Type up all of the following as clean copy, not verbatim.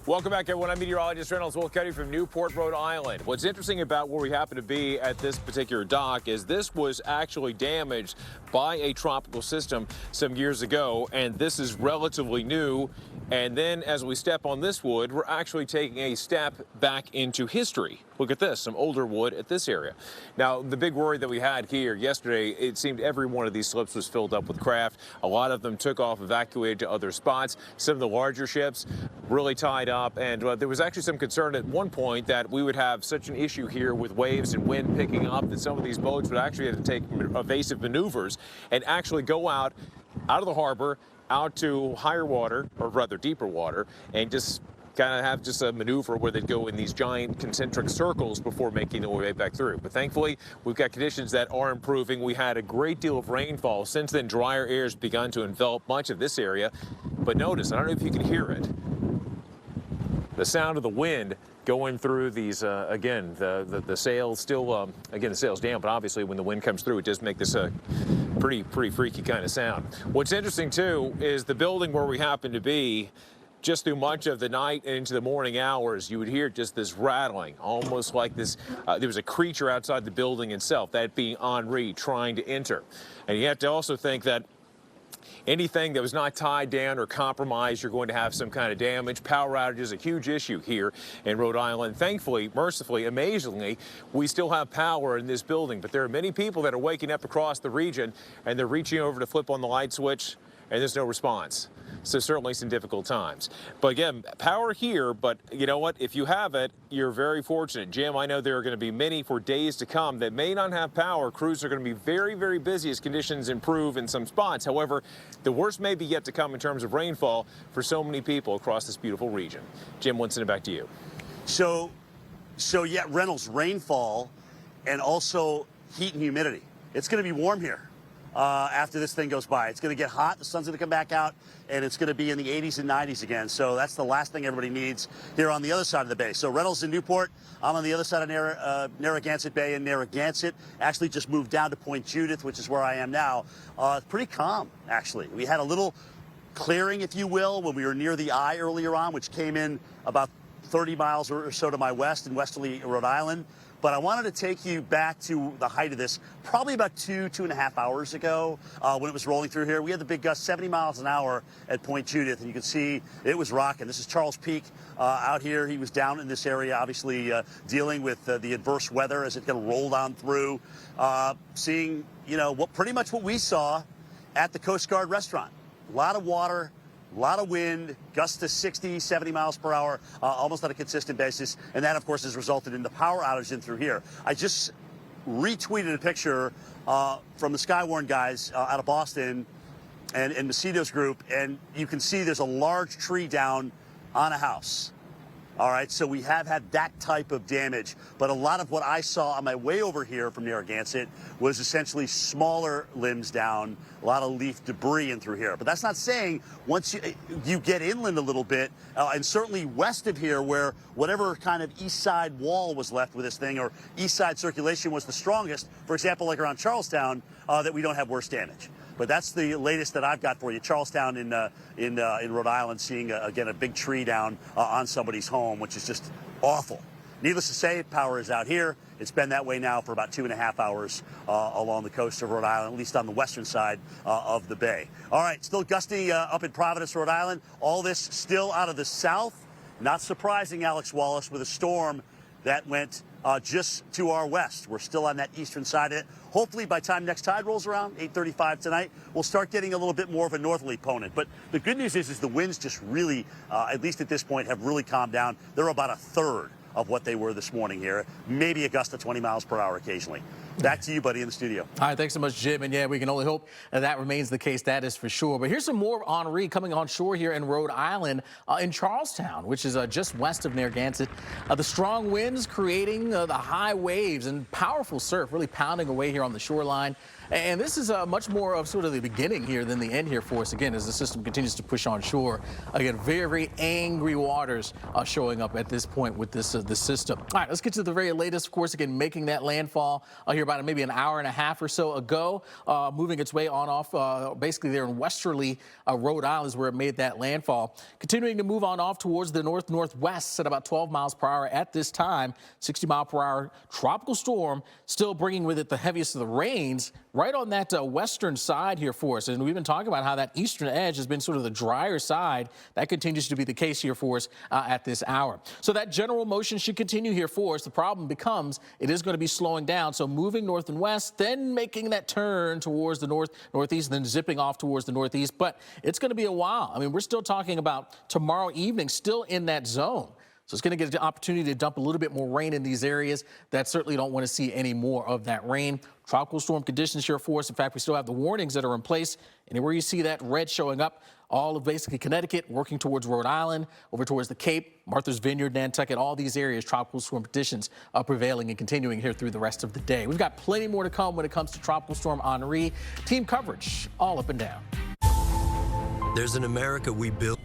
Welcome back, everyone. I'm meteorologist Reynolds Wolf-Cuddy from Newport, Rhode Island. What's interesting about where we happen to be at this particular dock is this was actually damaged by a tropical system some years ago, and this is relatively new. And then as we step on this wood, we're actually taking a step back into history. Look at this, some older wood at this area. Now, the big worry that we had here yesterday, it seemed every one of these slips was filled up with craft. A lot of them took off, evacuated to other spots. Some of the larger ships really tied up, and there was actually some concern at one point that we would have such an issue here with waves and wind picking up that some of these boats would actually have to take evasive maneuvers and actually go out of the harbor, out to higher water, or rather deeper water, and just kind of have just a maneuver where they'd go in these giant concentric circles before making their way back through. But thankfully, we've got conditions that are improving. We had a great deal of rainfall. Since then, drier air has begun to envelop much of this area. But notice, I don't know if you can hear it, the sound of the wind going through these, again, the sails still, again, the sail's down, but obviously when the wind comes through, it does make this a pretty freaky kind of sound. What's interesting, too, is the building where we happen to be, just through much of the night and into the morning hours, you would hear just this rattling, almost like this, there was a creature outside the building itself, that being Henri trying to enter. And you have to also think that anything that was not tied down or compromised, you're going to have some kind of damage. Power outage is a huge issue here in Rhode Island. Thankfully, mercifully, amazingly, we still have power in this building, but there are many people that are waking up across the region and they're reaching over to flip on the light switch and there's no response. So certainly some difficult times. But again, power here, but you know what? If you have it, you're very fortunate. Jim, I know there are going to be many for days to come that may not have power. Crews are going to be very busy as conditions improve in some spots. However, the worst may be yet to come in terms of rainfall for so many people across this beautiful region. Jim, let's send it back to you. So yeah, Reynolds, rainfall and also heat and humidity. It's going to be warm here. After this thing goes by. It's going to get hot, the sun's going to come back out, and it's going to be in the 80s and 90s again. So that's the last thing everybody needs here on the other side of the bay. So Reynolds and Newport, I'm on the other side of Narragansett Bay, and Narragansett actually just moved down to Point Judith, which is where I am now. Pretty calm, actually. We had a little clearing, if you will, when we were near the eye earlier on, which came in about 30 miles or so to my west in westerly Rhode Island. But I wanted to take you back to the height of this, probably about two and a half hours ago when it was rolling through here. We had the big gust, 70 miles an hour at Point Judith, and you can see it was rocking. This is Charles Peak out here. He was down in this area, obviously dealing with the adverse weather as it kind of rolled on through, seeing, you know, pretty much what we saw at the Coast Guard restaurant. A lot of water, a lot of wind, gusts to 60, 70 miles per hour, almost on a consistent basis. And that, of course, has resulted in the power outage in through here. I just retweeted a picture from the Skywarn guys out of Boston and Macedo's group, and you can see there's a large tree down on a house. All right, so we have had that type of damage. But a lot of what I saw on my way over here from Narragansett was essentially smaller limbs down, a lot of leaf debris in through here. But that's not saying once you get inland a little bit, and certainly west of here where whatever kind of east side wall was left with this thing or east side circulation was the strongest, for example, like around Charlestown, that we don't have worse damage. But that's the latest that I've got for you. Charlestown in Rhode Island, seeing, again, a big tree down on somebody's home, which is just awful. Needless to say, power is out here. It's been that way now for about 2.5 hours along the coast of Rhode Island, at least on the western side of the bay. All right, still gusty up in Providence, Rhode Island. All this still out of the south. Not surprising, Alex Wallace, with a storm that went just to our west. We're still on that eastern side of it. Hopefully by the time next tide rolls around, 8:35 tonight, we'll start getting a little bit more of a northerly component. But the good news is the winds just really, at least at this point, have really calmed down. They're about a third of what they were this morning here. Maybe a gust of 20 miles per hour occasionally. Back to you, buddy, in the studio. All right, thanks so much, Jim. And yeah, we can only hope that remains the case. That is for sure. But here's some more of Henri coming on shore here in Rhode Island, in Charlestown, which is just west of Narragansett. The strong winds creating the high waves and powerful surf really pounding away here on the shoreline. And this is much more of sort of the beginning here than the end here for us, again, as the system continues to push on shore. Again, very, very angry waters showing up at this point with this system. All right, let's get to the very latest, of course, again, making that landfall here about maybe an hour and a half or so ago, moving its way on off, basically there in westerly Rhode Island is where it made that landfall. Continuing to move on off towards the north-northwest at about 12 miles per hour at this time, 60 mile per hour tropical storm, still bringing with it the heaviest of the rains right on that western side here for us. And we've been talking about how that eastern edge has been sort of the drier side. That continues to be the case here for us at this hour. So that general motion should continue here for us. The problem becomes it is going to be slowing down. So moving north and west, then making that turn towards the northeast, then zipping off towards the northeast. But it's going to be a while. I mean, we're still talking about tomorrow evening, still in that zone. So it's going to get an opportunity to dump a little bit more rain in these areas that certainly don't want to see any more of that rain. Tropical storm conditions here for us. In fact, we still have the warnings that are in place. Anywhere you see that red showing up, all of basically Connecticut, working towards Rhode Island, over towards the Cape, Martha's Vineyard, Nantucket, all these areas, tropical storm conditions are prevailing and continuing here through the rest of the day. We've got plenty more to come when it comes to Tropical Storm Henri. Team coverage all up and down. There's an America we built.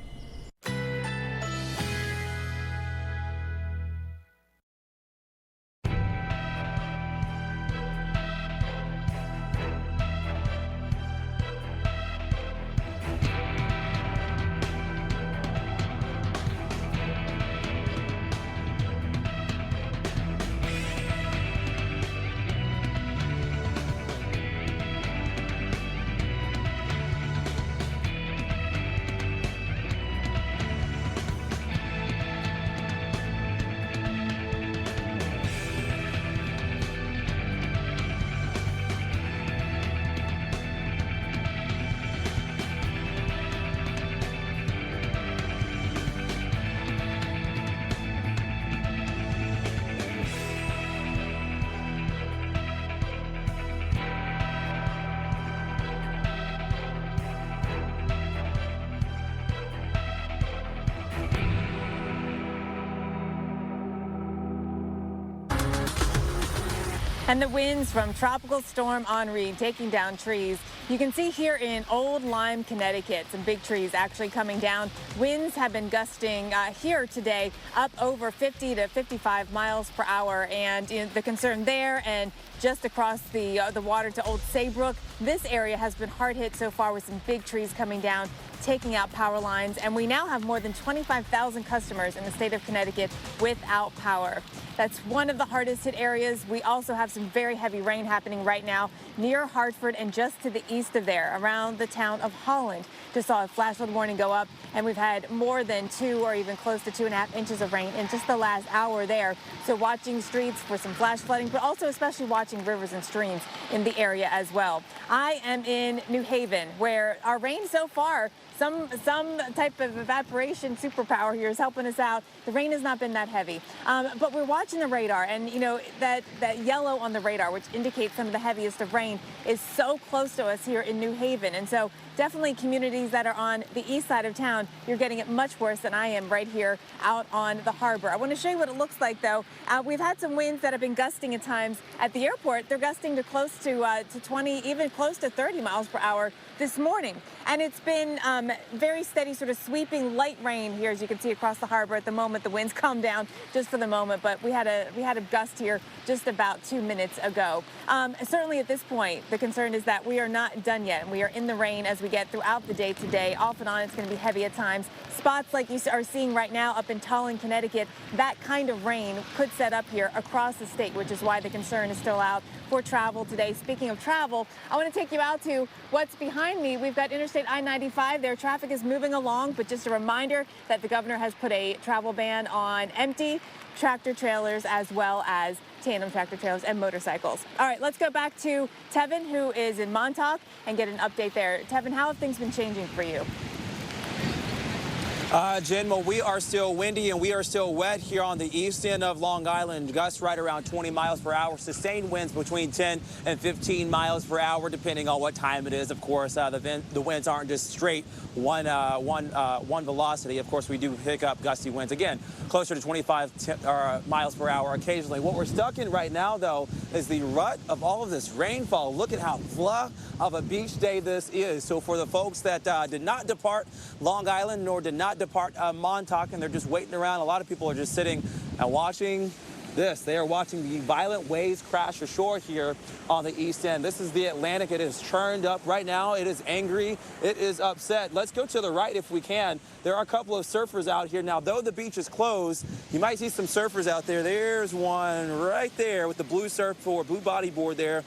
And the winds from Tropical Storm Henri taking down trees. You can see here in Old Lyme, Connecticut, some big trees actually coming down. Winds have been gusting here today up over 50 to 55 miles per hour. And the concern there and just across the water to Old Saybrook, this area has been hard hit so far with some big trees coming down, taking out power lines. And we now have more than 25,000 customers in the state of Connecticut without power. That's one of the hardest hit areas. We also have some very heavy rain happening right now near Hartford and just to the east of there, around the town of Holland. Just saw a flash flood warning go up, and we've had more than 2 or even close to 2.5 inches of rain in just the last hour there. So watching streets for some flash flooding, but also especially watching rivers and streams in the area as well. I am in New Haven, where our rain so far, some type of evaporation superpower here is helping us out. The rain has not been that heavy, but we're watching the radar, and you know that yellow on the radar, which indicates some of the heaviest of rain, is so close to us here in New Haven. And so definitely communities that are on the east side of town, you're getting it much worse than I am right here out on the harbor. I want to show you what it looks like, though. We've had some winds that have been gusting at times at the airport. They're gusting to close to 20, even close to 30 miles per hour this morning. And it's been very steady, sort of sweeping light rain here, as you can see across the harbor. At the moment, the winds calmed down just for the moment, but we had a gust here just about 2 minutes ago. Certainly at this point, the concern is that we are not done yet, and we are in the rain as we get throughout the day today. Off and on, it's going to be heavy at times. Spots like you are seeing right now up in Tallinn, Connecticut, that kind of rain could set up here across the state, which is why the concern is still out for travel today. Speaking of travel, I want to take you out to what's behind me. We've got Interstate I-95 there. Traffic is moving along, but just a reminder that the governor has put a travel ban on empty tractor trailers as well as tandem tractor trailers and motorcycles. All right, let's go back to Tevin, who is in Montauk, and get an update there. Tevin, how have things been changing for you? Jen, well, we are still windy and we are still wet here on the east end of Long Island. Gusts right around 20 miles per hour. Sustained winds between 10 and 15 miles per hour, depending on what time it is. Of course, the winds aren't just straight one velocity. Of course, we do pick up gusty winds again, closer to 25 miles per hour occasionally. What we're stuck in right now, though, is the rut of all of this rainfall. Look at how fluff of a beach day this is. So for the folks that did not depart Long Island nor did not depart Montauk, and they're just waiting around, a lot of people are just sitting and watching this. They are watching the violent waves crash ashore here on the east end. This is the Atlantic. It is churned up right now. It is angry. It is upset. Let's go to the right if we can. There are a couple of surfers out here now. Though the beach is closed, you might see some surfers out there. There's one right there with the blue surfboard, blue bodyboard there,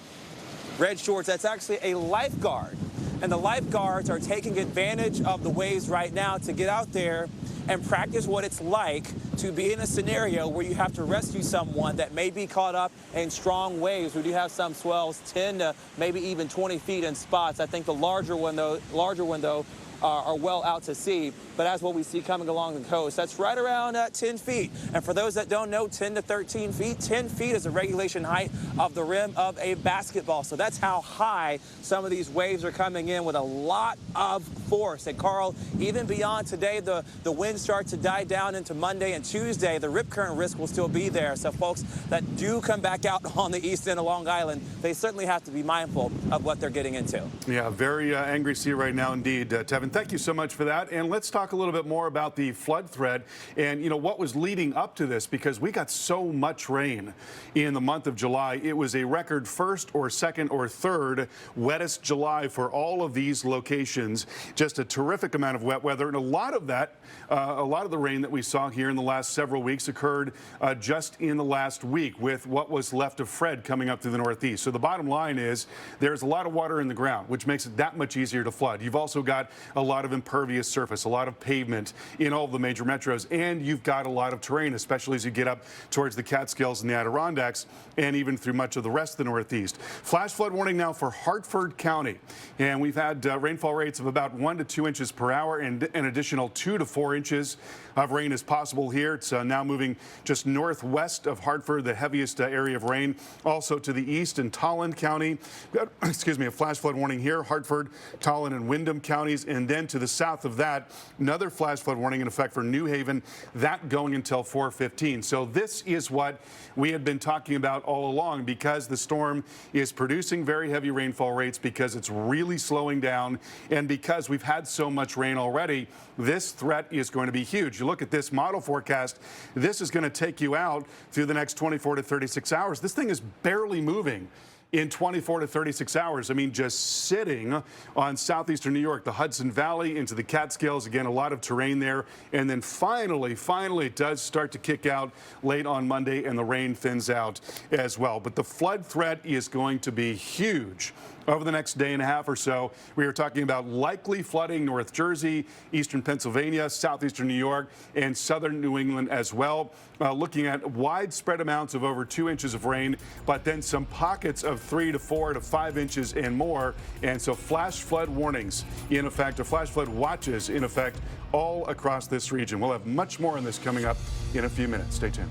red shorts. That's actually a lifeguard. And the lifeguards are taking advantage of the waves right now to get out there and practice what it's like to be in a scenario where you have to rescue someone that may be caught up in strong waves. We do have some swells 10 to maybe even 20 feet in spots. I think the larger one though are well out to sea. But as what we see coming along the coast, that's right around 10 feet. And for those that don't know, 10 to 13 feet, 10 feet is the regulation height of the rim of a basketball. So that's how high some of these waves are coming in with a lot of force. And Carl, even beyond today, the winds start to die down into Monday and Tuesday. The rip current risk will still be there. So folks that do come back out on the east end of Long Island, they certainly have to be mindful of what they're getting into. Yeah, very angry sea right now indeed. Tevin, thank you so much for that. And let's talk a little bit more about the flood threat and, what was leading up to this, because we got so much rain in the month of July. It was a record first or second or third wettest July for all of these locations. Just a terrific amount of wet weather. And a lot of that, a lot of the rain that we saw here in the last several weeks occurred just in the last week with what was left of Fred coming up through the Northeast. So the bottom line is there's a lot of water in the ground, which makes it that much easier to flood. You've also got a lot of impervious surface, a lot of pavement in all of the major metros, and you've got a lot of terrain, especially as you get up towards the Catskills and the Adirondacks and even through much of the rest of the Northeast. Flash flood warning now for Hartford County, and we've had rainfall rates of about 1 to 2 inches per hour, and an additional 2 to 4 inches of rain is possible here. It's now moving just northwest of Hartford, the heaviest area of rain. Also to the east in Tolland County, a flash flood warning here, Hartford, Tolland, and Windham counties. And then to the south of that, another flash flood warning in effect for New Haven, that going until 4:15. So this is what we had been talking about all along, because the storm is producing very heavy rainfall rates, because it's really slowing down, and because we've had so much rain already. This threat is going to be huge. You look at this model forecast, this is going to take you out through the next 24 to 36 hours. This thing is barely moving in 24 to 36 hours. I mean, just sitting on southeastern New York, the Hudson Valley into the Catskills. Again, a lot of terrain there. And then finally, it does start to kick out late on Monday, and the rain thins out as well. But the flood threat is going to be huge over the next day and a half or so. We are talking about likely flooding North Jersey, eastern Pennsylvania, southeastern New York, and southern New England as well. Looking at widespread amounts of over 2 inches of rain, but then some pockets of 3 to 4 to 5 inches and more. And so flash flood warnings in effect, or flash flood watches in effect, all across this region. We'll have much more on this coming up in a few minutes. Stay tuned.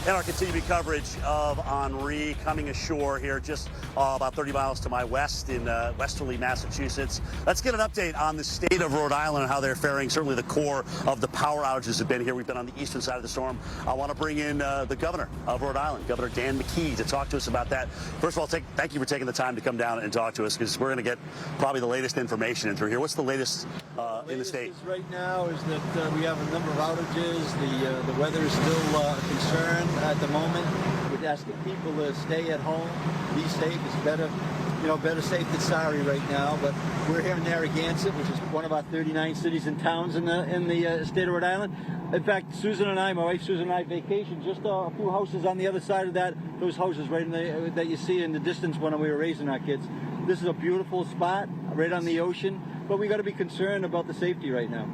And our continued coverage of Henri coming ashore here just about 30 miles to my west in westerly Massachusetts. Let's get an update on the state of Rhode Island and how they're faring. Certainly the core of the power outages have been here. We've been on the eastern side of the storm. I want to bring in the governor of Rhode Island, Governor Dan McKee, to talk to us about that. First of all, thank you for taking the time to come down and talk to us, because we're going to get probably the latest information in through here. What's the latest in the state? Right now is that we have a number of outages. The weather is still a concern at the moment. We'd ask the people to stay at home, be safe. It's better better safe than sorry right now. But we're here in Narragansett, which is one of our 39 cities and towns in the state of Rhode Island. In fact, Susan and I, my wife Susan and I, vacationed just a few houses on the other side of those houses right in that you see in the distance when we were raising our kids. This is a beautiful spot right on the ocean, but we got to be concerned about the safety right now.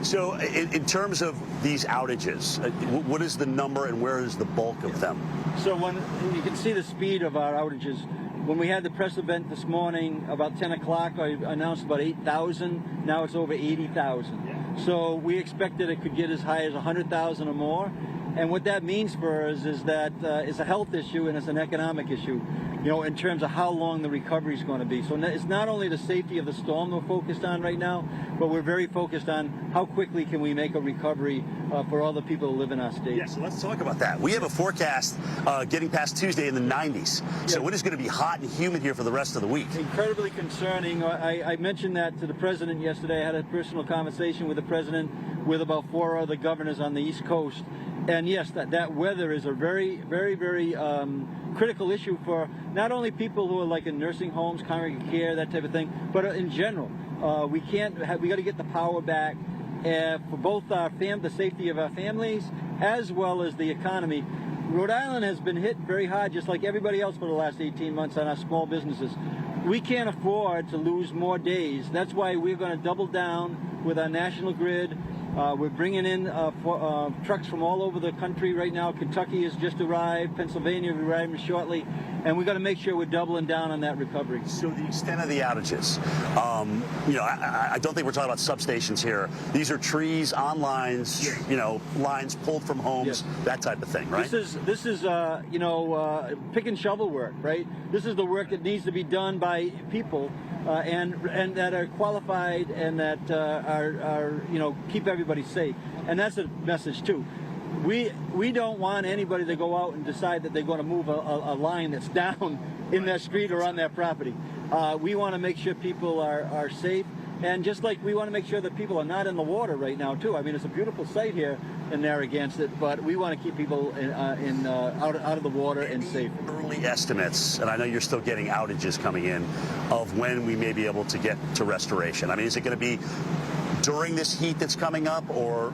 So in terms of these outages, what is the number and where is the bulk of them? So when you can see the speed of our outages, when we had the press event this morning about 10 o'clock, I announced about 8,000. Now it's over 80,000. So we expected it could get as high as 100,000 or more. And what that means for us is that it's a health issue and it's an economic issue, in terms of how long the recovery is going to be. So it's not only the safety of the storm we're focused on right now, but we're very focused on how quickly can we make a recovery for all the people who live in our state. Yeah, so let's talk about that. We have a forecast getting past Tuesday in the 90s. So it is going to be hot and humid here for the rest of the week. Incredibly concerning. I mentioned that to the president yesterday. I had a personal conversation with the president with about 4 other governors on the East Coast. And yes, that weather is a very, very, very critical issue for not only people who are like in nursing homes, congregate care, that type of thing, but in general. We got to get the power back for both the safety of our families as well as the economy. Rhode Island has been hit very hard, just like everybody else for the last 18 months on our small businesses. We can't afford to lose more days. That's why we're going to double down with our national grid. We're bringing in trucks from all over the country right now. Kentucky has just arrived. Pennsylvania will be arriving shortly. And we've got to make sure we're doubling down on that recovery. So the extent of the outages, I don't think we're talking about substations here. These are trees on lines, lines pulled from homes, that type of thing, right? This is pick and shovel work, right? This is the work that needs to be done by people and that are qualified and that are keep everybody safe. And that's a message too. We don't want anybody to go out and decide that they're going to move a line that's down in that street or on that property. We want to make sure people are safe, and just like we want to make sure that people are not in the water right now too. I mean, it's a beautiful sight here in Narragansett, but we want to keep people out of the water and safe. Early estimates, and I know you're still getting outages coming in, of when we may be able to get to restoration. I mean, is it going to be during this heat that's coming up, or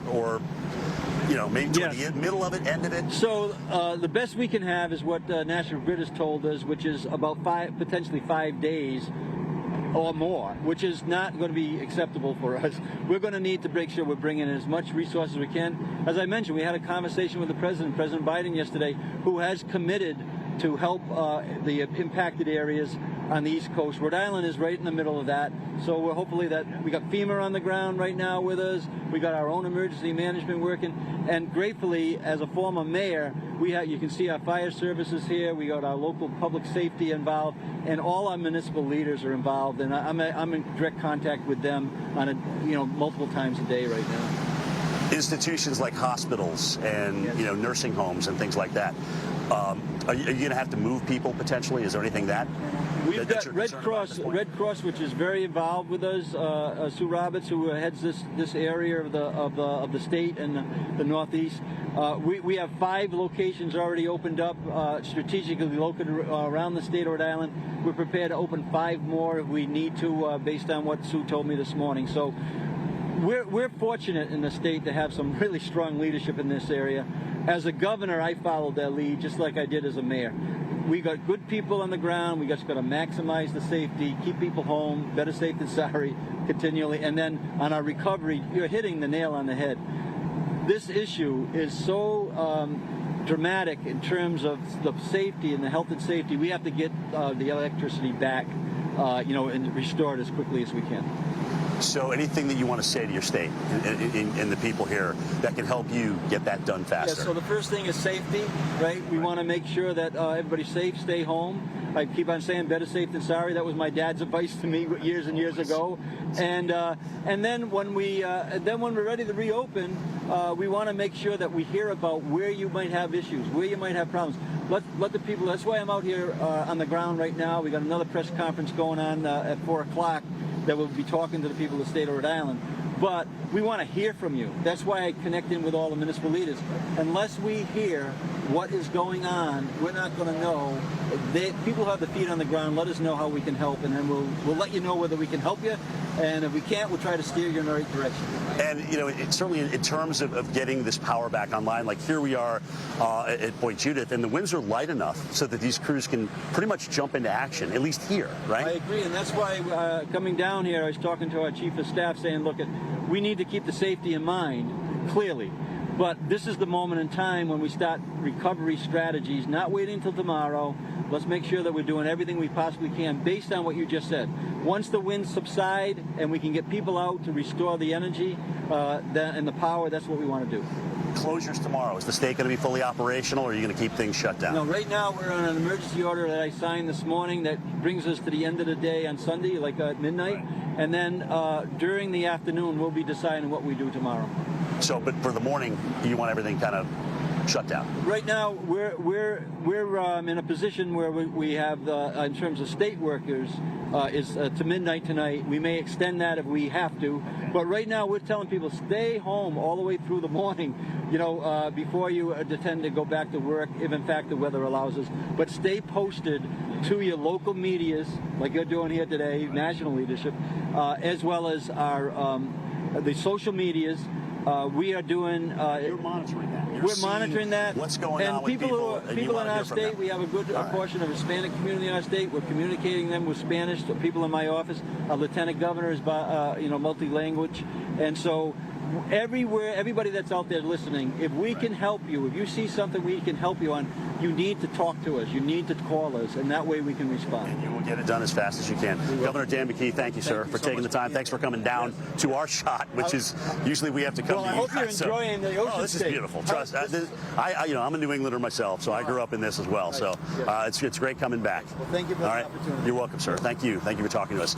maybe toward the middle of it, end of it? So the best we can have is what National Grid has told us, which is about potentially 5 days or more, which is not going to be acceptable for us. We're going to need to make sure we're bringing in as much resources as we can. As I mentioned, we had a conversation with the President Biden yesterday, who has committed to help the impacted areas on the East Coast. Rhode Island is right in the middle of that, so we're hopefully that we got FEMA on the ground right now with us. We got our own emergency management working, and gratefully, as a former mayor, you can see our fire services here. We got our local public safety involved, and all our municipal leaders are involved. And I'm in direct contact with them on multiple times a day right now. Institutions like hospitals and nursing homes and things like that. Are you going to have to move people potentially? Is there anything that? We've got Red Cross, which is very involved with us. Sue Roberts, who heads this area of the state and the Northeast. We have 5 locations already opened up, strategically located around the state of Rhode Island. We're prepared to open 5 more if we need to, based on what Sue told me this morning. So we're fortunate in the state to have some really strong leadership in this area. As a governor, I followed that lead just like I did as a mayor. We got good people on the ground. We just got to maximize the safety, keep people home, better safe than sorry, continually. And then on our recovery, you're hitting the nail on the head. This issue is so dramatic in terms of the safety and the health and safety. We have to get the electricity back, and restored as quickly as we can. So anything that you want to say to your state and the people here that can help you get that done faster? Yeah, so the first thing is safety, right? We want to make sure that everybody's safe, stay home. I keep on saying better safe than sorry. That was my dad's advice to me years and years ago. And then when we're ready to reopen, we want to make sure that we hear about where you might have issues, where you might have problems. Let the people. That's why I'm out here on the ground right now. We got another press conference going on at 4 o'clock that will be talking to the people of the state of Rhode Island. But we want to hear from you. That's why I connect in with all the municipal leaders. Unless we hear what is going on, we're not going to know. People have the feet on the ground. Let us know how we can help, and then we'll let you know whether we can help you. And if we can't, we'll try to steer you in the right direction. And, you know, certainly in terms of getting this power back online, like here we are at Point Judith, and the winds are light enough so that these crews can pretty much jump into action, at least here, right? I agree, and that's why coming down here, I was talking to our chief of staff saying, look, we need to keep the safety in mind, clearly. But this is the moment in time when we start recovery strategies, not waiting until tomorrow. Let's make sure that we're doing everything we possibly can based on what you just said. Once the winds subside and we can get people out to restore the energy and the power, that's what we want to do. Closures tomorrow. Is the state going to be fully operational, or are you going to keep things shut down? No, right now we're on an emergency order that I signed this morning that brings us to the end of the day on Sunday, like at midnight. Right. And then during the afternoon, we'll be deciding what we do tomorrow. So, but for the morning, you want everything kind of shut down? Right now, we're in a position where we have, in terms of state workers, is to midnight tonight. We may extend that if we have to, but right now we're telling people stay home all the way through the morning, you know, before you intend to go back to work, if in fact the weather allows us. But stay posted to your local medias, like you're doing here today, national leadership, as well as our the social medias. We are doing. You're monitoring that. We're monitoring that. What's going on with people in our state, we have a good portion of Hispanic community in our state. We're communicating them with Spanish. The people in my office, our lieutenant governor is, multi-language, and so everywhere, everybody that's out there listening, if we can help you, if you see something we can help you on, you need to talk to us. You need to call us, and that way we can respond. And you will get it done as fast as you can. Governor Dan McKee, thank you, sir, for taking the time. Thanks for coming down to our shot, which is usually we have to come to you. I hope you're enjoying the ocean. This is beautiful. Trust. I'm a New Englander myself, so I grew up in this as well. So it's great coming back. Well, thank you for the opportunity. You're welcome, sir. Thank you. Thank you for talking to us.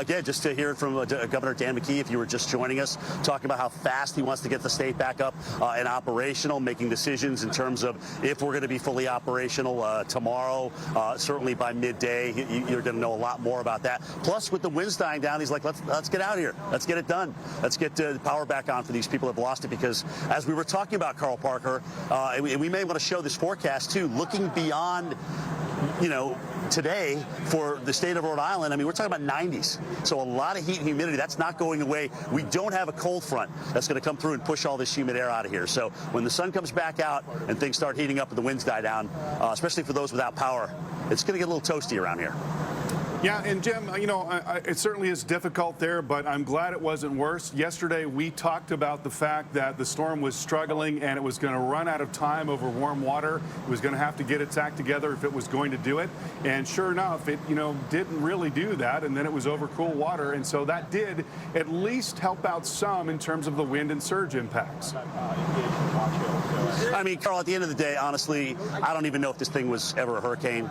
Again, just to hear from Governor Dan McKee, if you were just joining us, talking about how fast he wants to get the state back up and operational, making decisions in terms of if we're going to be fully operational tomorrow. Certainly by midday, you're going to know a lot more about that. Plus, with the winds dying down, he's like, let's get out of here. Let's get it done. Let's get the power back on for these people that have lost it, because as we were talking about, Carl Parker, and we may want to show this forecast too, looking beyond, today for the state of Rhode Island, I mean, we're talking about 90s. So a lot of heat and humidity. That's not going away. We don't have a cold front that's going to come through and push all this humid air out of here. So when the sun comes back out and things start heating up and the winds die down, especially for those without power, it's going to get a little toasty around here. Yeah, and Jim, it certainly is difficult there, but I'm glad it wasn't worse. Yesterday, we talked about the fact that the storm was struggling and it was going to run out of time over warm water. It was going to have to get its act together if it was going to do it. And sure enough, it, didn't really do that, and then it was over cool water. And so that did at least help out some in terms of the wind and surge impacts. I mean, Carl, at the end of the day, honestly, I don't even know if this thing was ever a hurricane.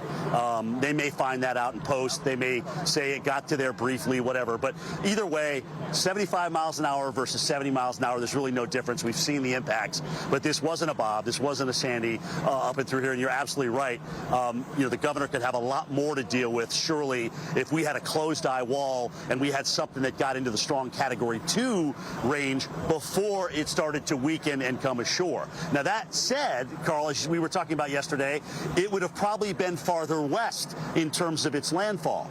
They may find that out in post. They may say it got to there briefly, whatever. But either way, 75 miles an hour versus 70 miles an hour, there's really no difference. We've seen the impacts. But this wasn't a Bob. This wasn't a Sandy up and through here. And you're absolutely right. The governor could have a lot more to deal with, surely, if we had a closed-eye wall and we had something that got into the strong Category 2 range before it started to weaken and come ashore. Now, that said, Carl, as we were talking about yesterday, it would have probably been farther west in terms of its landfall.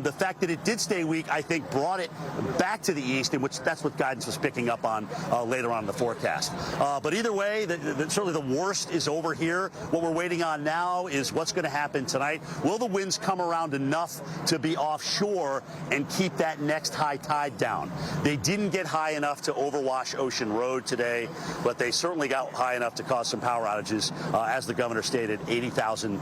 The fact that it did stay weak, I think, brought it back to the east, in which that's what guidance was picking up on later on in the forecast. But either way, certainly the worst is over here. What we're waiting on now is what's going to happen tonight. Will the winds come around enough to be offshore and keep that next high tide down? They didn't get high enough to overwash Ocean Road today, but they certainly got high enough to cause some power outages. As the governor stated, 80,000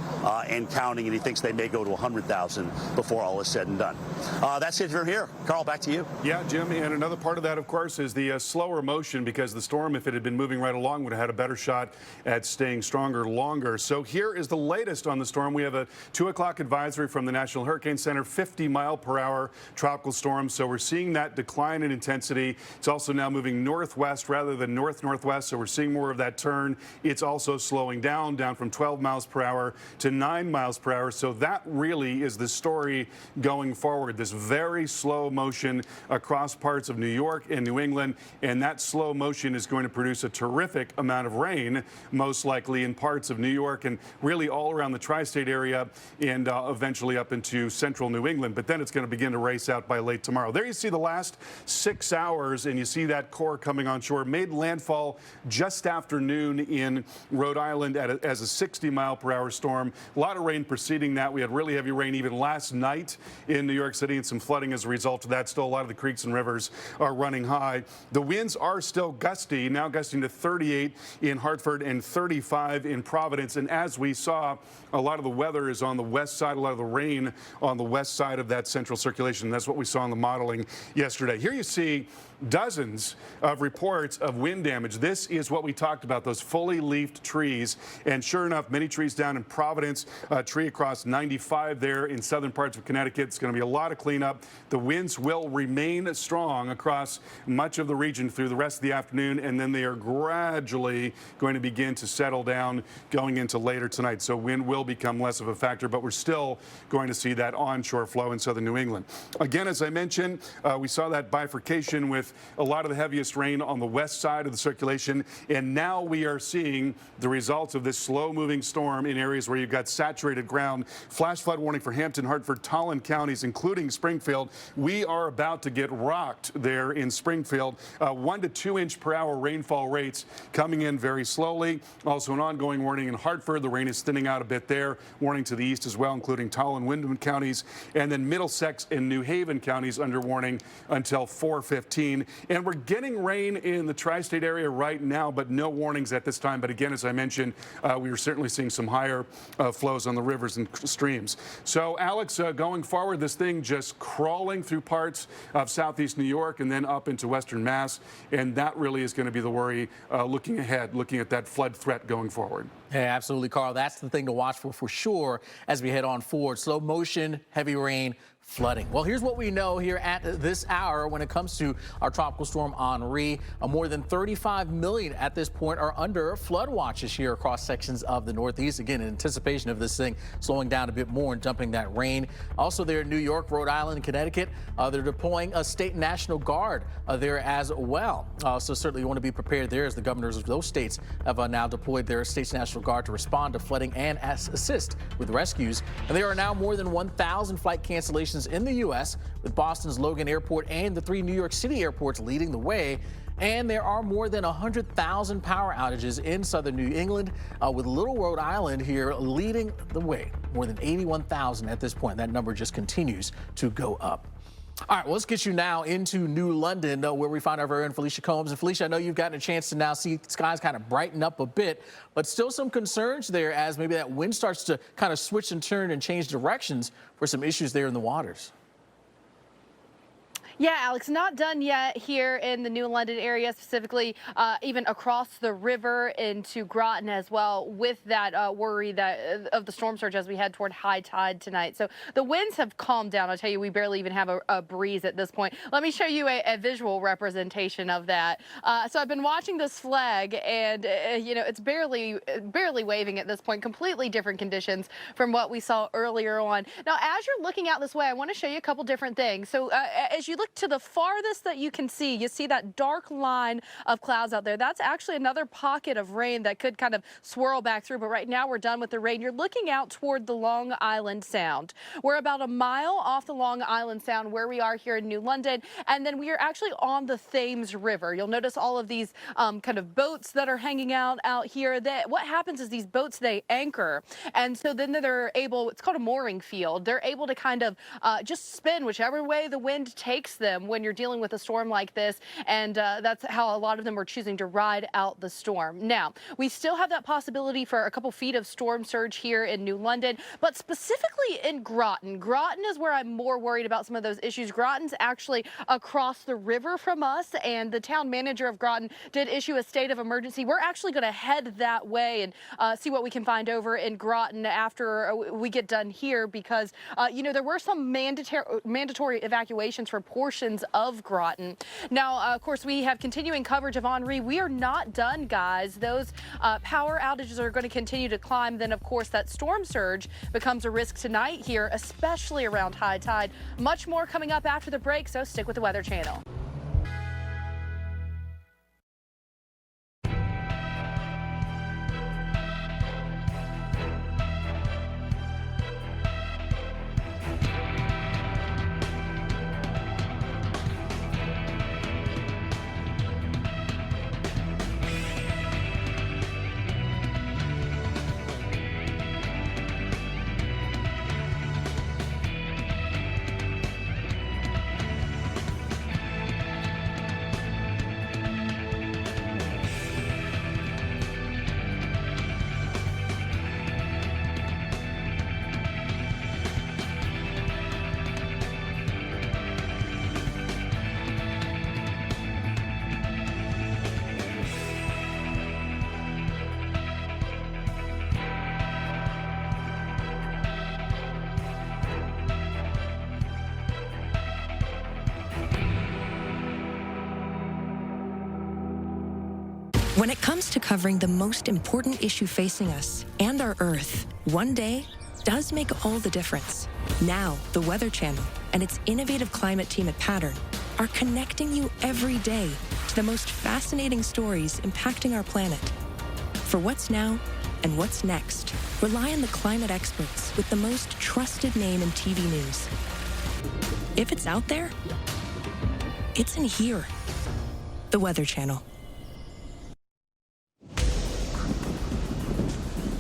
and counting, and he thinks they may go to 100,000 before all is said and done. That's it from here. Carl, back to you. Yeah, Jim, and another part of that, of course, is the slower motion, because the storm, if it had been moving right along, would have had a better shot at staying stronger longer. So here is the latest on the storm. We have a 2 o'clock advisory from the National Hurricane Center, 50-mile-per-hour tropical storm. So we're seeing that decline in intensity. It's also now moving northwest rather than north-northwest, so we're seeing more of that turn. It's also slowing down from 12 miles per hour to 9 miles per hour. So that really is the story story going forward. This very slow motion across parts of New York and New England, and that slow motion is going to produce a terrific amount of rain, most likely in parts of New York and really all around the tri-state area and eventually up into central New England. But then it's going to begin to race out by late tomorrow. There you see the last 6 hours, and you see that core coming on shore. Made landfall just after noon in Rhode Island as a 60-mile-per-hour storm. A lot of rain preceding that. We had really heavy rain even last night in New York City and some flooding as a result of that. Still, a lot of the creeks and rivers are running high. The winds are still gusty, now gusting to 38 in Hartford and 35 in Providence. And as we saw, a lot of the weather is on the west side, a lot of the rain on the west side of that central circulation. That's what we saw in the modeling yesterday. Here you see dozens of reports of wind damage. This is what we talked about, those fully leafed trees. And sure enough, many trees down in Providence, a tree across 95 there in southern parts of Connecticut. It's going to be a lot of cleanup. The winds will remain strong across much of the region through the rest of the afternoon, and then they are gradually going to begin to settle down going into later tonight. So wind will become less of a factor, but we're still going to see that onshore flow in southern New England. Again, as I mentioned, we saw that bifurcation with a lot of the heaviest rain on the west side of the circulation, and now we are seeing the results of this slow-moving storm in areas where you've got saturated ground. Flash flood warning for Hampton, Hartford, Tolland counties, including Springfield. We are about to get rocked there in Springfield. 1 to 2 inch per hour rainfall rates coming in very slowly. Also an ongoing warning in Hartford. The rain is thinning out a bit there. Warning to the east as well, including Tolland, Windham counties, and then Middlesex and New Haven counties under warning until 4:15. And we're getting rain in the tri-state area right now, but no warnings at this time. But again, as I mentioned, we are certainly seeing some higher flows on the rivers and streams. So, Alex, going forward, this thing just crawling through parts of southeast New York and then up into western Mass. And that really is going to be the worry looking ahead, looking at that flood threat going forward. Yeah, absolutely, Carl. That's the thing to watch for sure as we head on forward. Slow motion, heavy rain, flooding. Well, here's what we know here at this hour when it comes to our tropical storm Henri. More than 35 million at this point are under flood watches here across sections of the Northeast. Again, in anticipation of this thing slowing down a bit more and dumping that rain. Also there in New York, Rhode Island, and Connecticut, they're deploying a state National Guard there as well. So certainly you want to be prepared there as the governors of those states have now deployed their state's National Guard to respond to flooding and assist with rescues. And there are now more than 1,000 flight cancellations in the U.S., with Boston's Logan Airport and the 3 New York City airports leading the way. And there are more than 100,000 power outages in southern New England, with Little Rhode Island here leading the way. More than 81,000 at this point. That number just continues to go up. All right, well, let's get you now into New London, where we find our very own Felicia Combs. And Felicia, I know you've gotten a chance to now see skies kind of brighten up a bit, but still some concerns there as maybe that wind starts to kind of switch and turn and change directions for some issues there in the waters. Yeah, Alex, not done yet here in the New London area, specifically even across the river into Groton as well, with that worry that of the storm surge as we head toward high tide tonight. So the winds have calmed down. I'll tell you, we barely even have a breeze at this point. Let me show you a visual representation of that. So I've been watching this flag, and you know, it's barely waving at this point. Completely different conditions from what we saw earlier on. Now, as you're looking out this way, I want to show you a couple different things. So as you look to the farthest that you can see, you see that dark line of clouds out there. That's actually another pocket of rain that could kind of swirl back through. But right now we're done with the rain. You're looking out toward the Long Island Sound. We're about a mile off the Long Island Sound where we are here in New London. And then we are actually on the Thames River. You'll notice all of these kind of boats that are hanging out here. What happens is these boats, they anchor. And so then they're able, it's called a mooring field. They're able to kind of just spin whichever way the wind takes them when you're dealing with a storm like this, and that's how a lot of them are choosing to ride out the storm. Now, we still have that possibility for a couple feet of storm surge here in New London, but specifically in Groton. Groton is where I'm more worried about some of those issues. Groton's actually across the river from us, and the town manager of Groton did issue a state of emergency. We're actually going to head that way and see what we can find over in Groton after we get done here, because you know, there were some mandatory evacuations reported portions of Groton. Now, of course, we have continuing coverage of Henri. We are not done, guys. Those power outages are going to continue to climb. Then, of course, that storm surge becomes a risk tonight here, especially around high tide. Much more coming up after the break, so stick with the Weather Channel. When it comes to covering the most important issue facing us and our Earth, one day does make all the difference. Now, the Weather Channel and its innovative climate team at Pattern are connecting you every day to the most fascinating stories impacting our planet. For what's now and what's next, rely on the climate experts with the most trusted name in TV news. If it's out there, it's in here. The Weather Channel.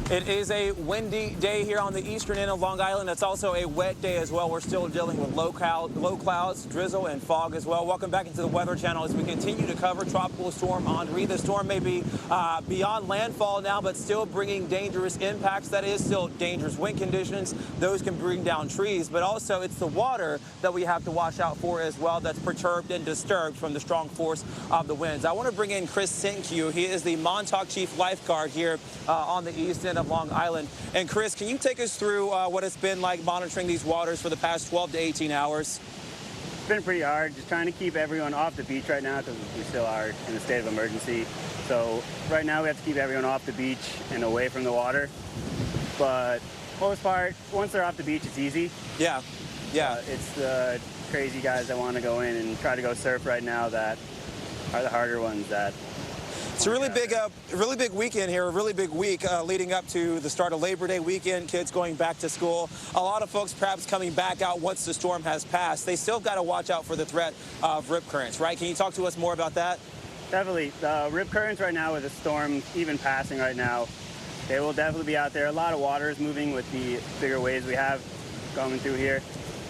It is a windy day here on the eastern end of Long Island. It's also a wet day as well. We're still dealing with low clouds, drizzle, and fog as well. Welcome back into the Weather Channel as we continue to cover Tropical Storm Henri. The storm may be beyond landfall now, but still bringing dangerous impacts. That is still dangerous wind conditions. Those can bring down trees, but also it's the water that we have to watch out for as well that's perturbed and disturbed from the strong force of the winds. I want to bring in Chris Sinkyu. He is the Montauk Chief Lifeguard here on the east end of Long Island. And Chris, can you take us through what it's been like monitoring these waters for the past 12 to 18 hours? It's been pretty hard, just trying to keep everyone off the beach right now because we still are in a state of emergency. So right now we have to keep everyone off the beach and away from the water. But for the most part, once they're off the beach, it's easy. Yeah, yeah. It's the crazy guys that want to go in and try to go surf right now that are the harder ones that. It's a really big weekend here, a really big week leading up to the start of Labor Day weekend, kids going back to school. A lot of folks perhaps coming back out once the storm has passed. They still got to watch out for the threat of rip currents, right? Can you talk to us more about that? Definitely. Rip currents right now with the storm even passing right now, they will definitely be out there. A lot of water is moving with the bigger waves we have coming through here.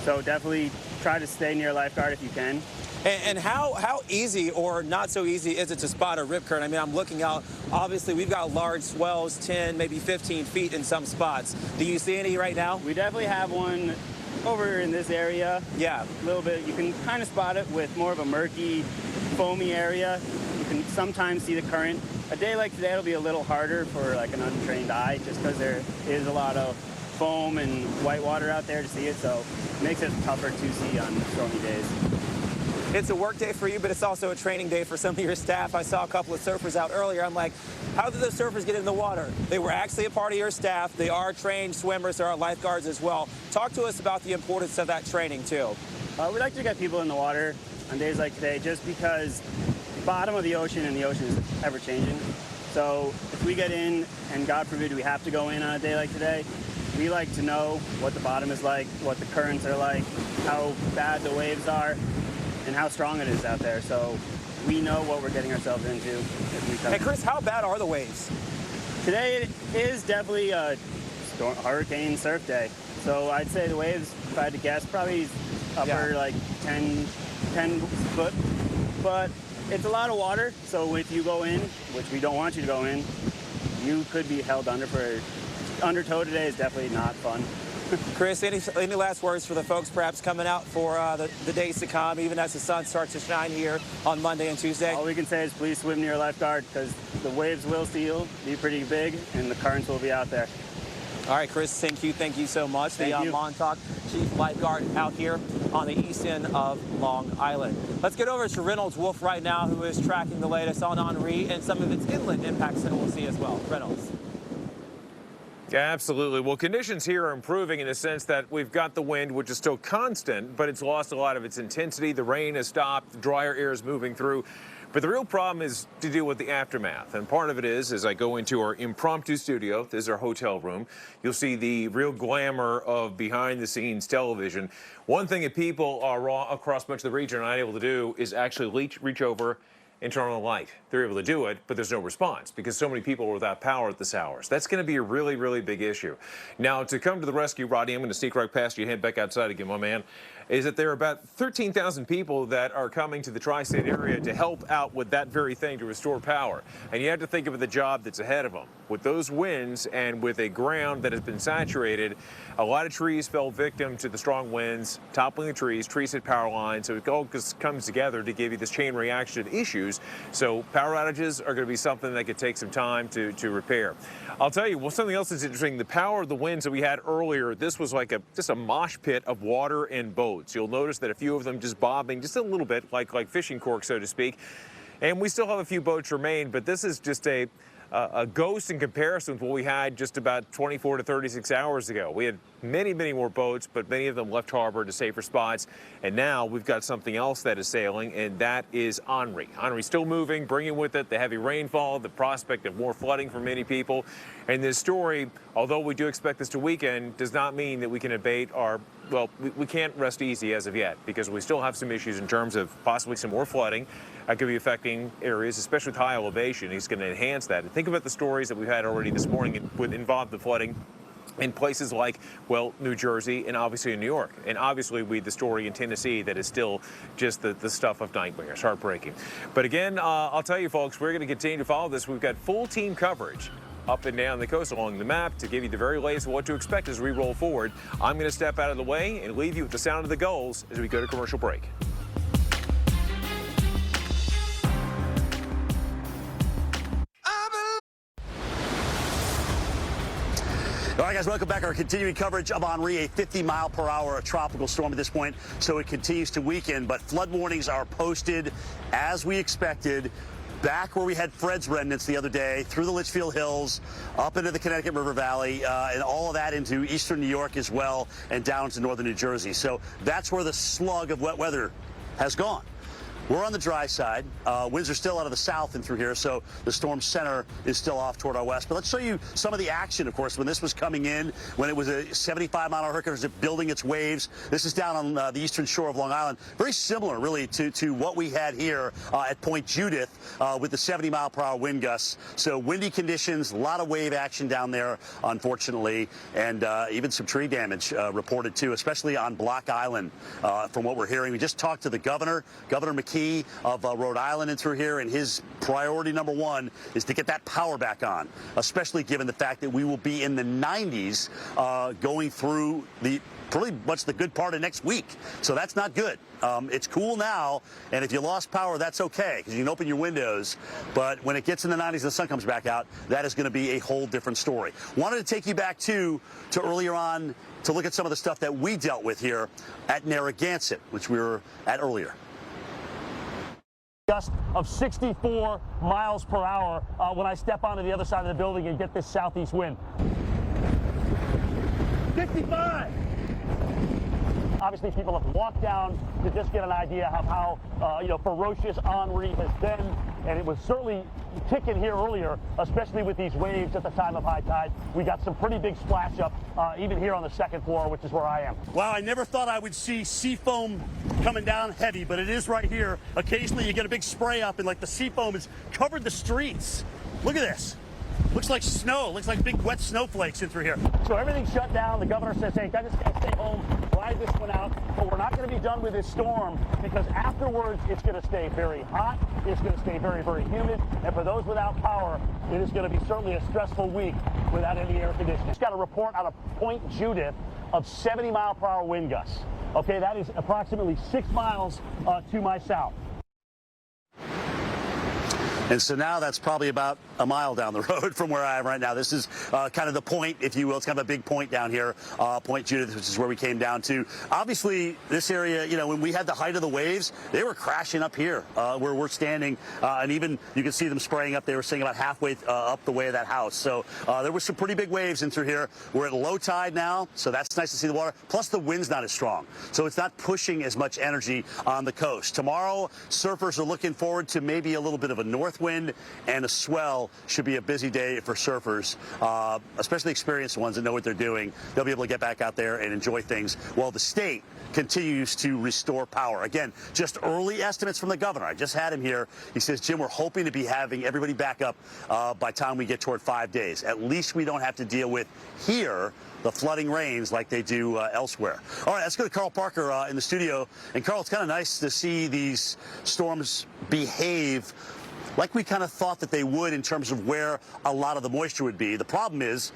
So definitely try to stay near a lifeguard if you can. And how easy or not so easy is it to spot a rip current? I mean, I'm looking out. Obviously, we've got large swells, 10, maybe 15 feet in some spots. Do you see any right now? We definitely have one over in this area. Yeah. A little bit. You can kind of spot it with more of a murky, foamy area. You can sometimes see the current. A day like today will be a little harder for like an untrained eye just because there is a lot of foam and white water out there to see it. So it makes it tougher to see on stormy days. It's a work day for you, but it's also a training day for some of your staff. I saw a couple of surfers out earlier. I'm like, how did those surfers get in the water? They were actually a part of your staff. They are trained swimmers. There are lifeguards as well. Talk to us about the importance of that training, too. We like to get people in the water on days like today just because the bottom of the ocean and the ocean is ever-changing. So if we get in, and God forbid we have to go in on a day like today, we like to know what the bottom is like, what the currents are like, how bad the waves are, and how strong it is out there. So we know what we're getting ourselves into if we come. Hey, Chris, how bad are the waves? Today is definitely a hurricane surf day. So I'd say the waves, if I had to guess, probably upper like 10 foot. But it's a lot of water, so if you go in, which we don't want you to go in, you could be held under for undertow today is definitely not fun. Chris, any last words for the folks perhaps coming out for the days to come, even as the sun starts to shine here on Monday and Tuesday? All we can say is please swim near a lifeguard because the waves will still be pretty big and the currents will be out there. All right, Chris, thank you so much. Thank you. Montauk chief lifeguard out here on the east end of Long Island. Let's get over to Reynolds Wolf right now, who is tracking the latest on Henri and some of its inland impacts that we'll see as well. Reynolds. Yeah, absolutely. Well, conditions here are improving in the sense that we've got the wind, which is still constant, but it's lost a lot of its intensity. The rain has stopped. The drier air is moving through. But the real problem is to deal with the aftermath. And part of it is, as I go into our impromptu studio, this is our hotel room, you'll see the real glamour of behind-the-scenes television. One thing that people are across much of the region are not able to do is actually reach over and turn on the light. They're able to do it, but there's no response because so many people are without power at this hour. So that's going to be a really, really big issue. Now, to come to the rescue, Rodney, I'm going to sneak right past you and head back outside again, my man, is that there are about 13,000 people that are coming to the tri-state area to help out with that very thing to restore power. And you have to think of the job that's ahead of them. With those winds and with a ground that has been saturated, a lot of trees fell victim to the strong winds, toppling the trees hit power lines. So it all just comes together to give you this chain reaction of issues. So power outages are going to be something that could take some time to repair. I'll tell you, well, something else that's interesting, the power of the winds that we had earlier, this was like just a mosh pit of water and boats. You'll notice that a few of them just bobbing just a little bit like fishing corks, so to speak. And we still have a few boats remain, but this is just a ghost in comparison with what we had just about 24 to 36 hours ago. We had many, many more boats, but many of them left harbor to safer spots. And now we've got something else that is sailing, and that is Henri. Henri's still moving, bringing with it the heavy rainfall, the prospect of more flooding for many people. And this story, although we do expect this to weaken, does not mean that we can abate our, well, we can't rest easy as of yet because we still have some issues in terms of possibly some more flooding. That could be affecting areas, especially with high elevation. He's going to enhance that. And think about the stories that we've had already this morning would involve the flooding in places like, well, New Jersey and obviously in New York. And obviously the story in Tennessee that is still just the stuff of nightmares, heartbreaking. But again, I'll tell you folks, we're going to continue to follow this. We've got full team coverage up and down the coast along the map to give you the very latest of what to expect as we roll forward. I'm going to step out of the way and leave you with the sound of the gulls as we go to commercial break. All right, guys, welcome back. Our continuing coverage of Henri, a 50-mile-per-hour tropical storm at this point, so it continues to weaken. But flood warnings are posted as we expected. Back where we had Fred's remnants the other day, through the Litchfield Hills, up into the Connecticut River Valley, and all of that into eastern New York as well, and down to northern New Jersey. So that's where the slug of wet weather has gone. We're on the dry side. Winds are still out of the south and through here, so the storm center is still off toward our west. But let's show you some of the action, of course, when this was coming in, when it was a 75-mile-an-hour hurricane, it was building its waves. This is down on the eastern shore of Long Island. Very similar, really, to what we had here at Point Judith with the 70-mile-per-hour wind gusts. So windy conditions, a lot of wave action down there, unfortunately, and even some tree damage reported, too, especially on Block Island, from what we're hearing. We just talked to the governor, Governor McKee, of Rhode Island and through here, and his priority number one is to get that power back on, especially given the fact that we will be in the 90s going through pretty much the good part of next week. So that's not good. It's cool now, and if you lost power, that's okay, because you can open your windows. But when it gets in the 90s and the sun comes back out, that is going to be a whole different story. Wanted to take you back, to earlier on to look at some of the stuff that we dealt with here at Narragansett, which we were at earlier. Gust of 64 miles per hour when I step onto the other side of the building and get this southeast wind. 55! Obviously, people have walked down to just get an idea of how ferocious Henri has been, and it was certainly ticking here earlier, especially with these waves at the time of high tide. We got some pretty big splash up, even here on the second floor, which is where I am. Wow, I never thought I would see sea foam coming down heavy, but it is right here. Occasionally, you get a big spray up, and like the sea foam has covered the streets. Look at this. Looks like snow. Looks like big wet snowflakes in through here. So everything's shut down. The governor says, hey, I just got to stay home, ride this one out. But we're not going to be done with this storm because afterwards it's going to stay very hot. It's going to stay very, very humid. And for those without power, it is going to be certainly a stressful week without any air conditioning. Just got a report out of Point Judith of 70-mile-per-hour wind gusts. Okay, that is approximately 6 miles to my south. And so now that's probably about a mile down the road from where I am right now. This is kind of the point, if you will. It's kind of a big point down here, Point Judith, which is where we came down to. Obviously, this area, you know, when we had the height of the waves, they were crashing up here where we're standing. And even you can see them spraying up. They were staying about halfway up the way of that house. So there was some pretty big waves in through here. We're at low tide now, so that's nice to see the water. Plus, the wind's not as strong, so it's not pushing as much energy on the coast. Tomorrow, surfers are looking forward to maybe a little bit of a north wind and a swell. Should be a busy day for surfers, especially experienced ones that know what they're doing. They'll be able to get back out there and enjoy things while the state continues to restore power. Again, just early estimates from the governor. I just had him here. He says, Jim, we're hoping to be having everybody back up by the time we get toward 5 days. At least we don't have to deal with here the flooding rains like they do elsewhere. All right, let's go to Carl Parker in the studio. And Carl, it's kind of nice to see these storms behave like we kind of thought that they would in terms of where a lot of the moisture would be. The problem is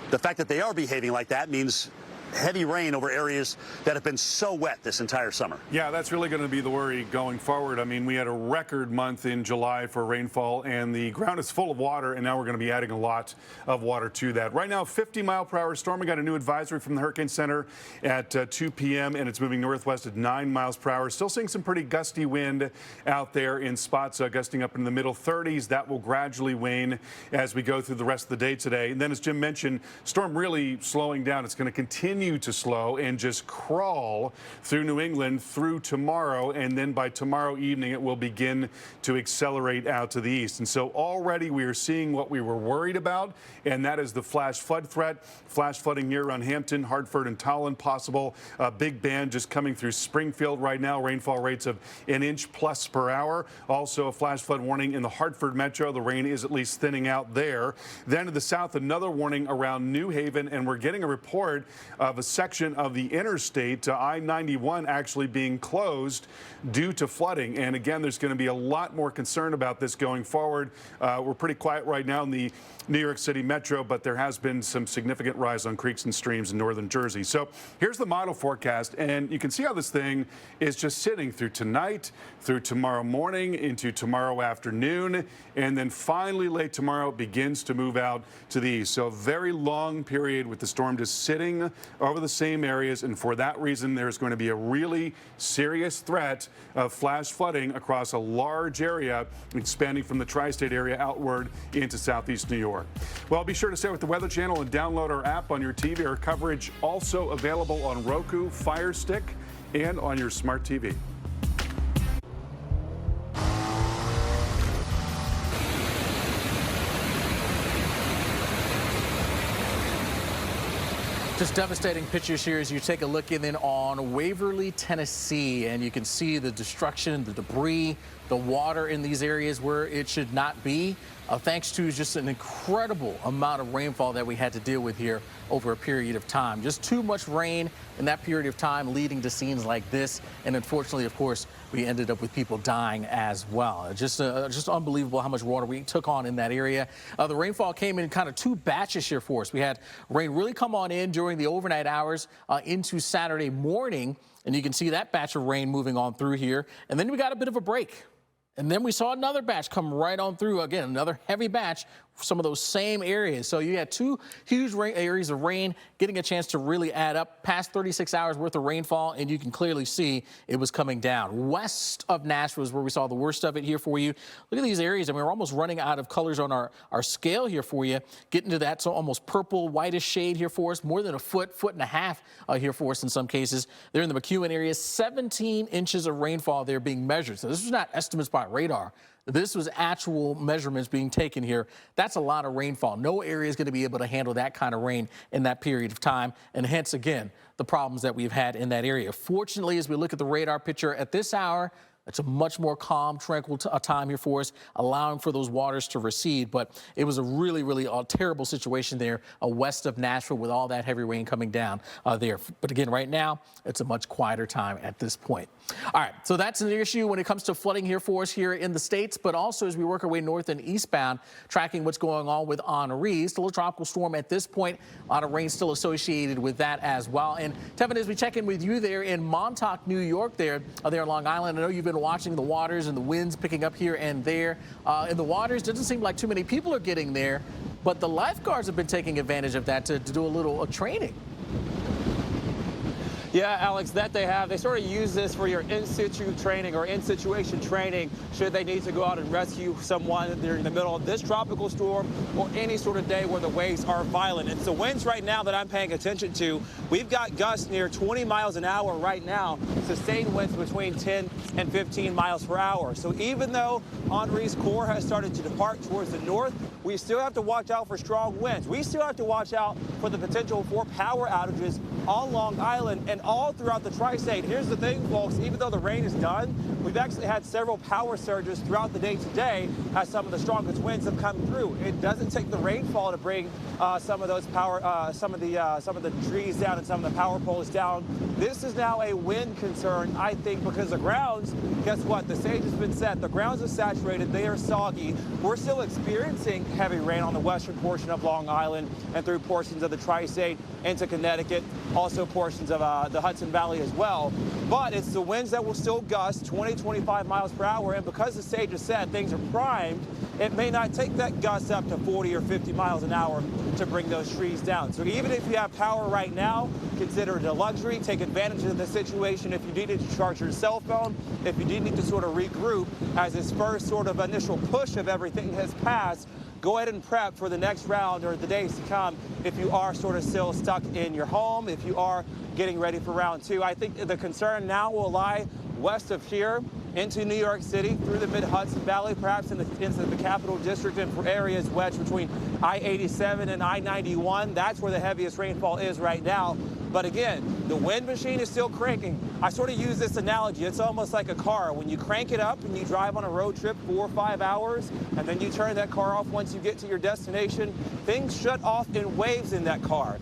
the fact that they are behaving like that means heavy rain over areas that have been so wet this entire summer. Yeah, that's really going to be the worry going forward. I mean, we had a record month in July for rainfall, and the ground is full of water, and now we're going to be adding a lot of water to that. Right now, 50-mile-per-hour storm. We got a new advisory from the Hurricane Center at 2 p.m., and it's moving northwest at 9 miles per hour. Still seeing some pretty gusty wind out there in spots gusting up in the middle 30s. That will gradually wane as we go through the rest of the day today. And then, as Jim mentioned, storm really slowing down. It's going to continue to slow and just crawl through New England through tomorrow, and then by tomorrow evening it will begin to accelerate out to the east. And so already we are seeing what we were worried about, and that is the flash flood threat. Flash flooding near around Hampton, Hartford, and Tolland possible. A big band just coming through Springfield right now. Rainfall rates of an inch plus per hour. Also a flash flood warning in the Hartford metro. The rain is at least thinning out there. Then to the south, another warning around New Haven, and we're getting a report of a section of the interstate, I-91, actually being closed due to flooding. And again, there's going to be a lot more concern about this going forward. We're pretty quiet right now in the New York City metro, but there has been some significant rise on creeks and streams in northern Jersey. So here's the model forecast, and you can see how this thing is just sitting through tonight, through tomorrow morning, into tomorrow afternoon, and then finally late tomorrow it begins to move out to the east. So a very long period with the storm just sitting over the same areas, and for that reason there's going to be a really serious threat of flash flooding across a large area, expanding from the tri-state area outward into southeast New York. Well, be sure to stay with the Weather Channel and download our app on your TV. Our coverage also available on Roku, Fire Stick, and on your smart TV. Just devastating pictures here as you take a look in on Waverly, Tennessee, and you can see the destruction, the debris, the water in these areas where it should not be, thanks to just an incredible amount of rainfall that we had to deal with here over a period of time. Just too much rain in that period of time leading to scenes like this, and unfortunately, of course, we ended up with people dying as well. Just unbelievable how much water we took on in that area. The rainfall came in kind of two batches here for us. We had rain really come on in during the overnight hours into Saturday morning, and you can see that batch of rain moving on through here. And then we got a bit of a break. And then we saw another batch come right on through. Again, another heavy batch, some of those same areas. So you had two huge areas of rain getting a chance to really add up, past 36 hours worth of rainfall, and you can clearly see it was coming down. West of Nashville is where we saw the worst of it here for you. Look at these areas. I mean, we're almost running out of colors on our scale here for you. Getting to that, so almost purple, whitish shade here for us, more than a foot and a half here for us in some cases. There in the McEwen area, 17 inches of rainfall there being measured. So this was not estimates by radar. This was actual measurements being taken here. That's a lot of rainfall. No area is going to be able to handle that kind of rain in that period of time, and hence, again, the problems that we've had in that area. Fortunately, as we look at the radar picture at this hour, it's a much more calm, tranquil time here for us, allowing for those waters to recede. But it was a really, really terrible situation there west of Nashville with all that heavy rain coming down there. But again, right now, it's a much quieter time at this point. All right, so that's an issue when it comes to flooding here for us here in the States, but also as we work our way north and eastbound, tracking what's going on with Henri. Still a tropical storm at this point. A lot of rain still associated with that as well. And Tevin, as we check in with you there in Montauk, New York there on Long Island, I know you've been been watching the waters and the winds picking up here and there. In the waters, doesn't seem like too many people are getting there, but the lifeguards have been taking advantage of that to do a little training. Yeah, Alex, that they have. They sort of use this for your in-situ training or in-situation training should they need to go out and rescue someone during the middle of this tropical storm or any sort of day where the waves are violent. It's the winds right now that I'm paying attention to. We've got gusts near 20 miles an hour right now, sustained winds between 10 and 15 miles per hour. So even though Henri's core has started to depart towards the north, we still have to watch out for strong winds. We still have to watch out for the potential for power outages on Long Island and all throughout the tri-state. Here's the thing, folks, even though the rain is done, we've actually had several power surges throughout the day today as some of the strongest winds have come through. It doesn't take the rainfall to bring some of those some of the trees down and some of the power poles down. This is now a wind concern, I think, because the grounds, guess what? The stage has been set. The grounds are saturated. They are soggy. We're still experiencing heavy rain on the western portion of Long Island and through portions of the tri-state into Connecticut, also portions of the Hudson Valley as well. But it's the winds that will still gust 20, 25 miles per hour. And because the stage is set, things are primed, it may not take that gust up to 40 or 50 miles an hour to bring those trees down. So even if you have power right now, consider it a luxury. Take advantage of the situation if you needed to charge your cell phone, if you did need to sort of regroup as this first sort of initial push of everything has passed. Go ahead and prep for the next round or the days to come if you are sort of still stuck in your home, if you are getting ready for round two. I think the concern now will lie west of here into New York City, through the mid-Hudson Valley, perhaps into the Capital District and for areas wedged between I-87 and I-91. That's where the heaviest rainfall is right now. But again, the wind machine is still cranking. I sort of use this analogy. It's almost like a car. When you crank it up and you drive on a road trip 4 or 5 hours, and then you turn that car off once you get to your destination, things shut off in waves in that car.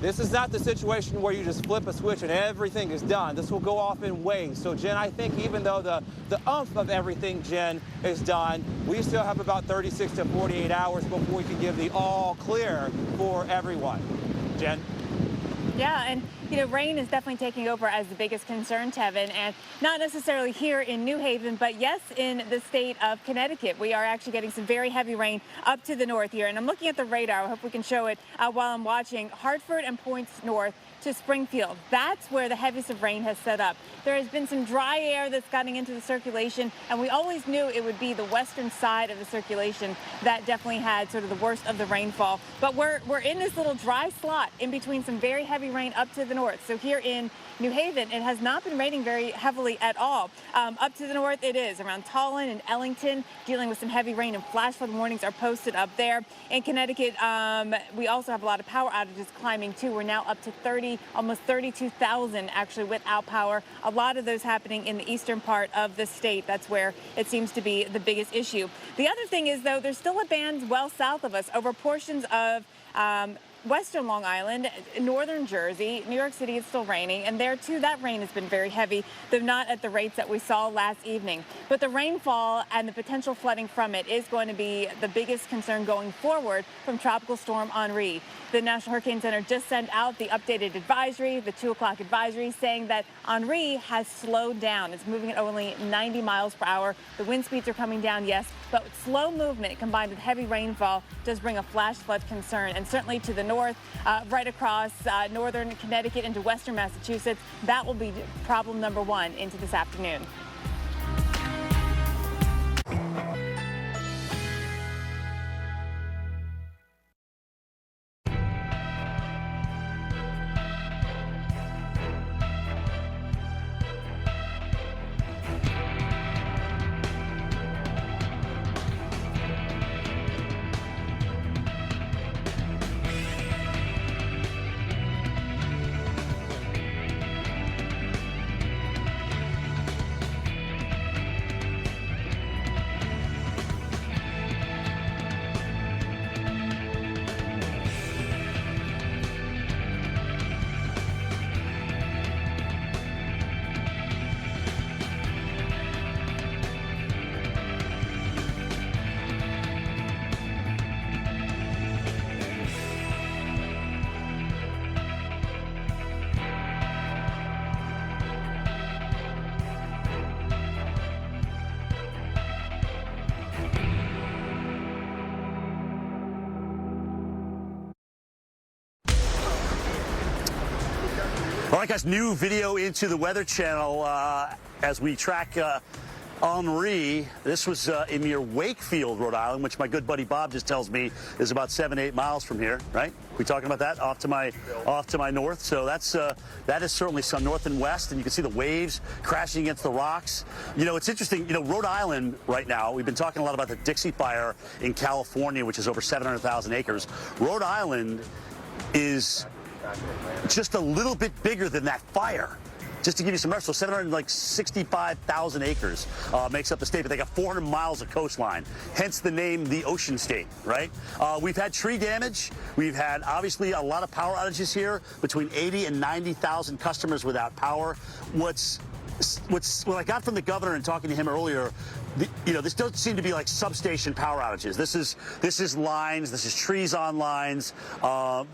This is not the situation where you just flip a switch and everything is done. This will go off in waves. So, Jen, I think even though the umph of everything, Jen, is done, we still have about 36 to 48 hours before we can give the all clear for everyone. Jen? Yeah, and rain is definitely taking over as the biggest concern, Tevin, and not necessarily here in New Haven, but yes, in the state of Connecticut. We are actually getting some very heavy rain up to the north here, and I'm looking at the radar. I hope we can show it while I'm watching. Hartford and points north to Springfield. That's where the heaviest of rain has set up. There has been some dry air that's gotten into the circulation, and we always knew it would be the western side of the circulation that definitely had sort of the worst of the rainfall. But we're in this little dry slot in between some very heavy rain up to the north. So here in New Haven, it has not been raining very heavily at all. Up to the north, it is around Tolland and Ellington, dealing with some heavy rain, and flash flood warnings are posted up there. In Connecticut, we also have a lot of power outages climbing too. We're now up to almost 32,000 actually without power. A lot of those happening in the eastern part of the state. That's where it seems to be the biggest issue. The other thing is, though, there's still a band well south of us over portions of western Long Island, northern Jersey. New York City is still raining, and there too that rain has been very heavy, though not at the rates that we saw last evening. But the rainfall and the potential flooding from it is going to be the biggest concern going forward from Tropical Storm Henri. The National Hurricane Center just sent out the updated advisory, the 2 o'clock advisory, saying that Henri has slowed down. It's moving at only 90 miles per hour. The wind speeds are coming down, yes, but slow movement combined with heavy rainfall does bring a flash flood concern, and certainly to the north, right across northern Connecticut into western Massachusetts, that will be problem number one into this afternoon. All right, guys, new video into the Weather Channel as we track Henri. This was in near Wakefield, Rhode Island, which my good buddy Bob just tells me is about 7-8 miles from here, right? We talking about that off to my north. So that is certainly some north and west, and you can see the waves crashing against the rocks. You know, it's interesting. You know, Rhode Island right now, we've been talking a lot about the Dixie Fire in California, which is over 700,000 acres. Rhode Island is just a little bit bigger than that fire. Just to give you some reference, so 765,000 acres makes up the state, but they got 400 miles of coastline, hence the name the Ocean State, right? We've had tree damage. We've had, obviously, a lot of power outages here, between 80 and 90,000 customers without power. What I got from the governor and talking to him earlier, you know, this doesn't seem to be like substation power outages. This is lines, this is trees on lines,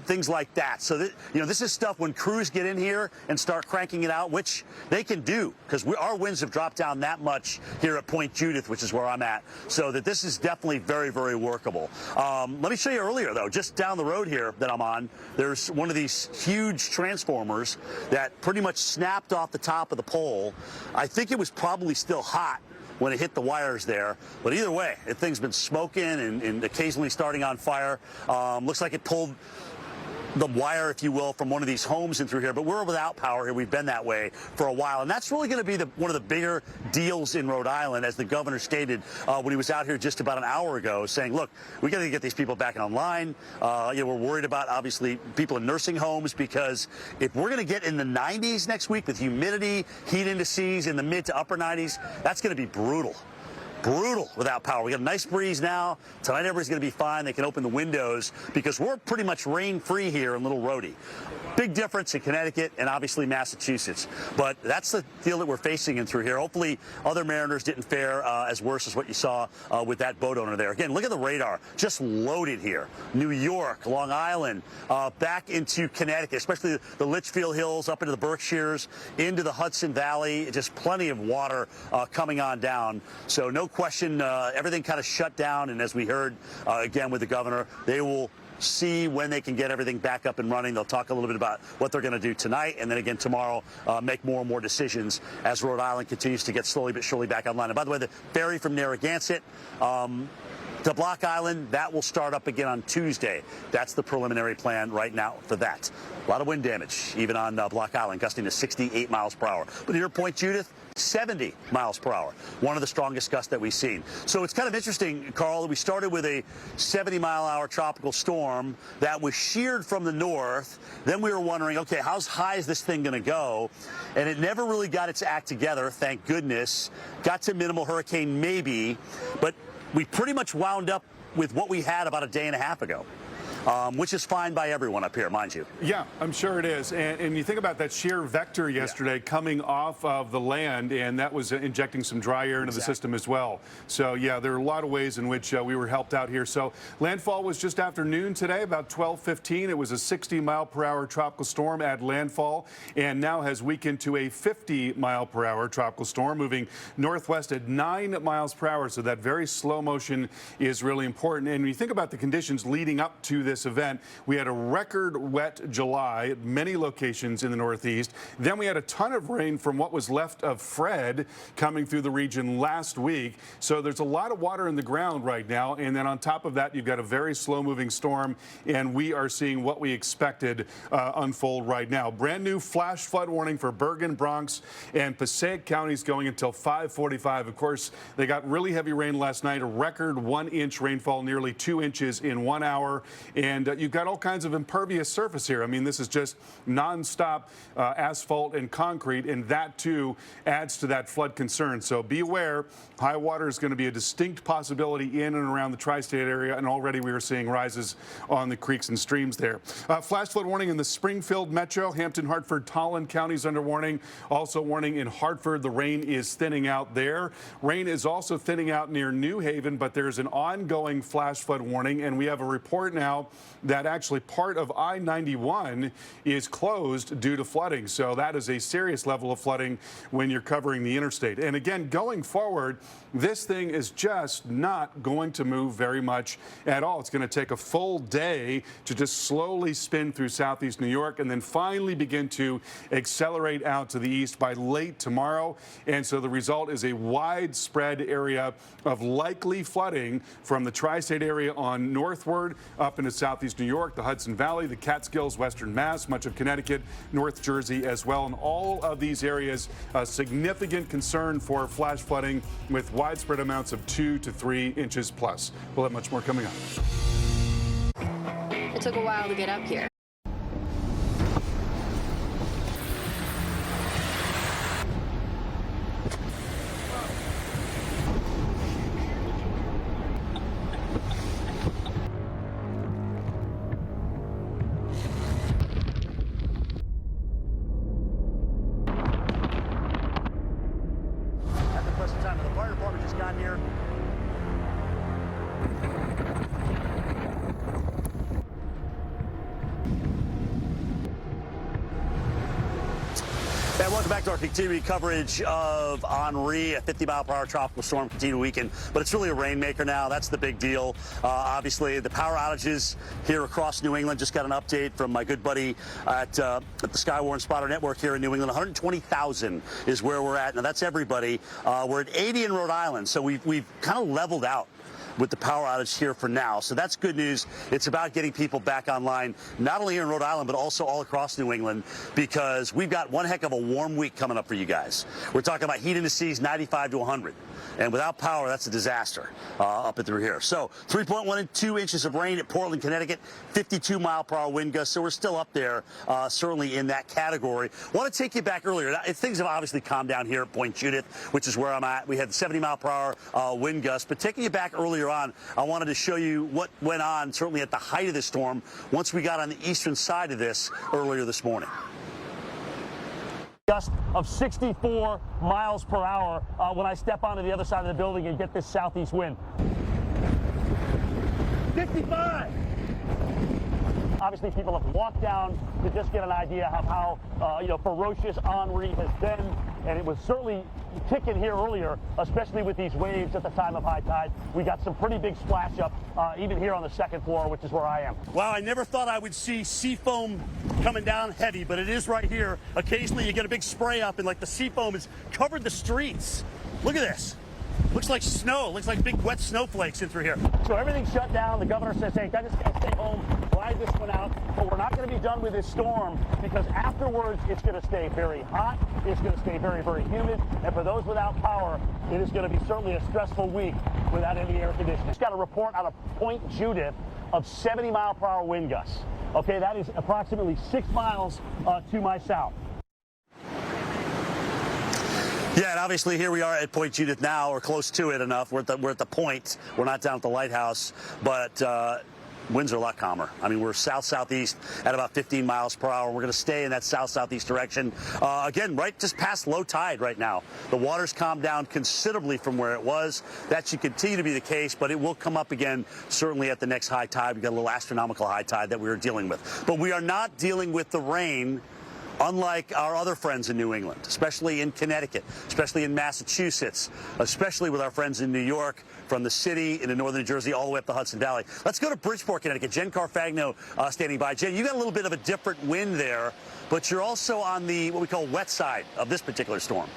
things like that. So you know, this is stuff when crews get in here and start cranking it out, which they can do because our winds have dropped down that much here at Point Judith, which is where I'm at. So that this is definitely very, very workable. Let me show you earlier though, just down the road here that I'm on, there's one of these huge transformers that pretty much snapped off the top of the pole. I think it was probably still hot when it hit the wires there. But either way, the thing's been smoking and occasionally starting on fire. Looks like it pulled the wire, if you will, from one of these homes in through here. But we're without power here. We've been that way for a while. And that's really going to be one of the bigger deals in Rhode Island, as the governor stated when he was out here just about an hour ago, saying, look, we got to get these people back online. You know, we're worried about, obviously, people in nursing homes, because if we're going to get in the 90s next week with humidity, heat indices in the mid to upper 90s, that's going to be brutal. Brutal without power. We got a nice breeze now. Tonight everybody's going to be fine. They can open the windows because we're pretty much rain-free here in Little Rhodey. Big difference in Connecticut and obviously Massachusetts. But that's the deal that we're facing in through here. Hopefully other mariners didn't fare as worse as what you saw with that boat owner there. Again, look at the radar. Just loaded here. New York, Long Island, back into Connecticut, especially the Litchfield Hills, up into the Berkshires, into the Hudson Valley. Just plenty of water coming on down. So no question, everything kind of shut down. And as we heard, again, with the governor, they will see when they can get everything back up and running. They'll talk a little bit about what they're going to do tonight, and then again tomorrow make more and more decisions as Rhode Island continues to get slowly but surely back online. And by the way, the ferry from Narragansett to Block Island, that will start up again on Tuesday. That's the preliminary plan right now for that. A lot of wind damage, even on Block Island, gusting to 68 miles per hour. But here at Point Judith, 70 miles per hour, one of the strongest gusts that we've seen. So it's kind of interesting, Carl, that we started with a 70-mile-an-hour tropical storm that was sheared from the north. Then we were wondering, okay, how high is this thing going to go? And it never really got its act together, thank goodness. Got to minimal hurricane maybe, but we pretty much wound up with what we had about a day and a half ago. Which is fine by everyone up here, mind you. Yeah, I'm sure it is. And you think about that shear vector yesterday coming off of the land, and that was injecting some dry air into the system as well. So, yeah, there are a lot of ways in which we were helped out here. So landfall was just after noon today, about 12:15. It was a 60-mile-per-hour tropical storm at landfall, and now has weakened to a 50-mile-per-hour tropical storm, moving northwest at 9 miles per hour. So that very slow motion is really important. And when you think about the conditions leading up to this event, we had a record wet July at many locations in the Northeast. Then we had a ton of rain from what was left of Fred coming through the region last week. So there's a lot of water in the ground right now. And then on top of that, you've got a very slow moving storm. And we are seeing what we expected unfold right now. Brand new flash flood warning for Bergen, Bronx, and Passaic counties going until 5:45. Of course, they got really heavy rain last night, a record 1-inch rainfall, nearly 2 inches in 1 hour. And you've got all kinds of impervious surface here. I mean, this is just nonstop asphalt and concrete, and that too adds to that flood concern. So be aware, high water is going to be a distinct possibility in and around the tri-state area, and already we are seeing rises on the creeks and streams there. Flash flood warning in the Springfield Metro, Hampton, Hartford, Tolland counties under warning. Also warning in Hartford, the rain is thinning out there. Rain is also thinning out near New Haven, but there's an ongoing flash flood warning, and we have a report now know that actually part of I-91 is closed due to flooding. So that is a serious level of flooding when you're covering the interstate. And again, going forward, this thing is just not going to move very much at all. It's going to take a full day to just slowly spin through southeast New York and then finally begin to accelerate out to the east by late tomorrow. And so the result is a widespread area of likely flooding from the tri-state area on northward up into southeast New York, the Hudson Valley, the Catskills, Western Mass, much of Connecticut, North Jersey as well. In all of these areas, a significant concern for flash flooding with widespread amounts of 2 to 3 inches plus. We'll have much more coming up. It took a while to get up here. And welcome back to our continuing coverage of Henri, a 50-mile-per-hour tropical storm continuing weekend. But it's really a rainmaker now. That's the big deal. Obviously, the power outages here across New England. Just got an update from my good buddy at the Skywarn Spotter Network here in New England. 120,000 is where we're at. Now, that's everybody. We're at 80 in Rhode Island, so we've kind of leveled out with the power outage here for now. So that's good news. It's about getting people back online, not only here in Rhode Island, but also all across New England, because we've got one heck of a warm week coming up for you guys. We're talking about heat indices 95 to 100. And without power, that's a disaster up and through here. So 3.1 and 2 inches of rain at Portland, Connecticut, 52-mile-per-hour wind gusts. So we're still up there, certainly in that category. I want to take you back earlier. Now, things have obviously calmed down here at Point Judith, which is where I'm at. We had 70-mile-per-hour wind gusts. But taking you back earlier on, I wanted to show you what went on, certainly at the height of the storm, once we got on the eastern side of this earlier this morning. Gust of 64 miles per hour when I step onto the other side of the building and get this southeast wind. 55! Obviously, people have walked down to just get an idea of how ferocious Henri has been, and it was certainly ticking here earlier, especially with these waves at the time of high tide. We got some pretty big splash up, even here on the second floor, which is where I am. Wow, I never thought I would see sea foam coming down heavy, but it is right here. Occasionally, you get a big spray up, and like the sea foam has covered the streets. Look at this. Looks like snow. Looks like big wet snowflakes in through here. So everything's shut down. The governor says, hey, I just gotta stay home, ride this one out. But we're not going to be done with this storm, because afterwards it's going to stay very hot. It's going to stay very, very humid. And for those without power, it is going to be certainly a stressful week without any air conditioning. Just got a report out of Point Judith of 70-mile-per-hour wind gusts. Okay, that is approximately 6 miles to my south. Yeah, and obviously here we are at Point Judith now, or close to it enough. We're at the point. We're not down at the lighthouse, but winds are a lot calmer. I mean, we're south-southeast at about 15 miles per hour. We're going to stay in that south-southeast direction. Again, right just past low tide right now. The water's calmed down considerably from where it was. That should continue to be the case, but it will come up again certainly at the next high tide. We've got a little astronomical high tide that we were dealing with. But we are not dealing with the rain unlike our other friends in New England, especially in Connecticut, especially in Massachusetts, especially with our friends in New York, from the city into northern New Jersey all the way up the Hudson Valley. Let's go to Bridgeport, Connecticut. Jen Carfagno standing by. Jen, you got a little bit of a different wind there, but you're also on the what we call wet side of this particular storm.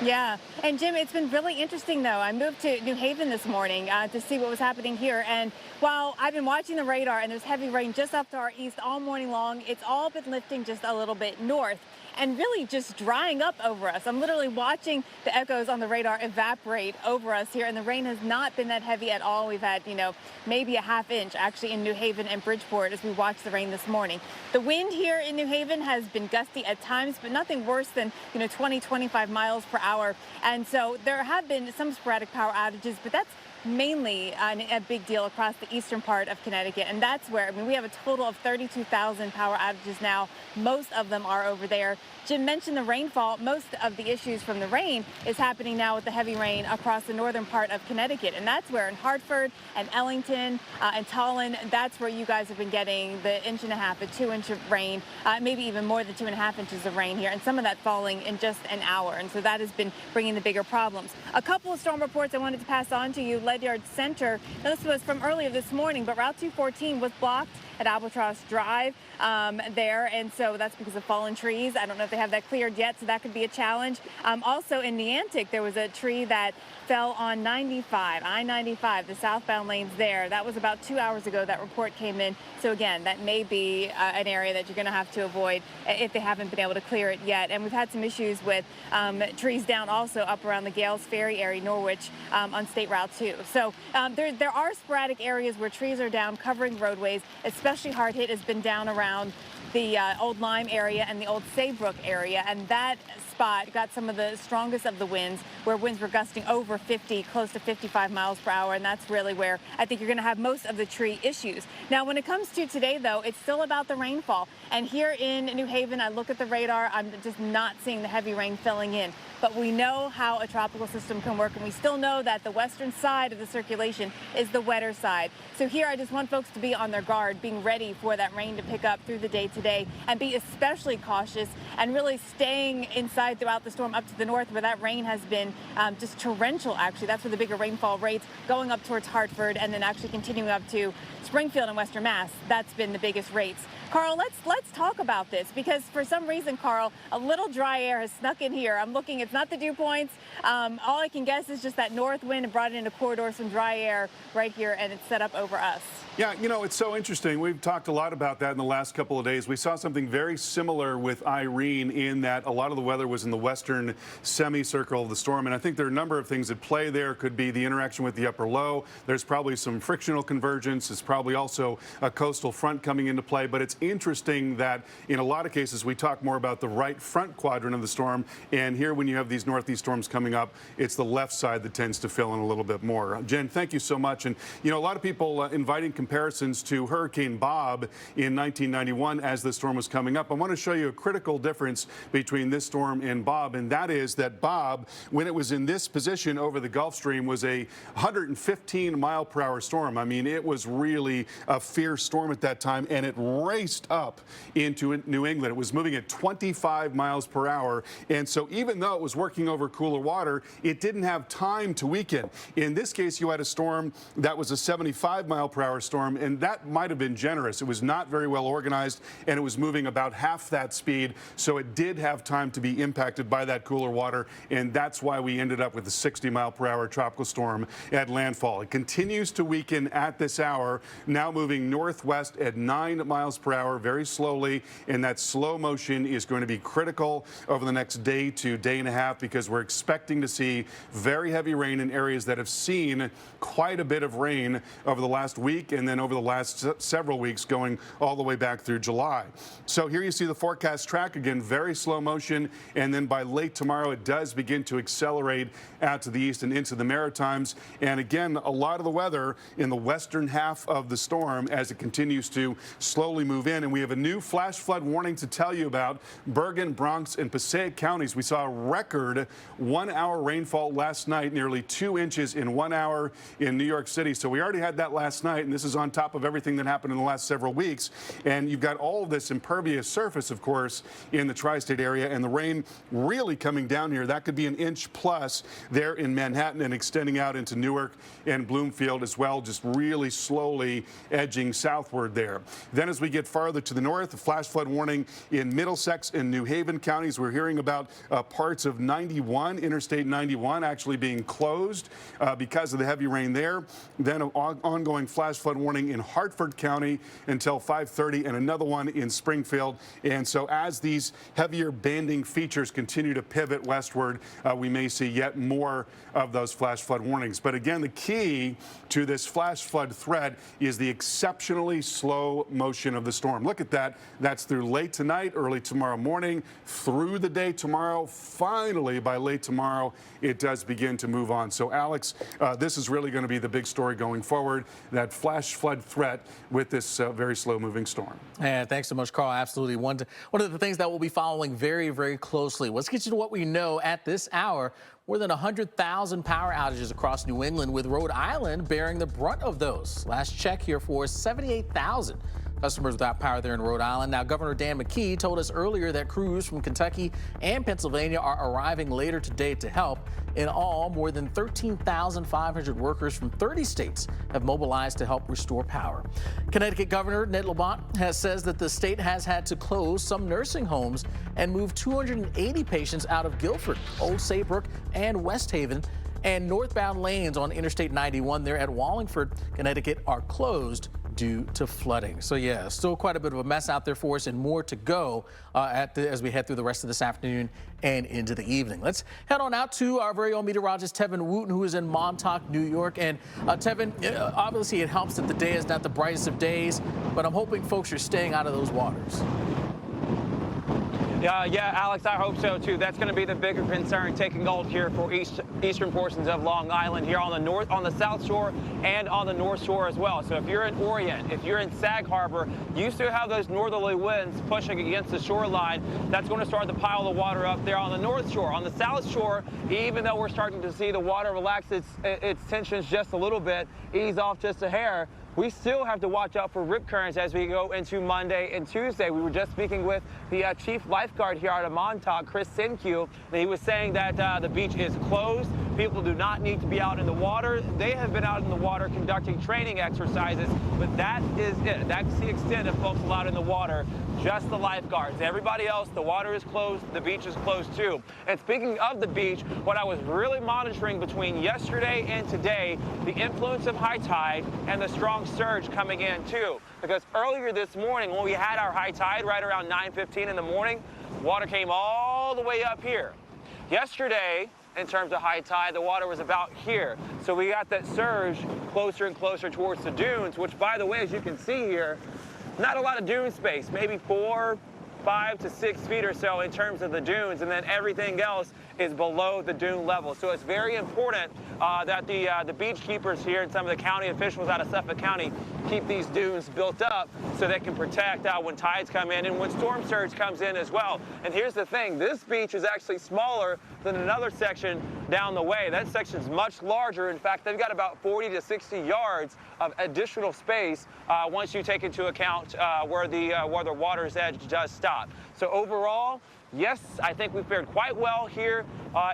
Yeah, and Jim, it's been really interesting, though. I moved to New Haven this morning to see what was happening here, and while I've been watching the radar and there's heavy rain just up to our east all morning long, it's all been lifting just a little bit north and really just drying up over us. I'm literally watching the echoes on the radar evaporate over us here, and the rain has not been that heavy at all. We've had, maybe a half inch actually in New Haven and Bridgeport as we watched the rain this morning. The wind here in New Haven has been gusty at times, but nothing worse than, 20, 25 miles per hour. And so there have been some sporadic power outages, but that's mainly a big deal across the eastern part of Connecticut. And that's where, I mean, we have a total of 32,000 power outages now. Most of them are over there. Jim mentioned the rainfall. Most of the issues from the rain is happening now with the heavy rain across the northern part of Connecticut. And that's where in Hartford and Ellington and Tolland, that's where you guys have been getting the 1.5 to 2 inch of rain, maybe even more than 2.5 inches of rain here. And some of that falling in just an hour. And so that has been bringing the bigger problems. A couple of storm reports I wanted to pass on to you. Ledyard Center, now this was from earlier this morning, but Route 214 was blocked at Albatross Drive there, and so that's because of fallen trees. I don't know if they have that cleared yet, so that could be a challenge. Also in Neantic, there was a tree that fell on I-95, the southbound lanes there. That was about 2 hours ago that report came in. So again, that may be an area that you're going to have to avoid if they haven't been able to clear it yet. And we've had some issues with trees down also up around the Gales Ferry area, Norwich, on State Route 2. So there are sporadic areas where trees are down covering roadways. Especially hard hit has been down around the Old Lyme area and the Old Saybrook area, and that spot got some of the strongest of the winds, where winds were gusting over 50, close to 55 miles per hour, and that's really where I think you're going to have most of the tree issues. Now, when it comes to today, though, it's still about the rainfall, and here in New Haven, I look at the radar, I'm just not seeing the heavy rain filling in. But we know how a tropical system can work, and we still know that the western side of the circulation is the wetter side. So here I just want folks to be on their guard, being ready for that rain to pick up through the day today, and be especially cautious and really staying inside throughout the storm up to the north, where that rain has been just torrential, actually. That's where the bigger rainfall rates going up towards Hartford and then actually continuing up to Springfield and Western Mass. That's been the biggest rates. Carl, let's talk about this, because for some reason, Carl, a little dry air has snuck in here. I'm looking, it's not the dew points. All I can guess is just that north wind and brought in a corridor, some dry air right here, and it's set up over us. Yeah, you know, it's so interesting. We've talked a lot about that in the last couple of days. We saw something very similar with Irene, in that a lot of the weather was in the western semicircle of the storm. And I think there are a number of things at play there. Could be the interaction with the upper low. There's probably some frictional convergence. It's probably also a coastal front coming into play. But it's interesting that in a lot of cases, we talk more about the right front quadrant of the storm. And here, when you have these northeast storms coming up, it's the left side that tends to fill in a little bit more. Jen, thank you so much. And, you know, a lot of people inviting comparisons to Hurricane Bob in 1991 as the storm was coming up. I want to show you a critical difference between this storm and Bob, and that is that Bob, when it was in this position over the Gulf Stream, was a 115-mile-per-hour storm. I mean, it was really a fierce storm at that time, and it raced up into New England. It was moving at 25 miles per hour, and so even though it was working over cooler water, it didn't have time to weaken. In this case, you had a storm that was a 75-mile-per-hour storm, and that might have been generous. It was not very well organized, and it was moving about half that speed, so it did have time to be impacted by that cooler water, and that's why we ended up with a 60-mile-per-hour tropical storm at landfall. It continues to weaken at this hour, now moving northwest at 9 miles per hour, very slowly, and that slow motion is going to be critical over the next day to day and a half, because we're expecting to see very heavy rain in areas that have seen quite a bit of rain over the last week, and then over the last several weeks, going all the way back through July. So here you see the forecast track again, very slow motion, and then by late tomorrow it does begin to accelerate out to the east and into the Maritimes. And again, a lot of the weather in the western half of the storm as it continues to slowly move in. And we have a new flash flood warning to tell you about. Bergen, Bronx, and Passaic counties. We saw a record 1 hour rainfall last night, nearly 2 inches in 1 hour in New York City. So we already had that last night, and this is on top of everything that happened in the last several weeks. And you've got all of this impervious surface, of course, in the tri-state area, and the rain really coming down here. That could be an inch plus there in Manhattan and extending out into Newark and Bloomfield as well, just really slowly edging southward there. Then as we get farther to the north, a flash flood warning in Middlesex and New Haven counties. We're hearing about parts of 91, Interstate 91, actually being closed because of the heavy rain there. Then an ongoing flash flood warning in Hartford County until 5:30, and another one in Springfield. And so as these heavier banding features temperatures continue to pivot westward, we may see yet more of those flash flood warnings. But again, the key to this flash flood threat is the exceptionally slow motion of the storm. Look at that. That's through late tonight, early tomorrow morning, through the day tomorrow. Finally, by late tomorrow, it does begin to move on. So, Alex, this is really going to be the big story going forward, that flash flood threat with this very slow-moving storm. And thanks so much, Carl. Absolutely. One of the things that we'll be following very, very closely. Let's get you to what we know at this hour. More than 100,000 power outages across New England, with Rhode Island bearing the brunt of those. Last check here for 78,000 customers without power there in Rhode Island. Now, Governor Dan McKee told us earlier that crews from Kentucky and Pennsylvania are arriving later today to help. In all, more than 13,500 workers from 30 states have mobilized to help restore power. Connecticut Governor Ned Lamont says that the state has had to close some nursing homes and move 280 patients out of Guilford, Old Saybrook, and West Haven. And northbound lanes on Interstate 91 there at Wallingford, Connecticut, are closed due to flooding. So yeah, still quite a bit of a mess out there for us, and more to go as we head through the rest of this afternoon and into the evening. Let's head on out to our very own meteorologist Tevin Wooten, who is in Montauk, New York. And Tevin, obviously it helps that the day is not the brightest of days, but I'm hoping folks are staying out of those waters. Yeah, Alex, I hope so too. That's going to be the bigger concern taking hold here for eastern portions of Long Island, here on the South Shore and on the North Shore as well. So if you're in Orient, if you're in Sag Harbor, you still have those northerly winds pushing against the shoreline. That's going to start to pile the water up there on the North Shore. On the South Shore, even though we're starting to see the water relax its tensions just a little bit, ease off just a hair, we still have to watch out for rip currents as we go into Monday and Tuesday. We were just speaking with the chief lifeguard here out of Montauk, Chris Sinque, and he was saying that the beach is closed. People do not need to be out in the water. They have been out in the water conducting training exercises, but that is it. That's the extent of folks allowed in the water, just the lifeguards. Everybody else, the water is closed, the beach is closed too. And speaking of the beach, what I was really monitoring between yesterday and today, the influence of high tide and the strong surge coming in too. Because earlier this morning, when we had our high tide right around 9:15 in the morning, water came all the way up here. Yesterday, in terms of high tide, the water was about here. So we got that surge closer and closer towards the dunes, which, by the way, as you can see here, not a lot of dune space, maybe 4, 5 to 6 feet or so in terms of the dunes, and then everything else is below the dune level. So it's very important that the beach keepers here and some of the county officials out of Suffolk County keep these dunes built up so they can protect when tides come in and when storm surge comes in as well. And here's the thing, this beach is actually smaller than another section down the way. That section's much larger. In fact, they've got about 40 to 60 yards of additional space once you take into account where the water's edge does stop. So overall, yes, I think we fared quite well here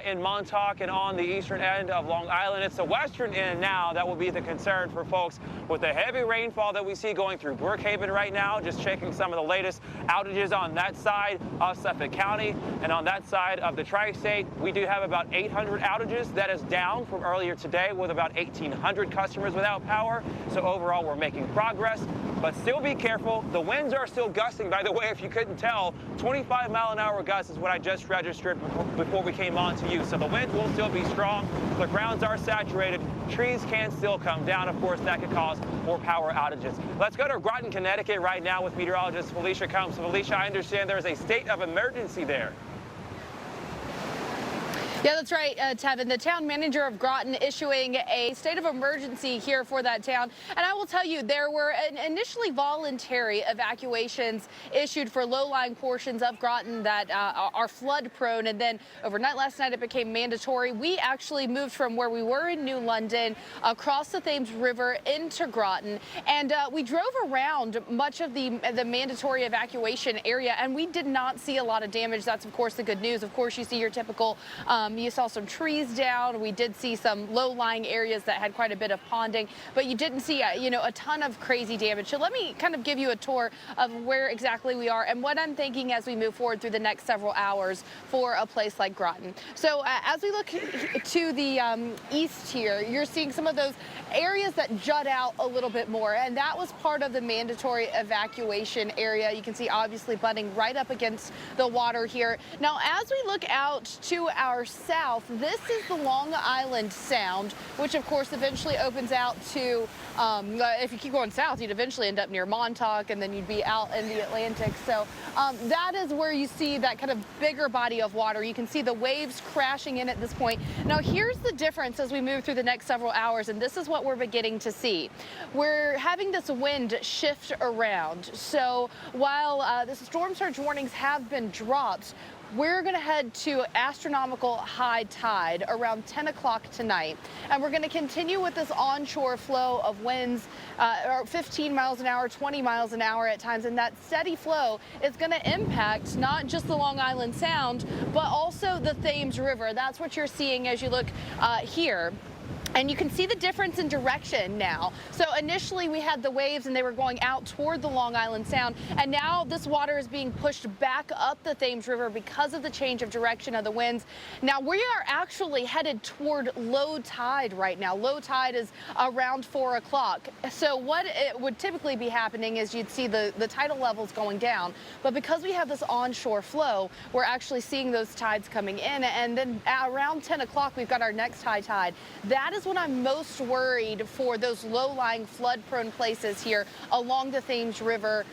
in Montauk and on the eastern end of Long Island. It's the western end now that will be the concern for folks with the heavy rainfall that we see going through Brookhaven right now. Just checking some of the latest outages on that side of Suffolk County and on that side of the tri-state. We do have about 800 outages. That is down from earlier today with about 1,800 customers without power. So overall, we're making progress, but still be careful. The winds are still gusting, by the way, if you couldn't tell. 25-mile-an-hour gusts is what I just registered before we came on to you. So the winds will still be strong. The grounds are saturated. Trees can still come down. Of course, that could cause more power outages. Let's go to Groton, Connecticut right now with meteorologist Felicia Combs. Felicia, I understand there is a state of emergency there. Yeah, that's right, Tevin. The town manager of Groton issuing a state of emergency here for that town. And I will tell you, there were initially voluntary evacuations issued for low-lying portions of Groton that are flood-prone. And then overnight last night, it became mandatory. We actually moved from where we were in New London across the Thames River into Groton. And we drove around much of the mandatory evacuation area, and we did not see a lot of damage. That's, of course, the good news. Of course, you see your typical You saw some trees down. We did see some low-lying areas that had quite a bit of ponding, but you didn't see, a ton of crazy damage. So let me kind of give you a tour of where exactly we are and what I'm thinking as we move forward through the next several hours for a place like Groton. So as we look to the east here, you're seeing some of those areas that jut out a little bit more, and that was part of the mandatory evacuation area. You can see obviously butting right up against the water here. Now, as we look out to our south, this is the Long Island Sound, which of course eventually opens out to, if you keep going south, you'd eventually end up near Montauk, and then you'd be out in the Atlantic. So that is where you see that kind of bigger body of water. You can see the waves crashing in at this point. Now, here's the difference as we move through the next several hours, and this is what we're beginning to see. We're having this wind shift around. So while the storm surge warnings have been dropped, we're going to head to astronomical high tide around 10 o'clock tonight. And we're going to continue with this onshore flow of winds, 15 miles an hour, 20 miles an hour at times. And that steady flow is going to impact not just the Long Island Sound, but also the Thames River. That's what you're seeing as you look here. And you can see the difference in direction now. So initially we had the waves and they were going out toward the Long Island Sound. And now this water is being pushed back up the Thames River because of the change of direction of the winds. Now we are actually headed toward low tide right now. Low tide is around 4 o'clock. So what it would typically be happening is you'd see the tidal levels going down. But because we have this onshore flow, we're actually seeing those tides coming in. And then around 10 o'clock, we've got our next high tide. That is when I'm most worried for those low-lying flood-prone places here along the Thames River.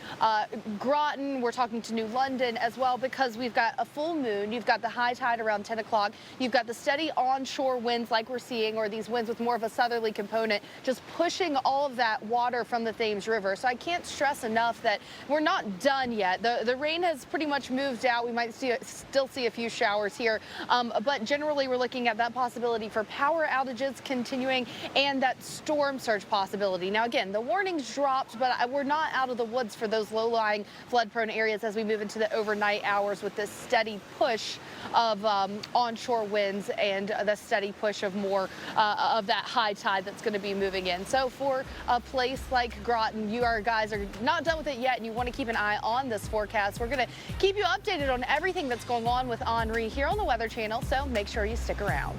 Groton, we're talking to New London as well, because we've got a full moon. You've got the high tide around 10 o'clock. You've got the steady onshore winds like we're seeing, or these winds with more of a southerly component, just pushing all of that water from the Thames River. So I can't stress enough that we're not done yet. The rain has pretty much moved out. We might still see a few showers here, but generally we're looking at that possibility for power outages continuing and that storm surge possibility. Now, again, the warnings dropped, but we're not out of the woods for those low-lying flood-prone areas as we move into the overnight hours with this steady push of onshore winds and the steady push of more of that high tide that's going to be moving in. So for a place like Groton, you guys are not done with it yet, and you want to keep an eye on this forecast. We're going to keep you updated on everything that's going on with Henri here on the Weather Channel, so make sure you stick around.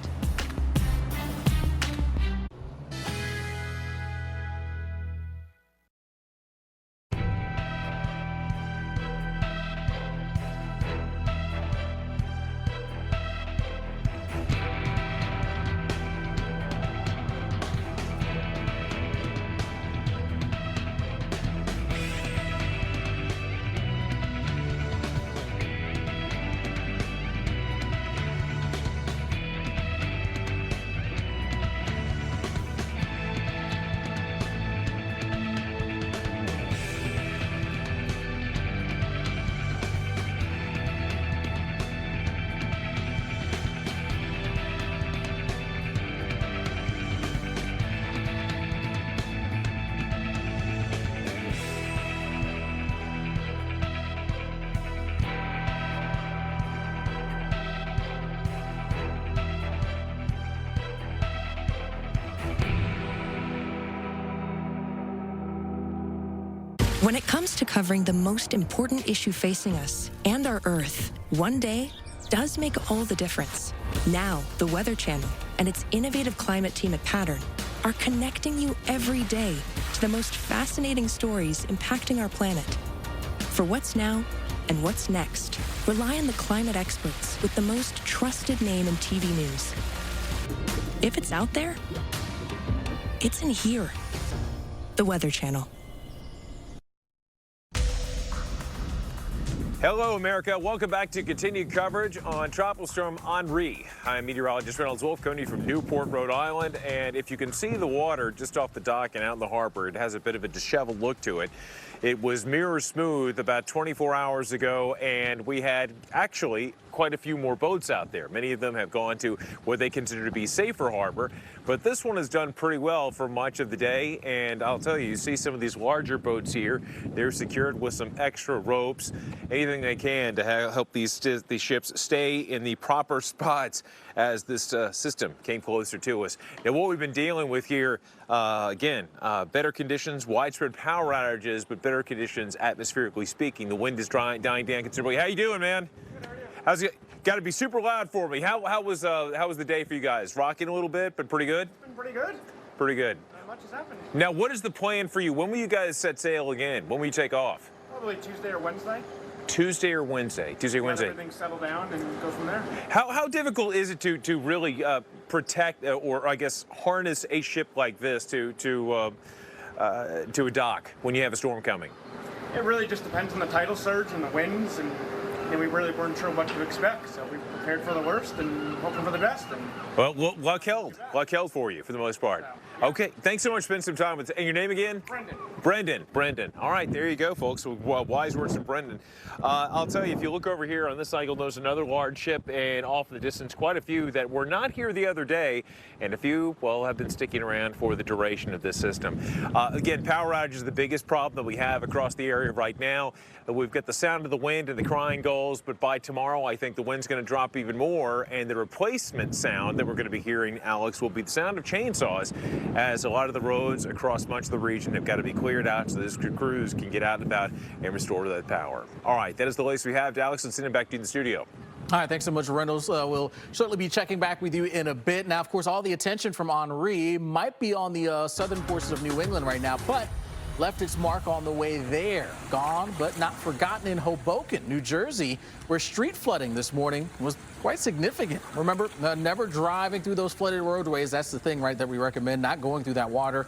When it comes to covering the most important issue facing us and our Earth, one day does make all the difference. Now, the Weather Channel and its innovative climate team at Pattern are connecting you every day to the most fascinating stories impacting our planet. For what's now and what's next, rely on the climate experts with the most trusted name in TV news. If it's out there, it's in here. The Weather Channel. Hello, America. Welcome back to continued coverage on Tropical Storm Henri. I'm meteorologist Reynolds Wolf, coming to you from Newport, Rhode Island. And if you can see the water just off the dock and out in the harbor, it has a bit of a disheveled look to it. It was mirror smooth about 24 hours ago, and we had actually quite a few more boats out there. Many of them have gone to what they consider to be safer harbor, but this one has done pretty well for much of the day. And I'll tell you, you see some of these larger boats here. They're secured with some extra ropes. Anything everything they can to help these ships stay in the proper spots as this system came closer to us. Now, what we've been dealing with here, again, better conditions, widespread power outages, but better conditions atmospherically speaking. The wind is dying down considerably. How you doing, man? Good, how are you? How's it? Got to be super loud for me. How was the day for you guys? Rocking a little bit, but pretty good? It's been pretty good. Pretty good. Not much is happening. Now, what is the plan for you? When will you guys set sail again? When will you take off? Probably Tuesday or Wednesday. Tuesday or Wednesday? Tuesday or Wednesday. Let everything settle down and go from there. How difficult is it to really protect or I guess harness a ship like this to a dock when you have a storm coming? It really just depends on the tidal surge and the winds, and we really weren't sure what to expect. So we prepared for the worst and hoping for the best. And well, luck held for you for the most part. Okay, thanks so much for spending some time with. And your name again? Brendan. All right, there you go, folks. Wise words from Brendan. I'll tell you, if you look over here on this side, you'll notice another large ship, and off in the distance, quite a few that were not here the other day, and a few, well, have been sticking around for the duration of this system. Again, power outage is the biggest problem that we have across the area right now. We've got the sound of the wind and the crying gulls, but by tomorrow, I think the wind's going to drop even more, and the replacement sound that we're going to be hearing, Alex, will be the sound of chainsaws, as a lot of the roads across much of the region have got to be cleared out so this crews can get out and about and restore that power. All right, that is the latest we have. Alex, let's send it back to you in the studio. All right, thanks so much, Reynolds. We'll certainly be checking back with you in a bit. Now, of course, all the attention from Henri might be on the southern portions of New England right now, but left its mark on the way there. Gone but not forgotten in Hoboken, New Jersey, where street flooding this morning was quite significant. Remember, never driving through those flooded roadways. That's the thing, right, that we recommend, not going through that water.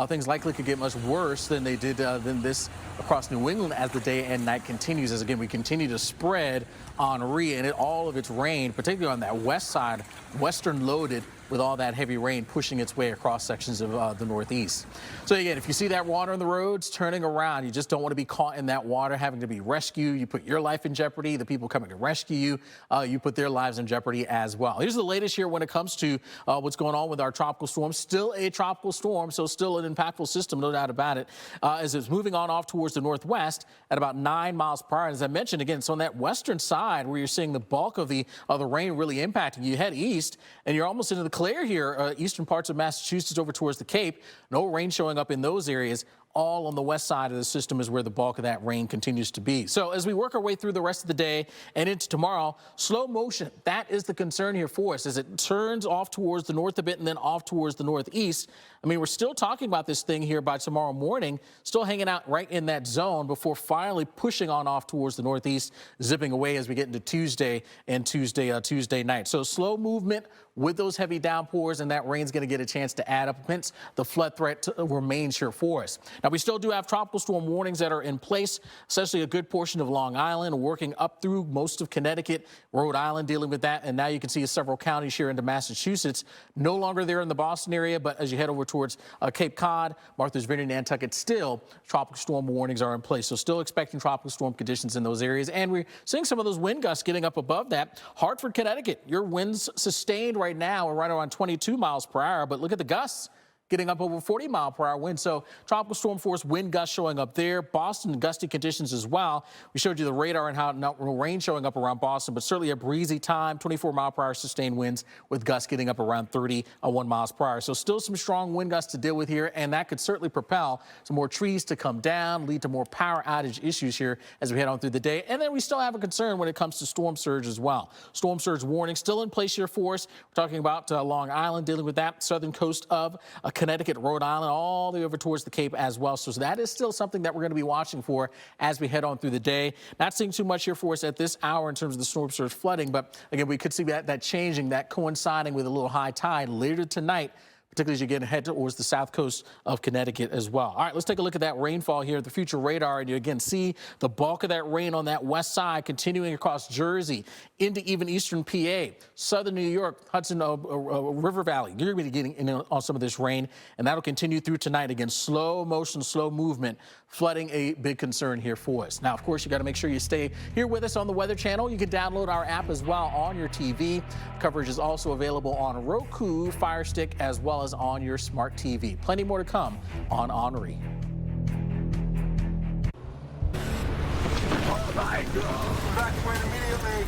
Things likely could get much worse than they did than this across New England as the day and night continues. As again, we continue to spread Henri and all of its rain, particularly on that west side, western loaded, with all that heavy rain pushing its way across sections of the Northeast. So again, if you see that water on the roads, turning around, you just don't want to be caught in that water, having to be rescued. You put your life in jeopardy. The people coming to rescue you, you put their lives in jeopardy as well. Here's the latest here when it comes to what's going on with our tropical storm. Still a tropical storm, so still an impactful system, no doubt about it, as it's moving on off towards the northwest at about 9 miles per hour. As I mentioned, again, so on that western side where you're seeing the bulk of the rain really impacting, you head east and you're almost into the clear here, eastern parts of Massachusetts over towards the Cape. No rain showing up in those areas. All on the west side of the system is where the bulk of that rain continues to be. So as we work our way through the rest of the day and into tomorrow, slow motion, that is the concern here for us as it turns off towards the north a bit and then off towards the northeast. I mean, we're still talking about this thing here by tomorrow morning, still hanging out right in that zone before finally pushing on off towards the northeast, zipping away as we get into Tuesday and Tuesday night. So slow movement with those heavy downpours, and that rain's going to get a chance to add up. Hence, the flood threat remains here for us. Now, we still do have tropical storm warnings that are in place, especially a good portion of Long Island, working up through most of Connecticut, Rhode Island dealing with that. And now you can see several counties here into Massachusetts, no longer there in the Boston area, but as you head over towards Cape Cod, Martha's Vineyard, Nantucket, still tropical storm warnings are in place. So still expecting tropical storm conditions in those areas. And we're seeing some of those wind gusts getting up above that. Hartford, Connecticut, your winds sustained right now are right around 22 miles per hour, but look at the gusts getting up over 40-mile-per-hour winds. So tropical storm force wind gusts showing up there. Boston, gusty conditions as well. We showed you the radar and how no rain showing up around Boston, but certainly a breezy time, 24-mile-per-hour sustained winds with gusts getting up around 31 miles per hour. So still some strong wind gusts to deal with here, and that could certainly propel some more trees to come down, lead to more power outage issues here as we head on through the day. And then we still have a concern when it comes to storm surge as well. Storm surge warning still in place here for us. We're talking about Long Island, dealing with that southern coast of Connecticut, Rhode Island, all the way over towards the Cape as well. So that is still something that we're going to be watching for as we head on through the day. Not seeing too much here for us at this hour in terms of the storm surge flooding, but again, we could see that changing, that coinciding with a little high tide later tonight, particularly as you get ahead towards the south coast of Connecticut as well. All right, let's take a look at that rainfall here at the future radar, and you again see the bulk of that rain on that west side continuing across Jersey into even eastern PA, southern New York, Hudson River Valley. You're going to be getting in on some of this rain, and that'll continue through tonight. Again, slow motion, slow movement, flooding a big concern here for us. Now, of course, you got to make sure you stay here with us on the Weather Channel. You can download our app as well on your TV. Coverage is also available on Roku, Fire Stick, as well as on your smart TV. Plenty more to come on Henri. Oh my Evacuate immediately.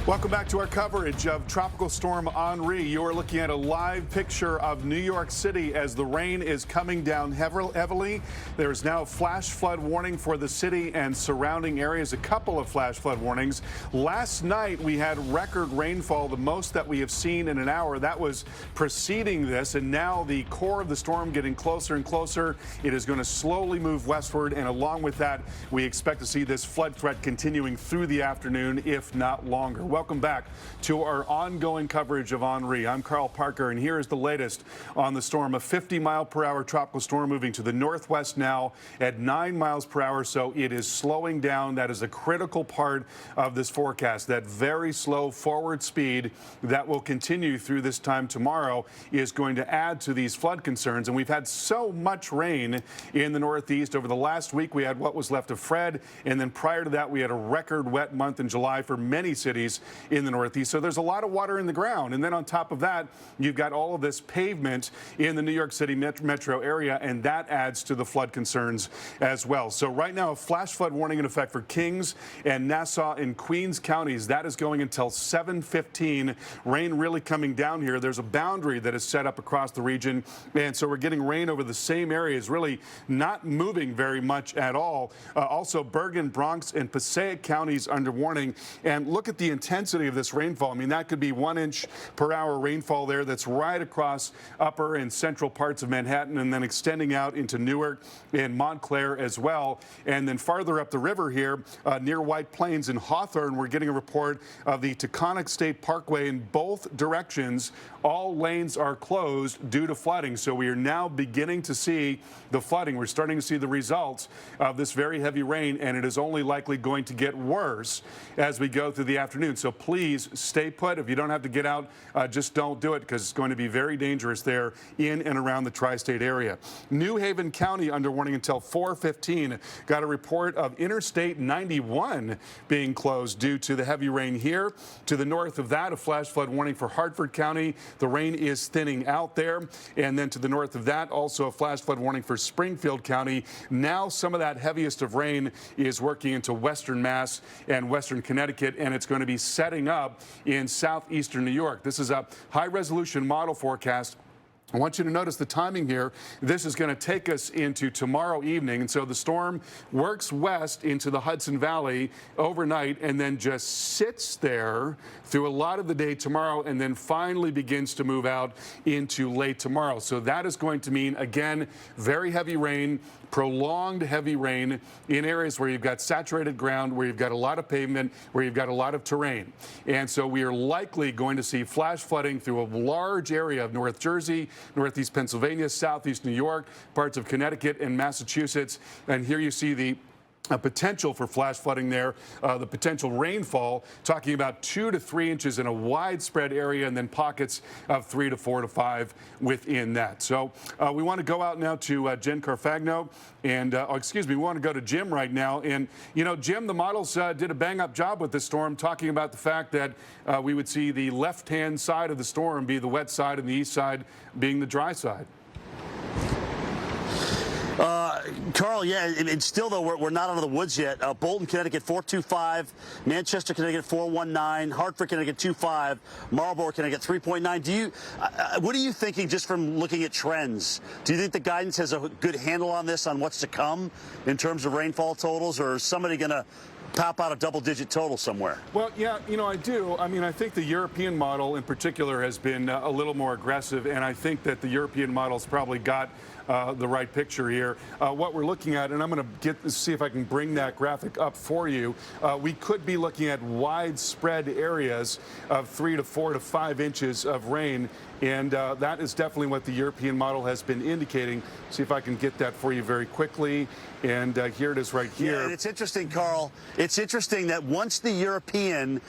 Welcome back to our coverage of Tropical Storm Henri. You are looking at a live picture of New York City as the rain is coming down heavily. There is now a flash flood warning for the city and surrounding areas, a couple of flash flood warnings. Last night we had record rainfall, the most that we have seen in an hour. That was preceding this, and now the core of the storm getting closer and closer. It is going to slowly move westward, and along with that, we expect to see this flood threat continuing through the afternoon, if not longer. Welcome back to our ongoing coverage of Henri. I'm Carl Parker, and here is the latest on the storm. A 50-mile-per-hour tropical storm moving to the northwest now at 9 miles per hour, so it is slowing down. That is a critical part of this forecast. That very slow forward speed that will continue through this time tomorrow is going to add to these flood concerns. And we've had so much rain in the Northeast. Over the last week, we had what was left of Fred, and then prior to that, we had a record wet month in July for many cities in the Northeast. So there's a lot of water in the ground. And then on top of that, you've got all of this pavement in the New York City metro area, and that adds to the flood concerns as well. So right now, a flash flood warning in effect for Kings and Nassau and Queens counties. That is going until 7:15. Rain really coming down here. There's a boundary that is set up across the region, and so we're getting rain over the same areas, really not moving very much at all. Also, Bergen, Bronx, and Passaic counties under warning. And look at the intensity of this rainfall. I mean, that could be 1 inch per hour rainfall there. That's right across upper and central parts of Manhattan, and then extending out into Newark and Montclair as well. And then farther up the river here, near White Plains and Hawthorne, we're getting a report of the Taconic State Parkway in both directions. All lanes are closed due to flooding. So we are now beginning to see the flooding. We're starting to see the results of this very heavy rain, and it is only likely going to get worse as we go through the afternoon. So please stay put. If you don't have to get out, just don't do it, because it's going to be very dangerous there in and around the tri-state area. New Haven County under warning until 4:15. Got a report of Interstate 91 being closed due to the heavy rain here. To the north of that, a flash flood warning for Hartford County. The rain is thinning out there. And then to the north of that, also a flash flood warning for Springfield County. Now some of that heaviest of rain is working into western Mass and western Connecticut, and it's going to be setting up in southeastern New York. This is a high-resolution model forecast. I want you to notice the timing here. This is going to take us into tomorrow evening. And so the storm works west into the Hudson Valley overnight and then just sits there through a lot of the day tomorrow, and then finally begins to move out into late tomorrow. So that is going to mean, again, very heavy rain, prolonged heavy rain in areas where you've got saturated ground, where you've got a lot of pavement, where you've got a lot of terrain. And so we are likely going to see flash flooding through a large area of North Jersey, Northeast Pennsylvania, Southeast New York, parts of Connecticut and Massachusetts. And here you see the potential for flash flooding there, the potential rainfall, talking about 2 to 3 inches in a widespread area, and then pockets of 3 to 4 to 5 within that. So we want to go out now to Jen Carfagno, and we want to go to Jim right now. And you know, Jim, the models did a bang-up job with this storm, talking about the fact that we would see the left-hand side of the storm be the wet side and the east side being the dry side. Carl, yeah, and still, though, we're not out of the woods yet. Bolton, Connecticut, 425. Manchester, Connecticut, 419. Hartford, Connecticut, 25. Marlborough, Connecticut, 3.9. What are you thinking just from looking at trends? Do you think the guidance has a good handle on this, on what's to come in terms of rainfall totals, or is somebody going to pop out a double-digit total somewhere? Well, yeah, you know, I do. I mean, I think the European model in particular has been a little more aggressive, and I think that the European model's probably got the right picture here. What we're looking at, and I'm going to see if I can bring that graphic up for you. We could be looking at widespread areas of 3 to 4 to 5 inches of rain, and that is definitely what the European model has been indicating. See if I can get that for you very quickly. And here it is right here. Yeah, and it's interesting, Carl. It's interesting that once the European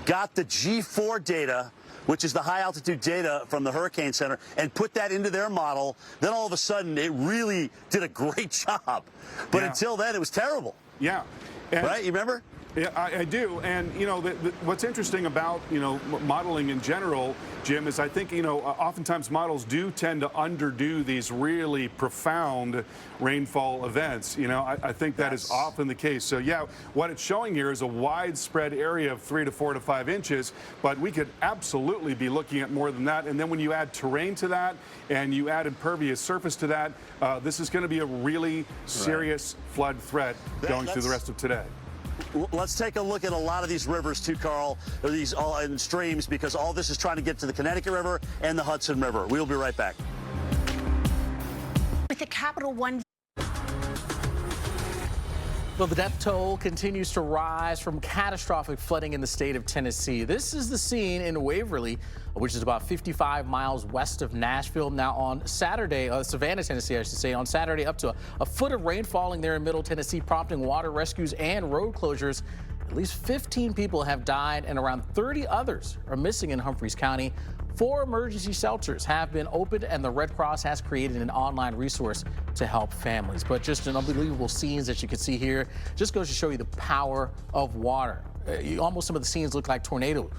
got the G4 data which is the high altitude data from the Hurricane Center, and put that into their model, then all of a sudden it really did a great job. But until then, it was terrible. Yeah. And right? You remember? Yeah, I do. And, you know, what's interesting about, you know, modeling in general, Jim, is I think, you know, oftentimes models do tend to underdo these really profound rainfall events. You know, I think that is often the case. So, yeah, what it's showing here is a widespread area of 3 to 4 to 5 inches, but we could absolutely be looking at more than that. And then when you add terrain to that and you add impervious surface to that, this is going to be a really serious flood threat going through the rest of today. Let's take a look at a lot of these rivers too, Carl, or these and streams, because all this is trying to get to the Connecticut River and the Hudson River. We'll be right back. With the Capital One. Well, the death toll continues to rise from catastrophic flooding in the state of Tennessee. This is the scene in Waverly, which is about 55 miles west of Nashville. Now on Saturday, Savannah, Tennessee, I should say, on Saturday, up to a foot of rain falling there in Middle Tennessee, prompting water rescues and road closures. At least 15 people have died and around 30 others are missing in Humphreys County. 4 emergency shelters have been opened, and the Red Cross has created an online resource to help families. But just an unbelievable scenes that you can see here. Just goes to show you the power of water. Almost some of the scenes look like a tornado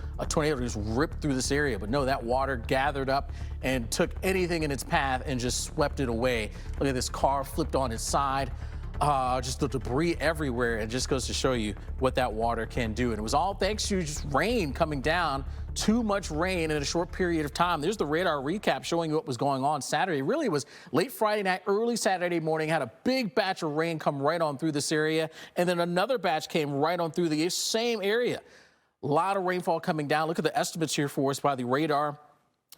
just ripped through this area, but no, that water gathered up and took anything in its path and just swept it away. Look at this car flipped on its side. Just the debris everywhere. It just goes to show you what that water can do. And it was all thanks to just rain coming down. Too much rain in a short period of time. There's the radar recap showing you what was going on Saturday. Really, it was late Friday night, early Saturday morning. Had a big batch of rain come right on through this area. And then another batch came right on through the same area. A lot of rainfall coming down. Look at the estimates here for us by the radar.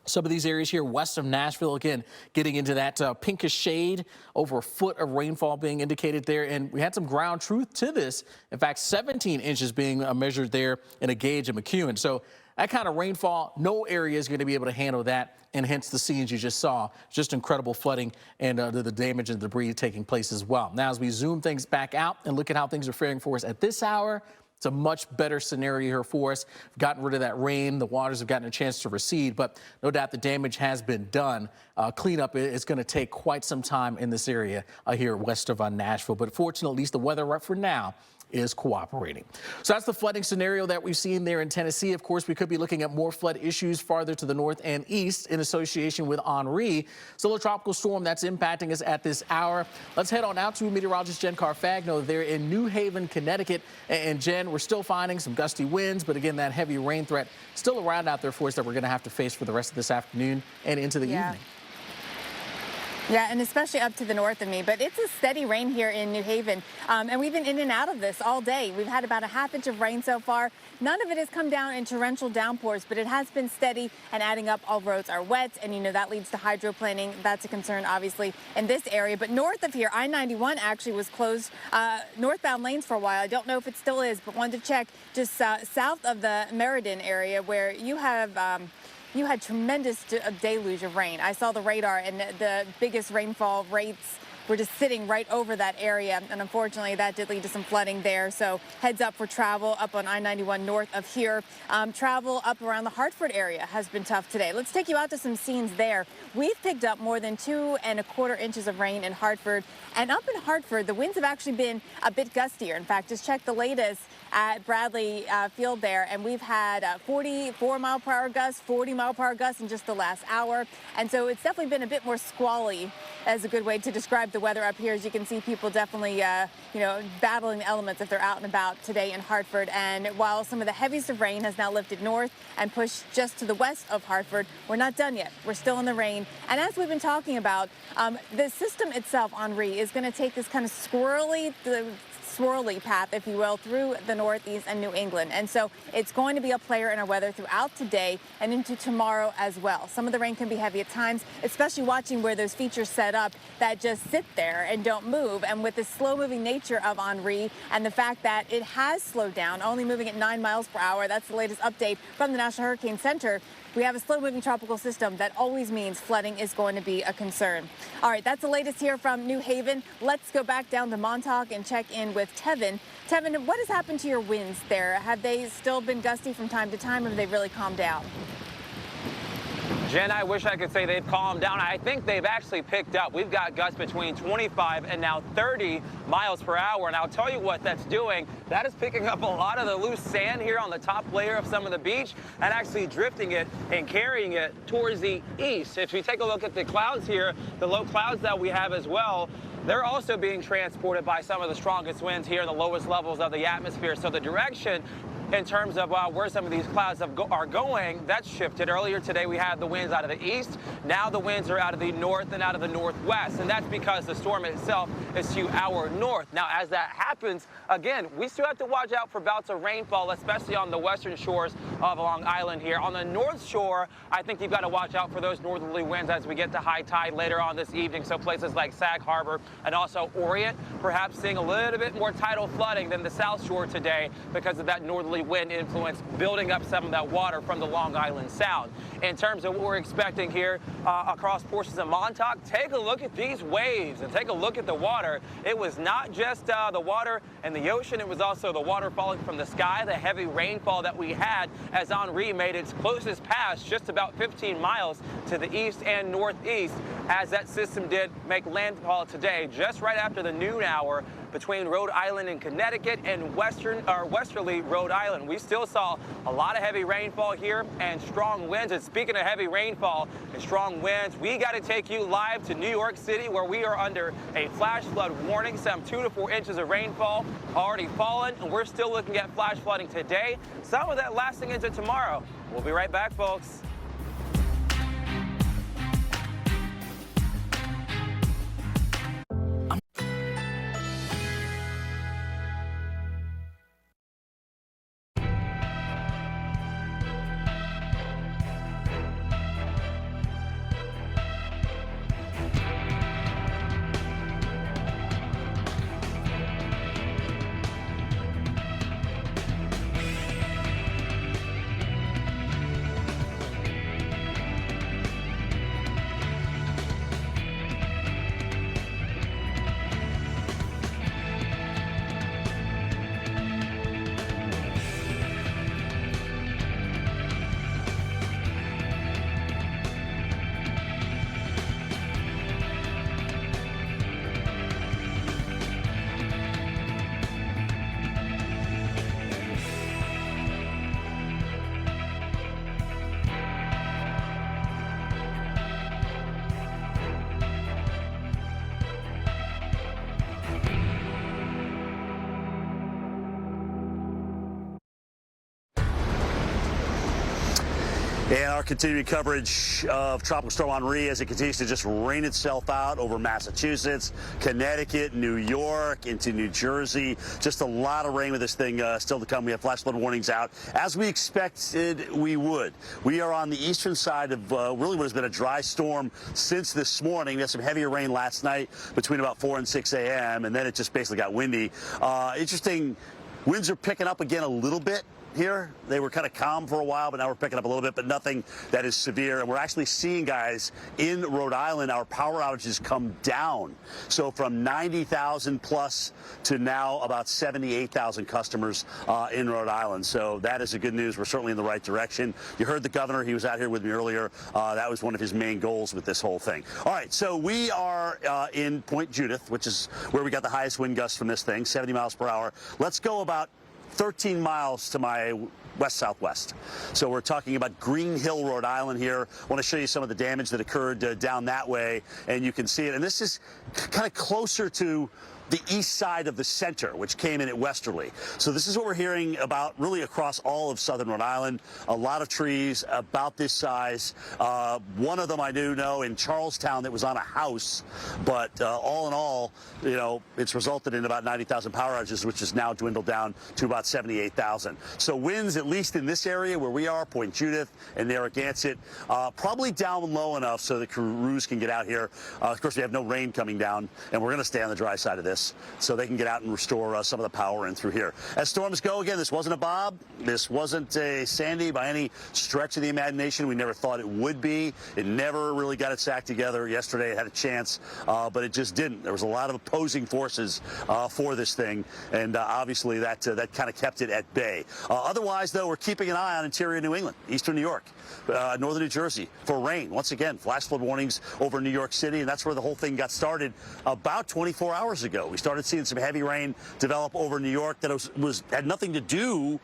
Some of these areas here west of Nashville, again, getting into that pinkish shade, over a foot of rainfall being indicated there. And we had some ground truth to this. In fact, 17 inches being measured there in a gauge of McEwen. So that kind of rainfall, no area is going to be able to handle that, and hence the scenes you just saw. Just incredible flooding and the damage and debris taking place as well. Now, as we zoom things back out and look at how things are faring for us at this hour, it's a much better scenario here for us. We've gotten rid of that rain. The waters have gotten a chance to recede, but no doubt the damage has been done. Cleanup is going to take quite some time in this area here west of Nashville. But fortunately, at least the weather right for now is cooperating. So that's the flooding scenario that we've seen there in Tennessee. Of course, we could be looking at more flood issues farther to the north and east in association with Henri, still a tropical storm that's impacting us at this hour. Let's head on out to meteorologist Jen Carfagno there in New Haven, Connecticut. And Jen, we're still finding some gusty winds, but again, that heavy rain threat still around out there for us that we're going to have to face for the rest of this afternoon and into the evening. Yeah, and especially up to the north of me. But it's a steady rain here in New Haven. And we've been in and out of this all day. We've had about a ½ inch of rain so far. None of it has come down in torrential downpours, but it has been steady and adding up. All roads are wet, and you know that leads to hydroplaning. That's a concern, obviously, in this area. But north of here, I-91 actually was closed northbound lanes for a while. I don't know if it still is, but wanted to check just south of the Meriden area where you have you had tremendous deluge of rain. I saw the radar, and the biggest rainfall rates were just sitting right over that area. And unfortunately, that did lead to some flooding there. So heads up for travel up on I-91 north of here. Travel up around the Hartford area has been tough today. Let's take you out to some scenes there. We've picked up more than 2¼ inches of rain in Hartford. And up in Hartford, the winds have actually been a bit gustier. In fact, just check the latest at Bradley Field there, and we've had 44-mile-per-hour gusts, 40-mile-per-hour gusts in just the last hour. And so it's definitely been a bit more squally, as a good way to describe the weather up here. As you can see, people definitely, battling the elements if they're out and about today in Hartford. And while some of the heaviest of rain has now lifted north and pushed just to the west of Hartford, we're not done yet. We're still in the rain. And as we've been talking about, the system itself, Henri, is going to take this kind of swirly path, if you will, through the Northeast and New England. And so it's going to be a player in our weather throughout today and into tomorrow as well. Some of the rain can be heavy at times, especially watching where those features set up that just sit there and don't move. And with the slow-moving nature of Henri and the fact that it has slowed down, only moving at 9 miles per hour, that's the latest update from the National Hurricane Center. We have a slow-moving tropical system that always means flooding is going to be a concern. All right, that's the latest here from New Haven. Let's go back down to Montauk and check in with Tevin. Tevin, what has happened to your winds there? Have they still been gusty from time to time, or have they really calmed down? Jen, I wish I could say they've calmed down. I think they've actually picked up. We've got gusts between 25 and now 30 miles per hour. And I'll tell you what that's doing. That is picking up a lot of the loose sand here on the top layer of some of the beach and actually drifting it and carrying it towards the east. If you take a look at the clouds here, the low clouds that we have as well, they're also being transported by some of the strongest winds here in the lowest levels of the atmosphere. So the direction in terms of where some of these clouds are going, that's shifted. Earlier today, we had the winds out of the east. Now the winds are out of the north and out of the northwest, and that's because the storm itself is to our north. Now, as that happens, again, we still have to watch out for bouts of rainfall, especially on the western shores of Long Island here. On the north shore, I think you've got to watch out for those northerly winds as we get to high tide later on this evening. So places like Sag Harbor and also Orient, perhaps seeing a little bit more tidal flooding than the south shore today because of that northerly wind influence building up some of that water from the Long Island Sound. In terms of what we're expecting here across portions of Montauk, take a look at these waves and take a look at the water. It was not just the water in the ocean, it was also the water falling from the sky, the heavy rainfall that we had as Henri made its closest pass just about 15 miles to the east and northeast as that system did make landfall today just right after the noon hour between Rhode Island and Connecticut and westerly Rhode Island. We still saw a lot of heavy rainfall here and strong winds. And speaking of heavy rainfall and strong winds, we got to take you live to New York City where we are under a flash flood warning. Some 2 to 4 inches of rainfall already fallen, and we're still looking at flash flooding today. Some of that lasting into tomorrow. We'll be right back, folks. And our continuing coverage of Tropical Storm Henri as it continues to just rain itself out over Massachusetts, Connecticut, New York, into New Jersey. Just a lot of rain with this thing still to come. We have flash flood warnings out, as we expected we would. We are on the eastern side of really what has been a dry storm since this morning. We had some heavier rain last night between about 4 and 6 a.m., and then it just basically got windy. Interesting, winds are picking up again a little bit here. They were kind of calm for a while, but now we're picking up a little bit, but nothing that is severe. And we're actually seeing, guys, in Rhode Island, our power outages come down. So from 90,000 plus to now about 78,000 customers in Rhode Island. So that is a good news. We're certainly in the right direction. You heard the governor. He was out here with me earlier. That was one of his main goals with this whole thing. All right, so we are in Point Judith, which is where we got the highest wind gusts from this thing, 70 miles per hour. Let's go about 13 miles to my west-southwest. So we're talking about Green Hill, Rhode Island here. I want to show you some of the damage that occurred down that way, and you can see it. And this is kind of closer to the east side of the center, which came in at westerly. So this is what we're hearing about really across all of southern Rhode Island. A lot of trees about this size. One of them I do know in Charlestown that was on a house, but all in all, you know, it's resulted in about 90,000 power outages, which has now dwindled down to about 78,000. So winds, at least in this area where we are, Point Judith and Narragansett, probably down low enough so the crews can get out here. Of course, we have no rain coming down, and we're going to stay on the dry side of this, so they can get out and restore some of the power in through here. As storms go, again, this wasn't a Bob. This wasn't a Sandy by any stretch of the imagination. We never thought it would be. It never really got its act together. Yesterday it had a chance, but it just didn't. There was a lot of opposing forces for this thing, and obviously that kind kind of kept it at bay. Otherwise, though, we're keeping an eye on interior New England, eastern New York, northern New Jersey for rain. Once again, flash flood warnings over New York City, and that's where the whole thing got started about 24 hours ago. We started seeing some heavy rain develop over New York that had nothing to do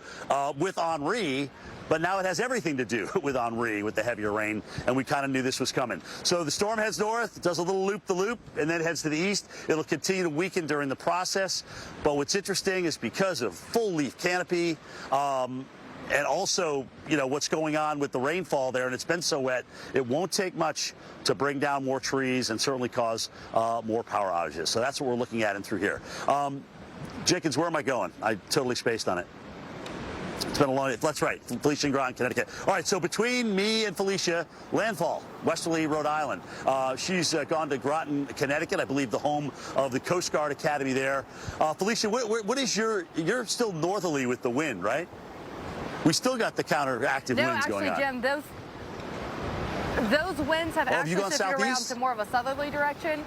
with Henri. But now it has everything to do with Henri, with the heavier rain, and we kind of knew this was coming. So the storm heads north, does a little loop-the-loop, and then heads to the east. It'll continue to weaken during the process. But what's interesting is because of full leaf canopy, and also, you know, what's going on with the rainfall there, and it's been so wet, it won't take much to bring down more trees and certainly cause more power outages. So that's what we're looking at in through here. Jenkins, where am I going? I totally spaced on it. It's been a long, that's right, Felicia and Groton, Connecticut. All right, so between me and Felicia, landfall, westerly Rhode Island. She's gone to Groton, Connecticut, I believe the home of the Coast Guard Academy there. Felicia, what is you're still northerly with the wind, right? We still got the counteractive winds going on. No, actually, Jim, those winds have actually shifted around to more of a southerly direction.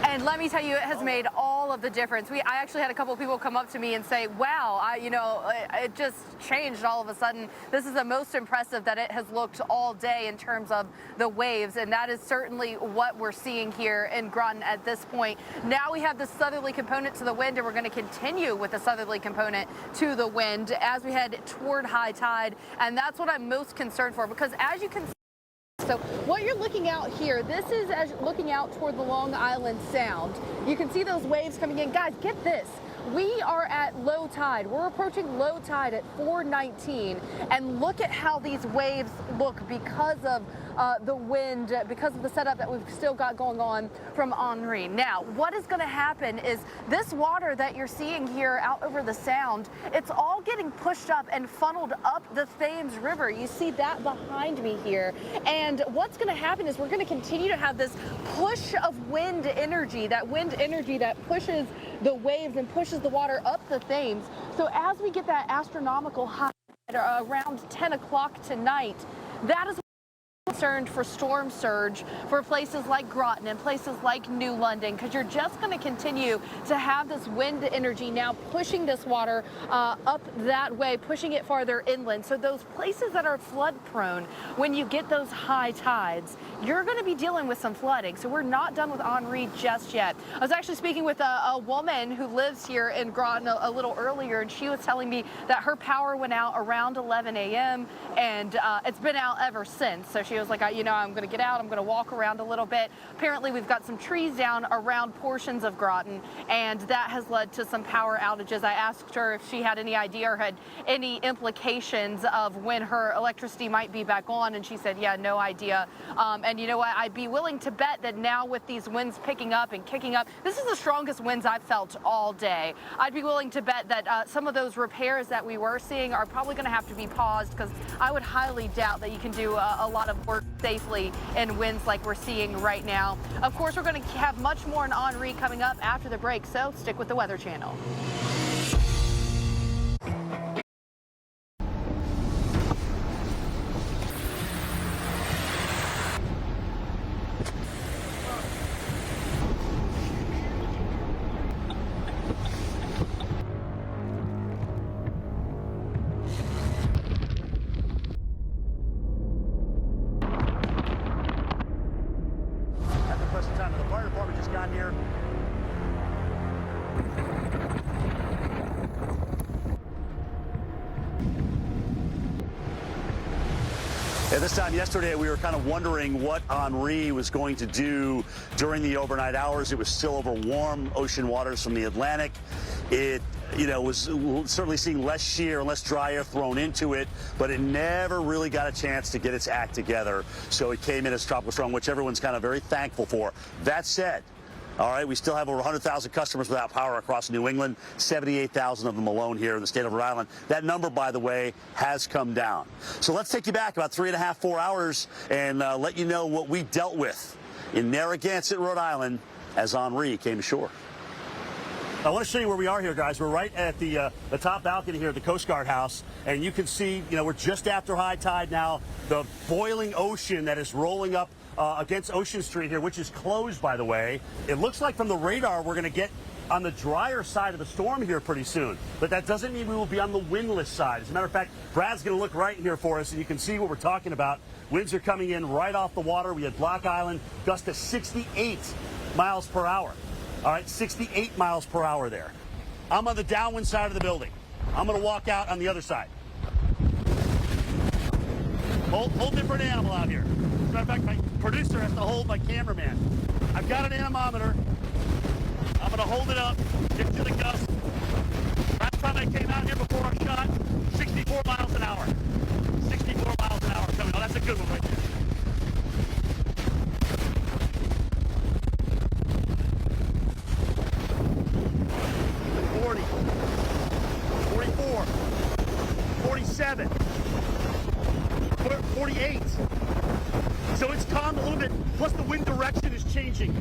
And let me tell you, it has made all of the difference. I actually had a couple of people come up to me and say, wow, it just changed all of a sudden. This is the most impressive that it has looked all day in terms of the waves. And that is certainly what we're seeing here in Groton at this point. Now we have the southerly component to the wind, and we're going to continue with the southerly component to the wind as we head toward high tide. And that's what I'm most concerned for, because as you can see, so what you're looking out here, this is as you're looking out toward the Long Island Sound. You can see those waves coming in. Guys, get this. We are at low tide. We're approaching low tide at 4:19, and look at how these waves look because of the wind, because of the setup that we've still got going on from Henri. Now, what is going to happen is this water that you're seeing here out over the Sound, it's all getting pushed up and funneled up the Thames River. You see that behind me here. And what's going to happen is we're going to continue to have this push of wind energy that pushes the waves and pushes the water up the Thames. So as we get that astronomical high around 10 o'clock tonight, that is concerned for storm surge for places like Groton and places like New London, because you're just going to continue to have this wind energy now pushing this water up that way, pushing it farther inland. So those places that are flood prone, when you get those high tides, you're going to be dealing with some flooding. So we're not done with Henri just yet. I was actually speaking with a woman who lives here in Groton a little earlier, and she was telling me that her power went out around 11 a.m. and it's been out ever since. So she was like, I'm going to get out, I'm going to walk around a little bit. Apparently we've got some trees down around portions of Groton, and that has led to some power outages. I asked her if she had any idea or had any implications of when her electricity might be back on, and she said, yeah, no idea. And you know what, I'd be willing to bet that now with these winds picking up and kicking up, this is the strongest winds I've felt all day. I'd be willing to bet that some of those repairs that we were seeing are probably going to have to be paused, because I would highly doubt that you can do a lot of work safely in winds like we're seeing right now. Of course, we're going to have much more on Henri coming up after the break, so stick with the Weather Channel. This time yesterday, we were kind of wondering what Henri was going to do during the overnight hours. It was still over warm ocean waters from the Atlantic. It, was certainly seeing less shear and less dry air thrown into it, but it never really got a chance to get its act together. So it came in as tropical storm, which everyone's kind of very thankful for. That said, all right, we still have over 100,000 customers without power across New England, 78,000 of them alone here in the state of Rhode Island. That number, by the way, has come down. So let's take you back about 3.5, 4 hours and let you know what we dealt with in Narragansett, Rhode Island, as Henri came ashore. I want to show you where we are here, guys. We're right at the top balcony here at the Coast Guard House, and you can see, we're just after high tide now. The boiling ocean that is rolling up against Ocean Street here, which is closed, by the way. It looks like from the radar we're going to get on the drier side of the storm here pretty soon. But that doesn't mean we will be on the windless side. As a matter of fact, Brad's going to look right here for us, and you can see what we're talking about. Winds are coming in right off the water. We had Block Island gust to 68 miles per hour. All right, 68 miles per hour there. I'm on the downwind side of the building. I'm going to walk out on the other side. Whole different animal out here. As a matter of fact, my producer has to hold my cameraman. I've got an anemometer. I'm going to hold it up, get to the gust. Last time I came out here before our shot, 64 miles an hour. 64 miles an hour coming. Oh, that's a good one right there. 40, 44, 47, 48. So it's calmed a little bit, plus the wind direction is changing.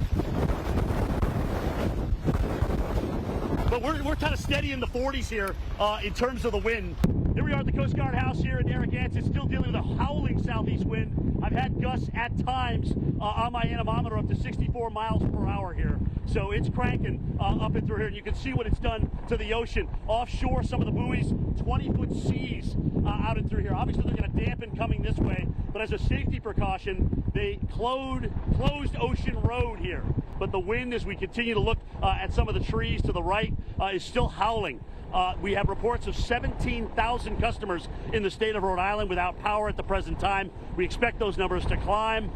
But we're kind of steady in the 40s here in terms of the wind. Here we are at the Coast Guard House here in Narragansett, still dealing with a howling southeast wind. I've had gusts at times on my anemometer up to 64 miles per hour here. So it's cranking up and through here, and you can see what it's done to the ocean. Offshore, some of the buoys, 20-foot seas out and through here. Obviously, they're going to dampen coming this way, but as a safety precaution, they closed Ocean Road here. But the wind, as we continue to look at some of the trees to the right, is still howling. We have reports of 17,000 customers in the state of Rhode Island without power at the present time. We expect those numbers to climb.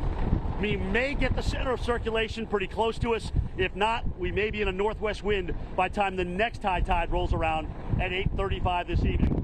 We may get the center of circulation pretty close to us. If not, we may be in a northwest wind by the time the next high tide rolls around at 8:35 this evening.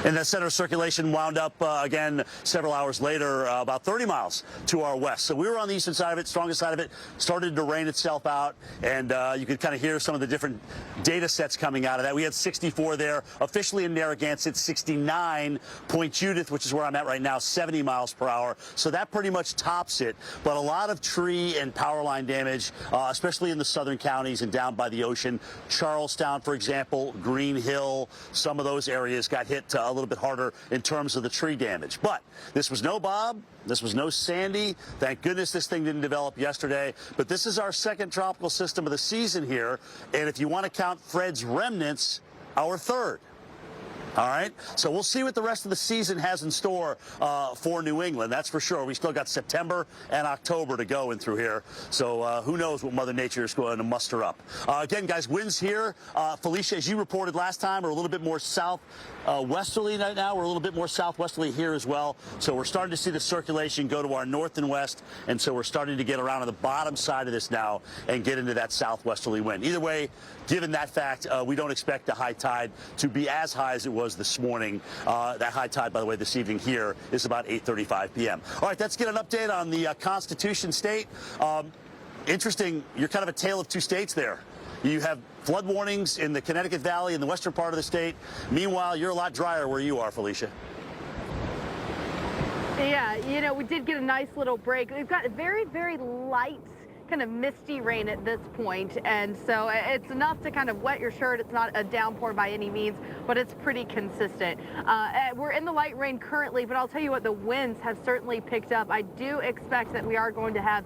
And that center of circulation wound up again several hours later, about 30 miles to our west. So we were on the eastern side of it, strongest side of it, started to rain itself out, and you could kind of hear some of the different data sets coming out of that. We had 64 there, officially in Narragansett, 69. Point Judith, which is where I'm at right now, 70 miles per hour. So that pretty much tops it. But a lot of tree and power line damage, especially in the southern counties and down by the ocean. Charlestown, for example, Green Hill, some of those areas got hit a little bit harder in terms of the tree damage. But this was no Bob. This was no Sandy. Thank goodness this thing didn't develop yesterday. But this is our second tropical system of the season here. And if you want to count Fred's remnants, our third. All right, so we'll see what the rest of the season has in store for New England. That's for sure. We still got September and October to go in through here. So who knows what Mother Nature is going to muster up. Again, guys, winds here. Felicia, as you reported last time, are a little bit more southwesterly right now. We're a little bit more southwesterly here as well. So we're starting to see the circulation go to our north and west. And so we're starting to get around on the bottom side of this now and get into that southwesterly wind. Either way, given that fact, we don't expect the high tide to be as high as it was this morning. That high tide, by the way, this evening here is about 8:35 p.m. All right, let's get an update on the Constitution State. Interesting, you're kind of a tale of two states there. You have flood warnings in the Connecticut Valley in the western part of the state. Meanwhile, you're a lot drier where you are, Felicia. Yeah, you know, we did get a nice little break. We've got very, very light kind of misty rain at this point, and so it's enough to kind of wet your shirt. It's not a downpour by any means, but it's pretty consistent. We're in the light rain currently, but I'll tell you what, the winds have certainly picked up. I do expect that we are going to have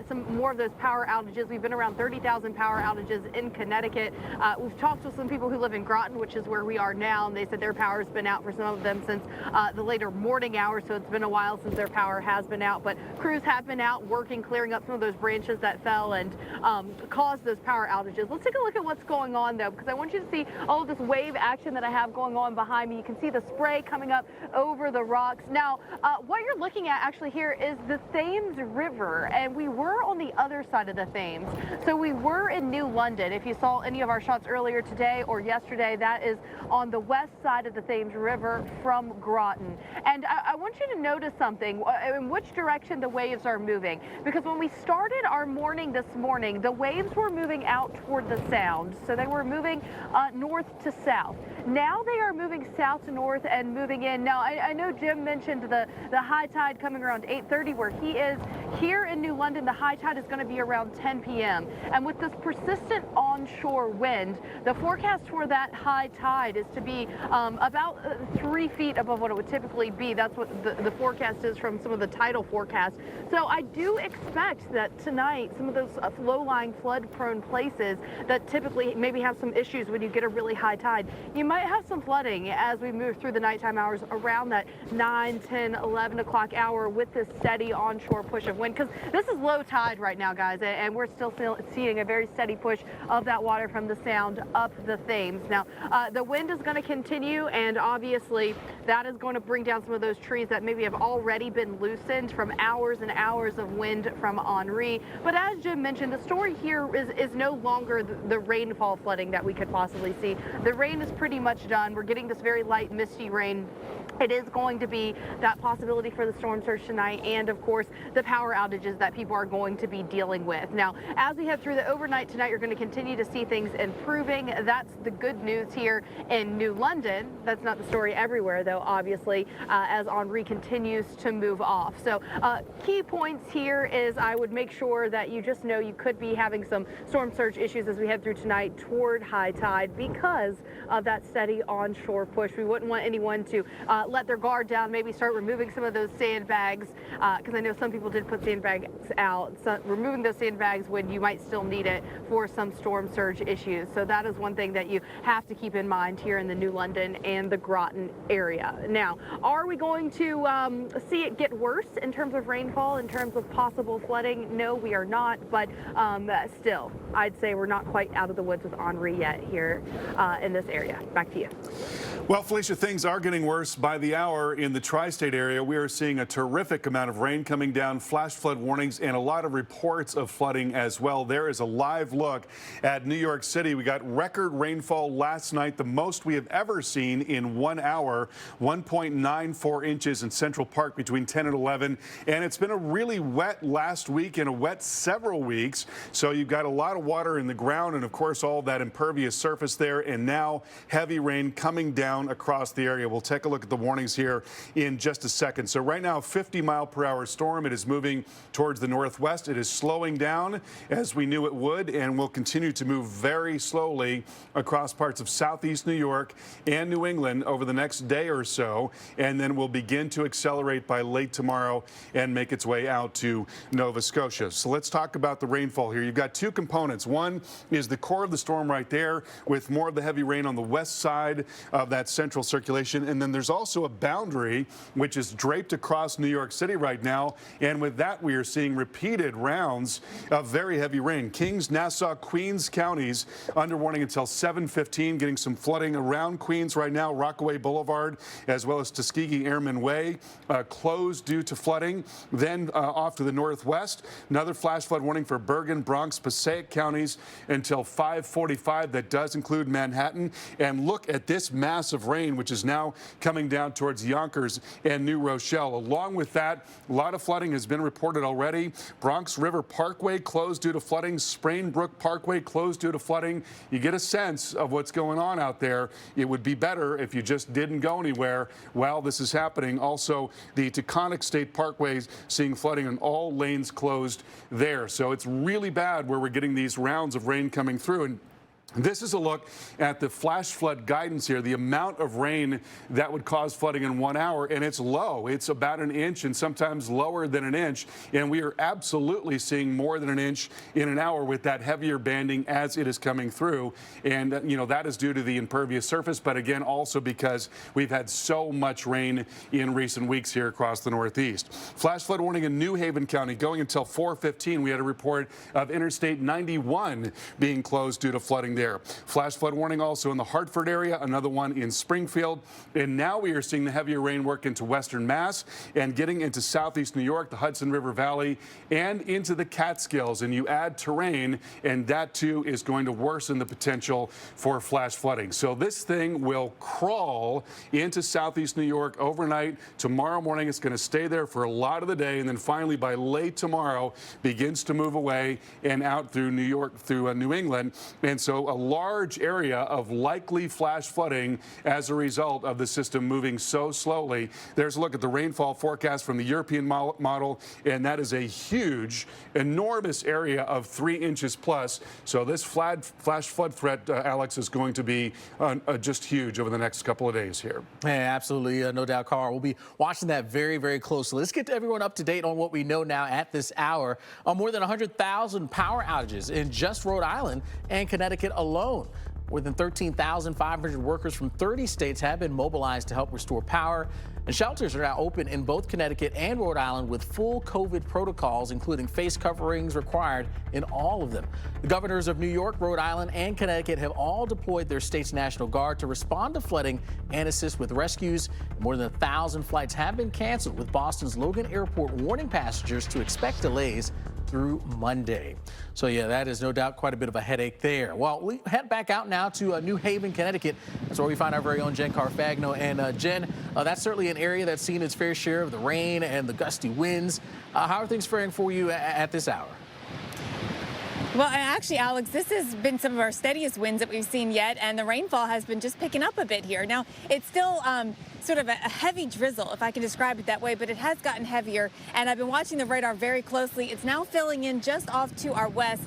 some more of those power outages. We've been around 30,000 power outages in Connecticut. We've talked with some people who live in Groton, which is where we are now, and they said their power's been out for some of them since the later morning hours, so it's been a while since their power has been out, but crews have been out working, clearing up some of those branches that fell and caused those power outages. Let's take a look at what's going on, though, because I want you to see all of this wave action that I have going on behind me. You can see the spray coming up over the rocks. Now, what you're looking at actually here is the Thames River, and we were on the other side of the Thames. So we were in New London. If you saw any of our shots earlier today or yesterday, that is on the west side of the Thames River from Groton. And I want you to notice something, in which direction the waves are moving, because when we started our morning this morning, the waves were moving out toward the Sound. So they were moving north to south. Now they are moving south to north and moving in. Now, I know Jim mentioned the high tide coming around 8:30 where he is. Here in New London, the high tide is going to be around 10 p.m. And with this persistent onshore wind, the forecast for that high tide is to be about 3 feet above what it would typically be. That's what the forecast is from some of the tidal forecasts. So I do expect that tonight, some of those low-lying flood-prone places that typically maybe have some issues when you get a really high tide, you might have some flooding as we move through the nighttime hours around that 9, 10, 11 o'clock hour with this steady onshore push of wind, because this is low tide right now, guys, and we're still seeing a very steady push of that water from the Sound up the Thames. Now, the wind is going to continue, and obviously that is going to bring down some of those trees that maybe have already been loosened from hours and hours of wind from Henri. But as Jim mentioned, the story here is no longer the rainfall flooding that we could possibly see. The rain is pretty much done. We're getting this very light, misty rain. It is going to be that possibility for the storm surge tonight, and of course the power outages that people are going to be dealing with. Now, as we head through the overnight tonight, you're going to continue to see things improving. That's the good news here in New London. That's not the story everywhere, though, obviously, as Henri continues to move off. So key points here is I would make sure that you just know you could be having some storm surge issues as we head through tonight toward high tide because of that steady onshore push. We wouldn't want anyone to let their guard down, maybe start removing some of those sandbags, because I know some people did put sandbags out. So removing those sandbags when you might still need it for some storm surge issues. So that is one thing that you have to keep in mind here in the New London and the Groton area. Now, are we going to see it get worse in terms of rainfall, in terms of possible flooding? No, we are not, but still, I'd say we're not quite out of the woods with Henri yet here in this area. Back to you. Well, Felicia, things are getting worse by the hour in the tri-state area. We are seeing a terrific amount of rain coming down, flash flood warnings, and a lot of reports of flooding as well. There is a live look at New York City. We got record rainfall last night, the most we have ever seen in 1 hour, 1.94 inches in Central Park between 10 and 11. And it's been a really wet last week and a wet several weeks. So you've got a lot of water in the ground and, of course, all that impervious surface there. And now heavy rain coming down across the area. We'll take a look at the warnings here in just a second. So right now, 50-mile-per-hour storm. It is moving towards the northwest. It is slowing down as we knew it would, and will continue to move very slowly across parts of southeast New York and New England over the next day or so, and then will begin to accelerate by late tomorrow and make its way out to Nova Scotia. So let's talk about the rainfall here. You've got two components. One is the core of the storm right there, with more of the heavy rain on the west side of that central circulation. And then there's also a boundary which is draped across New York City right now. And with that, we are seeing repeated rounds of very heavy rain. Kings, Nassau, Queens counties under warning until 7:15, getting some flooding around Queens right now. Rockaway Boulevard, as well as Tuskegee Airmen Way, closed due to flooding. Then off to the northwest, another flash flood warning for Bergen, Bronx, Passaic counties until 5:45. That does include Manhattan. And look at this massive rain, which is now coming down towards Yonkers and New Rochelle. Along with that, a lot of flooding has been reported already. Bronx River Parkway closed due to flooding. Sprainbrook Parkway closed due to flooding. You get a sense of what's going on out there. It would be better if you just didn't go anywhere while this is happening. Also, the Taconic State Parkways seeing flooding and all lanes closed there. So it's really bad where we're getting these rounds of rain coming through. And this is a look at the flash flood guidance here, the amount of rain that would cause flooding in 1 hour, and it's low. It's about an inch and sometimes lower than an inch, and we are absolutely seeing more than an inch in an hour with that heavier banding as it is coming through. And, you know, that is due to the impervious surface, but again, also because we've had so much rain in recent weeks here across the Northeast. Flash flood warning in New Haven County going until 4:15. We had a report of Interstate 91 being closed due to flooding there. Flash flood warning also in the Hartford area, another one in Springfield. And now we are seeing the heavier rain work into western Mass and getting into southeast New York, the Hudson River Valley, and into the Catskills. And you add terrain, and that too is going to worsen the potential for flash flooding. So this thing will crawl into southeast New York overnight. Tomorrow morning, it's going to stay there for a lot of the day. And then finally, by late tomorrow, begins to move away and out through New York, through New England. And so a large area of likely flash flooding as a result of the system moving so slowly. There's a look at the rainfall forecast from the European model, and that is a huge, enormous area of 3 inches plus. So this flash flood threat, Alex, is going to be just huge over the next couple of days here. Yeah, absolutely. No doubt, Carl. We'll be watching that very, very closely. Let's get everyone up to date on what we know now at this hour. More than 100,000 power outages in just Rhode Island and Connecticut alone. More than 13,500 workers from 30 states have been mobilized to help restore power. And shelters are now open in both Connecticut and Rhode Island with full COVID protocols, including face coverings required in all of them. The governors of New York, Rhode Island, and Connecticut have all deployed their state's National Guard to respond to flooding and assist with rescues. More than 1,000 flights have been canceled, with Boston's Logan Airport warning passengers to expect delays through Monday. So yeah, that is no doubt quite a bit of a headache there. Well, we head back out now to New Haven, Connecticut. That's where we find our very own Jen Carfagno. And Jen, that's certainly an area that's seen its fair share of the rain and the gusty winds. How are things faring for you at this hour? Well, actually, Alex, this has been some of our steadiest winds that we've seen yet, and the rainfall has been just picking up a bit here. Now, it's still sort of a heavy drizzle, if I can describe it that way, but it has gotten heavier, and I've been watching the radar very closely. It's now filling in just off to our west,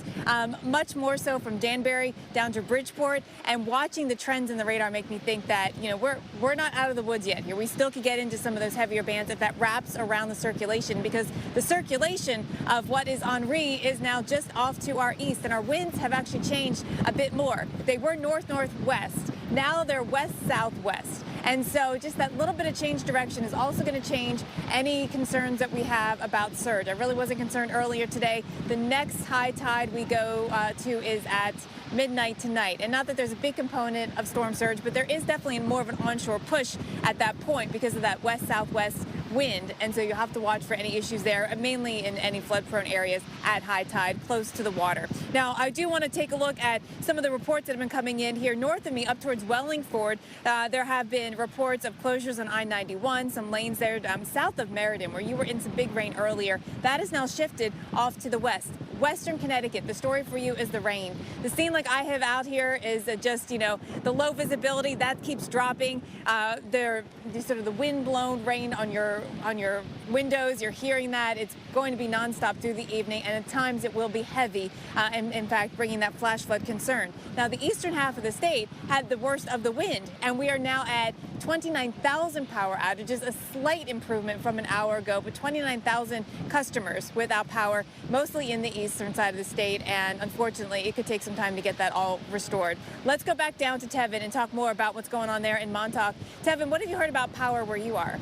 much more so from Danbury down to Bridgeport, and watching the trends in the radar make me think that, you know, we're not out of the woods yet here. We still could get into some of those heavier bands if that wraps around the circulation, because the circulation of what is Henri is now just off to our east, and our winds have actually changed a bit more. They were north-northwest. Now they're west-southwest. And so just that little bit of change direction is also going to change any concerns that we have about surge. I really wasn't concerned earlier today. The next high tide we go to is at midnight tonight. And not that there's a big component of storm surge, but there is definitely more of an onshore push at that point because of that west-southwest wind. And so you'll have to watch for any issues there, mainly in any flood-prone areas at high tide close to the water. Now, I do want to take a look at some of the reports that have been coming in here north of me up towards Wellingford. There have been reports of closures on I-91, some lanes there south of Meriden, where you were in some big rain earlier. That is now shifted off to the west. Western Connecticut, the story for you is the rain. The scene like I have out here is just, you know, the low visibility, that keeps dropping. Sort of the wind-blown rain on your windows, you're hearing that. It's going to be nonstop through the evening, and at times it will be heavy, and in fact bringing that flash flood concern. Now, the eastern half of the state had the worst of the wind, and we are now at 29,000 power outages, a slight improvement from an hour ago, but 29,000 customers without power, mostly in the eastern side of the state, and unfortunately, it could take some time to get that all restored. Let's go back down to Tevin and talk more about what's going on there in Montauk. Tevin, what have you heard about power where you are?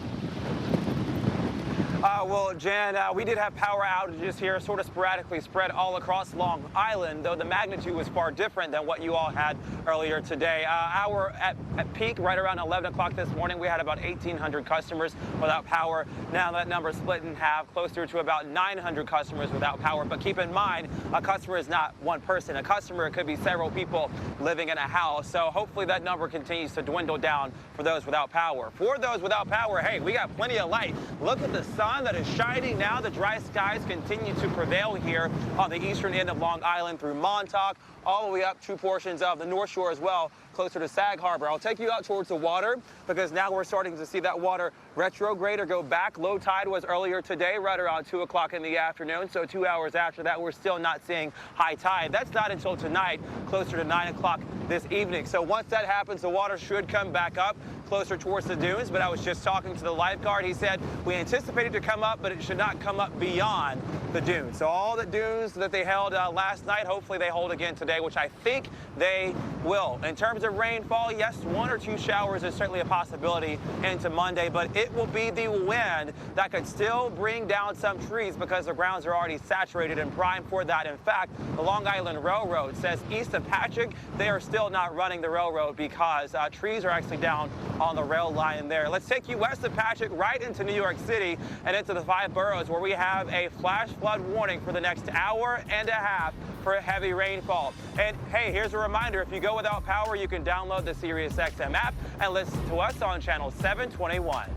Well, Jan, we did have power outages here, sort of sporadically spread all across Long Island, though the magnitude was far different than what you all had earlier today. At peak, right around 11 o'clock this morning, we had about 1,800 customers without power. Now that number split in half, closer to about 900 customers without power. But keep in mind, a customer is not one person. A customer could be several people living in a house. So hopefully that number continues to dwindle down for those without power. For those without power, hey, we got plenty of light. Look at the sun that is shining now. The dry skies continue to prevail here on the eastern end of Long Island through Montauk, all the way up to portions of the North Shore as well, closer to Sag Harbor. I'll take you out towards the water because now we're starting to see that water retrograde or go back. Low tide was earlier today, right around 2 o'clock in the afternoon. So 2 hours after that, we're still not seeing high tide. That's not until tonight, closer to 9 o'clock this evening. So once that happens, the water should come back up closer towards the dunes. But I was just talking to the lifeguard. He said we anticipated to come up, but it should not come up beyond the dunes. So all the dunes that they held last night, hopefully they hold again today, which I think they will. In terms of rainfall, yes, 1 or 2 showers is certainly a possibility into Monday, but it will be the wind that could still bring down some trees because the grounds are already saturated and primed for that. In fact, the Long Island Railroad says east of Patrick, they are still not running the railroad because trees are actually down on the rail line there. Let's take you west of Patrick, right into New York City and into the 5 boroughs where we have a flash flood warning for the next hour and a half for heavy rainfall. And hey, here's a reminder, if you go without power, you can download the SiriusXM app and listen to us on channel 721.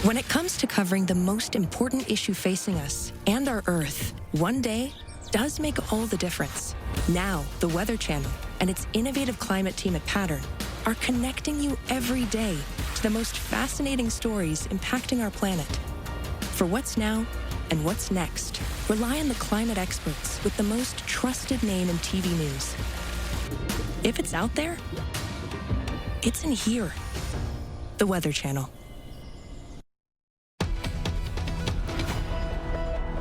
When it comes to covering the most important issue facing us and our Earth, one day does make all the difference. Now, the Weather Channel and its innovative climate team at Pattern are connecting you every day to the most fascinating stories impacting our planet. For what's now and what's next, rely on the climate experts with the most trusted name in TV news. If it's out there, it's in here. The Weather Channel.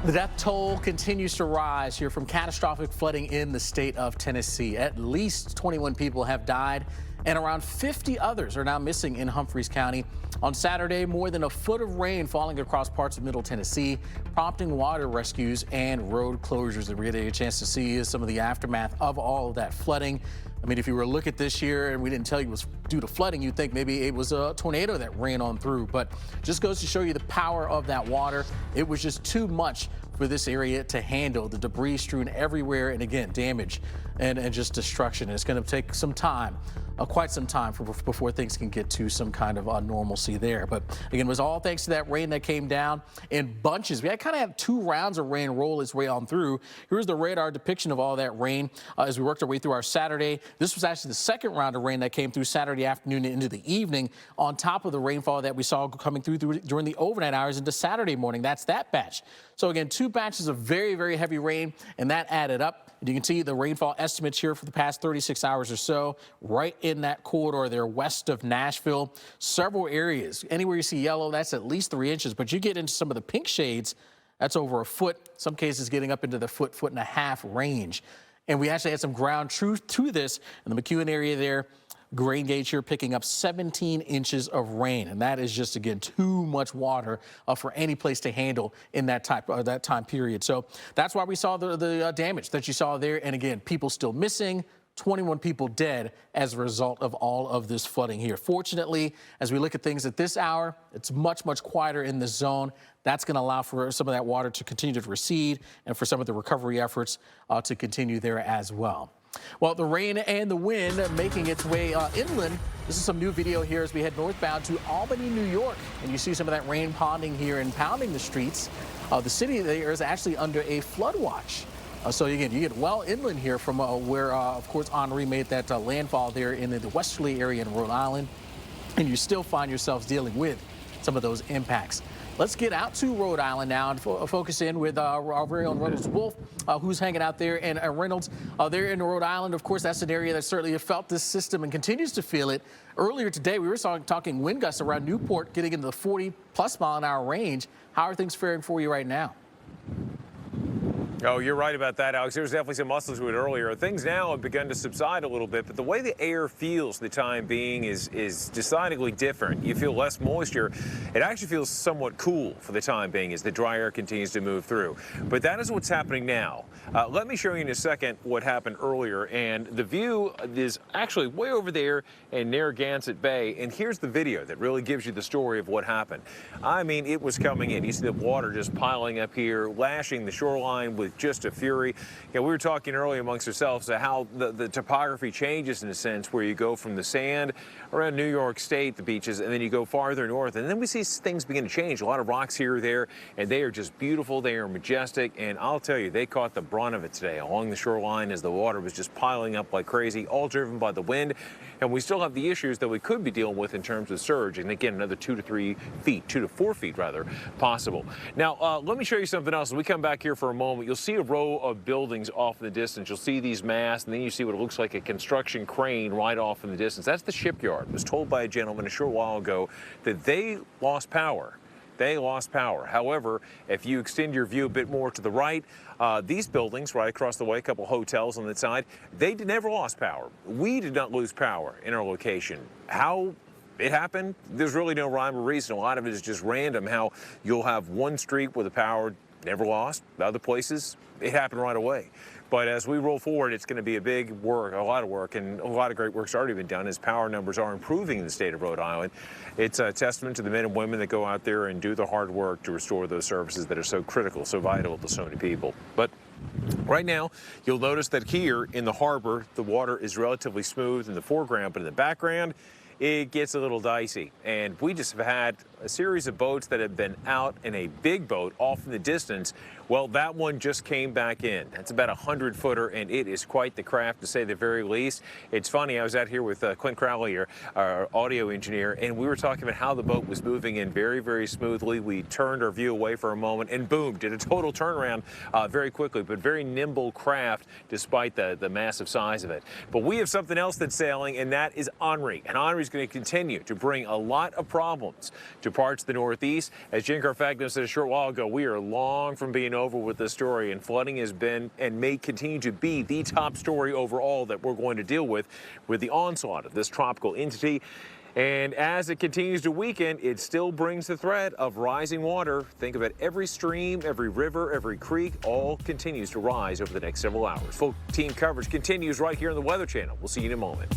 The death toll continues to rise here from catastrophic flooding in the state of Tennessee. At least 21 people have died, and around 50 others are now missing in Humphreys County. On Saturday, more than a foot of rain falling across parts of Middle Tennessee, prompting water rescues and road closures. And we're getting a chance to see some of the aftermath of all of that flooding. I mean, if you were to look at this year and we didn't tell you it was due to flooding, you'd think maybe it was a tornado that ran on through. But just goes to show you the power of that water. It was just too much for this area to handle. The debris strewn everywhere, and again, damage and just destruction. And it's going to take some time, quite some time before things can get to some kind of normalcy there. But again, it was all thanks to that rain that came down in bunches. We kind of had 2 rounds of rain roll its way on through. Here's the radar depiction of all that rain as we worked our way through our Saturday. This was actually the second round of rain that came through Saturday afternoon and into the evening, on top of the rainfall that we saw coming through during the overnight hours into Saturday morning. That's that batch. So again, 2 batches of very, very heavy rain, and that added up. And you can see the rainfall estimates here for the past 36 hours or so, right in that corridor there west of Nashville. Several areas, anywhere you see yellow, that's at least 3 inches. But you get into some of the pink shades, that's over a foot, some cases getting up into the foot and a half range. And we actually had some ground truth to this in the McEwen area there. Rain gauge here picking up 17 inches of rain, and that is just, again, too much water for any place to handle in that time period. So that's why we saw the damage that you saw there. And again, people still missing, 21 people dead as a result of all of this flooding here. Fortunately, as we look at things at this hour, it's much, much quieter in the zone. That's going to allow for some of that water to continue to recede and for some of the recovery efforts to continue there as well. Well, the rain and the wind making its way inland. This is some new video here as we head northbound to Albany, New York. And you see some of that rain ponding here and pounding the streets. The city there is actually under a flood watch. So again, you get well inland here from where, of course, Henri made that landfall there in the westerly area in Rhode Island. And you still find yourselves dealing with some of those impacts. Let's get out to Rhode Island now and focus in with our very own Reynolds Wolf, who's hanging out there. And Reynolds, there in Rhode Island, of course, that's an area that certainly felt this system and continues to feel it. Earlier today, we were talking wind gusts around Newport getting into the 40+ mile an hour range. How are things faring for you right now? Oh, you're right about that, Alex. There was definitely some muscle to it earlier. Things now have begun to subside a little bit, but the way the air feels for the time being is decidedly different. You feel less moisture. It actually feels somewhat cool for the time being as the dry air continues to move through. But that is what's happening now. Let me show you in a second what happened earlier. And the view is actually way over there in Narragansett Bay. And here's the video that really gives you the story of what happened. I mean, it was coming in. You see the water just piling up here, lashing the shoreline with just a fury. We were talking earlier amongst ourselves how the topography changes in a sense, where you go from the sand around New York State, the beaches, and then you go farther north, and then we see things begin to change. A lot of rocks here or there, and they are just beautiful. They are majestic, and I'll tell you, they caught the brunt of it today along the shoreline as the water was just piling up like crazy, all driven by the wind. And we still have the issues that we could be dealing with in terms of surge, and again, another 2 to 4 feet rather, possible. Now, let me show you something else. As we come back here for a moment, you'll see a row of buildings off in the distance. You'll see these masts, and then you see what looks like a construction crane right off in the distance. That's the shipyard. I was told by a gentleman a short while ago that they lost power. They lost power. However, if you extend your view a bit more to the right, these buildings right across the way, a couple hotels on the side, they never lost power. We did not lose power in our location. How it happened, there's really no rhyme or reason. A lot of it is just random, how you'll have one street where the power never lost. Other places, it happened right away. But as we roll forward, it's going to be a big work, a lot of work, and a lot of great work's already been done as power numbers are improving in the state of Rhode Island. It's a testament to the men and women that go out there and do the hard work to restore those services that are so critical, so vital to so many people. But right now, you'll notice that here in the harbor, the water is relatively smooth in the foreground, but in the background, it gets a little dicey. And we just have had a series of boats that have been out in a big boat off in the distance. Well, that one just came back in. That's about a 100-footer, and it is quite the craft, to say the very least. It's funny, I was out here with Clint Crowley, our audio engineer, and we were talking about how the boat was moving in very, very smoothly. We turned our view away for a moment, and boom, did a total turnaround very quickly, but very nimble craft despite the massive size of it. But we have something else that's sailing, and that is Henri. And Henri's going to continue to bring a lot of problems to parts of the Northeast. As Jen Carfagno said a short while ago, we are long from being over with this story, and flooding has been and may continue to be the top story overall that we're going to deal with the onslaught of this tropical entity. And as it continues to weaken, it still brings the threat of rising water. Think about every stream, every river, every creek, all continues to rise over the next several hours. Full team coverage continues right here on the Weather Channel. We'll see you in a moment.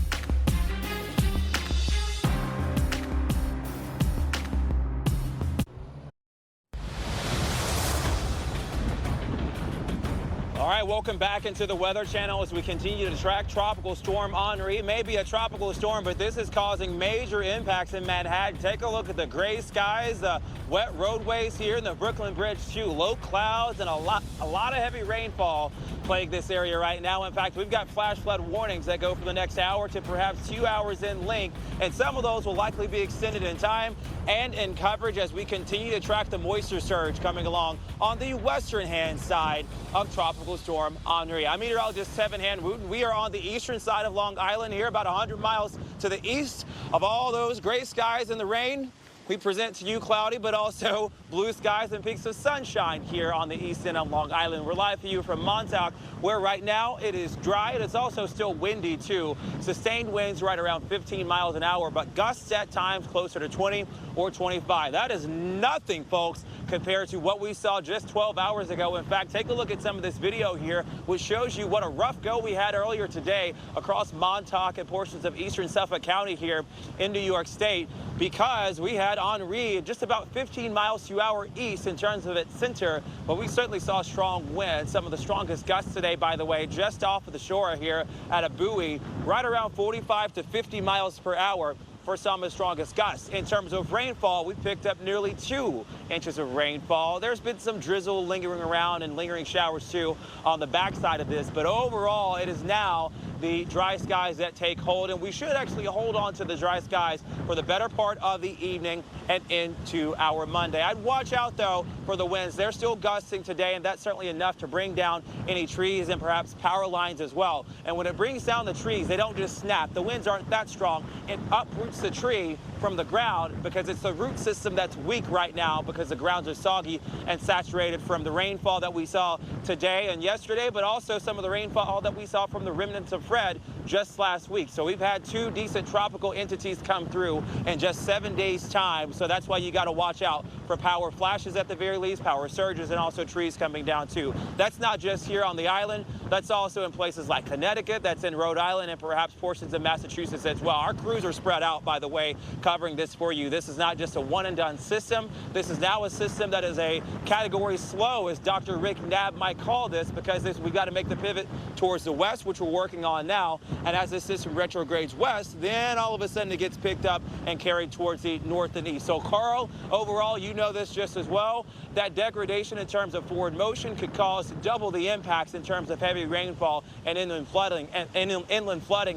All right, welcome back into the Weather Channel as we continue to track Tropical Storm Henri. It may be a tropical storm, but this is causing major impacts in Manhattan. Take a look at the gray skies, the wet roadways here in the Brooklyn Bridge, too. Low clouds and a lot of heavy rainfall plague this area right now. In fact, we've got flash flood warnings that go for the next hour to perhaps 2 hours in length, and some of those will likely be extended in time and in coverage as we continue to track the moisture surge coming along on the western hand side of Tropical Storm Henri. I'm meteorologist Tevin Hanwooten. We are on the eastern side of Long Island here, about 100 miles to the east of all those gray skies and the rain. We present to you cloudy, but also blue skies and peaks of sunshine here on the east end of Long Island. We're live for you from Montauk, where right now it is dry and it's also still windy too. Sustained winds right around 15 miles an hour, but gusts at times closer to 20 or 25. That is nothing, folks, compared to what we saw just 12 hours ago. In fact, take a look at some of this video here, which shows you what a rough go we had earlier today across Montauk and portions of eastern Suffolk County here in New York State, because we had Henri just about 15 miles to hour east in terms of its center, but we certainly saw strong winds. Some of the strongest gusts today, by the way, just off of the shore here at a buoy, right around 45 to 50 miles per hour. For some of the strongest gusts. In terms of rainfall, we picked up nearly 2 inches of rainfall. There's been some drizzle lingering around and lingering showers too on the backside of this, but overall it is now the dry skies that take hold, and we should actually hold on to the dry skies for the better part of the evening and into our Monday. I'd watch out though for the winds. They're still gusting today, and that's certainly enough to bring down any trees and perhaps power lines as well. And when it brings down the trees, they don't just snap. The winds aren't that strong. It uproots the tree from the ground because it's the root system that's weak right now because the grounds are soggy and saturated from the rainfall that we saw today and yesterday, but also some of the rainfall that we saw from the remnants of Fred just last week. So we've had 2 decent tropical entities come through in just 7 days' time. So that's why you got to watch out for power flashes at the very least, power surges, and also trees coming down too. That's not just here on the island. That's also in places like Connecticut, that's in Rhode Island, and perhaps portions of Massachusetts as well. Our crews are spread out, by the way, covering this for you. This is not just a one-and-done system. This is now a system that is a category slow, as Dr. Rick Knabb might call this, because we've got to make the pivot towards the west, which we're working on now. And as this system retrogrades west, then all of a sudden it gets picked up and carried towards the north and east. So, Carl, overall, you know this just as well. That degradation in terms of forward motion could cause double the impacts in terms of heavy rainfall and inland flooding,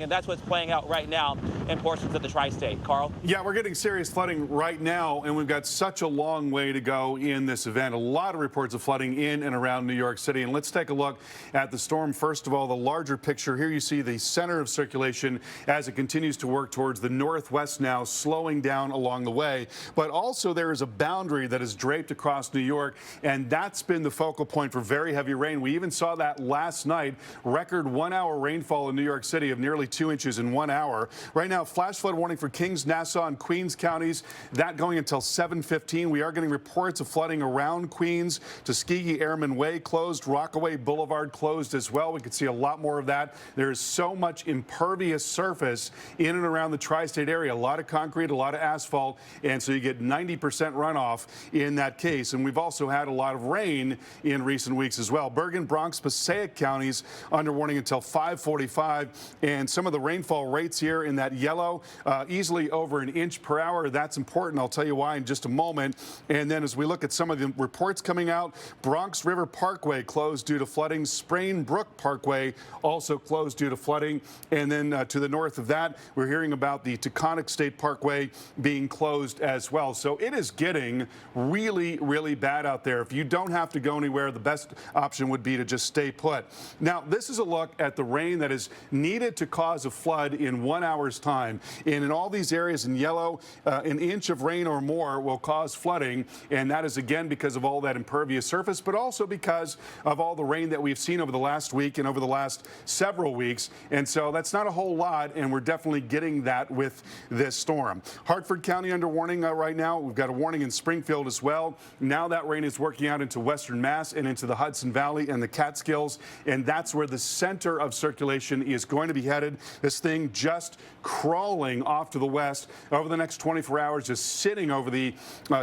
and that's what's playing out right now in portions of the tri-state. Carl? Yeah, we're getting serious flooding right now, and we've got such a long way to go in this event. A lot of reports of flooding in and around New York City. And let's take a look at the storm. First of all, the larger picture. Here you see the center of circulation as it continues to work towards the northwest now, slowing down along the way. But also there is a boundary that is draped across New York, and that's been the focal point for very heavy rain. We even saw that last night. Record 1-hour rainfall in New York City of nearly 2 inches in 1 hour. Right now, flash flood warning for Kings, Nassau, and Queens counties. That going until 7:15. We are getting reports of flooding around Queens. Tuskegee Airman Way closed. Rockaway Boulevard closed as well. We could see a lot more of that. There is so much much impervious surface in and around the tri-state area. A lot of concrete, a lot of asphalt, and so you get 90% runoff in that case. And we've also had a lot of rain in recent weeks as well. Bergen, Bronx, Passaic counties under warning until 5:45, and some of the rainfall rates here in that yellow, easily over an inch per hour. That's important. I'll tell you why in just a moment. And then as we look at some of the reports coming out, Bronx River Parkway closed due to flooding. Sprain Brook Parkway also closed due to flooding. And then to the north of that, we're hearing about the Taconic State Parkway being closed as well. So it is getting really, really bad out there. If you don't have to go anywhere, the best option would be to just stay put. Now, this is a look at the rain that is needed to cause a flood in 1 hour's time. And in all these areas in yellow, an inch of rain or more will cause flooding. And that is, again, because of all that impervious surface, but also because of all the rain that we've seen over the last week and over the last several weeks. And so that's not a whole lot, and we're definitely getting that with this storm. Hartford County under warning right now. We've got a warning in Springfield as well. Now that rain is working out into western Mass and into the Hudson Valley and the Catskills, and that's where the center of circulation is going to be headed. This thing just crawling off to the west over the next 24 hours, just sitting over the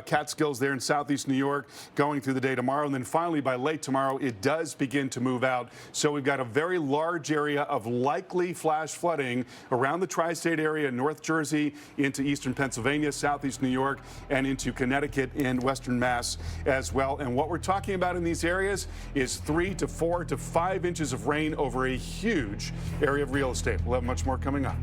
Catskills there in southeast New York, going through the day tomorrow. And then finally, by late tomorrow, it does begin to move out. So we've got a very large area of likely flash flooding around the tri-state area, North Jersey, into eastern Pennsylvania, southeast New York, and into Connecticut and western Mass as well. And what we're talking about in these areas is 3 to 4 to 5 inches of rain over a huge area of real estate. We'll have much more coming up.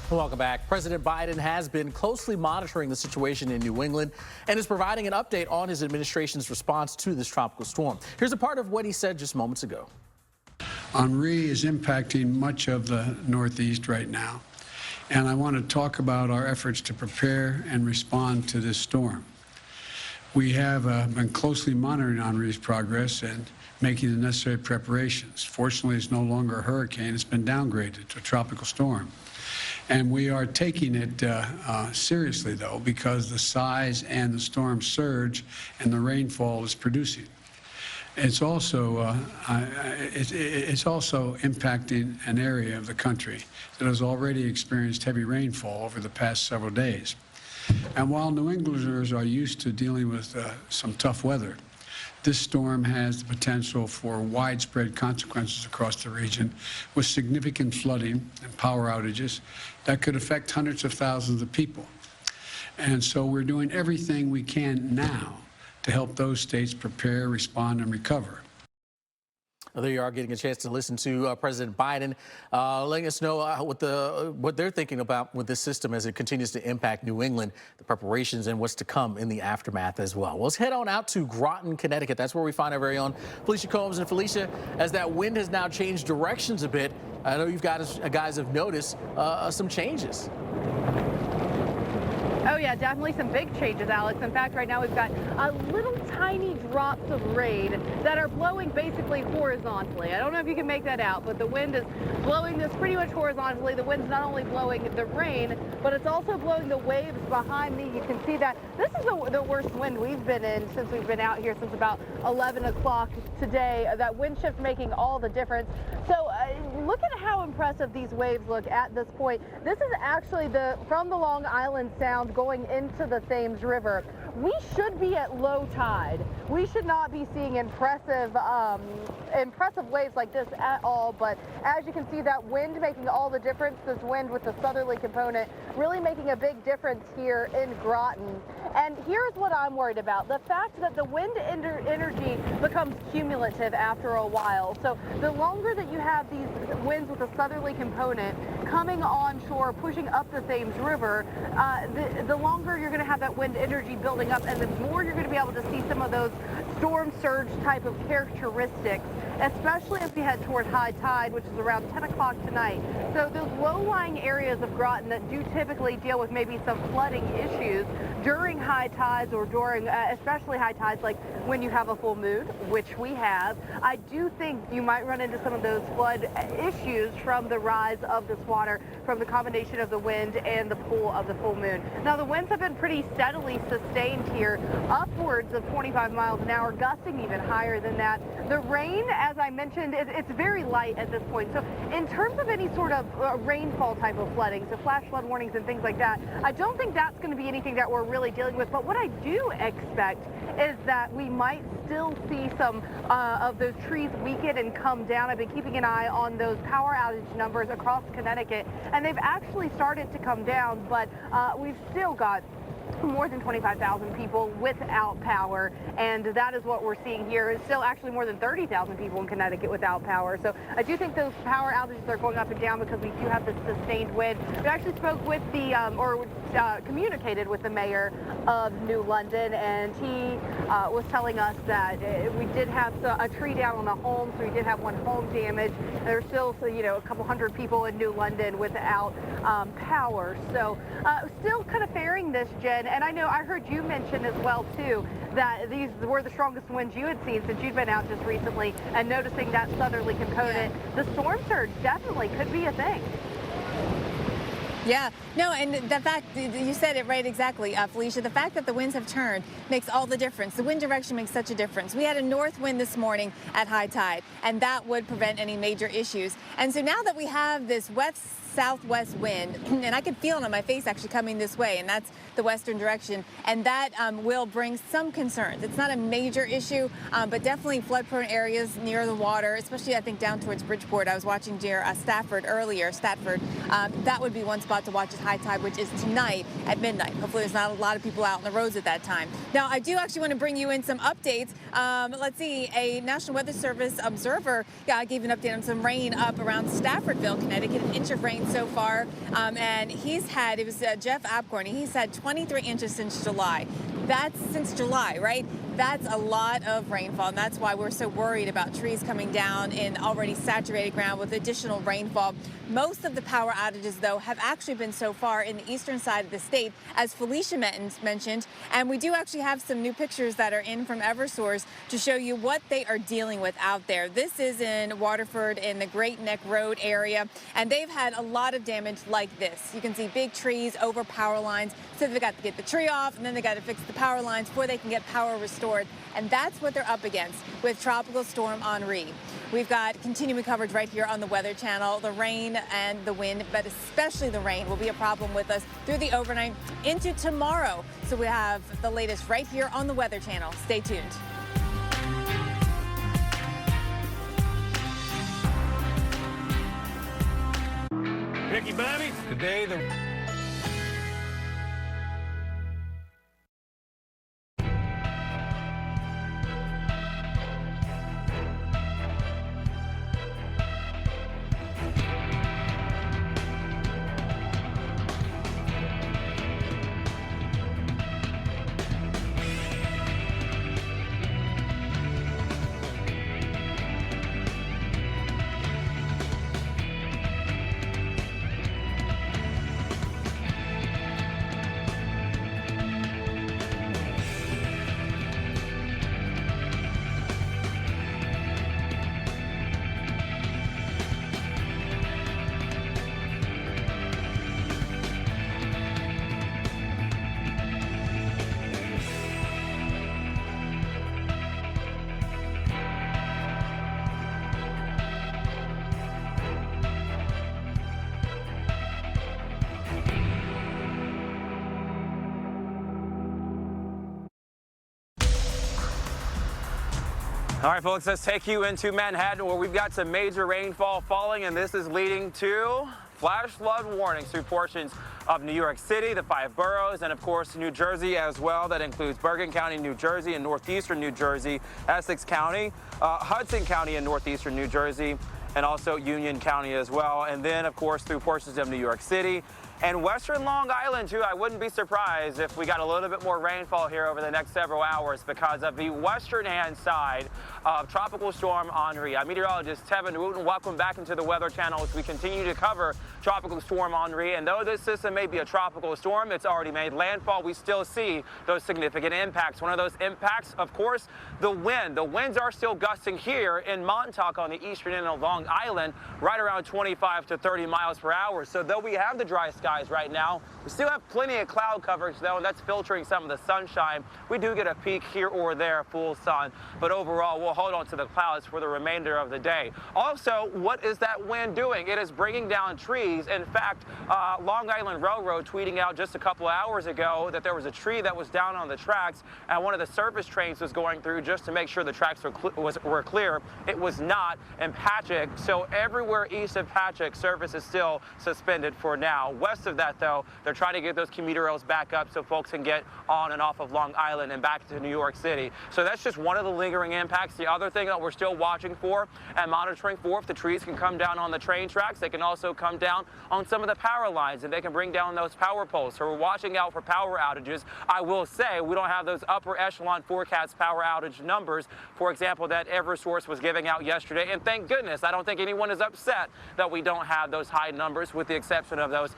Welcome back. President Biden has been closely monitoring the situation in New England and is providing an update on his administration's response to this tropical storm. Here's a part of what he said just moments ago. Henri is impacting much of the Northeast right now, and I want to talk about our efforts to prepare and respond to this storm. We have been closely monitoring Henri's progress and making the necessary preparations. Fortunately, it's no longer a hurricane. It's been downgraded to a tropical storm. And we are taking it seriously, though, because the size and the storm surge and the rainfall is producing. It's also impacting an area of the country that has already experienced heavy rainfall over the past several days. And while New Englanders are used to dealing with some tough weather, this storm has the potential for widespread consequences across the region, with significant flooding and power outages that could affect hundreds of thousands of people. And so we're doing everything we can now to help those states prepare, respond, and recover. Well, there you are, getting a chance to listen to President Biden, letting us know what they're thinking about with this system as it continues to impact New England, the preparations, and what's to come in the aftermath as well. Well, let's head on out to Groton, Connecticut. That's where we find our very own Felicia Combs. And Felicia, as that wind has now changed directions a bit, I know you guys have noticed some changes. Oh, yeah, definitely some big changes, Alex. In fact, right now we've got little tiny drops of rain that are blowing basically horizontally. I don't know if you can make that out, but the wind is blowing this pretty much horizontally. The wind's not only blowing the rain, but it's also blowing the waves behind me. You can see that this is the worst wind we've been in since we've been out here since about 11 o'clock today. That wind shift making all the difference. So look at how impressive these waves look at this point. This is actually from the Long Island Sound going into the Thames River. We should be at low tide. We should not be seeing impressive waves like this at all, but as you can see, that wind making all the difference, this wind with the southerly component really making a big difference here in Groton. And here's what I'm worried about, the fact that the wind energy becomes cumulative after a while. So the longer that you have these winds with a southerly component coming onshore, pushing up the Thames River, the longer you're going to have that wind energy building up, and the more you're going to be able to see some of those storm surge type of characteristics. especially as we head toward high tide, which is around 10 o'clock tonight. So those low-lying areas of Groton that do typically deal with maybe some flooding issues during high tides or during especially high tides, like when you have a full moon, which we have, I do think you might run into some of those flood issues from the rise of this water, from the combination of the wind and the pull of the full moon. Now, the winds have been pretty steadily sustained here, upwards of 25 miles an hour, gusting even higher than that. The rain, as I mentioned, it's very light at this point. So in terms of any sort of rainfall type of flooding, so flash flood warnings and things like that, I don't think that's going to be anything that we're really dealing with. But what I do expect is that we might still see some of those trees weaken and come down. I've been keeping an eye on those power outage numbers across Connecticut, and they've actually started to come down, but we've still got more than 25,000 people without power, and that is what we're seeing here. It's still actually more than 30,000 people in Connecticut without power. So I do think those power outages are going up and down because we do have this sustained wind. We actually spoke with the, communicated with the mayor of New London, and he was telling us that we did have a tree down on the home, so we did have one home damage. There's still, a couple hundred people in New London without power. So still kind of faring this, Jen. And I know I heard you mention as well, too, that these were the strongest winds you had seen since you'd been out just recently, and noticing that southerly component. The storm surge definitely could be a thing. Yeah, no, and the fact, you said it right exactly, Felicia, the fact that the winds have turned makes all the difference. The wind direction makes such a difference. We had a north wind this morning at high tide, and that would prevent any major issues. And so now that we have this southwest wind, and I can feel it on my face actually coming this way, and that's the western direction, and that will bring some concerns. It's not a major issue, but definitely flood-prone areas near the water, especially I think down towards Bridgeport. I was watching near Stafford earlier, that would be one spot to watch at high tide, which is tonight at midnight. Hopefully there's not a lot of people out on the roads at that time. Now, I do actually want to bring you in some updates. Let's see, a National Weather Service observer gave an update on some rain up around Staffordville, Connecticut, an inch of rain so far, and he's had, it was Jeff Abcorny, he's had 23 inches since July. That's since July, right? That's a lot of rainfall, and that's why we're so worried about trees coming down in already saturated ground with additional rainfall. Most of the power outages, though, have actually been so far in the eastern side of the state, as Felicia mentioned, and we do actually have some new pictures that are in from Eversource to show you what they are dealing with out there. This is in Waterford in the Great Neck Road area, and they've had a lot of damage like this. You can see big trees over power lines, so they've got to get the tree off, and then they got to fix the power lines before they can get power restored. And that's what they're up against with Tropical Storm Henri. We've got continuing coverage right here on the Weather Channel. The rain and the wind, but especially the rain, will be a problem with us through the overnight into tomorrow. So we have the latest right here on the Weather Channel. Stay tuned. Ricky Bobby, today the... All right, folks, let's take you into Manhattan, where we've got some major rainfall falling, and this is leading to flash flood warnings through portions of New York City, the 5 boroughs, and of course New Jersey as well. That includes Bergen County, New Jersey, and northeastern New Jersey, Essex County, Hudson County in northeastern New Jersey, and also Union County as well. And then, of course, through portions of New York City And western Long Island, too, I wouldn't be surprised if we got a little bit more rainfall here over the next several hours because of the western-hand side of Tropical Storm Henri. I'm meteorologist Tevin Wooten. Welcome back into the Weather Channel as we continue to cover Tropical Storm Henri. And though this system may be a tropical storm, it's already made landfall. We still see those significant impacts. One of those impacts, of course, the wind. The winds are still gusting here in Montauk on the eastern end of Long Island, right around 25 to 30 miles per hour. So though we have the dry skies right now, we still have plenty of cloud coverage, though, and that's filtering some of the sunshine. We do get a peak here or there, full sun, but overall, we'll hold on to the clouds for the remainder of the day. Also, what is that wind doing? It is bringing down trees. In fact, Long Island Railroad tweeting out just a couple of hours ago that there was a tree that was down on the tracks, and one of the service trains was going through just to make sure the tracks were clear. It was not in Patchogue, so everywhere east of Patchogue, service is still suspended for now. West of that, though, they're trying to get those commuter rails back up so folks can get on and off of Long Island and back to New York City. So that's just one of the lingering impacts. The other thing that we're still watching for and monitoring for, if the trees can come down on the train tracks, they can also come down on some of the power lines, and they can bring down those power poles. So we're watching out for power outages. I will say we don't have those upper echelon forecast power outage numbers, for example, that Eversource was giving out yesterday. And thank goodness, I don't think anyone is upset that we don't have those high numbers, with the exception of those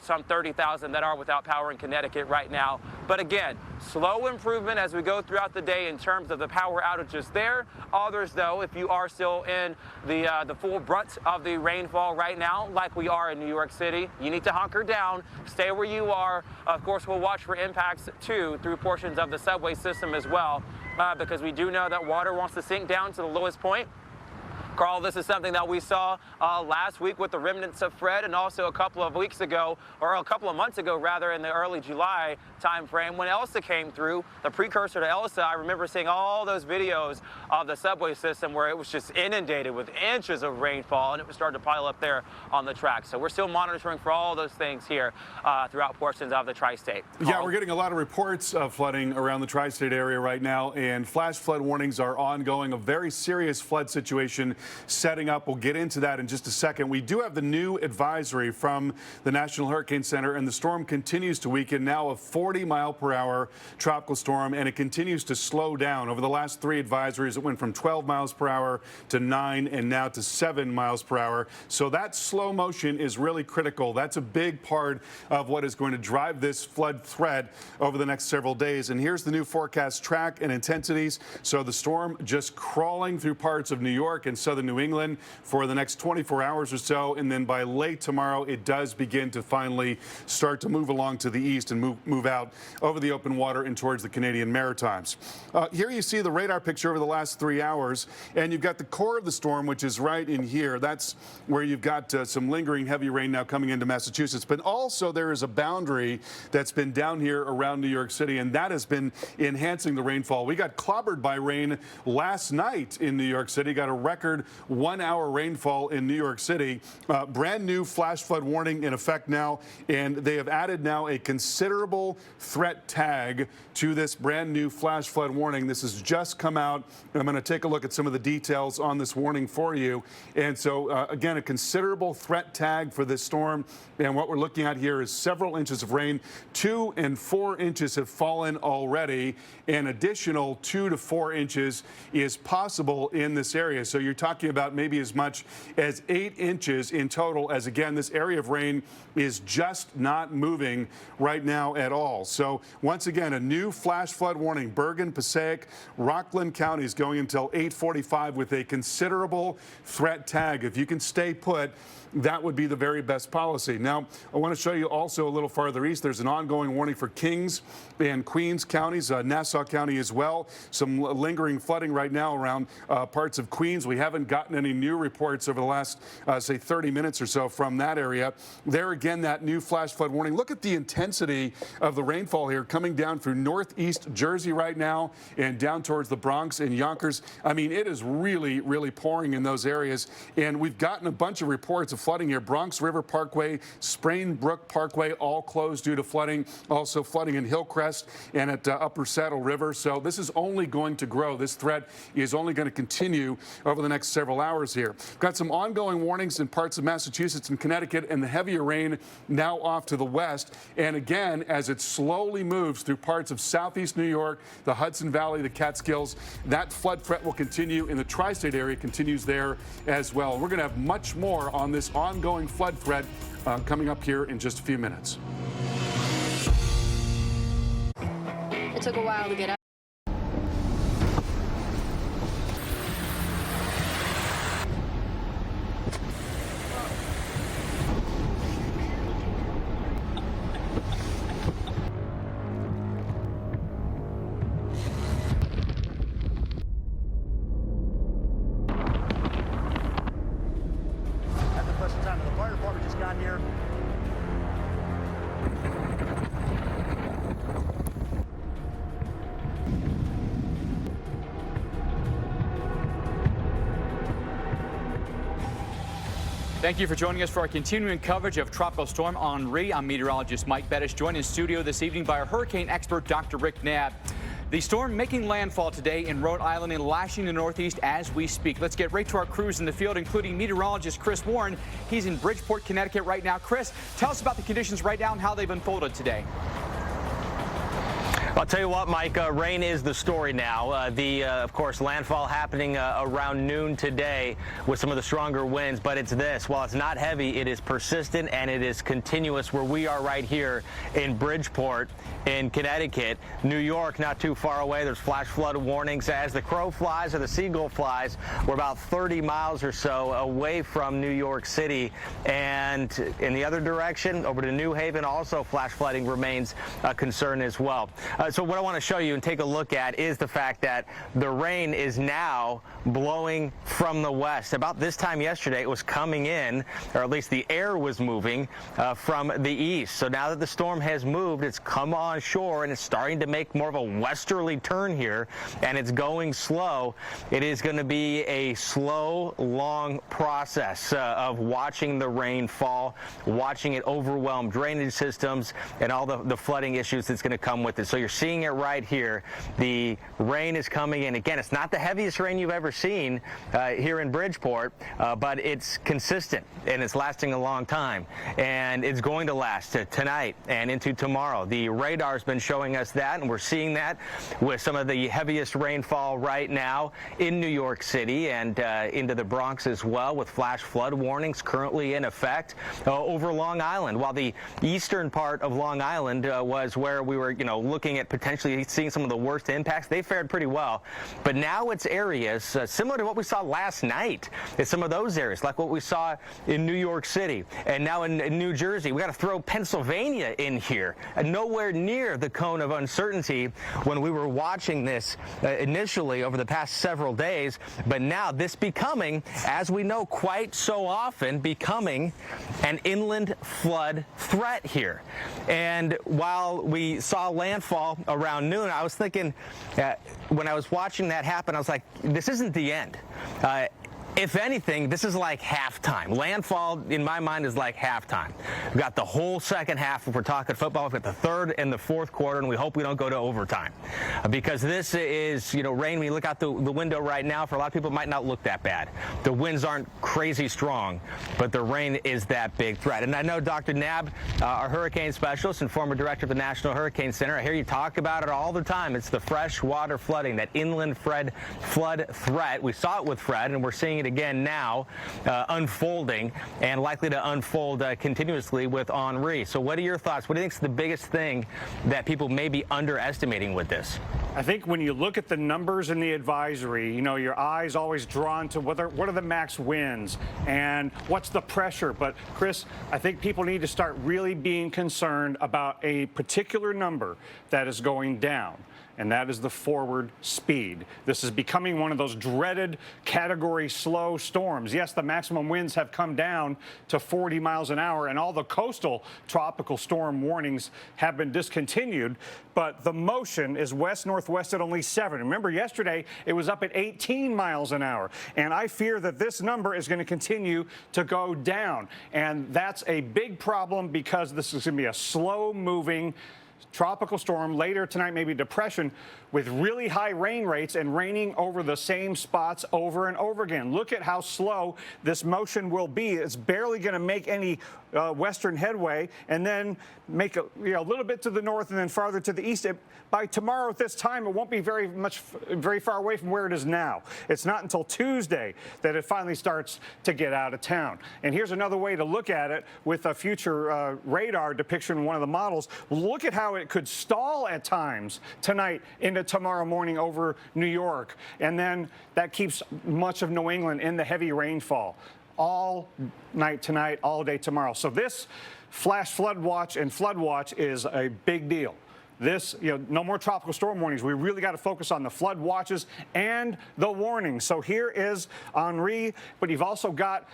some 30,000 that are without power in Connecticut right now. But again, slow improvement as we go throughout the day in terms of the power outages there. Others, though, if you are still in the full brunt of the rainfall right now, like we are in New York City, you need to hunker down, stay where you are. Of course, we'll watch for impacts, too, through portions of the subway system as well, because we do know that water wants to sink down to the lowest point. Carl, this is something that we saw last week with the remnants of Fred, and also a couple of weeks ago, or a couple of months ago, rather, in the early July time frame when Elsa came through, the precursor to Elsa. I remember seeing all those videos of the subway system where it was just inundated with inches of rainfall, and it was starting to pile up there on the track. So we're still monitoring for all those things here throughout portions of the tri-state. Yeah, we're getting a lot of reports of flooding around the tri-state area right now, and flash flood warnings are ongoing. A very serious flood situation setting up. We'll get into that in just a second. We do have the new advisory from the National Hurricane Center, and the storm continues to weaken. Now a 40-mile-per-hour tropical storm, and it continues to slow down. Over the last three advisories, it went from 12 miles per hour to 9 and now to 7 miles per hour. So that slow motion is really critical. That's a big part of what is going to drive this flood threat over the next several days. And here's the new forecast track and intensities. So the storm just crawling through parts of New York and southern New England for the next 24 hours or so, and then by late tomorrow it does begin to finally start to move along to the east and move out over the open water and towards the Canadian Maritimes. Here you see the radar picture over the last 3 hours, and you've got the core of the storm, which is right in here. That's where you've got some lingering heavy rain now coming into Massachusetts, but also there is a boundary that's been down here around New York City, and that has been enhancing the rainfall. We got clobbered by rain last night in New York City, got a record 1-hour rainfall in New York City. Brand new flash flood warning in effect now, and they have added now a considerable threat tag to this brand new flash flood warning. This has just come out, and I'm going to take a look at some of the details on this warning for you. And so, again, a considerable threat tag for this storm, and what we're looking at here is several inches of rain. 2 and 4 inches have fallen already. An additional 2 to 4 inches is possible in this area. So you're talking about maybe as much as 8 inches in total, as again, this area of rain is just not moving right now at all. So once again, a new flash flood warning. Bergen, Passaic, Rockland counties going until 8:45 with a considerable threat tag. If you can stay put, that would be the very best policy. Now, I want to show you also a little farther east. There's an ongoing warning for Kings and Queens counties, Nassau County as well. Some lingering flooding right now around parts of Queens. We haven't gotten any new reports over the last, say, 30 minutes or so from that area. There again, that new flash flood warning. Look at the intensity of the rainfall here coming down through northeast Jersey right now and down towards the Bronx and Yonkers. I mean, it is really, really pouring in those areas. And we've gotten a bunch of reports of flooding here. Bronx River Parkway, Sprain Brook Parkway, all closed due to flooding. Also flooding in Hillcrest and at Upper Saddle River. So this is only going to grow. This threat is only going to continue over the next several hours here. Got some ongoing warnings in parts of Massachusetts and Connecticut, and the heavier rain now off to the west. And again, as it slowly moves through parts of southeast New York, the Hudson Valley, the Catskills, that flood threat will continue in the tri-state area, continues there as well. We're going to have much more on this ongoing flood threat coming up here in just a few minutes. It took a while to get out. At the present time, the fire department just got here. Thank you for joining us for our continuing coverage of Tropical Storm Henri. I'm meteorologist Mike Bettish, joined in studio this evening by our hurricane expert, Dr. Rick Knabb. The storm making landfall today in Rhode Island and lashing the northeast as we speak. Let's get right to our crews in the field, including meteorologist Chris Warren. He's in Bridgeport, Connecticut right now. Chris, tell us about the conditions right now and how they've unfolded today. I'll tell you what, Mike, rain is the story now. Of course, landfall happening around noon today with some of the stronger winds, but it's this. While it's not heavy, it is persistent and it is continuous where we are right here in Bridgeport in Connecticut. New York, not too far away. There's flash flood warnings. As the crow flies or the seagull flies, we're about 30 miles or so away from New York City. And in the other direction, over to New Haven, also flash flooding remains a concern as well. So what I want to show you and take a look at is the fact that the rain is now blowing from the west. About this time yesterday, it was coming in, or at least the air was moving from the east. So now that the storm has moved, it's come on shore and it's starting to make more of a westerly turn here, and it's going slow. It is going to be a slow, long process of watching the rain fall, watching it overwhelm drainage systems and all the flooding issues that's going to come with it. So you're seeing it right here. The rain is coming in. Again, it's not the heaviest rain you've ever seen here in Bridgeport, but it's consistent and it's lasting a long time, and it's going to last tonight and into tomorrow. The radar's been showing us that, and we're seeing that with some of the heaviest rainfall right now in New York City and into the Bronx as well, with flash flood warnings currently in effect over Long Island. While the eastern part of Long Island was where we were, looking at potentially seeing some of the worst impacts, they fared pretty well. But now it's areas similar to what we saw last night. It's some of those areas, like what we saw in New York City and now in New Jersey. We got to throw Pennsylvania in here, nowhere near the cone of uncertainty when we were watching this initially over the past several days. But now this becoming, as we know quite so often, becoming an inland flood threat here. And while we saw landfall around noon, I was thinking, when I was watching that happen, I was like, this isn't the end. If anything, this is like halftime. Landfall, in my mind, is like halftime. We've got the whole second half. If we're talking football, we've got the third and the fourth quarter, and we hope we don't go to overtime. Because this is, rain. When you look out the window right now, for a lot of people, it might not look that bad. The winds aren't crazy strong, but the rain is that big threat. And I know Dr. Knabb, our hurricane specialist and former director of the National Hurricane Center, I hear you talk about it all the time. It's the freshwater flooding, that inland flood threat. We saw it with Fred, and we're seeing it again now unfolding, and likely to unfold continuously with Henri. So what are your thoughts? What do you think is the biggest thing that people may be underestimating with this? I think when you look at the numbers in the advisory, your eyes always drawn to what are the max winds and what's the pressure. But Chris, I think people need to start really being concerned about a particular number that is going down, and that is the forward speed. This is becoming one of those dreaded category slow storms. Yes, the maximum winds have come down to 40 miles an hour, and all the coastal tropical storm warnings have been discontinued, but the motion is west-northwest at only 7. Remember, yesterday it was up at 18 miles an hour, and I fear that this number is going to continue to go down, and that's a big problem because this is going to be a slow-moving tropical storm, later tonight maybe depression, with really high rain rates and raining over the same spots over and over again. Look at how slow this motion will be. It's barely going to make any western headway, and then make a little bit to the north and then farther to the east. By tomorrow at this time, it won't be very far away from where it is now. It's not until Tuesday that it finally starts to get out of town. And here's another way to look at it with a future radar depiction in one of the models. Look at how it could stall at times tonight into tomorrow morning over New York. And then that keeps much of New England in the heavy rainfall all night tonight, all day tomorrow. So this flash flood watch and flood watch is a big deal. This, no more tropical storm warnings. We really got to focus on the flood watches and the warnings. So here is Henri, but you've also got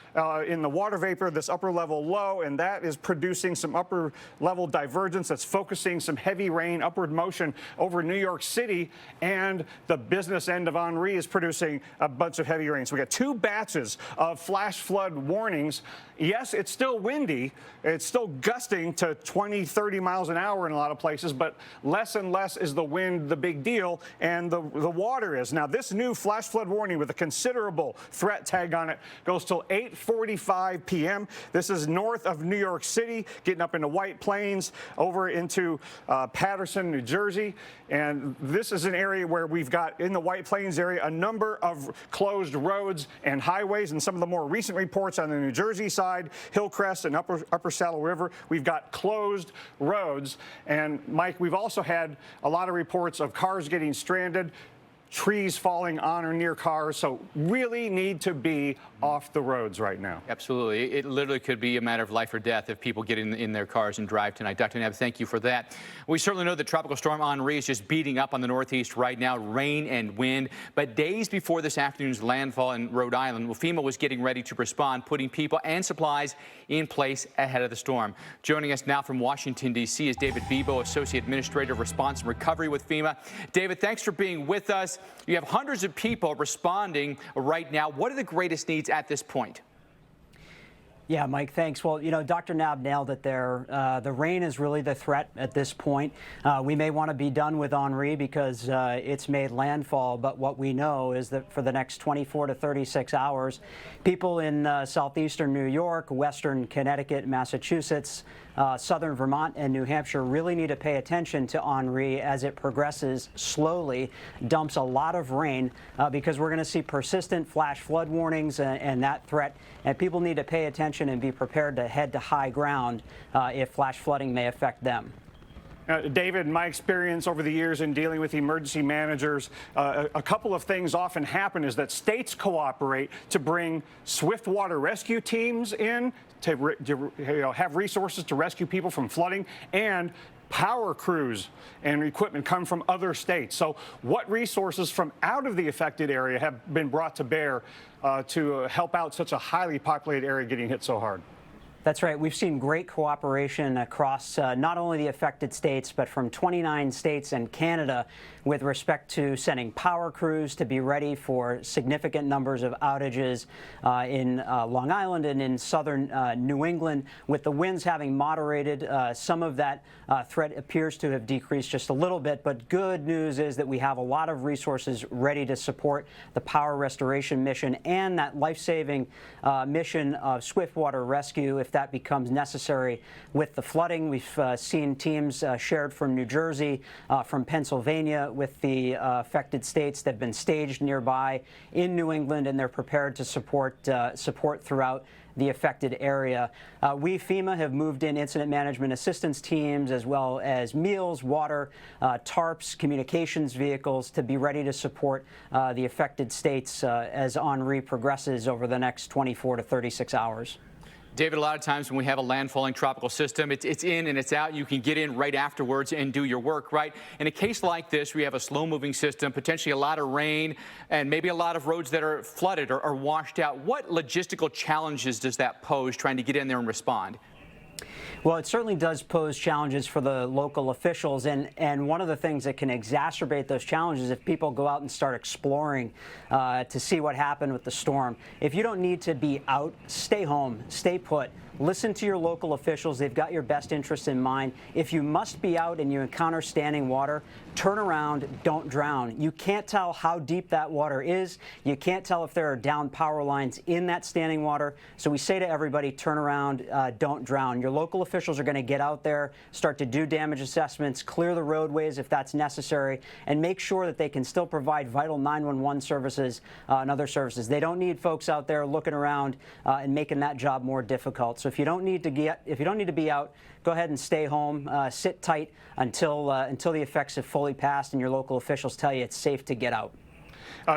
in the water vapor this upper level low, and that is producing some upper level divergence that's focusing some heavy rain, upward motion over New York City, and the business end of Henri is producing a bunch of heavy rain. So we got 2 batches of flash flood warnings. Yes, it's still windy. It's still gusting to 20, 30 miles an hour in a lot of places, but less and less is the wind the big deal, and the water is. Now, this new flash flood warning with a considerable threat tag on it goes till 8:45 p.m. This is north of New York City, getting up into White Plains, over into Paterson, New Jersey. And this is an area where we've got, in the White Plains area, a number of closed roads and highways. And some of the more recent reports on the New Jersey side, Hillcrest and Upper Saddle River, we've got closed roads. And Mike, we've also had a lot of reports of cars getting stranded, trees falling on or near cars, so really need to be off the roads right now. Absolutely. It literally could be a matter of life or death if people get in their cars and drive tonight. Dr. Knabb, thank you for that. We certainly know that Tropical Storm Henri is just beating up on the Northeast right now, rain and wind. But days before this afternoon's landfall in Rhode Island, FEMA was getting ready to respond, putting people and supplies in place ahead of the storm. Joining us now from Washington, D.C. is David Bebo, Associate Administrator of Response and Recovery with FEMA. David, thanks for being with us. You have hundreds of people responding right now. What are the greatest needs at this point? Yeah, Mike, thanks. Well, Dr. Knabb nailed it there. The rain is really the threat at this point. We may want to be done with Henri because it's made landfall, but what we know is that for the next 24 to 36 hours, people in southeastern New York, western Connecticut, Massachusetts, southern Vermont and New Hampshire really need to pay attention to Henri as it progresses slowly, dumps a lot of rain because we're going to see persistent flash flood warnings and that threat. And people need to pay attention and be prepared to head to high ground if flash flooding may affect them. David, in my experience over the years in dealing with emergency managers, a couple of things often happen is that states cooperate to bring swift water rescue teams in to have resources to rescue people from flooding, and power crews and equipment come from other states. So what resources from out of the affected area have been brought to bear to help out such a highly populated area getting hit so hard? That's right. We've seen great cooperation across not only the affected states, but from 29 states and Canada with respect to sending power crews to be ready for significant numbers of outages in Long Island and in southern New England. With the winds having moderated, some of that threat appears to have decreased just a little bit. But good news is that we have a lot of resources ready to support the power restoration mission and that life-saving mission of swift water rescue if that becomes necessary with the flooding. We've seen teams shared from New Jersey, from Pennsylvania with the affected states that have been staged nearby in New England, and they're prepared to support throughout the affected area. We, FEMA, have moved in incident management assistance teams as well as meals, water, tarps, communications vehicles to be ready to support the affected states as Henri progresses over the next 24 to 36 hours. David, a lot of times when we have a landfalling tropical system, it's in and it's out. You can get in right afterwards and do your work, right? In a case like this, we have a slow-moving system, potentially a lot of rain, and maybe a lot of roads that are flooded or washed out. What logistical challenges does that pose trying to get in there and respond? Well, it certainly does pose challenges for the local officials, and one of the things that can exacerbate those challenges if people go out and start exploring to see what happened with the storm. If you don't need to be out, stay home, stay put. Listen to your local officials. They've got your best interests in mind. If you must be out and you encounter standing water, turn around, don't drown. You can't tell how deep that water is. You can't tell if there are downed power lines in that standing water. So we say to everybody, turn around, don't drown. Your local officials are going to get out there, start to do damage assessments, clear the roadways if that's necessary, and make sure that they can still provide vital 911 services and other services. They don't need folks out there looking around and making that job more difficult. So if you don't need to be out, go ahead and stay home. Sit tight until the effects have fully passed and your local officials tell you it's safe to get out.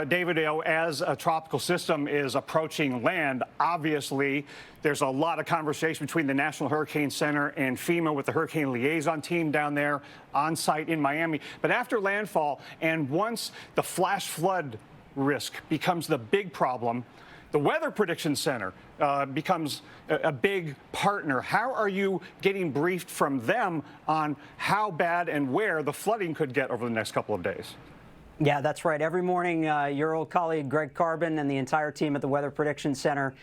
David, as a tropical system is approaching land, obviously there's a lot of conversation between the National Hurricane Center and FEMA with the Hurricane Liaison team down there on site in Miami. But after landfall and once the flash flood risk becomes the big problem, the Weather Prediction Center becomes a big partner. How are you getting briefed from them on how bad and where the flooding could get over the next couple of days? Yeah, that's right. Every morning, your old colleague Greg Carbon and the entire team at the Weather Prediction Center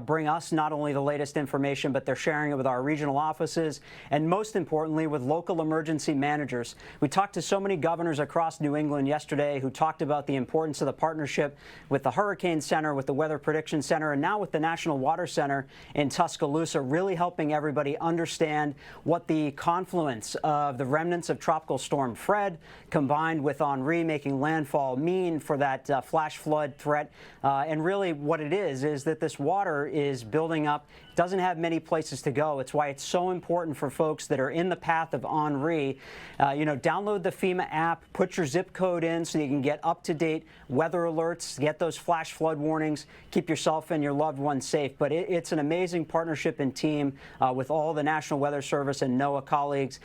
bring us not only the latest information, but they're sharing it with our regional offices and most importantly with local emergency managers. We talked to so many governors across New England yesterday who talked about the importance of the partnership with the Hurricane Center, with the Weather Prediction Center, and now with the National Water Center in Tuscaloosa, really helping everybody understand what the confluence of the remnants of Tropical Storm Fred combined with Henri making landfall mean for that flash flood threat. And really what it is that this water is building up, doesn't have many places to go. It's why it's so important for folks that are in the path of Henri. Download the FEMA app, put your zip code in so you can get up-to-date weather alerts, get those flash flood warnings, keep yourself and your loved ones safe. But it's an amazing partnership and team with all the National Weather Service and NOAA colleagues,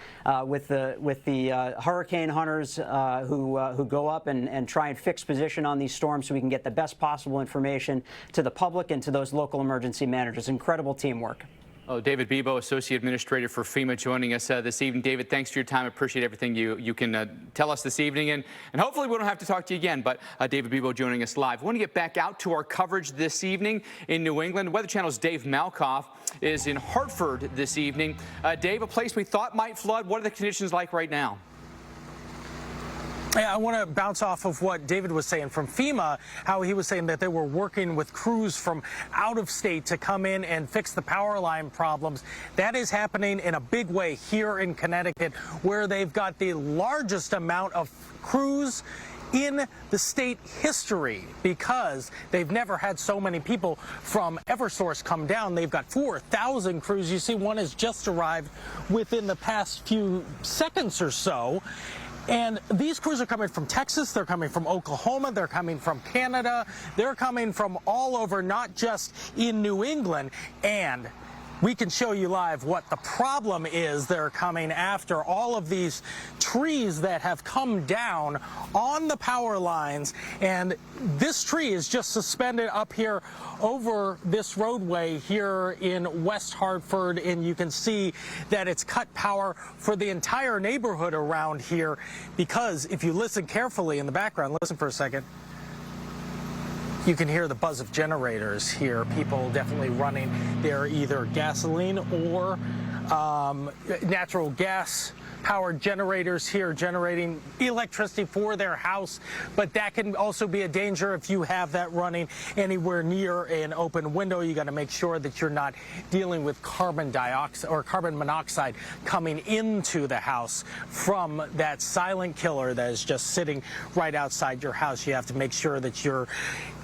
with the hurricane hunters who go up and try and fix position on these storms so we can get the best possible information to the public and to those local emergency managers. Incredible teamwork. Oh, David Bebo, Associate Administrator for FEMA, joining us this evening. David, thanks for your time. I appreciate everything you can tell us this evening. And hopefully we don't have to talk to you again. But David Bebo joining us live. We want to get back out to our coverage this evening in New England. Weather Channel's Dave Malkoff is in Hartford this evening. Dave, a place we thought might flood. What are the conditions like right now? I want to bounce off of what David was saying from FEMA, how he was saying that they were working with crews from out of state to come in and fix the power line problems. That is happening in a big way here in Connecticut, where they've got the largest amount of crews in the state history, because they've never had so many people from Eversource come down. They've got 4,000 crews. You see, one has just arrived within the past few seconds or so. And these crews are coming from Texas, they're coming from Oklahoma, they're coming from Canada, they're coming from all over, not just in New England. And we can show you live what the problem is. They're coming after all of these trees that have come down on the power lines. And this tree is just suspended up here over this roadway here in West Hartford. And you can see that it's cut power for the entire neighborhood around here, because if you listen carefully in the background, listen for a second, you can hear the buzz of generators here. People definitely running their either gasoline or natural gas powered generators here, generating electricity for their house. But that can also be a danger if you have that running anywhere near an open window. You got to make sure that you're not dealing with carbon dioxide or carbon monoxide coming into the house from that silent killer that is just sitting right outside your house. You have to make sure that you're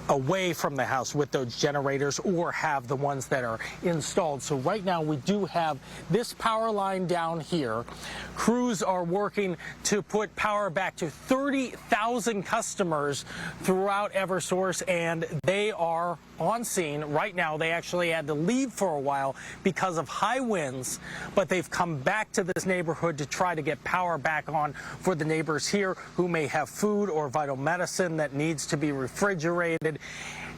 away from the house with those generators, or have the ones that are installed. So right now we do have this power line down here. Crews are working to put power back to 30,000 customers throughout Eversource, and they are on scene right now. They actually had to leave for a while because of high winds, but they've come back to this neighborhood to try to get power back on for the neighbors here who may have food or vital medicine that needs to be refrigerated.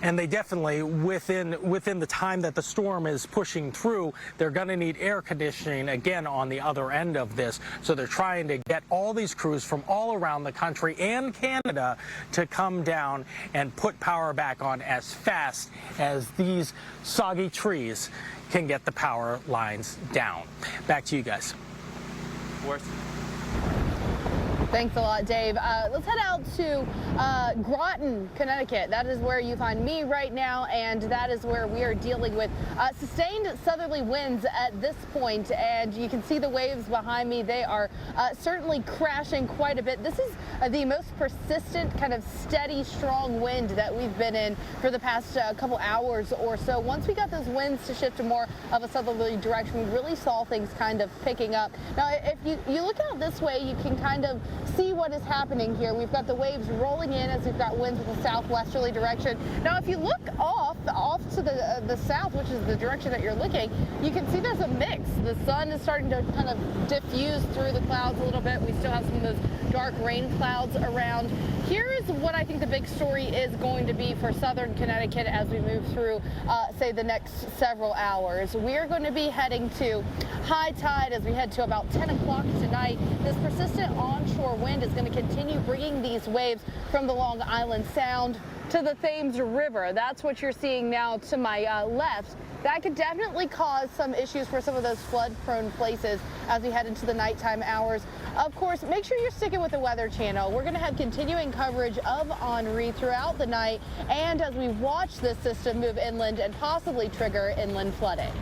and they definitely, within the time that the storm is pushing through, they're going to need air conditioning again on the other end of this. So they're trying to get all these crews from all around the country and Canada to come down and put power back on as fast as these soggy trees can get the power lines down. Back to you guys. Thanks a lot, Dave. Let's head out to Groton, Connecticut. That is where you find me right now, and that is where we are dealing with sustained southerly winds at this point. And you can see the waves behind me. They are certainly crashing quite a bit. This is the most persistent, kind of steady, strong wind that we've been in for the past couple hours or so. Once we got those winds to shift to more of a southerly direction, we really saw things kind of picking up. Now, if you look out this way, you can kind of see what is happening here. We've got the waves rolling in as we've got winds with a southwesterly direction. Now, if you look off to the south, which is the direction that you're looking, you can see there's a mix. The sun is starting to kind of diffuse through the clouds a little bit. We still have some of those dark rain clouds around. Here is what I think the big story is going to be for southern Connecticut as we move through, say, the next several hours. We're going to be heading to high tide as we head to about 10 o'clock tonight. This persistent onshore wind is going to continue bringing these waves from the Long Island Sound to the Thames River. That's what you're seeing now to my left. That could definitely cause some issues for some of those flood-prone places as we head into the nighttime hours. Of course, make sure you're sticking with the Weather Channel. We're going to have continuing coverage of Henri throughout the night and as we watch this system move inland and possibly trigger inland flooding.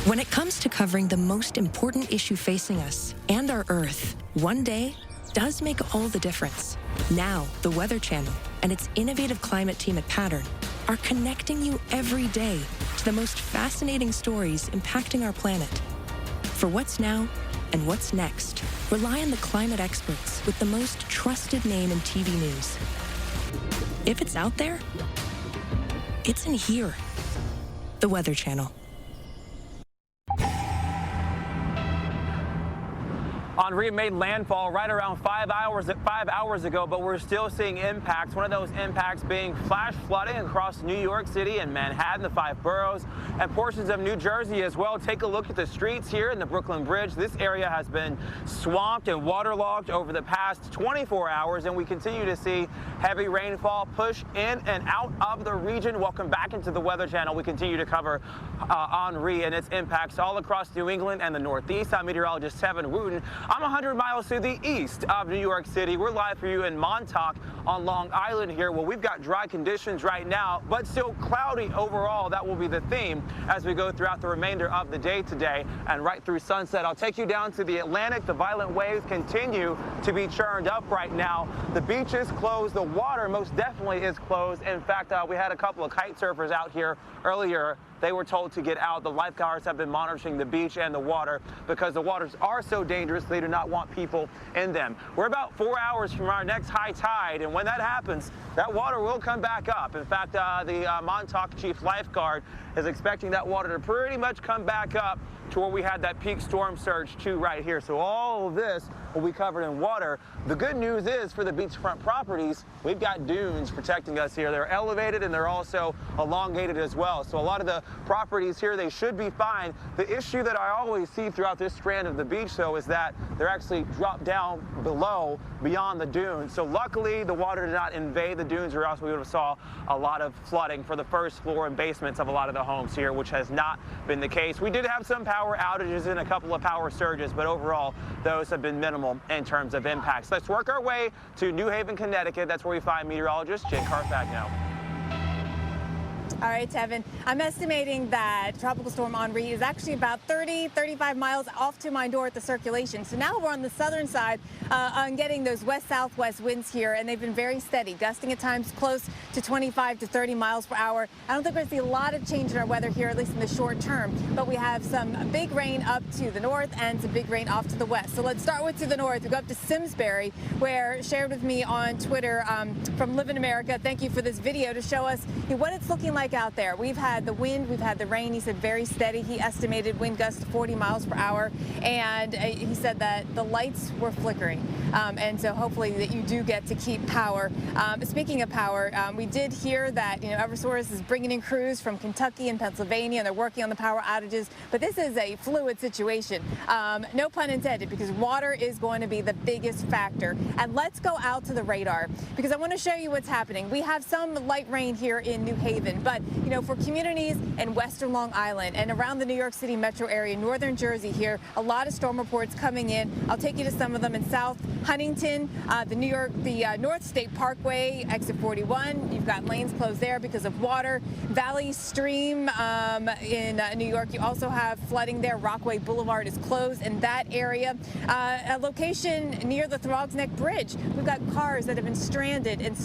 When it comes to covering the most important issue facing us and our Earth, one day does make all the difference. Now, the Weather Channel and its innovative climate team at Pattern are connecting you every day to the most fascinating stories impacting our planet. For what's now and what's next, rely on the climate experts with the most trusted name in TV news. If it's out there, it's in here. The Weather Channel. Henri made landfall right around 5 hours ago, but we're still seeing impacts. One of those impacts being flash flooding across New York City and Manhattan, the 5 boroughs, and portions of New Jersey as well. Take a look at the streets here in the Brooklyn Bridge. This area has been swamped and waterlogged over the past 24 hours, and we continue to see heavy rainfall push in and out of the region. Welcome back into the Weather Channel. We continue to cover Henri and its impacts all across New England and the Northeast. I'm meteorologist Tevin Wooten. I'm 100 miles to the east of New York City. We're live for you in Montauk on Long Island here. Well, we've got dry conditions right now, but still cloudy overall. That will be the theme as we go throughout the remainder of the day today and right through sunset. I'll take you down to the Atlantic. The violent waves continue to be churned up right now. The beach is closed. The water most definitely is closed. In fact, we had a couple of kite surfers out here earlier. They were told to get out. The lifeguards have been monitoring the beach and the water because the waters are so dangerous. They do not want people in them. We're about 4 hours from our next high tide, and when that happens, that water will come back up. In fact, the Montauk chief lifeguard is expecting that water to pretty much come back up to where we had that peak storm surge to right here. So all of this will be covered in water. The good news is for the beachfront properties, we've got dunes protecting us here. They're elevated and they're also elongated as well. So a lot of the properties here, they should be fine. The issue that I always see throughout this strand of the beach, though, is that they're actually dropped down below beyond the dunes. So luckily, the water did not invade the dunes, or else we would have saw a lot of flooding for the first floor and basements of a lot of the homes here, which has not been the case. We did have some power outages and a couple of power surges, but overall, those have been minimal in terms of impacts. Let's work our way to New Haven, Connecticut. That's where we find meteorologist Jen Carfagno. All right, Tevin, I'm estimating that Tropical Storm Henri is actually about 35 miles off to my north, the circulation. So now we're on the southern side on getting those west-southwest winds here, and they've been very steady, gusting at times close to 25 to 30 miles per hour. I don't think we're going to see a lot of change in our weather here, at least in the short term, but we have some big rain up to the north and some big rain off to the west. So let's start with to the north. We go up to Simsbury, where shared with me on Twitter from Live in America. Thank you for this video to show us what it's looking like out there. We've had the wind, we've had the rain. He said very steady. He estimated wind gusts to 40 miles per hour, and he said that the lights were flickering. And so hopefully that you do get to keep power. Speaking of power, we did hear that Eversource is bringing in crews from Kentucky and Pennsylvania, and they're working on the power outages. But this is a fluid situation, no pun intended, because water is going to be the biggest factor. And let's go out to the radar, because I want to show you what's happening. We have some light rain here in New Haven, but for communities in western Long Island and around the New York City metro area, northern Jersey here, a lot of storm reports coming in. I'll take you to some of them in South Huntington, the North State Parkway, exit 41. You've got lanes closed there because of water. Valley Stream in New York, you also have flooding there. Rockaway Boulevard is closed in that area. A location near the Throgs Neck Bridge, we've got cars that have been stranded in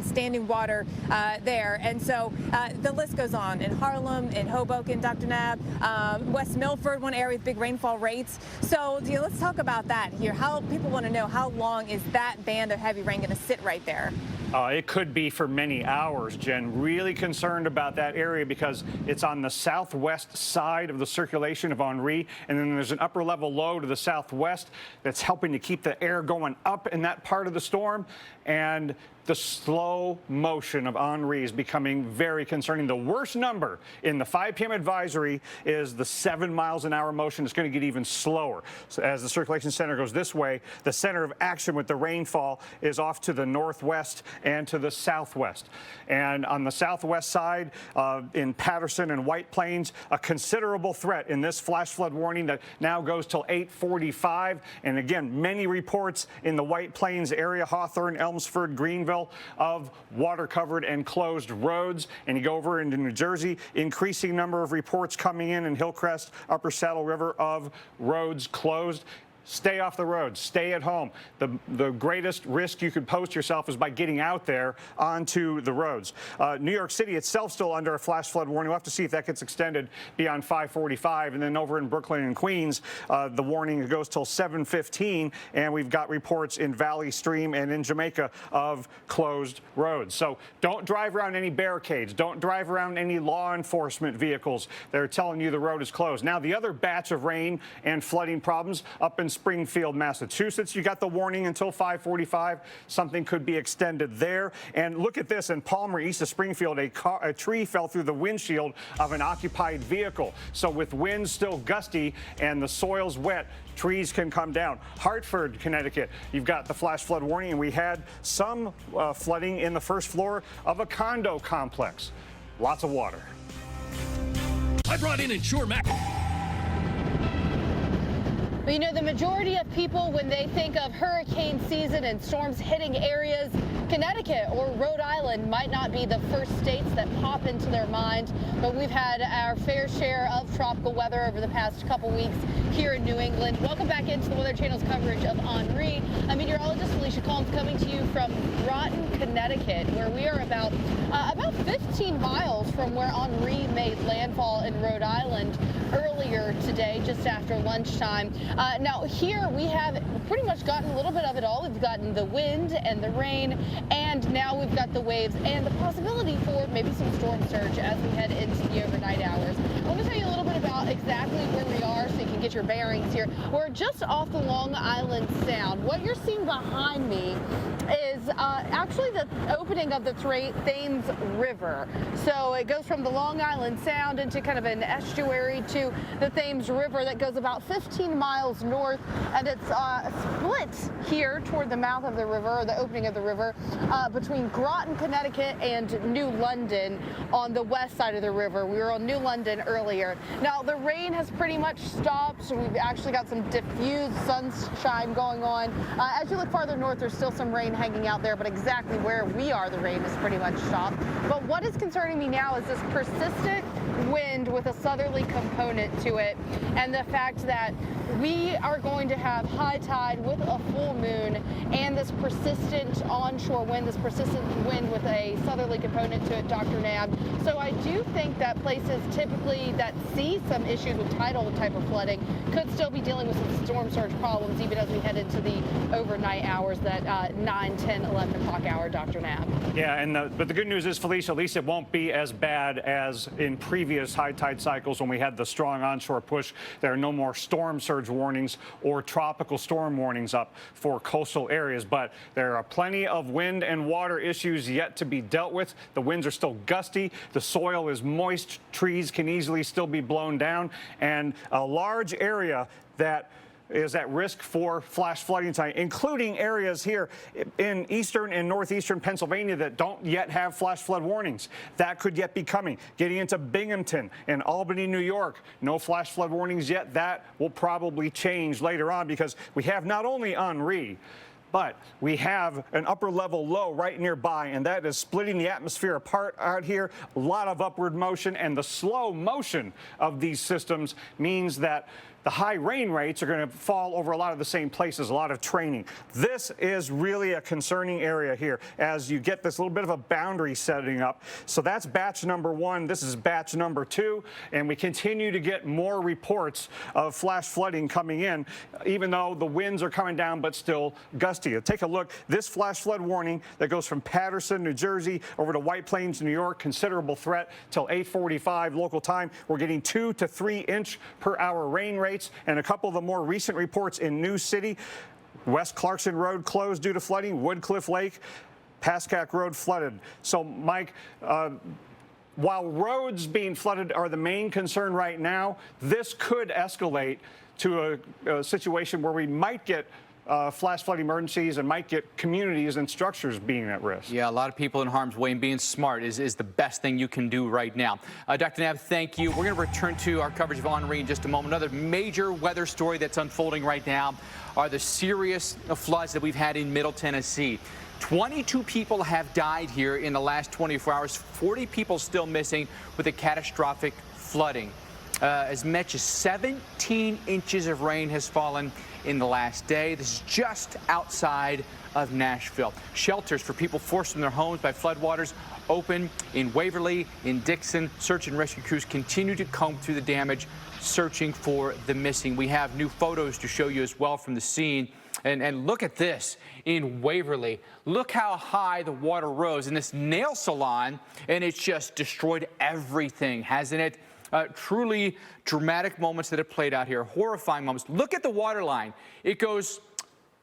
standing water there. And so the list goes on. In Harlem, in Hoboken, Dr. Nab, West Milford, one area with big rainfall rates. So let's talk about that here. How people want to know, how long is that band of heavy rain going to sit right there? It could be for many hours, Jen. Really concerned about that area because it's on the southwest side of the circulation of Henri, and then there's an upper level low to the southwest that's helping to keep the air going up in that part of the storm. And the slow motion of Henri is becoming very concerning. The worst number in the 5 p.m. advisory is the 7 miles an hour motion. It's going to get even slower. So as the circulation center goes this way, the center of action with the rainfall is off to the northwest and to the southwest. And on the southwest side, in Patterson and White Plains, a considerable threat in this flash flood warning that now goes till 8:45. And again, many reports in the White Plains area, Hawthorne, Elmsford, Greenville, of water-covered and closed roads. And you go over into New Jersey, increasing number of reports coming in Hillcrest, Upper Saddle River, of roads closed. Stay off the roads. Stay at home. The greatest risk you could pose to yourself is by getting out there onto the roads. New York City itself still under a flash flood warning. We'll have to see if that gets extended beyond 5:45. And then over in Brooklyn and Queens, the warning goes till 7:15. And we've got reports in Valley Stream and in Jamaica of closed roads. So don't drive around any barricades. Don't drive around any law enforcement vehicles. They're telling you the road is closed. Now, the other batch of rain and flooding problems up in Springfield, Massachusetts, you got the warning until 5:45. Something could be extended there. And look at this in Palmer, east of Springfield, a tree fell through the windshield of an occupied vehicle. So with winds still gusty and the soil's wet, trees can come down. Hartford, Connecticut, you've got the flash flood warning, and we had some flooding in the first floor of a condo complex. Lots of water. I brought in InsureMax. Well, the majority of people, when they think of hurricane season and storms hitting areas, Connecticut or Rhode Island might not be the first states that pop into their mind, but we've had our fair share of tropical weather over the past couple weeks here in New England. Welcome back into the Weather Channel's coverage of Henri. I'm meteorologist Felicia Collins coming to you from Groton, Connecticut, where we are about 15 miles from where Henri made landfall in Rhode Island earlier today, just after lunchtime. Now here we have pretty much gotten a little bit of it all. We've gotten the wind and the rain, and now we've got the waves and the possibility for maybe some storm surge as we head into the overnight hours. I want to tell you a little bit about exactly where we are so you can get your bearings here. We're just off the Long Island Sound. What you're seeing behind me is actually the opening of the Thames River. So it goes from the Long Island Sound into kind of an estuary to the Thames River that goes about 15 miles north, and it's split here toward the mouth of the river, or the opening of the river, between Groton, Connecticut and New London on the west side of the river. We were on New London earlier. Now the rain has pretty much stopped. So we've actually got some diffused sunshine going on. As you look farther north, there's still some rain hanging out there, but exactly where we are, the rain is pretty much stopped. But what is concerning me now is this persistent wind with a southerly component to it, and the fact that we are going to have high tide with a full moon and this persistent onshore wind, this persistent wind with a southerly component to it, Dr. Nab. So I do think that places typically that see some issues with tidal type of flooding could still be dealing with some storm surge problems even as we head into the overnight hours, that 9, 10, 11 o'clock hour, Dr. Nab. Yeah, but the good news is, Felicia, at least it won't be as bad as in previous high tide cycles when we had the strong onshore push. There are no more storm surge warnings or tropical storm warnings up for coastal areas, but there are plenty of wind and water issues yet to be dealt with. The winds are still gusty. The soil is moist. Trees can easily still be blown down, and a large area that is at risk for flash flooding tonight, including areas here in eastern and northeastern Pennsylvania that don't yet have flash flood warnings. That could yet be coming. Getting into Binghamton and Albany, New York, no flash flood warnings yet. That will probably change later on because we have not only Henri, but we have an upper level low right nearby, and that is splitting the atmosphere apart out here. A lot of upward motion, and the slow motion of these systems means that the high rain rates are going to fall over a lot of the same places, a lot of training. This is really a concerning area here as you get this little bit of a boundary setting up. So that's batch number 1. This is batch number 2. And we continue to get more reports of flash flooding coming in, even though the winds are coming down, but still gusty. Take a look. This flash flood warning that goes from Paterson, New Jersey, over to White Plains, New York, considerable threat till 8:45 local time. We're getting 2 to 3 inch per hour rain rates. And a couple of the more recent reports in New City, West Clarkson Road closed due to flooding, Woodcliff Lake, Pascack Road flooded. So, Mike, while roads being flooded are the main concern right now, this could escalate to a situation where we might get flash flood emergencies and might get communities and structures being at risk. Yeah, a lot of people in harm's way, and being smart is the best thing you can do right now. Dr. Nab, thank you. We're going to return to our coverage of Henri in just a moment. Another major weather story that's unfolding right now are the serious floods that we've had in Middle Tennessee. 22 people have died here in the last 24 hours, 40 people still missing with the catastrophic flooding. As much as 17 inches of rain has fallen in the last day. This is just outside of Nashville. Shelters for people forced from their homes by floodwaters open in Waverly, in Dixon. Search and rescue crews continue to comb through the damage, searching for the missing. We have new photos to show you as well from the scene. And look at this in Waverly. Look how high the water rose in this nail salon, and it's just destroyed everything, hasn't it? Truly dramatic moments that have played out here, horrifying moments. Look at the water line. It goes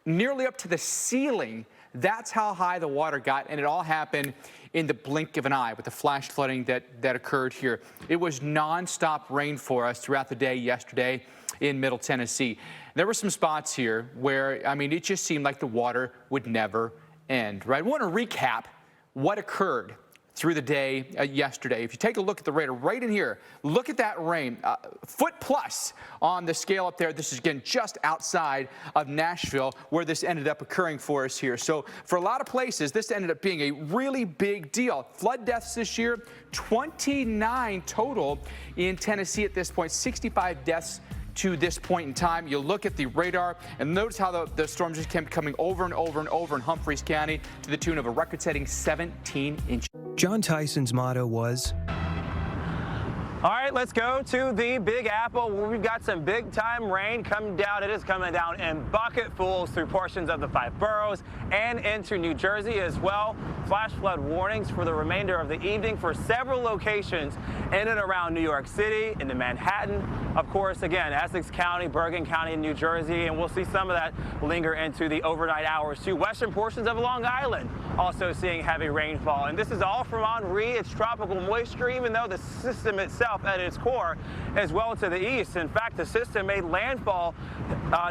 nearly up to the ceiling. That's how high the water got, and it all happened in the blink of an eye with the flash flooding that occurred here. It was nonstop rain for us throughout the day yesterday in Middle Tennessee. There were some spots here where, I mean, it just seemed like the water would never end, right? I want to recap what occurred through the day yesterday. If you take a look at the radar right in here, look at that rain, foot plus on the scale up there. This is again just outside of Nashville where this ended up occurring for us here. So for a lot of places, this ended up being a really big deal. Flood deaths this year, 29 total in Tennessee at this point, 65 deaths to this point in time. You look at the radar and notice how the storms just kept coming over and over and over in Humphreys County to the tune of a record-setting 17 inches. John Tyson's motto was, all right, right, let's go to the Big Apple, where we've got some big-time rain coming down. It is coming down in bucketfuls through portions of the 5 boroughs and into New Jersey as well. Flash flood warnings for the remainder of the evening for several locations in and around New York City, into Manhattan, of course, again, Essex County, Bergen County, and New Jersey, and we'll see some of that linger into the overnight hours too. Western portions of Long Island also seeing heavy rainfall, and this is all from Henri. It's tropical moisture, even though the system itself at its core is well to the east. In fact, the system made landfall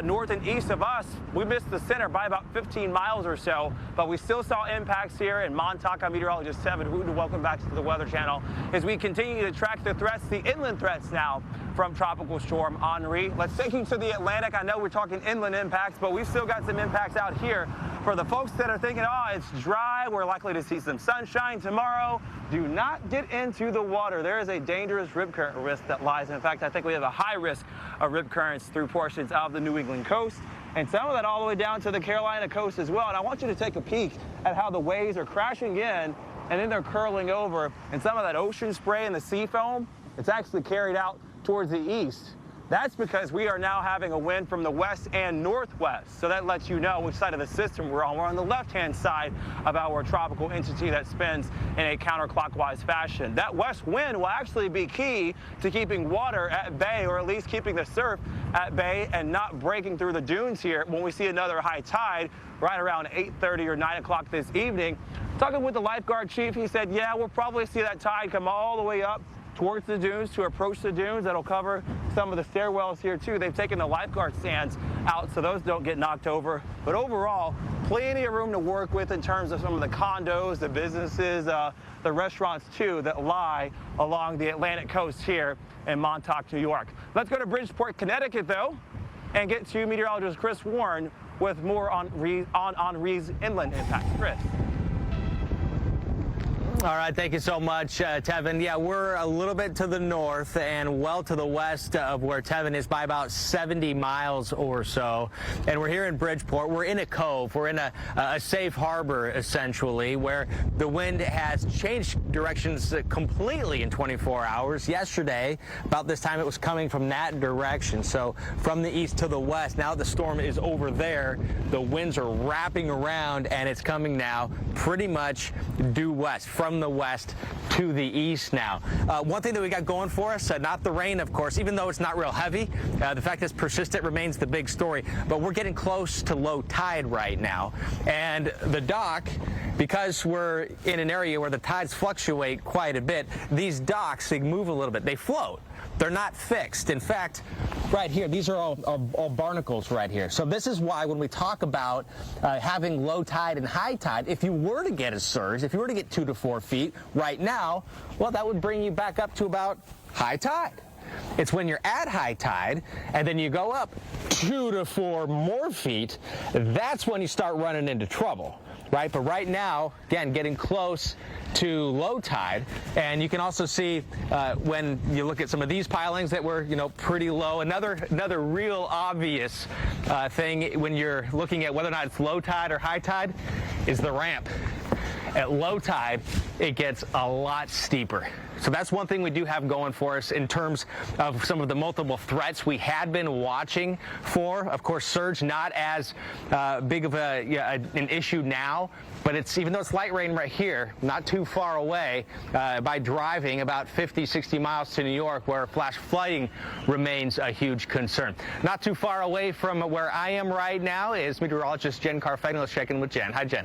north and east of us. We missed the center by about 15 miles or so, but we still saw impacts here in Montauk. I'm meteorologist Tevin Wooten. Welcome back to the Weather Channel as we continue to track the threats, the inland threats now from Tropical Storm Henri. Let's take you to the Atlantic. I know we're talking inland impacts, but we've still got some impacts out here. For the folks that are thinking, oh, it's dry, we're likely to see some sunshine tomorrow, do not get into the water. There is a dangerous rip current risk that lies. In fact, I think we have a high risk of rip currents through portions of the New England coast, and some of that all the way down to the Carolina coast as well. And I want you to take a peek at how the waves are crashing in and then they're curling over. And some of that ocean spray and the sea foam, it's actually carried out towards the east. That's because we are now having a wind from the west and northwest. So that lets you know which side of the system we're on. We're on the left-hand side of our tropical entity that spins in a counterclockwise fashion. That west wind will actually be key to keeping water at bay, or at least keeping the surf at bay and not breaking through the dunes here when we see another high tide right around 8:30 or 9 o'clock this evening. Talking with the lifeguard chief, he said, yeah, we'll probably see that tide come all the way up towards the dunes to approach the dunes. That'll cover some of the stairwells here too. They've taken the lifeguard stands out so those don't get knocked over. But overall, plenty of room to work with in terms of some of the condos, the businesses, the restaurants too that lie along the Atlantic coast here in Montauk, New York. Let's go to Bridgeport, Connecticut though, and get to meteorologist Chris Warren with more on Henri's inland impacts. Chris. All right, thank you so much, Tevin. Yeah, we're a little bit to the north and well to the west of where Tevin is by about 70 miles or so. And we're here in Bridgeport. We're in a cove. We're in a safe harbor, essentially, where the wind has changed directions completely in 24 hours. Yesterday, about this time, it was coming from that direction. So from the east to the west. Now the storm is over there. The winds are wrapping around, and it's coming now pretty much due west, from the west to the east now. One thing that we got going for us, not the rain, of course, even though it's not real heavy. The fact that it's persistent remains the big story, but we're getting close to low tide right now. And the dock, because we're in an area where the tides fluctuate quite a bit, these docks, they move a little bit. They float. They're not fixed. In fact, right here, these are all barnacles right here. So this is why when we talk about having low tide and high tide, if you were to get a surge, if you were to get 2 to 4 feet right now, well, that would bring you back up to about high tide. It's when you're at high tide and then you go up 2 to 4 more feet, that's when you start running into trouble. Right, but right now, again, getting close to low tide, and you can also see when you look at some of these pilings that were, pretty low. Another real obvious thing when you're looking at whether or not it's low tide or high tide is the ramp. At low tide, it gets a lot steeper. So that's one thing we do have going for us in terms of some of the multiple threats we had been watching for. Of course, surge not as big of an issue now, but it's, even though it's light rain right here, not too far away, by driving about 50, 60 miles to New York, where flash flooding remains a huge concern. Not too far away from where I am right now is meteorologist Jen Carfagna. Let's check in with Jen. Hi, Jen.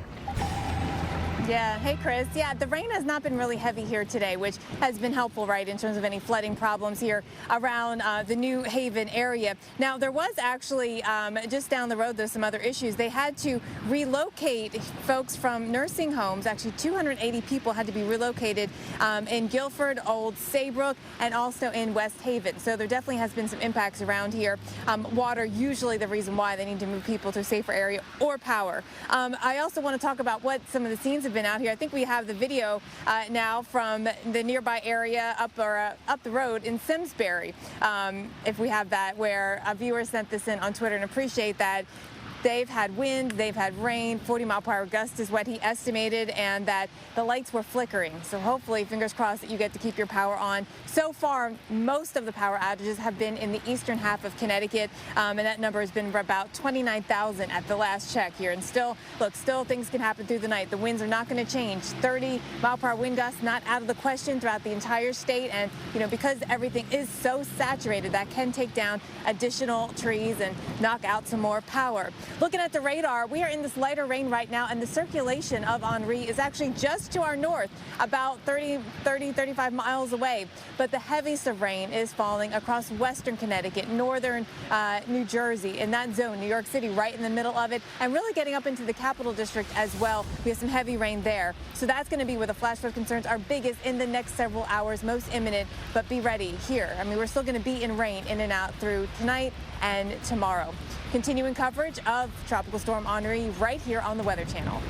Yeah, hey Chris. Yeah, the rain has not been really heavy here today, which has been helpful, right, in terms of any flooding problems here around the New Haven area. Now, there was actually, just down the road, there's some other issues. They had to relocate folks from nursing homes. Actually, 280 people had to be relocated in Guilford, Old Saybrook, and also in West Haven. So there definitely has been some impacts around here. Water, usually the reason why they need to move people to a safer area, or power. I also want to talk about what some of the scenes have been out here. I think we have the video now from the nearby area up the road in Simsbury, if we have that, where a viewer sent this in on Twitter, and appreciate that. They've had wind, they've had rain, 40-mile-per-hour gust is what he estimated, and that the lights were flickering. So hopefully, fingers crossed, that you get to keep your power on. So far, most of the power outages have been in the eastern half of Connecticut, and that number has been about 29,000 at the last check here. And still, look, still things can happen through the night. The winds are not going to change. 30-mile-per-hour wind gusts not out of the question throughout the entire state, and because everything is so saturated, that can take down additional trees and knock out some more power. Looking at the radar, we are in this lighter rain right now, and the circulation of Henri is actually just to our north, about 35 miles away. But the heaviest of rain is falling across western Connecticut, northern New Jersey, in that zone, New York City right in the middle of it, and really getting up into the Capital District as well. We have some heavy rain there. So that's going to be where the flash flood concerns are biggest in the next several hours, most imminent, but be ready here. I mean, we're still going to be in rain in and out through tonight and tomorrow. Continuing coverage of Tropical Storm Henri right here on the Weather Channel.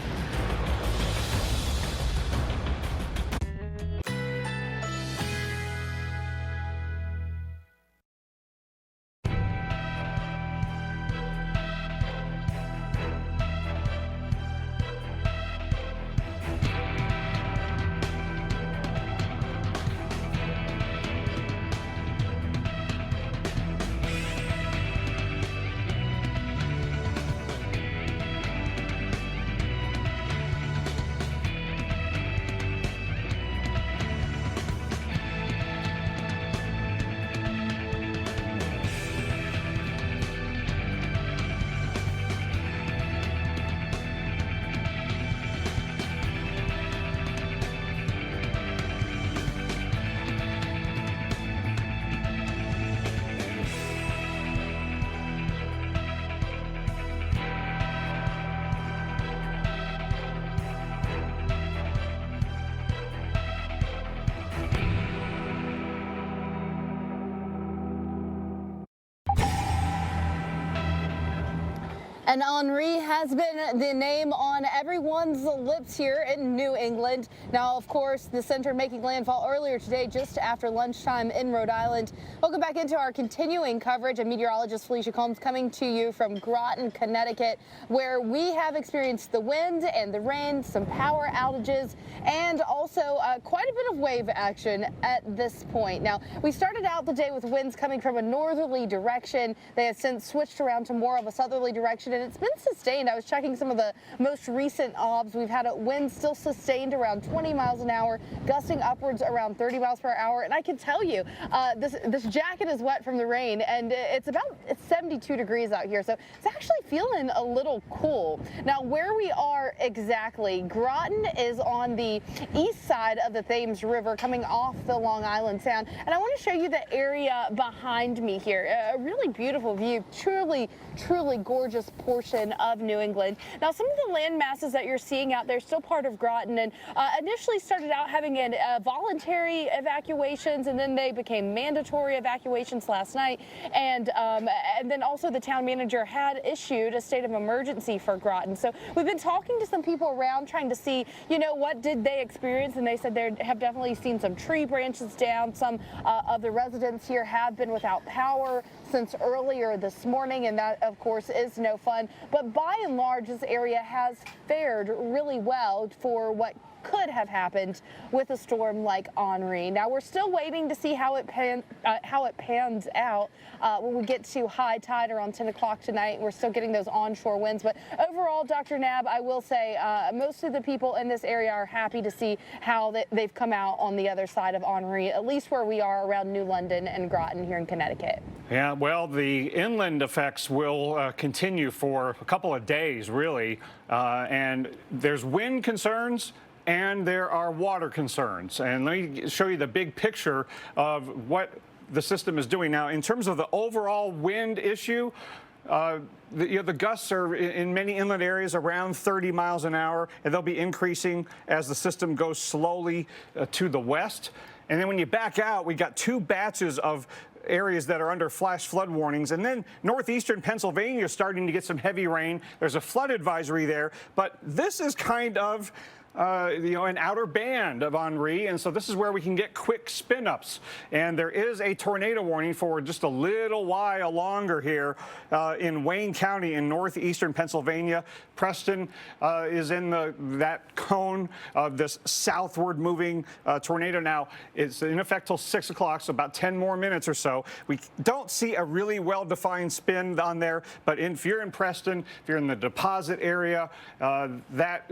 And Henri has been the name on everyone's lips here in New England. Now, of course, the center making landfall earlier today, just after lunchtime in Rhode Island. Welcome back into our continuing coverage. I'm meteorologist Felicia Combs coming to you from Groton, Connecticut, where we have experienced the wind and the rain, some power outages, and also quite a bit of wave action at this point. Now, we started out the day with winds coming from a northerly direction. They have since switched around to more of a southerly direction, and it's been sustained. I was checking some of the most recent obs. We've had a wind still sustained around 20 miles an hour, gusting upwards around 30 miles per hour. And I can tell you, this jacket is wet from the rain, and it's 72 degrees out here, so it's actually feeling a little cool. Now, where we are exactly, Groton is on the east side of the Thames River, coming off the Long Island Sound, and I want to show you the area behind me here. A really beautiful view, truly gorgeous portion of New England. Now, some of the land masses that you're seeing out there still part of Groton, and initially started out having voluntary evacuations, and then they became mandatory evacuations last night. And then also the town manager had issued a state of emergency for Groton. So we've been talking to some people around trying to see, what did they experience, and they said they have definitely seen some tree branches down. Some of the residents here have been without power since earlier this morning, and that, of course, is no fun. But by and large, this area has fared really well for what could have happened with a storm like Henri. Now, we're still waiting to see how it pans out when we get to high tide around 10 o'clock tonight. We're still getting those onshore winds. But overall, Dr. Nab, I will say most of the people in this area are happy to see how they've come out on the other side of Henri, at least where we are around New London and Groton here in Connecticut. Yeah, well, the inland effects will continue for a couple of days, really. And there's wind concerns, and there are water concerns. And let me show you the big picture of what the system is doing now. In terms of the overall wind issue, the gusts are in many inland areas around 30 miles an hour, and they'll be increasing as the system goes slowly to the west. And then when you back out, we got two batches of areas that are under flash flood warnings. And then northeastern Pennsylvania is starting to get some heavy rain. There's a flood advisory there. But this is kind of an outer band of Henri, and so this is where we can get quick spin-ups. And there is a tornado warning for just a little while longer here in Wayne County in northeastern Pennsylvania. Preston is in that cone of this southward moving tornado. Now, it's in effect till 6 o'clock, so about 10 more minutes or so. We don't see a really well-defined spin on there, but if you're in Preston, if you're in the deposit area, that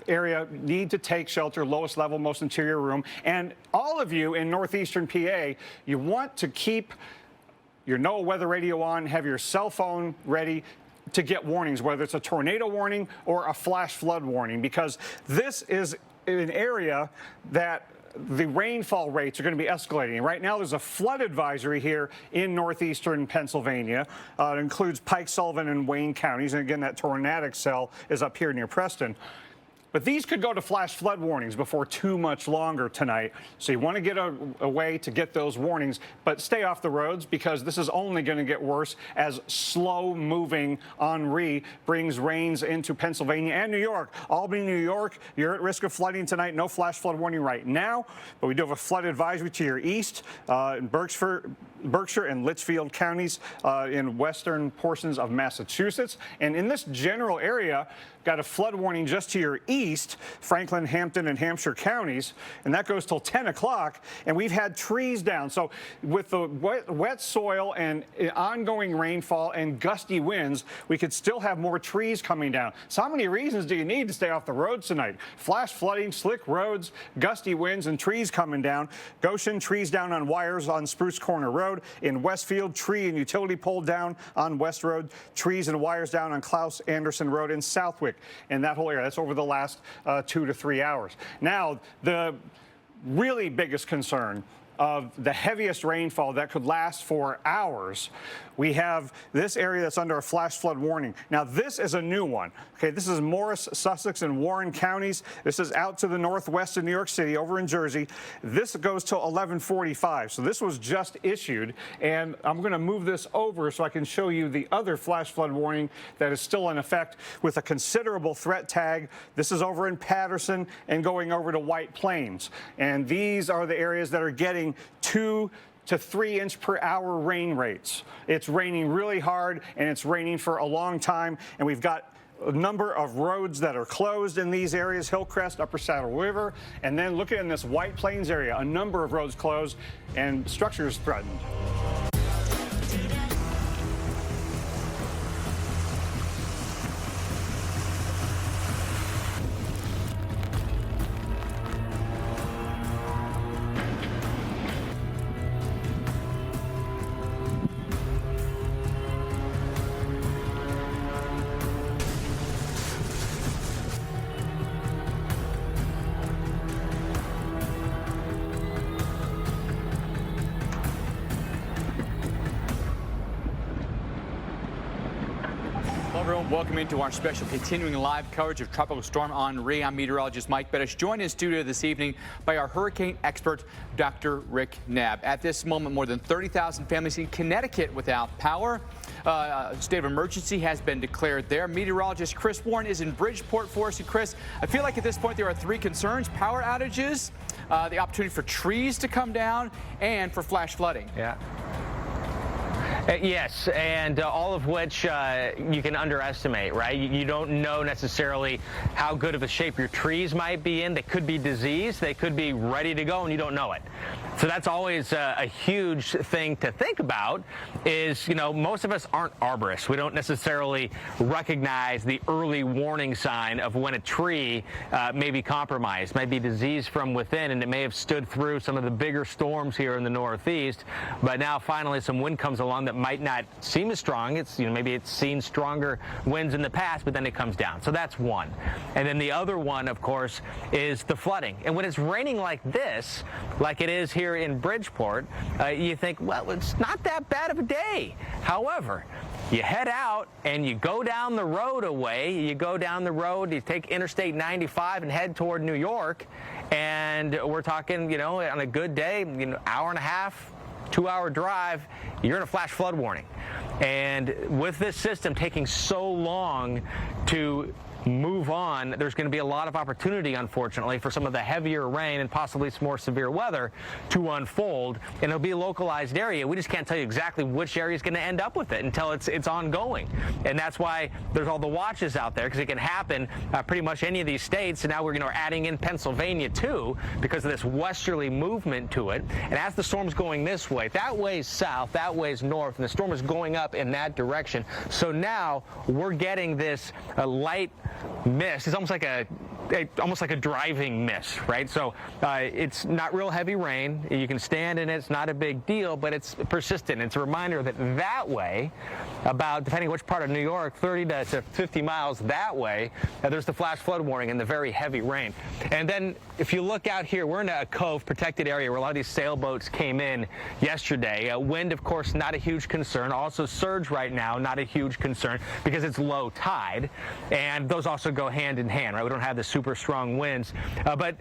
area need to take shelter, lowest level, most interior room. And all of you in northeastern PA, you want to keep your NOAA weather radio on, have your cell phone ready to get warnings, whether it's a tornado warning or a flash flood warning, because this is an area that the rainfall rates are going to be escalating. Right now, there's a flood advisory here in northeastern Pennsylvania. It includes Pike, Sullivan, and Wayne counties. And again, that tornadic cell is up here near Preston. But these could go to flash flood warnings before too much longer tonight. So you want to get a way to get those warnings, but stay off the roads because this is only going to get worse as slow-moving Henri brings rains into Pennsylvania and New York. Albany, New York, you're at risk of flooding tonight. No flash flood warning right now, but we do have a flood advisory to your east in Berkshire and Litchfield counties in western portions of Massachusetts. And in this general area, got a flood warning just to your east, Franklin, Hampton, and Hampshire counties, and that goes till 10 o'clock, and we've had trees down. So with the wet soil and ongoing rainfall and gusty winds, we could still have more trees coming down. So how many reasons do you need to stay off the roads tonight? Flash flooding, slick roads, gusty winds, and trees coming down. Goshen, trees down on wires on Spruce Corner Road. In Westfield, tree and utility pole down on West Road. Trees and wires down on Klaus Anderson Road in Southwick. And that whole area, that's over the last 2 to 3 hours. Now, the really biggest concern of the heaviest rainfall that could last for hours, we have this area that's under a flash flood warning. Now, this is a new one. Okay, this is Morris, Sussex, and Warren counties. This is out to the northwest of New York City, over in Jersey. This goes till 11:45. So this was just issued, and I'm going to move this over so I can show you the other flash flood warning that is still in effect with a considerable threat tag. This is over in Patterson and going over to White Plains. And these are the areas that are getting 2 to 3 inch per hour rain rates. It's raining really hard, and it's raining for a long time, and we've got a number of roads that are closed in these areas, Hillcrest, Upper Saddle River, and then look at in this White Plains area, a number of roads closed and structures threatened. Welcome into our special continuing live coverage of Tropical Storm Henri. I'm meteorologist Mike Bettish, joined in studio this evening by our hurricane expert, Dr. Rick Knabb. At this moment, more than 30,000 families in Connecticut without power. State of emergency has been declared there. Meteorologist Chris Warren is in Bridgeport for us. And Chris, I feel like at this point there are 3 concerns: power outages, the opportunity for trees to come down, and for flash flooding. Yeah. Yes, and all of which you can underestimate, right? You don't know necessarily how good of a shape your trees might be in. They could be diseased. They could be ready to go, and you don't know it. So that's always a huge thing to think about is, most of us aren't arborists. We don't necessarily recognize the early warning sign of when a tree may be compromised, might be diseased from within, and it may have stood through some of the bigger storms here in the Northeast. But now finally some wind comes along that might not seem as strong. It's, maybe it's seen stronger winds in the past, but then it comes down. So that's one. And then the other one, of course, is the flooding. And when it's raining like this, like it is here in Bridgeport, you think, well, it's not that bad of a day. However, you head out and you go down the road you take Interstate 95 and head toward New York, and we're talking, on a good day, hour and a half, 2-hour drive, you're in a flash flood warning. And with this system taking so long to move on, there's going to be a lot of opportunity, unfortunately, for some of the heavier rain and possibly some more severe weather to unfold, and it'll be a localized area. We just can't tell you exactly which area is going to end up with it until it's ongoing, and that's why there's all the watches out there, because it can happen pretty much any of these states. And now we're adding in Pennsylvania too, because of this westerly movement to it. And as the storm's going this way, that way's south, that way's north, and the storm is going up in that direction. So now we're getting this light mist. It's almost like a driving mist, right? So it's not real heavy rain. You can stand in it. It's not a big deal, but it's persistent. It's a reminder that way, about, depending which part of New York, 30 to 50 miles that way, there's the flash flood warning and the very heavy rain. And then if you look out here, we're in a cove protected area where a lot of these sailboats came in yesterday. Wind, of course, not a huge concern. Also surge right now, not a huge concern because it's low tide. And those also go hand in hand, right? We don't have the super strong winds, but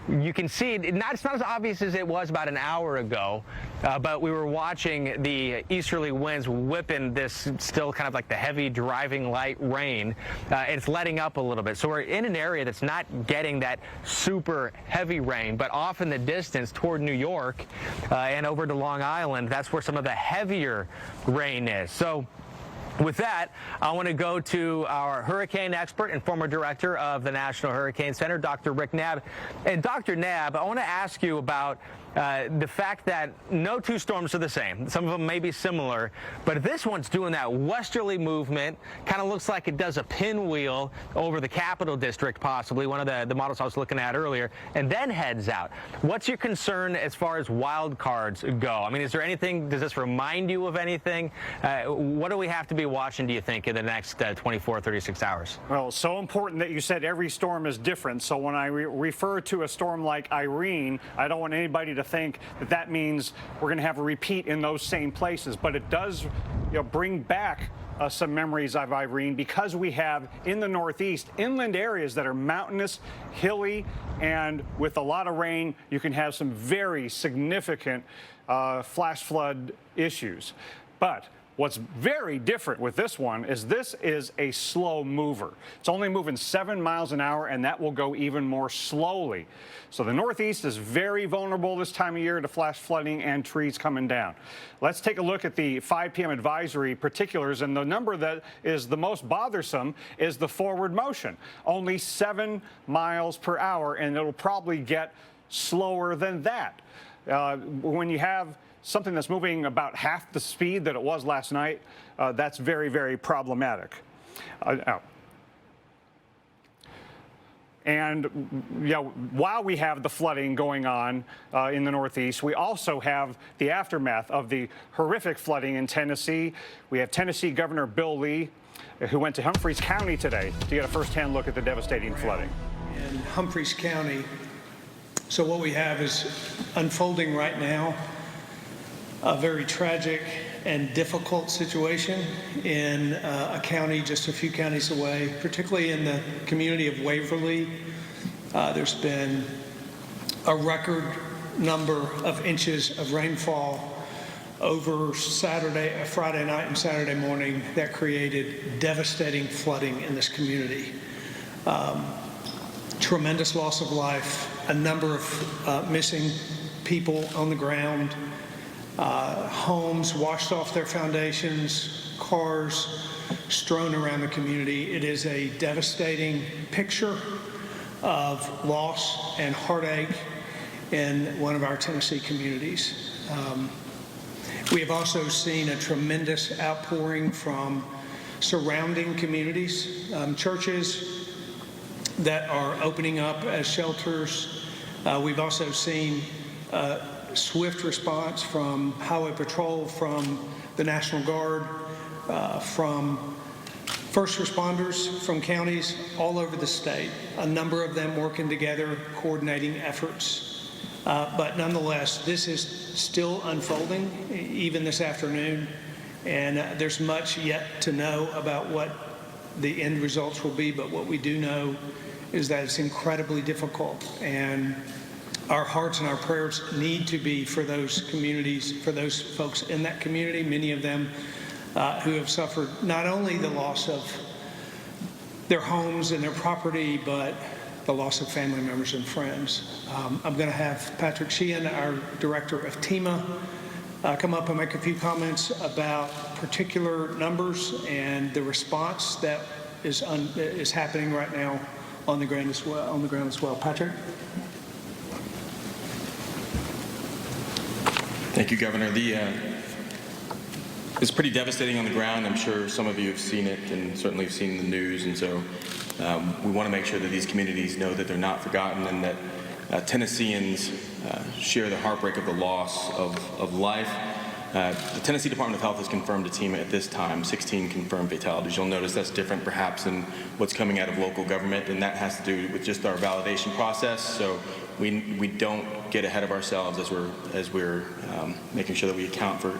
you can see it's not as obvious as it was about an hour ago, but we were watching the easterly winds whipping this still kind of like the heavy driving light rain. It's letting up a little bit. So we're in an area that's not getting that super heavy rain, but off in the distance toward New York and over to Long Island, that's where some of the heavier rain is. So with that, I want to go to our hurricane expert and former director of the National Hurricane Center, Dr. Rick Knabb. And Dr. Knabb, I want to ask you about the fact that no two storms are the same. Some of them may be similar, but this one's doing that westerly movement. Kind of looks like it does a pinwheel over the Capital District, possibly, one of the models I was looking at earlier, and then heads out. What's your concern as far as wild cards go? I mean, is there anything, does this remind you of anything? What do we have to be watching, do you think, in the next 24, 36 hours? Well, so important that you said every storm is different. So when I refer to a storm like Irene, I don't want anybody to think that means we're going to have a repeat in those same places. But it does bring back some memories of Irene, because we have in the Northeast inland areas that are mountainous, hilly, and with a lot of rain, you can have some very significant flash flood issues. But what's very different with this one is a slow mover. It's only moving 7 miles an hour, and that will go even more slowly. So the Northeast is very vulnerable this time of year to flash flooding and trees coming down. Let's take a look at the 5 p.m. advisory particulars, and the number that is the most bothersome is the forward motion. Only 7 miles per hour, and it'll probably get slower than that. When you have something that's moving about half the speed that it was last night, that's very, very problematic. And while we have the flooding going on in the Northeast, we also have the aftermath of the horrific flooding in Tennessee. We have Tennessee Governor Bill Lee, who went to Humphreys County today to get a firsthand look at the devastating flooding. In Humphreys County, so what we have is unfolding right now a very tragic and difficult situation in a county just a few counties away, particularly in the community of Waverly. There's been a record number of inches of rainfall over Friday night and Saturday morning that created devastating flooding in this community. Tremendous loss of life, a number of missing people on the ground, homes washed off their foundations, cars strewn around the community. It is a devastating picture of loss and heartache in one of our Tennessee communities. We have also seen a tremendous outpouring from surrounding communities, churches that are opening up as shelters. We've also seen swift response from Highway Patrol, from the National Guard, from first responders from counties all over the state, a number of them working together, coordinating efforts. But nonetheless, this is still unfolding, even this afternoon, and there's much yet to know about what the end results will be, but what we do know is that it's incredibly difficult, and our hearts and our prayers need to be for those communities, for those folks in that community, many of them who have suffered not only the loss of their homes and their property, but the loss of family members and friends. I'm going to have Patrick Sheehan, our director of TEMA, come up and make a few comments about particular numbers and the response that is happening right now on the ground as well. Patrick? Thank you, Governor. It's pretty devastating on the ground. I'm sure some of you have seen it and certainly have seen the news, and so we want to make sure that these communities know that they're not forgotten and that Tennesseans share the heartbreak of the loss of life. The Tennessee Department of Health has confirmed a team at this time, 16 confirmed fatalities. You'll notice that's different perhaps than what's coming out of local government, and that has to do with just our validation process. So we don't get ahead of ourselves as we're making sure that we account for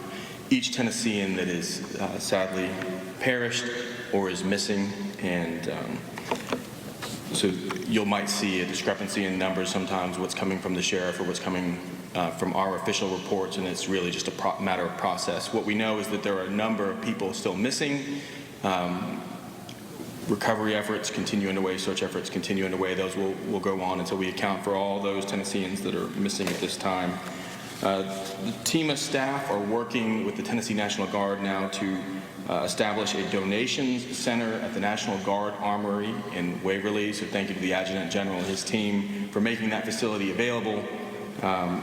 each Tennessean that is sadly perished or is missing. And so you might see a discrepancy in numbers sometimes, what's coming from the sheriff or what's coming from our official reports, and it's really just a matter of process. What we know is that there are a number of people still missing. Recovery efforts continue underway, search efforts continue underway. Those will go on until we account for all those Tennesseans that are missing at this time. The TEMA staff are working with the Tennessee National Guard now to establish a donations center at the National Guard Armory in Waverly. So thank you to the Adjutant General and his team for making that facility available.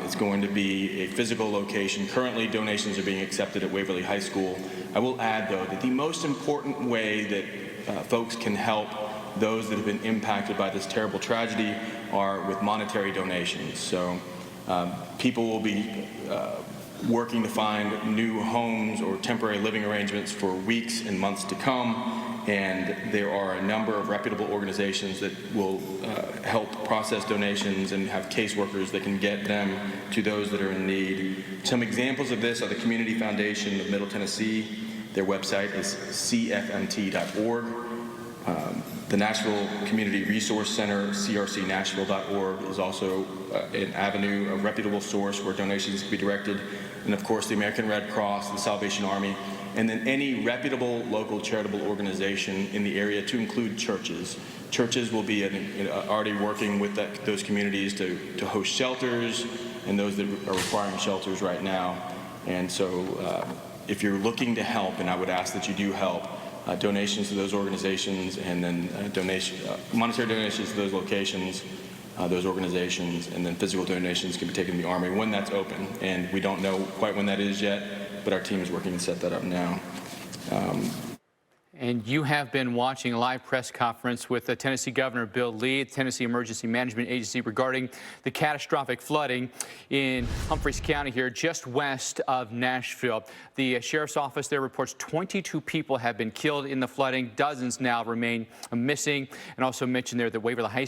It's going to be a physical location. Currently, donations are being accepted at Waverly High School. I will add, though, that the most important way that folks can help those that have been impacted by this terrible tragedy are with monetary donations. So people will be working to find new homes or temporary living arrangements for weeks and months to come. And there are a number of reputable organizations that will help process donations and have caseworkers that can get them to those that are in need. Some examples of this are the Community Foundation of Middle Tennessee. Their website is cfmt.org. The Nashville Community Resource Center, crcnashville.org, is also an avenue, a reputable source where donations can be directed. And of course, the American Red Cross, the Salvation Army, and then any reputable local charitable organization in the area, to include churches. Churches will be already working with those communities to host shelters and those that are requiring shelters right now. And so if you're looking to help, and I would ask that you do help, donations to those organizations, and then monetary donations to those locations, those organizations, and then physical donations can be taken to the Army when that's open. And we don't know quite when that is yet, but our team is working to set that up now. And you have been watching a live press conference with the Tennessee Governor Bill Lee, Tennessee Emergency Management Agency, regarding the catastrophic flooding in Humphreys County here, just west of Nashville. The sheriff's office there reports 22 people have been killed in the flooding. Dozens now remain missing. And also mentioned there that Waverly High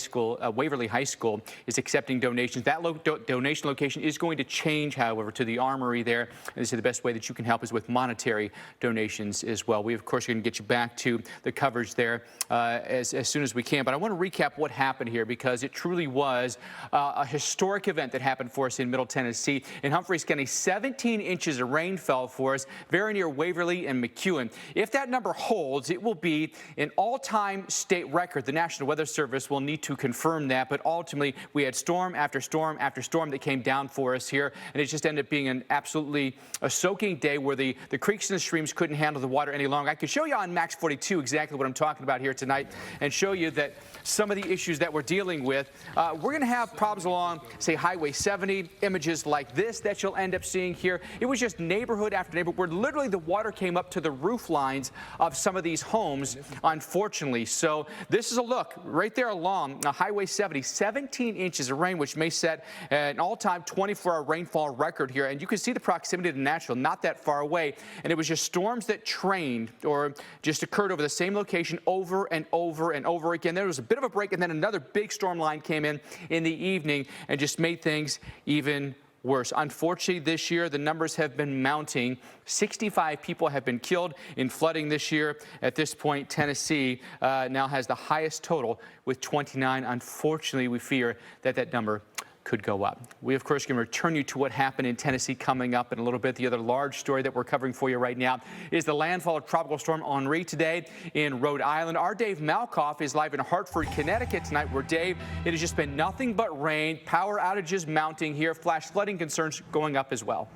School is accepting donations. That donation location is going to change, however, to the Armory there. And they say the best way that you can help is with monetary donations as well. We, of course, are going to get you back to the coverage there as soon as we can. But I want to recap what happened here, because it truly was a historic event that happened for us in Middle Tennessee. In Humphreys County, 17 inches of rain fell for us, very near Waverly and McEwen. If that number holds, it will be an all-time state record. The National Weather Service will need to confirm that, but ultimately we had storm after storm after storm that came down for us here, and it just ended up being an absolutely soaking day where the creeks and the streams couldn't handle the water any longer. I could show you on Max 42 exactly what I'm talking about here tonight, and show you that some of the issues that we're dealing with. We're going to have problems along, say, Highway 70, images like this that you'll end up seeing here. It was just neighborhood after neighborhood where literally the water came up to the roof lines of some of these homes, unfortunately. So this is a look right there along Highway 70, 17 inches of rain, which may set an all-time 24-hour rainfall record here. And you can see the proximity to Nashville, not that far away. And it was just storms that trained or just occurred over the same location over and over and over again. There was a bit of a break, and then another big storm line came in the evening and just made things even worse. Unfortunately, this year, the numbers have been mounting. 65 people have been killed in flooding this year. At this point, Tennessee now has the highest total with 29. Unfortunately, we fear that that number could go up. We, of course, can return you to what happened in Tennessee coming up in a little bit. The other large story that we're covering for you right now is the landfall of Tropical Storm Henri today in Rhode Island. Our Dave Malkoff is live in Hartford, Connecticut tonight, where, Dave, it has just been nothing but rain, power outages mounting here, flash flooding concerns going up as well.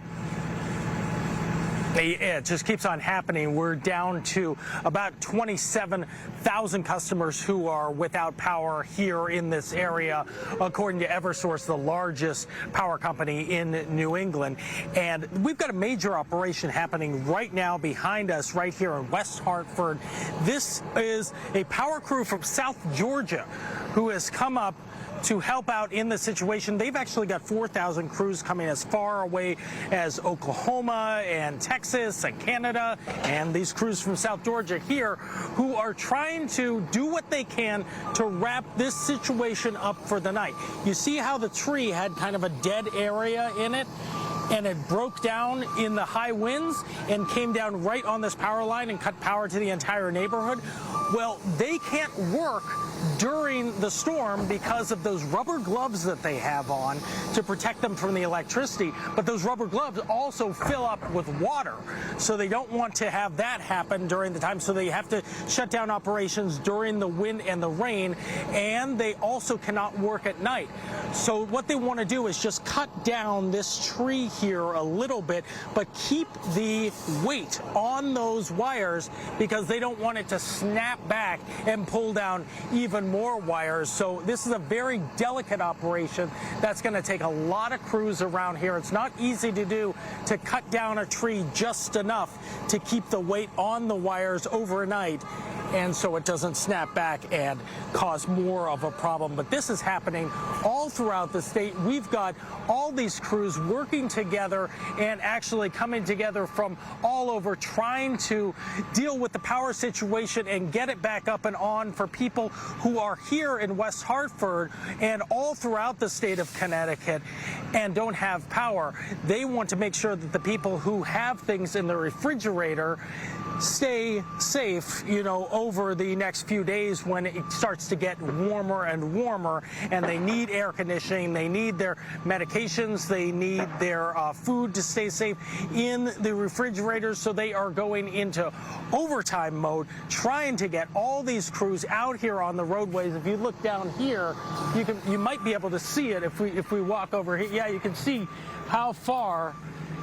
It just keeps on happening. We're down to about 27,000 customers who are without power here in this area, according to Eversource, the largest power company in New England. And we've got a major operation happening right now behind us, right here in West Hartford. This is a power crew from South Georgia who has come up to help out in the situation. They've actually got 4,000 crews coming as far away as Oklahoma and Texas and Canada, and these crews from South Georgia here who are trying to do what they can to wrap this situation up for the night. You see how the tree had kind of a dead area in it? And it broke down in the high winds and came down right on this power line and cut power to the entire neighborhood. Well, they can't work during the storm because of those rubber gloves that they have on to protect them from the electricity. But those rubber gloves also fill up with water. So they don't want to have that happen during the time. So they have to shut down operations during the wind and the rain. And they also cannot work at night. So what they want to do is just cut down this tree here a little bit, but keep the weight on those wires because they don't want it to snap back and pull down even more wires. So this is a very delicate operation that's going to take a lot of crews around here. It's not easy to do, to cut down a tree just enough to keep the weight on the wires overnight, and so it doesn't snap back and cause more of a problem. But this is happening all throughout the state. We've got all these crews working together and actually coming together from all over, trying to deal with the power situation and get it back up and on for people who are here in West Hartford and all throughout the state of Connecticut and don't have power. They want to make sure that the people who have things in the refrigerator stay safe, you know, over the next few days when it starts to get warmer and warmer, and they need air conditioning, they need their medications, they need their food to stay safe in the refrigerators. So they are going into overtime mode, trying to get all these crews out here on the roadways. If you look down here, you might be able to see it if we walk over here. Yeah, you can see how far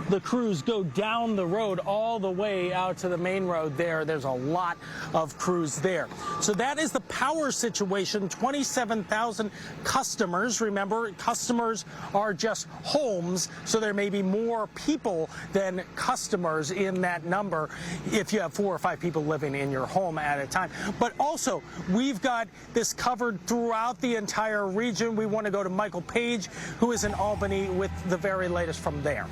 the crews go down the road all the way out to the main road there. There's a lot of crews there. So that is the power situation. 27,000 customers. Remember, customers are just homes, so there may be more people than customers in that number if you have 4 or 5 people living in your home at a time. But also, we've got this covered throughout the entire region. We want to go to Michael Page, who is in Albany, with the very latest from there.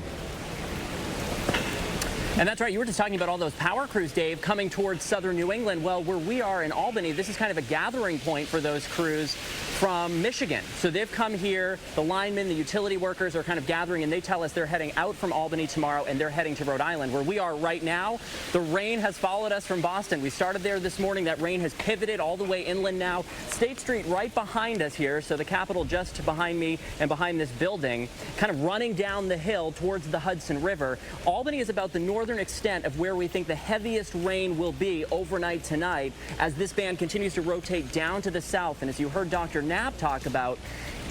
And that's right. You were just talking about all those power crews, Dave, coming towards southern New England. Well, where we are in Albany, this is kind of a gathering point for those crews from Michigan. So they've come here. The linemen, the utility workers are kind of gathering, and they tell us they're heading out from Albany tomorrow, and they're heading to Rhode Island. Where we are right now, the rain has followed us from Boston. We started there this morning. That rain has pivoted all the way inland now. State Street right behind us here, so the Capitol just behind me and behind this building, kind of running down the hill towards the Hudson River. Albany is about the northern extent of where we think the heaviest rain will be overnight tonight as this band continues to rotate down to the south. And as you heard Dr. Knapp talk about,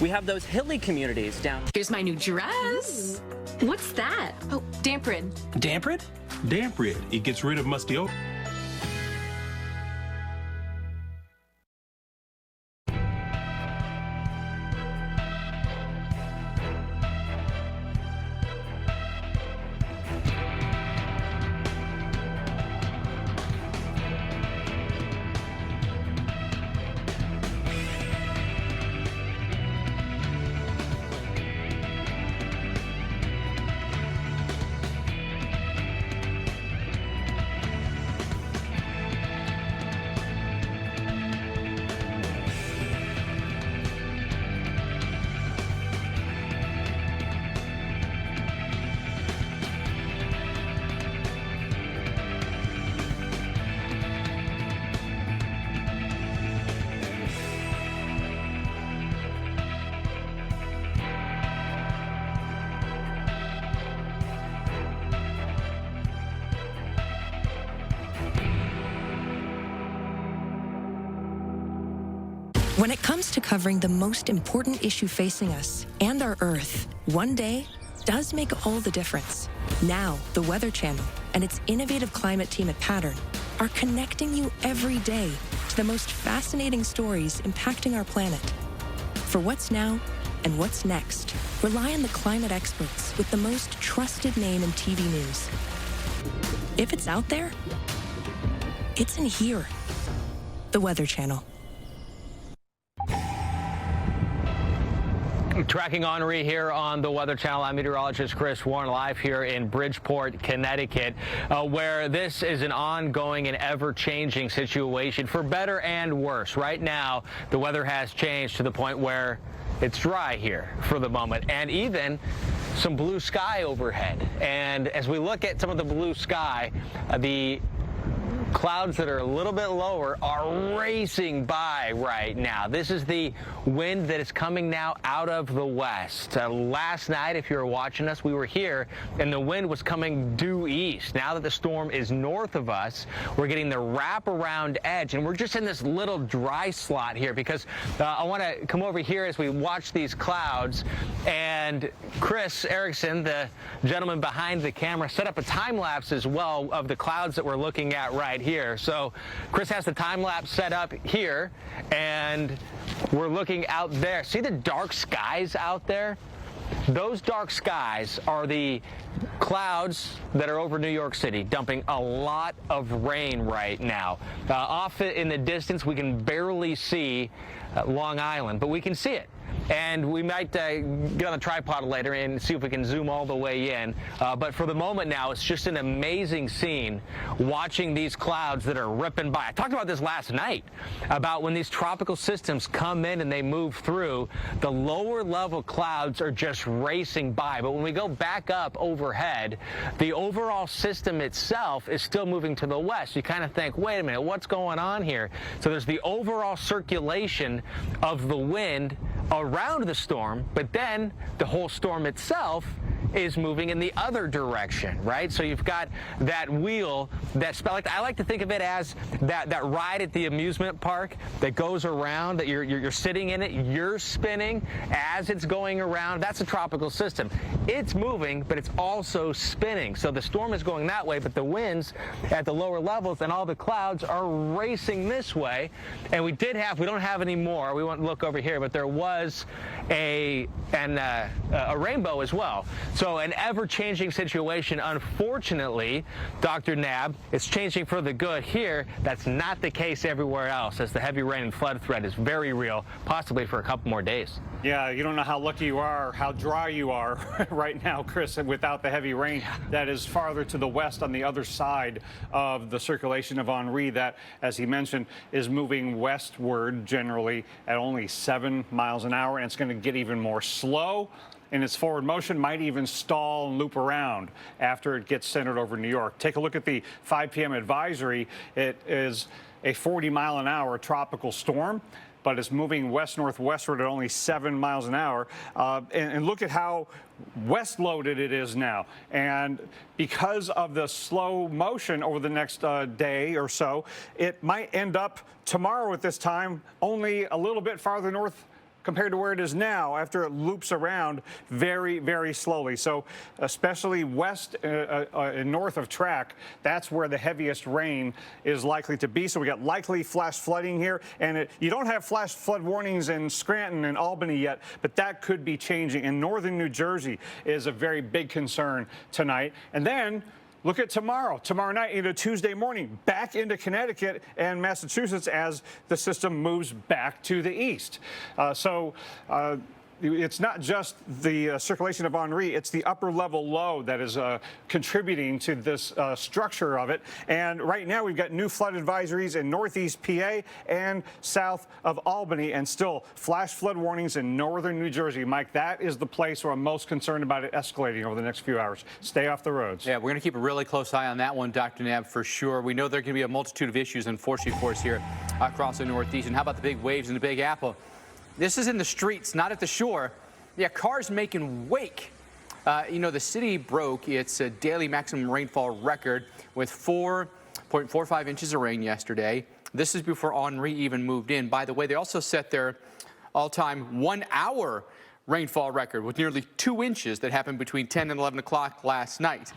we have those hilly communities down. Here's my new dress. What's that? Oh, damp rid. Damp rid? Damp rid. It gets rid of musty odor. When it comes to covering the most important issue facing us and our Earth, one day does make all the difference. Now, the Weather Channel and its innovative climate team at Pattern are connecting you every day to the most fascinating stories impacting our planet. For what's now and what's next, rely on the climate experts with the most trusted name in TV news. If it's out there, it's in here. The Weather Channel. Tracking Henri here on the Weather Channel. I'm meteorologist Chris Warren, live here in Bridgeport, Connecticut, where this is an ongoing and ever-changing situation, for better and worse. Right now, the weather has changed to the point where it's dry here for the moment, and even some blue sky overhead. And as we look at some of the blue sky, the clouds that are a little bit lower are racing by right now. This is the wind that is coming now out of the west. Last night, if you were watching us, we were here and the wind was coming due east. Now that the storm is north of us, we're getting the wraparound edge, and we're just in this little dry slot here because I want to come over here as we watch these clouds. And Chris Erickson, the gentleman behind the camera, set up a time lapse as well of the clouds that we're looking at right here. So Chris has the time lapse set up here, and we're looking out there. See the dark skies out there? Those dark skies are the clouds that are over New York City, dumping a lot of rain right now. Off in the distance, we can barely see Long Island, but we can see it. And we might get on the tripod later and see if we can zoom all the way in. But for the moment now, it's just an amazing scene watching these clouds that are ripping by. I talked about this last night, about when these tropical systems come in and they move through, the lower level clouds are just racing by. But when we go back up overhead, the overall system itself is still moving to the west. You kind of think, wait a minute, what's going on here? So there's the overall circulation of the wind around the storm, but then the whole storm itself is moving in the other direction, right? So you've got that wheel that's, I like to think of it as that ride at the amusement park that goes around, that you're sitting in it, you're spinning as it's going around. That's a tropical system. It's moving, but it's also spinning. So the storm is going that way, but the winds at the lower levels and all the clouds are racing this way. And we don't have any more. We won't look over here, but there was a rainbow as well. So an ever-changing situation. Unfortunately, Dr. Nab, it's changing for the good here. That's not the case everywhere else, as the heavy rain and flood threat is very real, possibly for a couple more days. Yeah, you don't know how lucky you are, how dry you are right now, Chris, without the heavy rain that is farther to the west on the other side of the circulation of Henri that, as he mentioned, is moving westward generally at only 7 miles an hour, and it's going to get even more slow in its forward motion, might even stall and loop around after it gets centered over New York. Take a look at the 5 p.m. advisory. It is a 40-mile-an-hour tropical storm, but it's moving west-northwestward at only 7 miles an hour. And look at how west-loaded it is now. And because of the slow motion over the next day or so, it might end up tomorrow at this time only a little bit farther north compared to where it is now after it loops around very, very slowly. So especially west and north of track, that's where the heaviest rain is likely to be. So we got likely flash flooding here. And you don't have flash flood warnings in Scranton and Albany yet, but that could be changing. And northern New Jersey is a very big concern tonight. And then look at tomorrow night into Tuesday morning, back into Connecticut and Massachusetts as the system moves back to the east. It's not just the circulation of Henri, it's the upper level low that is contributing to this structure of it. And right now we've got new flood advisories in northeast PA and south of Albany, and still flash flood warnings in northern New Jersey. Mike, that is the place where I'm most concerned about it escalating over the next few hours. Stay off the roads. Yeah, we're going to keep a really close eye on that one, Dr. Nab, for sure. We know there can be a multitude of issues, unfortunately, for us here across the Northeast. And how about the big waves in the Big Apple? This is in the streets, not at the shore. Yeah, cars making wake. The city broke its daily maximum rainfall record with 4.45 inches of rain yesterday. This is before Henri even moved in. By the way, they also set their all-time 1 hour rainfall record with nearly 2 inches that happened between 10 and 11 o'clock last night.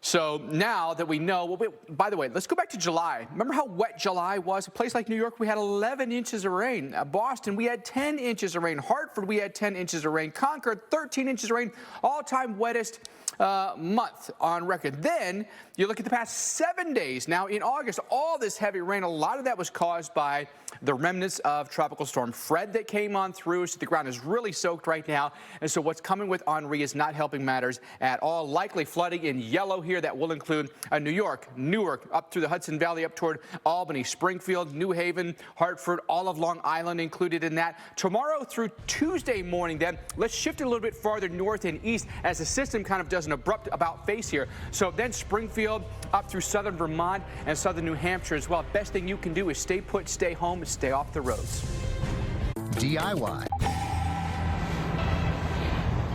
So now that we know, well, by the way, let's go back to July. Remember how wet July was? A place like New York, we had 11 inches of rain. Boston, we had 10 inches of rain. Hartford, we had 10 inches of rain. Concord, 13 inches of rain. All-time wettest month on record. Then you look at the past 7 days. Now in August, all this heavy rain, a lot of that was caused by the remnants of Tropical Storm Fred that came on through. So the ground is really soaked right now. And so what's coming with Henri is not helping matters at all. Likely flooding in yellow here. That will include New York, Newark, up through the Hudson Valley, up toward Albany, Springfield, New Haven, Hartford, all of Long Island included in that. Tomorrow through Tuesday morning, then, let's shift it a little bit farther north and east as the system kind of does an abrupt about face here. So then Springfield up through southern Vermont and southern New Hampshire as well. Best thing you can do is stay put, stay home, and stay off the roads. DIY.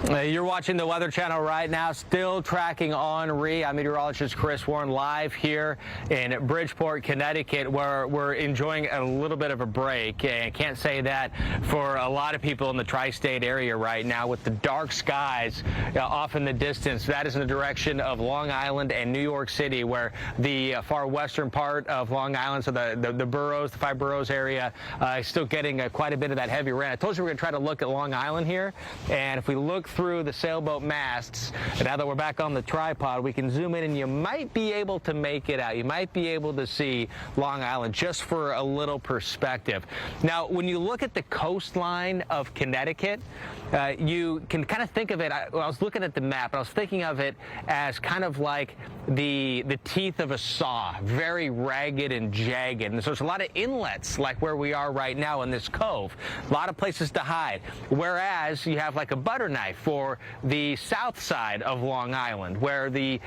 You're watching the Weather Channel right now, still tracking Henri. I'm meteorologist Chris Warren live here in Bridgeport, Connecticut, where we're enjoying a little bit of a break. And can't say that for a lot of people in the tri-state area right now with the dark skies off in the distance. That is in the direction of Long Island and New York City, where the far western part of Long Island, so the boroughs, the 5 boroughs area, is still getting quite a bit of that heavy rain. I told you we're going to try to look at Long Island here, and if we look through the sailboat masts, and now that we're back on the tripod, we can zoom in and you might be able to make it out. You might be able to see Long Island just for a little perspective. Now, when you look at the coastline of Connecticut, you can kind of think of it, I was looking at the map, and I was thinking of it as kind of like the teeth of a saw, very ragged and jagged. And so there's a lot of inlets like where we are right now in this cove, a lot of places to hide. Whereas you have like a butter knife for the south side of Long Island, where the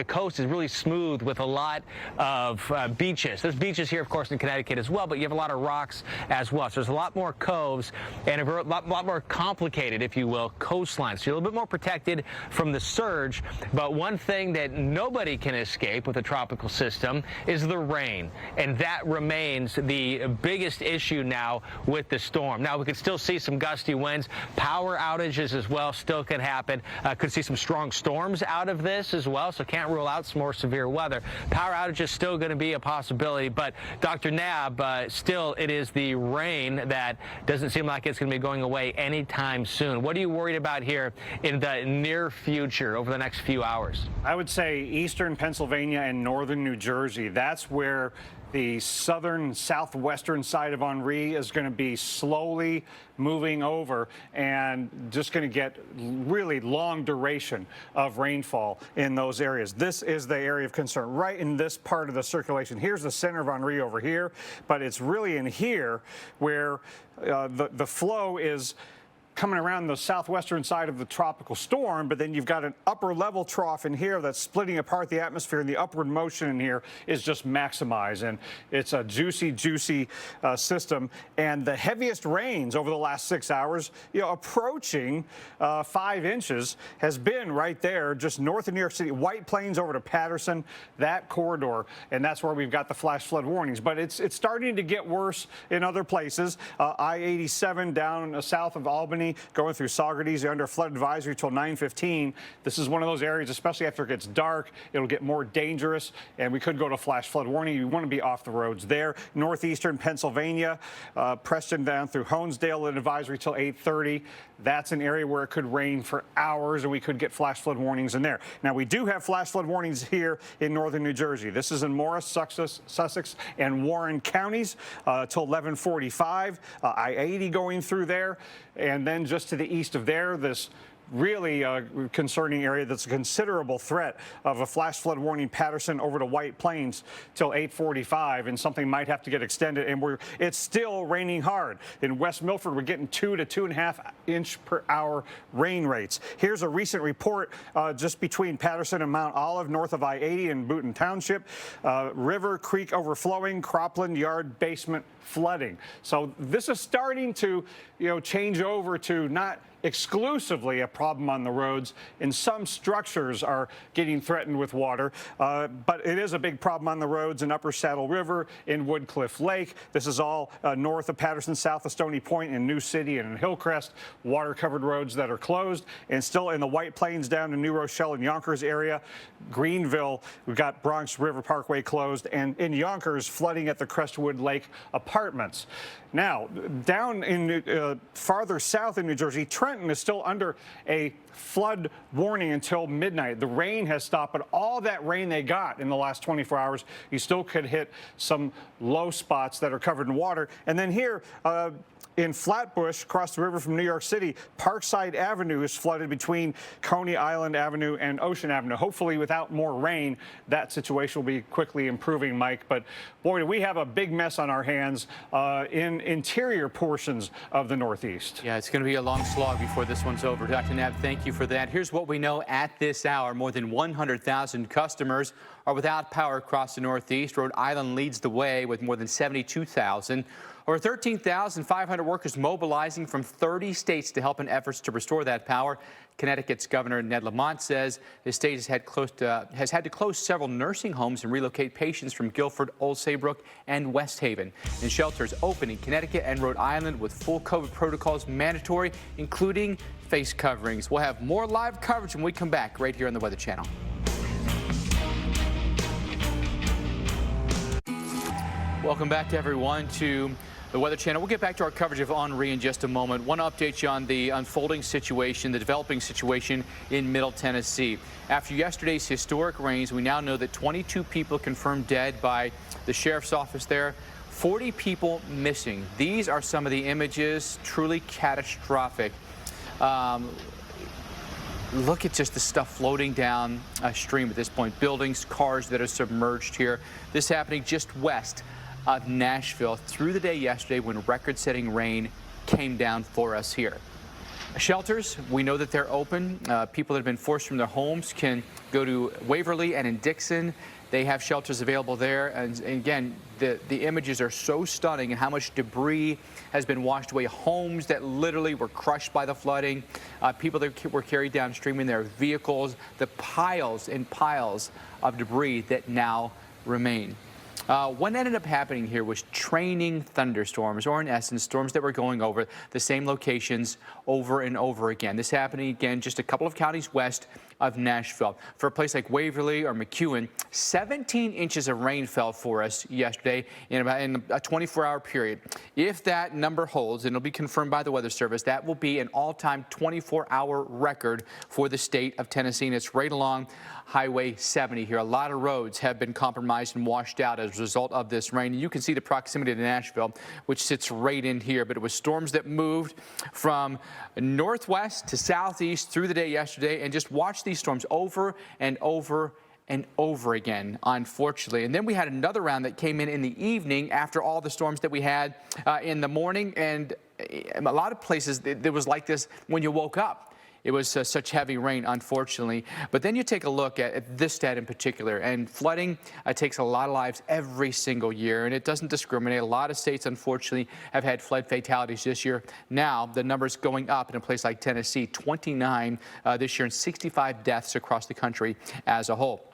coast is really smooth with a lot of beaches. There's beaches here, of course, in Connecticut as well, but you have a lot of rocks as well. So there's a lot more coves and a lot more complicated, if you will, coastlines. So you're a little bit more protected from the surge. But one thing that nobody can escape with a tropical system is the rain. And that remains the biggest issue now with the storm. Now, we could still see some gusty winds, power outages as well still can happen. Could see some strong storms out of this as well, so can't rule out some more severe weather. Power outages still going to be a possibility, but Dr. Knabb, still it is the rain that doesn't seem like it's going to be going away anytime soon. What are you worried about here in the near future over the next few hours? I would say eastern Pennsylvania and northern New Jersey. That's where the southern southwestern side of Henri is going to be slowly moving over and just going to get really long duration of rainfall in those areas. This is the area of concern right in this part of the circulation. Here's the center of Henri over here, but it's really in here where the flow is coming around the southwestern side of the tropical storm, but then you've got an upper level trough in here that's splitting apart the atmosphere, and the upward motion in here is just maximized. And it's a juicy system. And the heaviest rains over the last 6 hours, approaching 5 inches, has been right there just north of New York City, White Plains over to Patterson, that corridor. And that's where we've got the flash flood warnings. But it's starting to get worse in other places. I-87 down south of Albany, going through Saugerties, they're under flood advisory till 9:15. This is one of those areas, especially after it gets dark, it'll get more dangerous, and we could go to flash flood warning. You want to be off the roads there. Northeastern Pennsylvania, Preston down through Honesdale, an advisory till 8:30. That's an area where it could rain for hours, and we could get flash flood warnings in there. Now, we do have flash flood warnings here in northern New Jersey. This is in Morris, Sussex, and Warren counties till 11:45. I-80 going through there. And then just to the east of there, this really concerning area that's a considerable threat of a flash flood warning, Patterson over to White Plains till 8:45, and something might have to get extended. And it's still raining hard. In West Milford, we're getting 2 to 2.5 inch per hour rain rates. Here's a recent report just between Patterson and Mount Olive, north of I-80 in Boonton Township. River, creek overflowing, cropland yard basement flooding. So this is starting to change over to not exclusively a problem on the roads, and some structures are getting threatened with water. But it is a big problem on the roads in Upper Saddle River, in Woodcliff Lake. This is all north of Patterson, south of Stony Point, in New City and in Hillcrest. Water-covered roads that are closed, and still in the White Plains down to New Rochelle and Yonkers area. Greenville, we've got Bronx River Parkway closed, and in Yonkers, flooding at the Crestwood Lake apartments. Now, down in farther south in New Jersey, Trenton is still under a flood warning until midnight. The rain has stopped, but all that rain they got in the last 24 hours, you still could hit some low spots that are covered in water. And then here, in Flatbush, across the river from New York City, Parkside Avenue is flooded between Coney Island Avenue and Ocean Avenue. Hopefully, without more rain, that situation will be quickly improving, Mike. But, boy, do we have a big mess on our hands in interior portions of the Northeast. Yeah, it's going to be a long slog before this one's over. Dr. Knapp, thank you for that. Here's what we know at this hour. More than 100,000 customers are without power across the Northeast. Rhode Island leads the way with more than 72,000. Over 13,500 workers mobilizing from 30 states to help in efforts to restore that power. Connecticut's Governor Ned Lamont says his state has had to close several nursing homes and relocate patients from Guilford, Old Saybrook, and West Haven. And shelters open in Connecticut and Rhode Island with full COVID protocols mandatory, including face coverings. We'll have more live coverage when we come back right here on the Weather Channel. Welcome back, everyone, to the Weather Channel. We'll get back to our coverage of Henri in just a moment. Want to update you on the unfolding situation, the developing situation in Middle Tennessee. After yesterday's historic rains, we now know that 22 people confirmed dead by the sheriff's office there. 40 people missing. These are some of the images, truly catastrophic. Look at just the stuff floating down a stream at this point. Buildings, cars that are submerged here. This happening just west of Nashville through the day yesterday when record-setting rain came down for us here. Shelters, we know that they're open. People that have been forced from their homes can go to Waverly and in Dixon. They have shelters available there. And again, the images are so stunning and how much debris has been washed away. Homes that literally were crushed by the flooding. People that were carried downstream in their vehicles. The piles and piles of debris that now remain. What ended up happening here was training thunderstorms, or in essence, storms that were going over the same locations over and over again. This happening again just a couple of counties west of Nashville. For a place like Waverly or McEwen, 17 inches of rain fell for us yesterday in a 24-hour period. If that number holds, and it'll be confirmed by the Weather Service, that will be an all-time 24-hour record for the state of Tennessee, and it's right along Highway 70 here. A lot of roads have been compromised and washed out as a result of this rain. You can see the proximity to Nashville, which sits right in here, but it was storms that moved from northwest to southeast through the day yesterday, and just watch these storms over and over and over again, unfortunately. And then we had another round that came in the evening after all the storms that we had in the morning, and a lot of places it was like this when you woke up. It was such heavy rain, unfortunately. But then you take a look at this stat in particular, and flooding takes a lot of lives every single year, and it doesn't discriminate. A lot of states, unfortunately, have had flood fatalities this year. Now, the number's going up in a place like Tennessee, 29 this year, and 65 deaths across the country as a whole.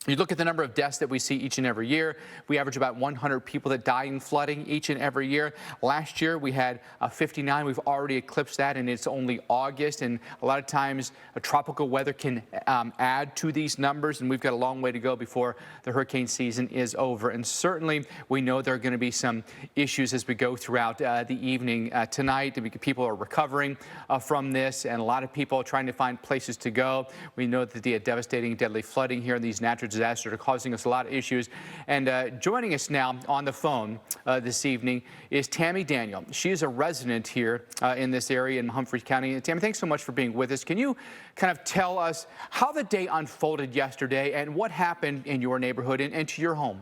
You look at the number of deaths that we see each and every year. We average about 100 people that die in flooding each and every year. Last year, we had 59. We've already eclipsed that, and it's only August. And a lot of times, tropical weather can add to these numbers, and we've got a long way to go before the hurricane season is over. And certainly, we know there are going to be some issues as we go throughout the evening tonight. People are recovering from this, and a lot of people are trying to find places to go. We know that the devastating, deadly flooding here in these natural disasters are causing us a lot of issues. And joining us now on the phone this evening is Tammy Daniel. She is a resident here in this area in Humphreys County. And Tammy, thanks so much for being with us. Can you kind of tell us how the day unfolded yesterday and what happened in your neighborhood and to your home?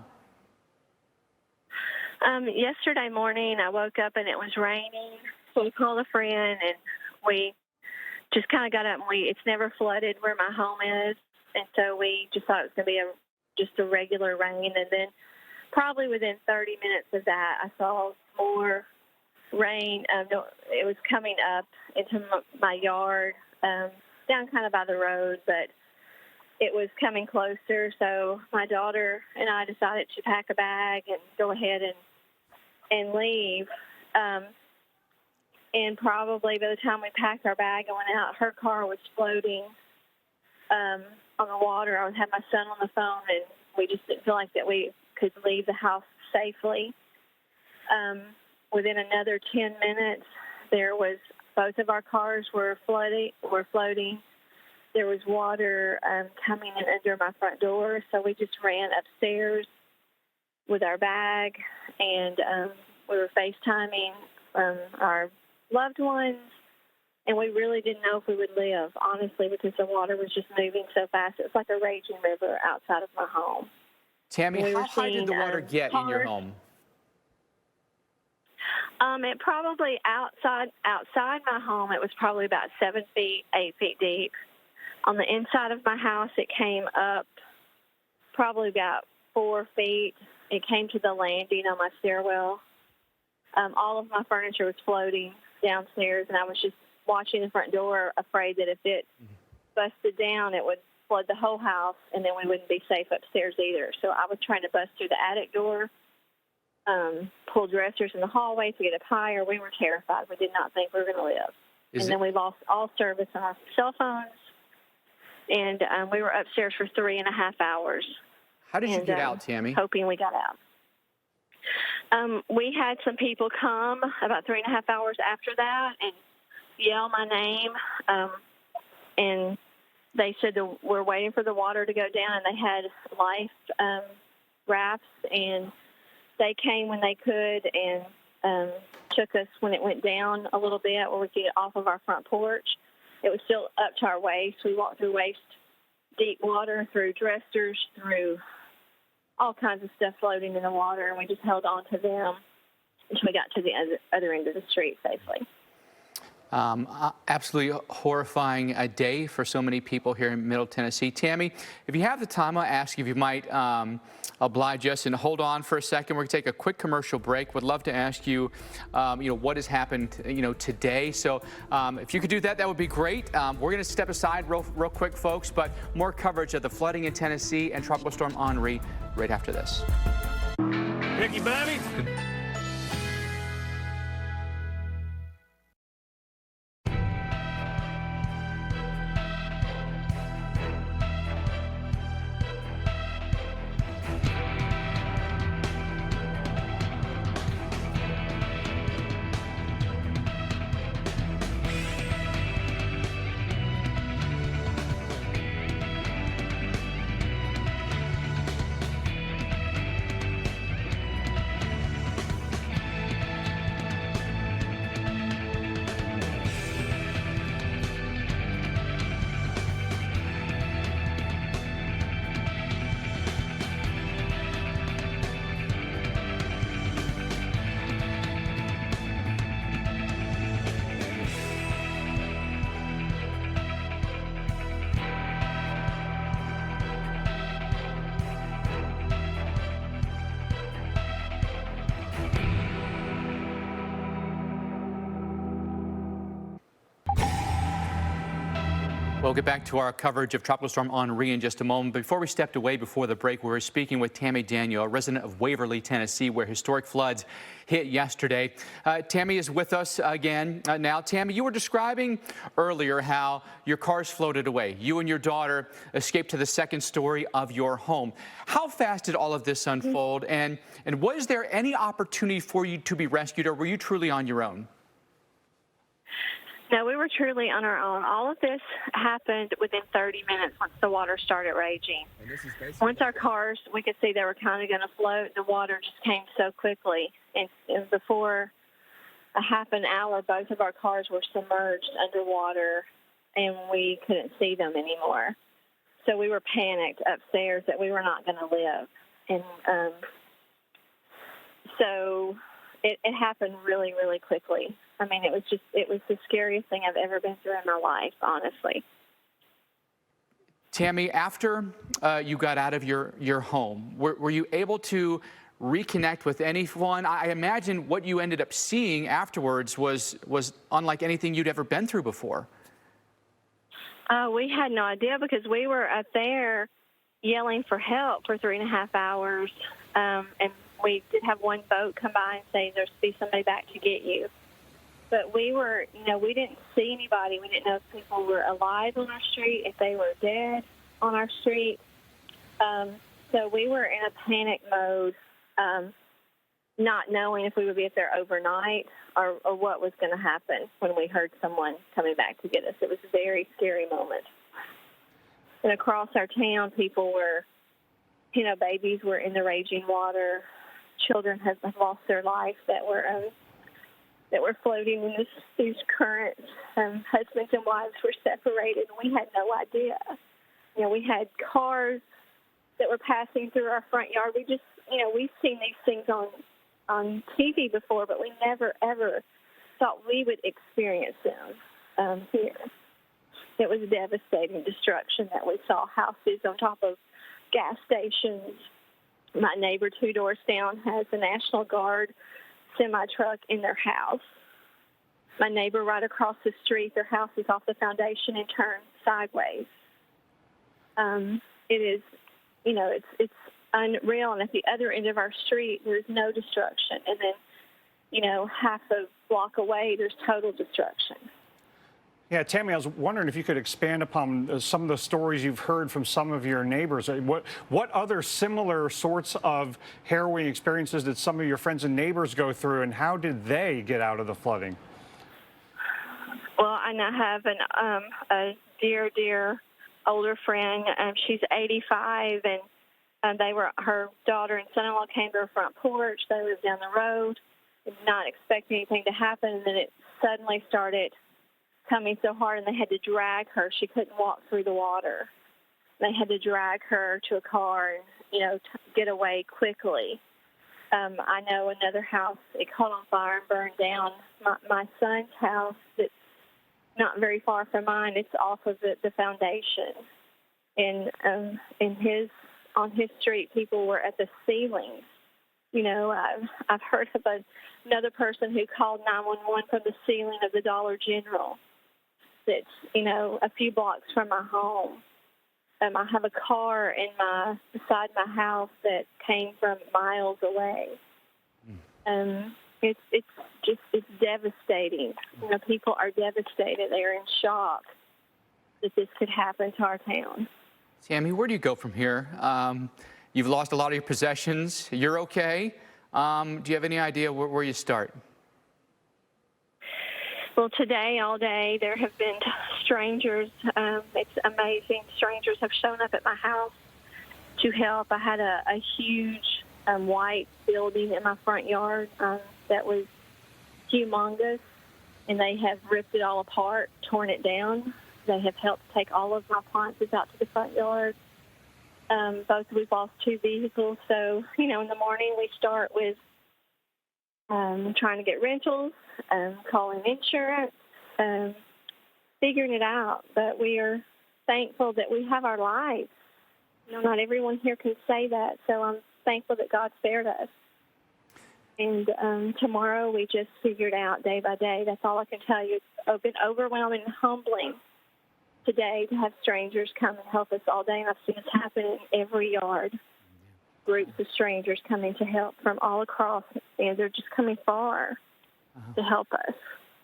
Yesterday morning, I woke up and it was raining. So we called a friend and we just kind of got up and it's never flooded where my home is. And so we just thought it was going to be just a regular rain. And then probably within 30 minutes of that, I saw more rain. It was coming up into my yard, down kind of by the road, but it was coming closer. So my daughter and I decided to pack a bag and go ahead and leave. And probably by the time we packed our bag and went out, her car was floating on the water. I had my son on the phone, and we just didn't feel like that we could leave the house safely. Within another 10 minutes, both of our cars were floating. There was water coming in under my front door, so we just ran upstairs with our bag, and we were FaceTiming our loved ones, and we really didn't know if we would live, honestly, because the water was just moving so fast. It was like a raging river outside of my home. Tammy, how high did the water get in your home? It probably outside my home, it was probably about 7 feet, 8 feet deep. On the inside of my house, it came up probably about 4 feet. It came to the landing on my stairwell. All of my furniture was floating downstairs, and I was just watching the front door, afraid that if it busted down, it would flood the whole house, and then we wouldn't be safe upstairs either. So I was trying to bust through the attic door, pull dressers in the hallway to get up higher. We were terrified. We did not think we were going to live. Then we lost all service on our cell phones, and we were upstairs for 3.5 hours. How did you get out, Tammy? Hoping we got out. We had some people come about 3.5 hours after that and yell my name, and they said we're waiting for the water to go down, and they had life rafts, and they came when they could and took us when it went down a little bit where we could get off of our front porch. It was still up to our waist. We walked through waist-deep water, through dressers, through all kinds of stuff floating in the water, and we just held on to them until we got to the other end of the street safely. Absolutely horrifying day for so many people here in Middle Tennessee. Tammy, if you have the time, I'll ask you if you might oblige us and hold on for a second. We're going to take a quick commercial break. Would love to ask you, what has happened, today. So if you could do that, that would be great. We're going to step aside real quick, folks, but more coverage of the flooding in Tennessee and Tropical Storm Henri right after this. Ricky Bobby. We'll get back to our coverage of Tropical Storm Henri in just a moment. Before we stepped away before the break, we were speaking with Tammy Daniel, a resident of Waverly, Tennessee, where historic floods hit yesterday. Tammy is with us again now. Tammy, you were describing earlier how your cars floated away. You and your daughter escaped to the second story of your home. How fast did all of this unfold? And was there any opportunity for you to be rescued, or were you truly on your own? No, we were truly on our own. All of this happened within 30 minutes once the water started raging. Once our cars, we could see they were kind of going to float, the water just came so quickly. And before a half an hour, both of our cars were submerged underwater, and we couldn't see them anymore. So we were panicked upstairs that we were not going to live. And so it happened really, really quickly. I mean, it was the scariest thing I've ever been through in my life, honestly. Tammy, after you got out of your home, were you able to reconnect with anyone? I imagine what you ended up seeing afterwards was unlike anything you'd ever been through before. We had no idea because we were up there yelling for help for 3.5 hours, and we did have one boat come by and say there's to be somebody back to get you. But we were, we didn't see anybody. We didn't know if people were alive on our street, if they were dead on our street. So we were in a panic mode, not knowing if we would be up there overnight or what was going to happen when we heard someone coming back to get us. It was a very scary moment. And across our town, people were, babies were in the raging water. Children have lost their life that were floating in these currents. Husbands and wives were separated. We had no idea. We had cars that were passing through our front yard. We just, we've seen these things on TV before, but we never, ever thought we would experience them here. It was devastating destruction that we saw. Houses on top of gas stations. My neighbor 2 doors down has a National Guard semi-truck in their house. My neighbor right across the street, their house is off the foundation and turned sideways. It is, it's unreal. And at the other end of our street, there's no destruction. And then, half a block away, there's total destruction. Yeah, Tammy, I was wondering if you could expand upon some of the stories you've heard from some of your neighbors. What other similar sorts of harrowing experiences did some of your friends and neighbors go through, and how did they get out of the flooding? Well, I now have a dear older friend. She's 85, and her daughter and son-in-law came to her front porch. They lived down the road, not expecting anything to happen, and then it suddenly started coming so hard, and they had to drag her. She couldn't walk through the water. They had to drag her to a car and, get away quickly. I know another house, it caught on fire and burned down. My son's house, that's not very far from mine, it's off of the foundation. And on his street, people were at the ceilings. I've heard of another person who called 911 from the ceiling of the Dollar General. That's, a few blocks from my home. I have a car beside my house that came from miles away. It's devastating. People are devastated. They are in shock that this could happen to our town. Tammy, where do you go from here? You've lost a lot of your possessions. You're okay. Do you have any idea where you start? Well, today, all day, there have been strangers. It's amazing. Strangers have shown up at my house to help. I had a huge white building in my front yard that was humongous, and they have ripped it all apart, torn it down. They have helped take all of my appliances out to the front yard. We've lost 2 vehicles. So, in the morning we start with trying to get rentals, calling insurance, figuring it out. But we are thankful that we have our lives. Not everyone here can say that, so I'm thankful that God spared us. And tomorrow we just figured out day by day. That's all I can tell you. It's been overwhelming and humbling today to have strangers come and help us all day, and I've seen this happen in every yard. Groups of strangers coming to help from all across, and they're just coming far to help us.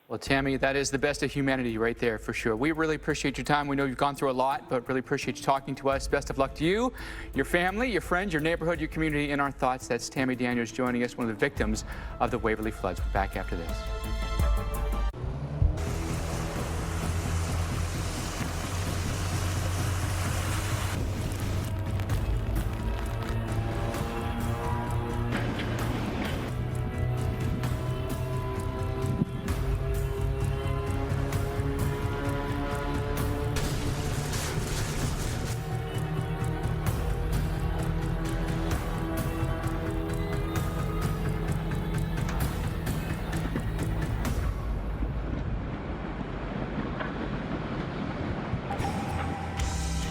Well, Tammy, that is the best of humanity right there for sure. We really appreciate your time. We know you've gone through a lot, but really appreciate you talking to us. Best of luck to you, your family, your friends, your neighborhood, your community. In our thoughts, that's Tammy Daniels joining us, one of the victims of the Waverly floods. We're back after this.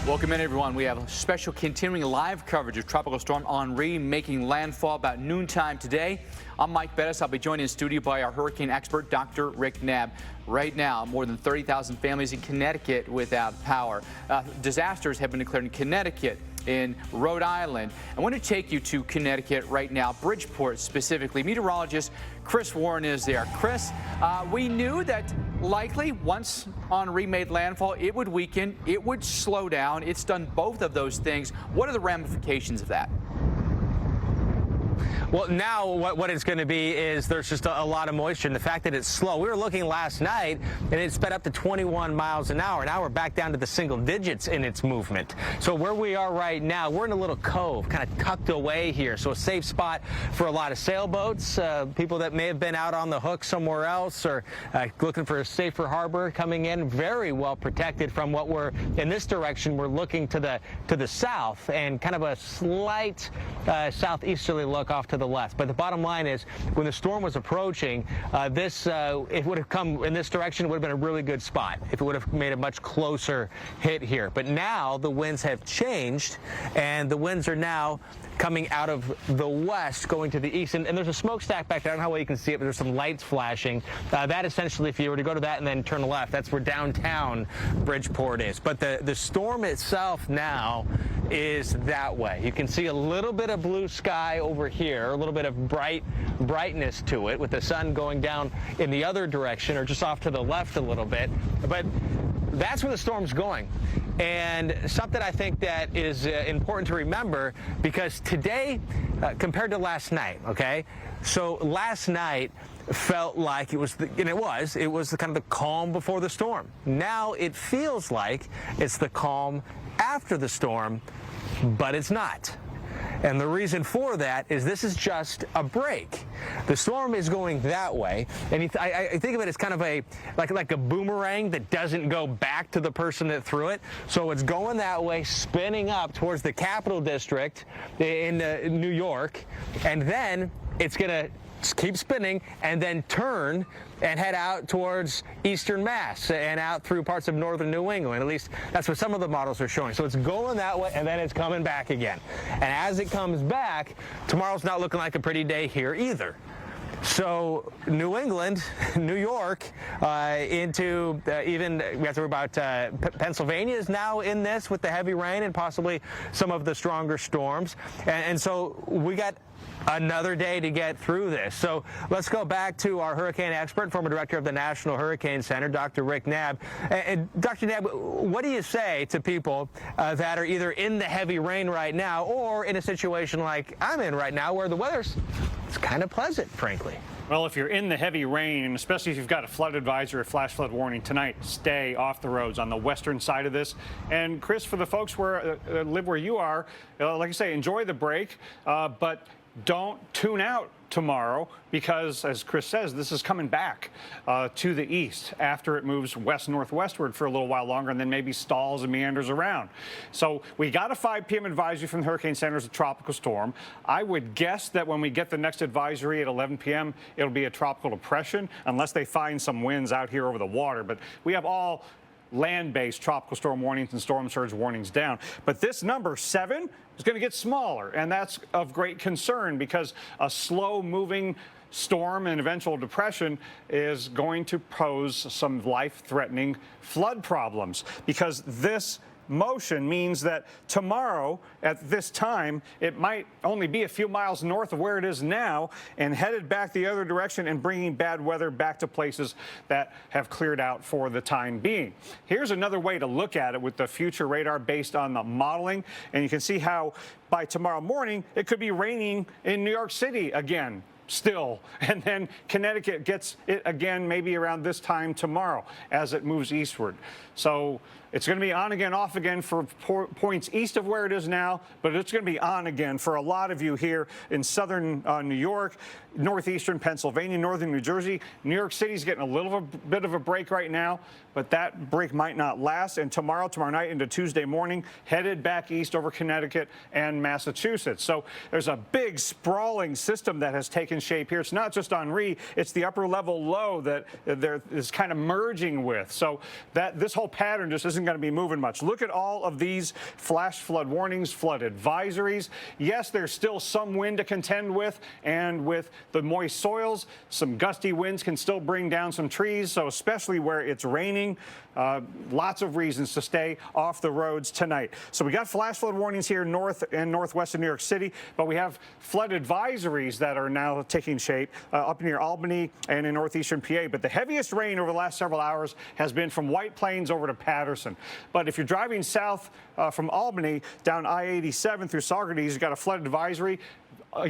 Welcome in, everyone. We have a special continuing live coverage of Tropical Storm Henri making landfall about noontime today. I'm Mike Bettis. I'll be joined in studio by our hurricane expert, Dr. Rick Knabb. Right now, more than 30,000 families in Connecticut without power. Disasters have been declared in Connecticut, in Rhode Island. I want to take you to Connecticut right now, Bridgeport specifically. Meteorologist Chris Warren is there. Chris, we knew that likely once Henri made landfall, it would weaken, it would slow down. It's done both of those things. What are the ramifications of that? Well, now what it's going to be is there's just a lot of moisture, and the fact that it's slow. We were looking last night, and it sped up to 21 miles an hour. Now we're back down to the single digits in its movement. So where we are right now, we're in a little cove, kind of tucked away here. So a safe spot for a lot of sailboats, people that may have been out on the hook somewhere else or looking for a safer harbor coming in. Very well protected from what we're in this direction. We're looking to the south and kind of a slight southeasterly look off to the left. But the bottom line is, when the storm was approaching, it would have come in this direction, it would have been a really good spot if it would have made a much closer hit here. But now the winds have changed, and the winds are now coming out of the west, going to the east. And there's a smokestack back there. I don't know how well you can see it, but there's some lights flashing. That essentially, if you were to go to that and then turn left, that's where downtown Bridgeport is. But the storm itself now is that way. You can see a little bit of blue sky over here, a little bit of brightness to it, with the sun going down in the other direction or just off to the left a little bit. But that's where the storm's going. And something I think that is important to remember, because today, compared to last night, okay? So last night felt like it was the kind of the calm before the storm. Now it feels like it's the calm after the storm, but it's not. And the reason for that is this is just a break. The storm is going that way, and I think of it as kind of like a boomerang that doesn't go back to the person that threw it. So it's going that way, spinning up towards the Capital District in New York, and then it's going to keep spinning and then turn and head out towards eastern Mass and out through parts of northern New England. At least that's what some of the models are showing. So it's going that way, and then it's coming back again. And as it comes back, tomorrow's not looking like a pretty day here either. So New England, New York, into even we have to worry about Pennsylvania is now in this with the heavy rain and possibly some of the stronger storms. And so we got another day to get through this. So let's go back to our hurricane expert, former director of the National Hurricane Center, Dr. Rick Knabb. And Dr. Knabb, what do you say to people that are either in the heavy rain right now or in a situation like I'm in right now where the weather's kind of pleasant, frankly? Well, if you're in the heavy rain, and especially if you've got a flood advisory or flash flood warning tonight, stay off the roads on the western side of this. And Chris, for the folks where live where you are, like I say, enjoy the break, but don't tune out tomorrow, because, as Chris says, this is coming back to the east after it moves west-northwestward for a little while longer and then maybe stalls and meanders around. So we got a 5 p.m. advisory from the Hurricane Center as a tropical storm. I would guess that when we get the next advisory at 11 p.m., it'll be a tropical depression, unless they find some winds out here over the water. But we have all land-based tropical storm warnings and storm surge warnings down. But this number, 7, is going to get smaller, and that's of great concern, because a slow-moving storm and eventual depression is going to pose some life-threatening flood problems, because this motion means that tomorrow at this time it might only be a few miles north of where it is now and headed back the other direction and bringing bad weather back to places that have cleared out for the time being. Here's another way to look at it with the future radar based on the modeling, and you can see how by tomorrow morning it could be raining in New York City again still, and then Connecticut gets it again maybe around this time tomorrow as it moves eastward. So it's going to be on again, off again for points east of where it is now, but it's going to be on again for a lot of you here in southern New York, northeastern Pennsylvania, northern New Jersey. New York City's getting a little bit of a break right now, but that break might not last. And tomorrow night into Tuesday morning, headed back east over Connecticut and Massachusetts. So there's a big sprawling system that has taken shape here. It's not just Henri, it's the upper level low that there is kind of merging with. So that this whole pattern just isn't going to be moving much. Look at all of these flash flood warnings, flood advisories. Yes, there's still some wind to contend with, and with the moist soils, some gusty winds can still bring down some trees. So especially where it's raining, lots of reasons to stay off the roads tonight. So we got flash flood warnings here north and northwest of New York City, but we have flood advisories that are now taking shape up near Albany and in northeastern PA. But the heaviest rain over the last several hours has been from White Plains over to Patterson. But if you're driving south from Albany down I-87 through Saugerties, you've got a flood advisory.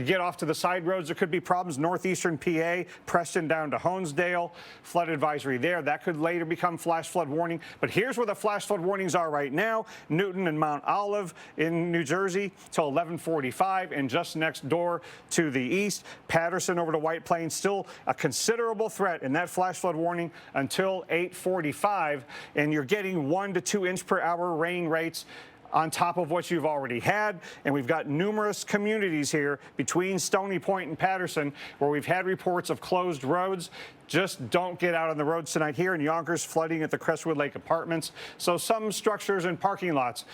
Get off to the side roads, there could be problems. Northeastern PA, Preston down to Honesdale, flood advisory there. That could later become flash flood warning. But here's where the flash flood warnings are right now. Newton and Mount Olive in New Jersey till 11:45, and just next door to the east, Patterson over to White Plains, still a considerable threat in that flash flood warning until 8:45. And you're getting 1 to 2 inch per hour rain rates on top of what you've already had. And we've got numerous communities here between Stony Point and Patterson where we've had reports of closed roads. Just don't get out on the roads tonight. Here in Yonkers, flooding at the Crestwood Lake Apartments. So some structures and parking lots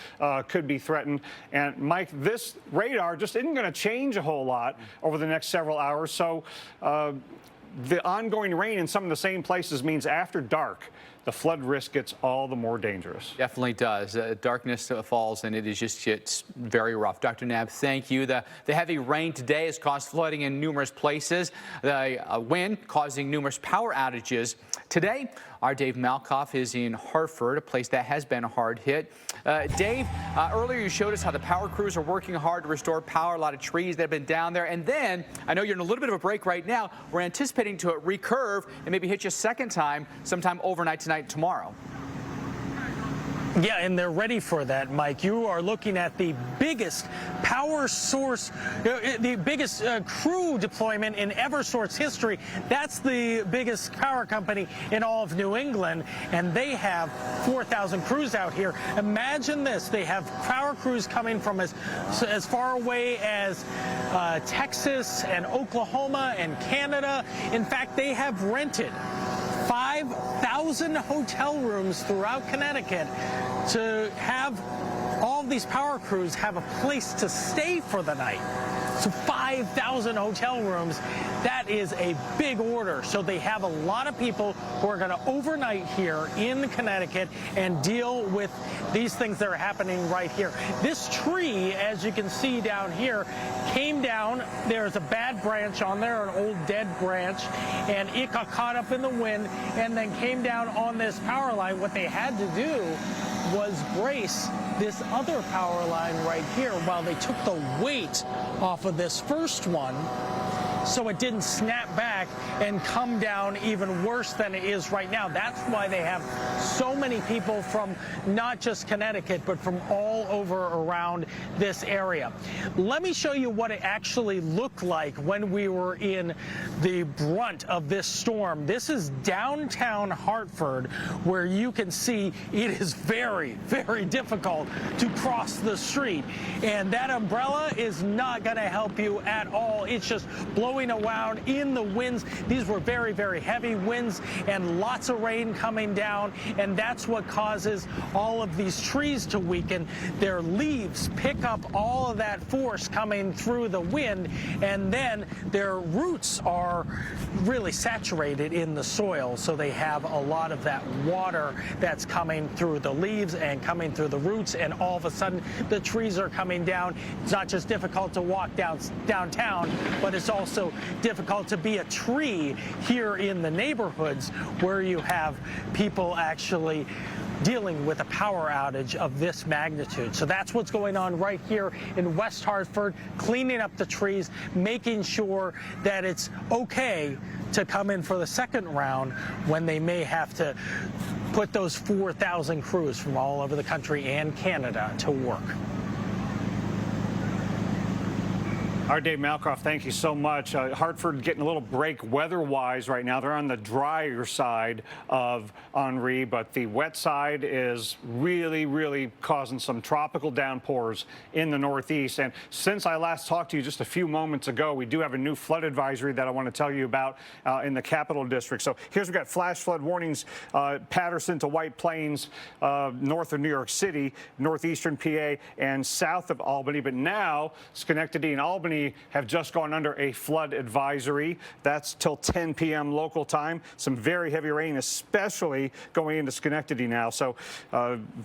could be threatened. And Mike, this radar just isn't going to change a whole lot over the next several hours. So the ongoing rain in some of the same places means after dark, the flood risk gets all the more dangerous. Definitely does. Darkness falls, and it is just it's very rough. Dr. Knabb, thank you. The heavy rain today has caused flooding in numerous places. The wind causing numerous power outages. Today, our Dave Malkoff is in Hartford, a place that has been hard hit. Dave, earlier you showed us how the power crews are working hard to restore power. A lot of trees that have been down there. And then, I know you're in a little bit of a break right now. We're anticipating to recurve and maybe hit you a second time sometime overnight tonight, tomorrow. Yeah, and they're ready for that, Mike. You are looking at the biggest power source, the biggest crew deployment in Eversource history. That's the biggest power company in all of New England, and they have 4,000 crews out here. Imagine this. They have power crews coming from as far away as Texas and Oklahoma and Canada. In fact, they have rented 5,000 hotel rooms throughout Connecticut to have all of these power crews have a place to stay for the night. So 5,000 hotel rooms, that is a big order. So they have a lot of people who are going to overnight here in Connecticut and deal with these things that are happening right here. This tree, as you can see down here, came down. There's a bad branch on there, an old dead branch, and it got caught up in the wind and then came down on this power line. What they had to do was brace this other power line right here while they took the weight off of this first one so it didn't snap back and come down even worse than it is right now. That's why they have so many people from not just Connecticut, but from all over around this area. Let me show you what it actually looked like when we were in the brunt of this storm. This is downtown Hartford, where you can see it is very, very difficult to cross the street. And that umbrella is not going to help you at all. It's just blowing around in the winds. These were very, very heavy winds and lots of rain coming down, and that's what causes all of these trees to weaken. Their leaves pick up all of that force coming through the wind, and then their roots are really saturated in the soil, so they have a lot of that water that's coming through the leaves and coming through the roots, and all of a sudden the trees are coming down. It's not just difficult to walk downtown, but it's also difficult to be a tree here in the neighborhoods where you have people actually dealing with a power outage of this magnitude. So that's what's going on right here in West Hartford, cleaning up the trees, making sure that it's okay to come in for the second round when they may have to put those 4,000 crews from all over the country and Canada to work. All right, Dave Malkoff, thank you so much. Hartford getting a little break weather-wise right now. They're on the drier side of Henri, but the wet side is really, really causing some tropical downpours in the Northeast. And since I last talked to you just a few moments ago, we do have a new flood advisory that I want to tell you about in the Capital District. So here's, we've got flash flood warnings, Patterson to White Plains, north of New York City, northeastern PA, and south of Albany. But now Schenectady and Albany have just gone under a flood advisory. That's till 10 p.m. local time. Some very heavy rain, especially going into Schenectady now. So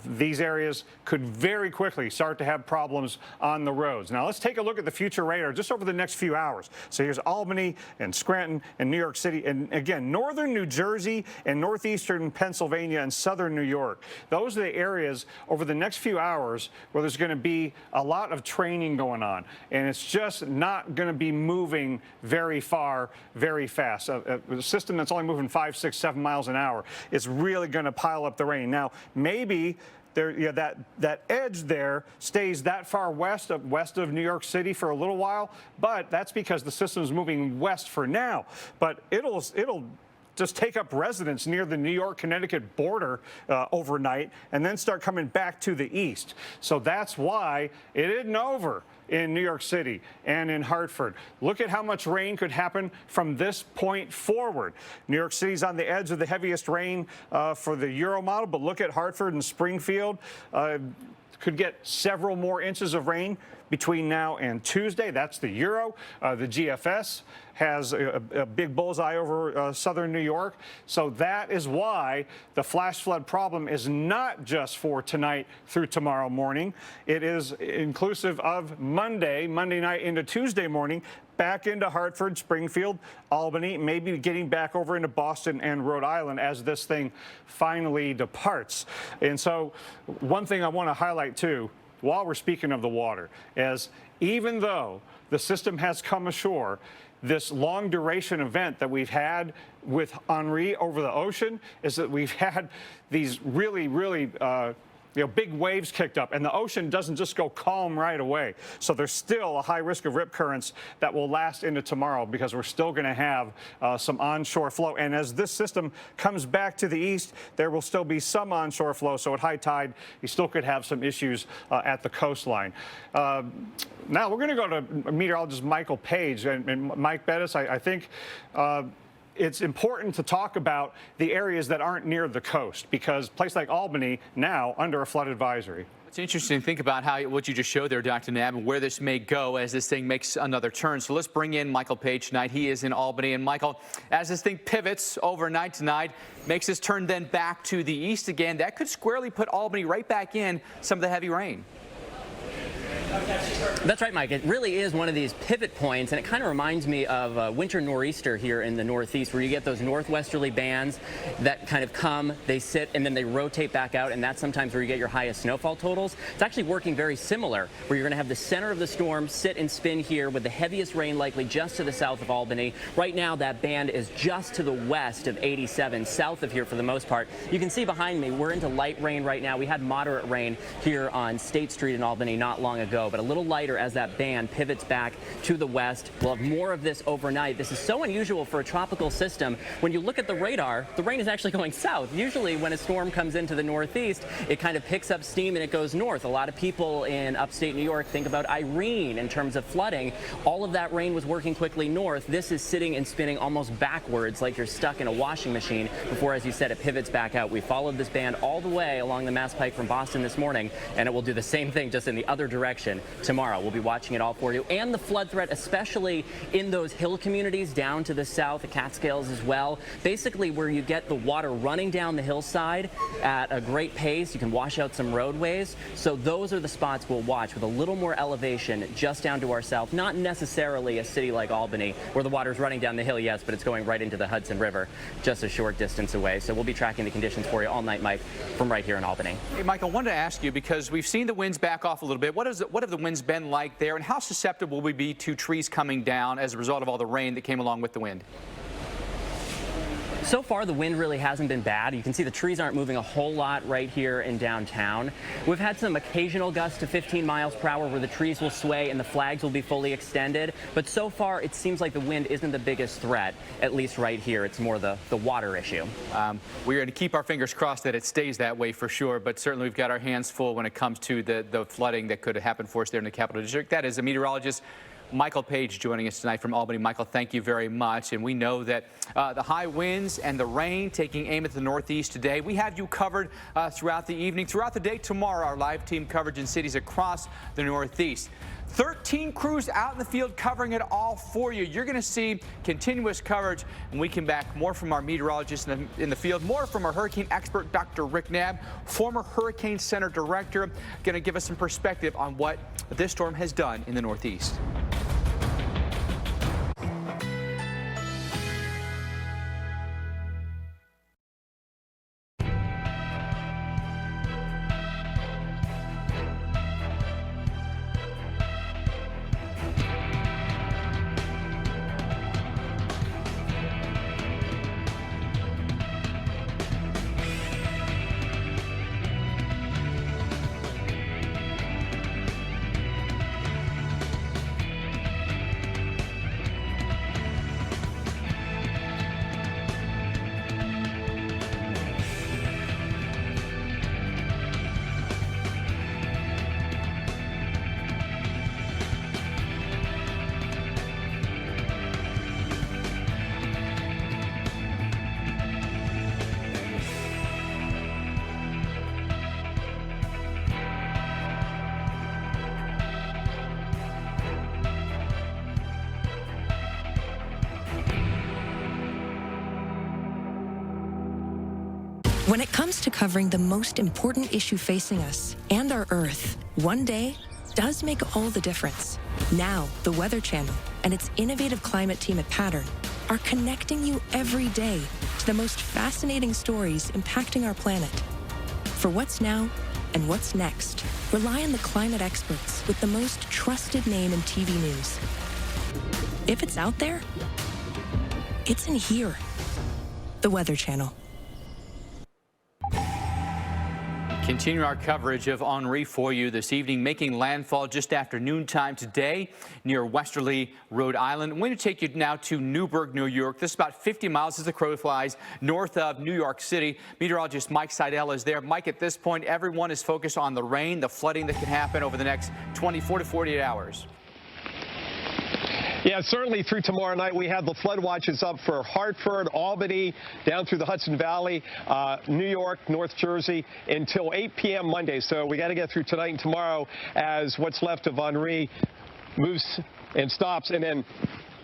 these areas could very quickly start to have problems on the roads. Now let's take a look at the future radar just over the next few hours. So here's Albany and Scranton and New York City, and again, northern New Jersey and northeastern Pennsylvania and southern New York. Those are the areas over the next few hours where there's going to be a lot of training going on, and it's just not going to be moving very far, very fast. A system that's only moving 5, 6, 7 miles an hour is really going to pile up the rain. Now, maybe there, that edge there stays that far west of New York City for a little while, but that's because the system is moving west for now. But it'll just take up residence near the New York-Connecticut border overnight and then start coming back to the east. So that's why it isn't over in New York City and in Hartford. Look at how much rain could happen from this point forward. New York City's on the edge of the heaviest rain for the Euro model, but look at Hartford and Springfield. Could get several more inches of rain between now and Tuesday. That's the Euro. The GFS has a big bullseye over southern New York. So that is why the flash flood problem is not just for tonight through tomorrow morning. It is inclusive of Monday night into Tuesday morning, back into Hartford, Springfield, Albany, maybe getting back over into Boston and Rhode Island as this thing finally departs. And so one thing I want to highlight too, while we're speaking of the water, is even though the system has come ashore, this long duration event that we've had with Henri over the ocean is that we've had these really, really big waves kicked up, and the ocean doesn't just go calm right away. So there's still a high risk of rip currents that will last into tomorrow because we're still going to have some onshore flow. And as this system comes back to the east, there will still be some onshore flow. So at high tide, you still could have some issues at the coastline. Now we're going to go to meteorologist Michael Page and Mike Bettis. I think it's important to talk about the areas that aren't near the coast, because a place like Albany now under a flood advisory. It's interesting to think about what you just showed there, Dr. Knabb, and where this may go as this thing makes another turn. So let's bring in Michael Page tonight. He is in Albany. And Michael, as this thing pivots overnight tonight, makes this turn then back to the east again, that could squarely put Albany right back in some of the heavy rain. That's right, Mike. It really is one of these pivot points, and it kind of reminds me of a winter nor'easter here in the Northeast, where you get those northwesterly bands that kind of come, they sit, and then they rotate back out, and that's sometimes where you get your highest snowfall totals. It's actually working very similar, where you're going to have the center of the storm sit and spin here with the heaviest rain likely just to the south of Albany. Right now, that band is just to the west of 87, south of here for the most part. You can see behind me, we're into light rain right now. We had moderate rain here on State Street in Albany not long ago, but a little lighter as that band pivots back to the west. We'll have more of this overnight. This is so unusual for a tropical system. When you look at the radar, the rain is actually going south. Usually when a storm comes into the Northeast, it kind of picks up steam and it goes north. A lot of people in upstate New York think about Irene in terms of flooding. All of that rain was working quickly north. This is sitting and spinning almost backwards, like you're stuck in a washing machine before, as you said, it pivots back out. We followed this band all the way along the Mass Pike from Boston this morning, and it will do the same thing just in the other direction tomorrow. We'll be watching it all for you, and the flood threat, especially in those hill communities down to the south, the Catskills as well. Basically, where you get the water running down the hillside at a great pace, you can wash out some roadways. So those are the spots we'll watch with a little more elevation just down to our south. Not necessarily a city like Albany, where the water's running down the hill, yes, but it's going right into the Hudson River just a short distance away. So we'll be tracking the conditions for you all night, Mike, from right here in Albany. Hey, Michael, I wanted to ask you, because we've seen the winds back off a little bit. What have the winds been like there, and how susceptible will we be to trees coming down as a result of all the rain that came along with the wind? So far, the wind really hasn't been bad. You can see the trees aren't moving a whole lot right here in downtown. We've had some occasional gusts to 15 miles per hour where the trees will sway and the flags will be fully extended. But so far, it seems like the wind isn't the biggest threat, at least right here. It's more the water issue. We're going to keep our fingers crossed that it stays that way for sure, but certainly we've got our hands full when it comes to the flooding that could happen for us there in the Capital District. That is a meteorologist, Michael Page, joining us tonight from Albany. Michael, thank you very much. And we know that the high winds and the rain taking aim at the Northeast today. We have you covered throughout the evening. Throughout the day tomorrow, our live team coverage in cities across the Northeast. 13 crews out in the field covering it all for you. You're going to see continuous coverage. When we come back, more from our meteorologist in the field, more from our hurricane expert, Dr. Rick Knabb, former Hurricane Center director, going to give us some perspective on what this storm has done in the Northeast. When it comes to covering the most important issue facing us and our Earth, one day does make all the difference. Now, the Weather Channel and its innovative climate team at Pattern are connecting you every day to the most fascinating stories impacting our planet. For what's now and what's next, rely on the climate experts with the most trusted name in TV news. If it's out there, it's in here. The Weather Channel. Continue our coverage of Henri for you this evening, making landfall just after noontime today near Westerly, Rhode Island. I'm going to take you now to Newburgh, New York. This is about 50 miles as the crow flies north of New York City. Meteorologist Mike Seidel is there. Mike, at this point, everyone is focused on the rain, the flooding that can happen over the next 24 to 48 hours. Yeah, certainly through tomorrow night, we have the flood watches up for Hartford, Albany, down through the Hudson Valley, New York, North Jersey, until 8 p.m. Monday. So we got to get through tonight and tomorrow as what's left of Henri moves and stops and then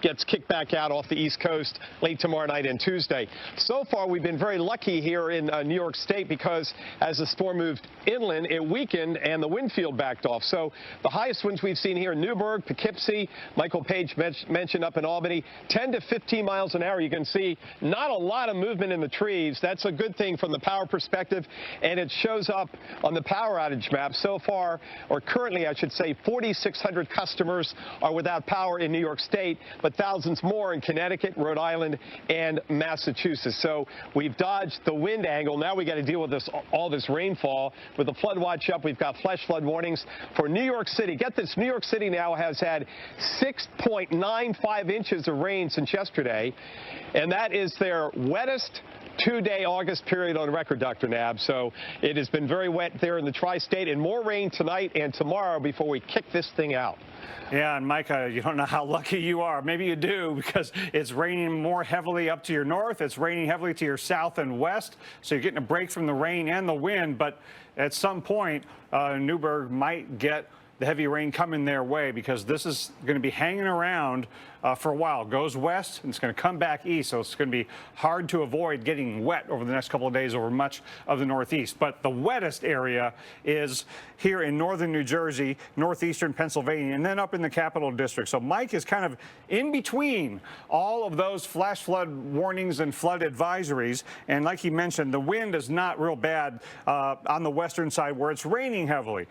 gets kicked back out off the East Coast late tomorrow night and Tuesday. So far, we've been very lucky here in New York State because as the storm moved inland, it weakened and the wind field backed off. So the highest winds we've seen here in Newburgh, Poughkeepsie, Michael Page mentioned up in Albany, 10 to 15 miles an hour. You can see not a lot of movement in the trees. That's a good thing from the power perspective, and it shows up on the power outage map. So far, or currently, I should say, 4,600 customers are without power in New York State, but thousands more in Connecticut, Rhode Island, and Massachusetts. So we've dodged the wind angle. Now we got to deal with all this rainfall. With the flood watch up, we've got flash flood warnings for New York City. Get this, New York City now has had 6.95 inches of rain since yesterday, and that is their wettest two-day August period on record, Dr. Knabb. So it has been very wet there in the tri-state, and more rain tonight and tomorrow before we kick this thing out. Yeah, and Micah, you don't know how lucky you are. Maybe you do, because it's raining more heavily up to your north. It's raining heavily to your south and west. So you're getting a break from the rain and the wind. But at some point, Newburgh might get the heavy rain coming their way, because this is going to be hanging around for a while. Goes west and it's going to come back east, so it's going to be hard to avoid getting wet over the next couple of days over much of the Northeast. But the wettest area is here in northern New Jersey, northeastern Pennsylvania, and then up in the Capital District. So Mike is kind of in between all of those flash flood warnings and flood advisories. And like he mentioned, the wind is not real bad on the western side where it's raining heavily.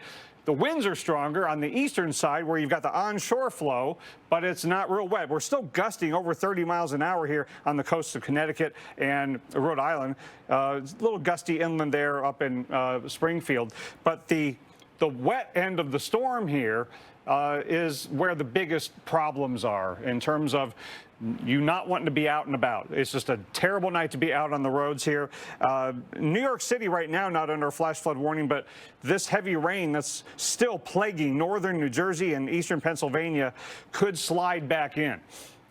the winds are stronger on the eastern side where you've got the onshore flow, but it's not real wet. We're still gusting over 30 miles an hour here on the coast of Connecticut and Rhode Island. It's a little gusty inland there up in Springfield. But the wet end of the storm here is where the biggest problems are in terms of you not wanting to be out and about. It's just a terrible night to be out on the roads here. New York City right now not under a flash flood warning, but this heavy rain that's still plaguing northern New Jersey and eastern Pennsylvania could slide back in.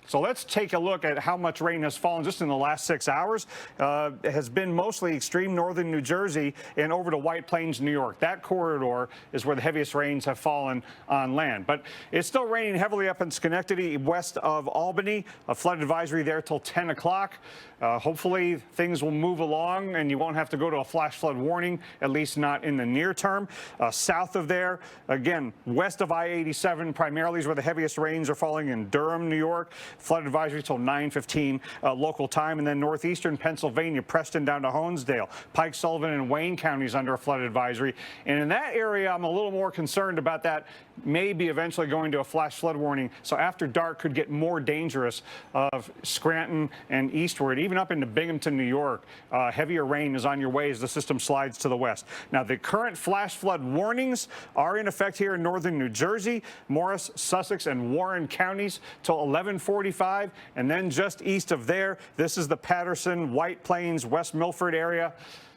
So let's take a look at how much rain has fallen just in the last 6 hours. It has been mostly extreme northern New Jersey and over to White Plains, New York. That corridor is where the heaviest rains have fallen on land. But it's still raining heavily up in Schenectady, west of Albany. A flood advisory there till 10 o'clock. Hopefully things will move along and you won't have to go to a flash flood warning, at least not in the near term. South of there, again, west of I-87 primarily is where the heaviest rains are falling in Durham, New York. Flood advisory till 9:15 local time. And then northeastern Pennsylvania, Preston down to Honesdale, Pike, Sullivan, and Wayne counties under a flood advisory. And in that area, I'm a little more concerned about that maybe eventually going to a flash flood warning. So after dark could get more dangerous of Scranton and eastward, even up into Binghamton, New York. Heavier rain is on your way as the system slides to the west. Now, the current flash flood warnings are in effect here in northern New Jersey, Morris, Sussex, and Warren counties till 11:45. And then just east of there, this is the Patterson, White Plains, West Milford area.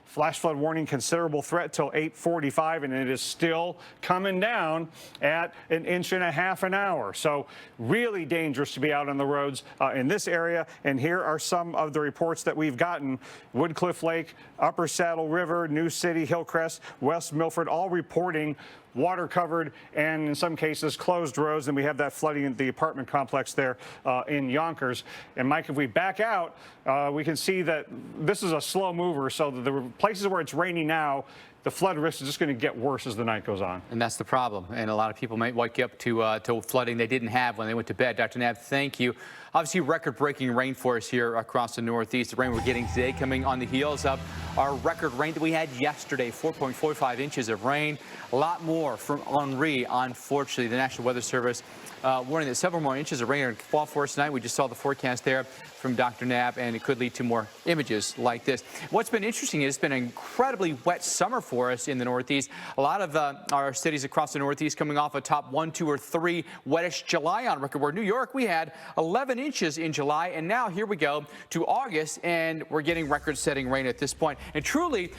Flash flood warning, considerable threat till 8:45, and it is still coming down at 1.5 inches an hour. So really dangerous to be out on the roads in this area. And here are some of the reports that we've gotten. Woodcliff Lake, Upper Saddle River, New City, Hillcrest, West Milford, all reporting water covered and in some cases closed roads. And we have that flooding in the apartment complex there in Yonkers. And Mike, if we back out, we can see that this is a slow mover. So the places where it's raining now, the flood risk is just going to get worse as the night goes on. And that's the problem. And a lot of people might wake up to flooding they didn't have when they went to bed. Dr. Knabb, thank you. Obviously, record-breaking rain for us here across the Northeast. The rain we're getting today coming on the heels of our record rain that we had yesterday, 4.45 inches of rain. A lot more from Henri, unfortunately. The National Weather Service warning that several more inches of rain are fall for us tonight. We just saw the forecast there from Dr. Knabb, and it could lead to more images like this. What's been interesting is it's been an incredibly wet summer for us in the Northeast. A lot of our cities across the Northeast coming off a top 1, 2, or 3 wettish July on record. Where New York, we had 11 inches in July, and now here we go to August, and we're getting record-setting rain at this point. And truly,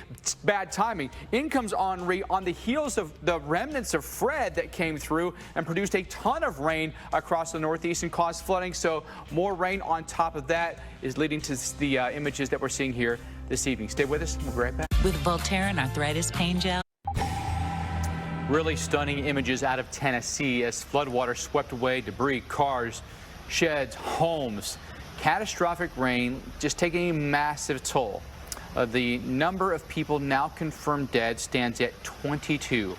bad timing. In comes Henri on the heels of the remnants of Fred that came through and produced a ton of rain across the Northeast and caused flooding. So more rain on top of that is leading to the images that we're seeing here this evening. Stay with us. We'll be right back. With Voltaren Arthritis Pain Gel. Really stunning images out of Tennessee as floodwater swept away debris, cars, sheds, homes. Catastrophic rain just taking a massive toll. The number of people now confirmed dead stands at 22.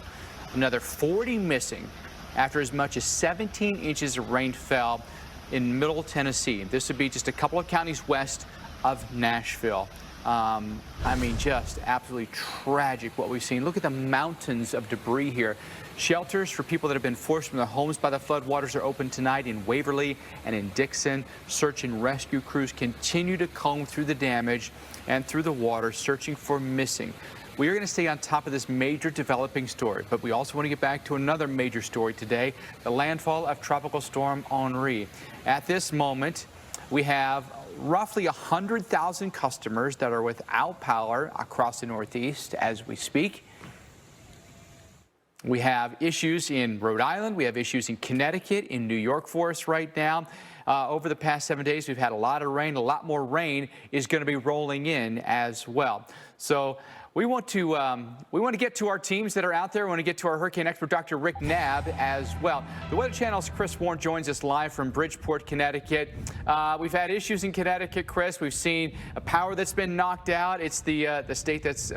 Another 40 missing after as much as 17 inches of rain fell in Middle Tennessee. This would be just a couple of counties west of Nashville. I mean, just absolutely tragic what we've seen. Look at the mountains of debris here. Shelters for people that have been forced from their homes by the floodwaters are open tonight in Waverly and in Dixon. Search and rescue crews continue to comb through the damage and through the water, searching for missing. We are going to stay on top of this major developing story, but we also want to get back to another major story today, the landfall of Tropical Storm Henri. At this moment, we have roughly 100,000 customers that are without power across the Northeast as we speak. We have issues in Rhode Island. We have issues in Connecticut, in New York for us right now. Over the past 7 days, we've had a lot of rain. A lot more rain is going to be rolling in as well. So we want to get to our teams that are out there. We want to get to our hurricane expert, Dr. Rick Knabb, as well. The Weather Channel's Chris Warren joins us live from Bridgeport, Connecticut. We've had issues in Connecticut, Chris. We've seen a power that's been knocked out. It's the state that's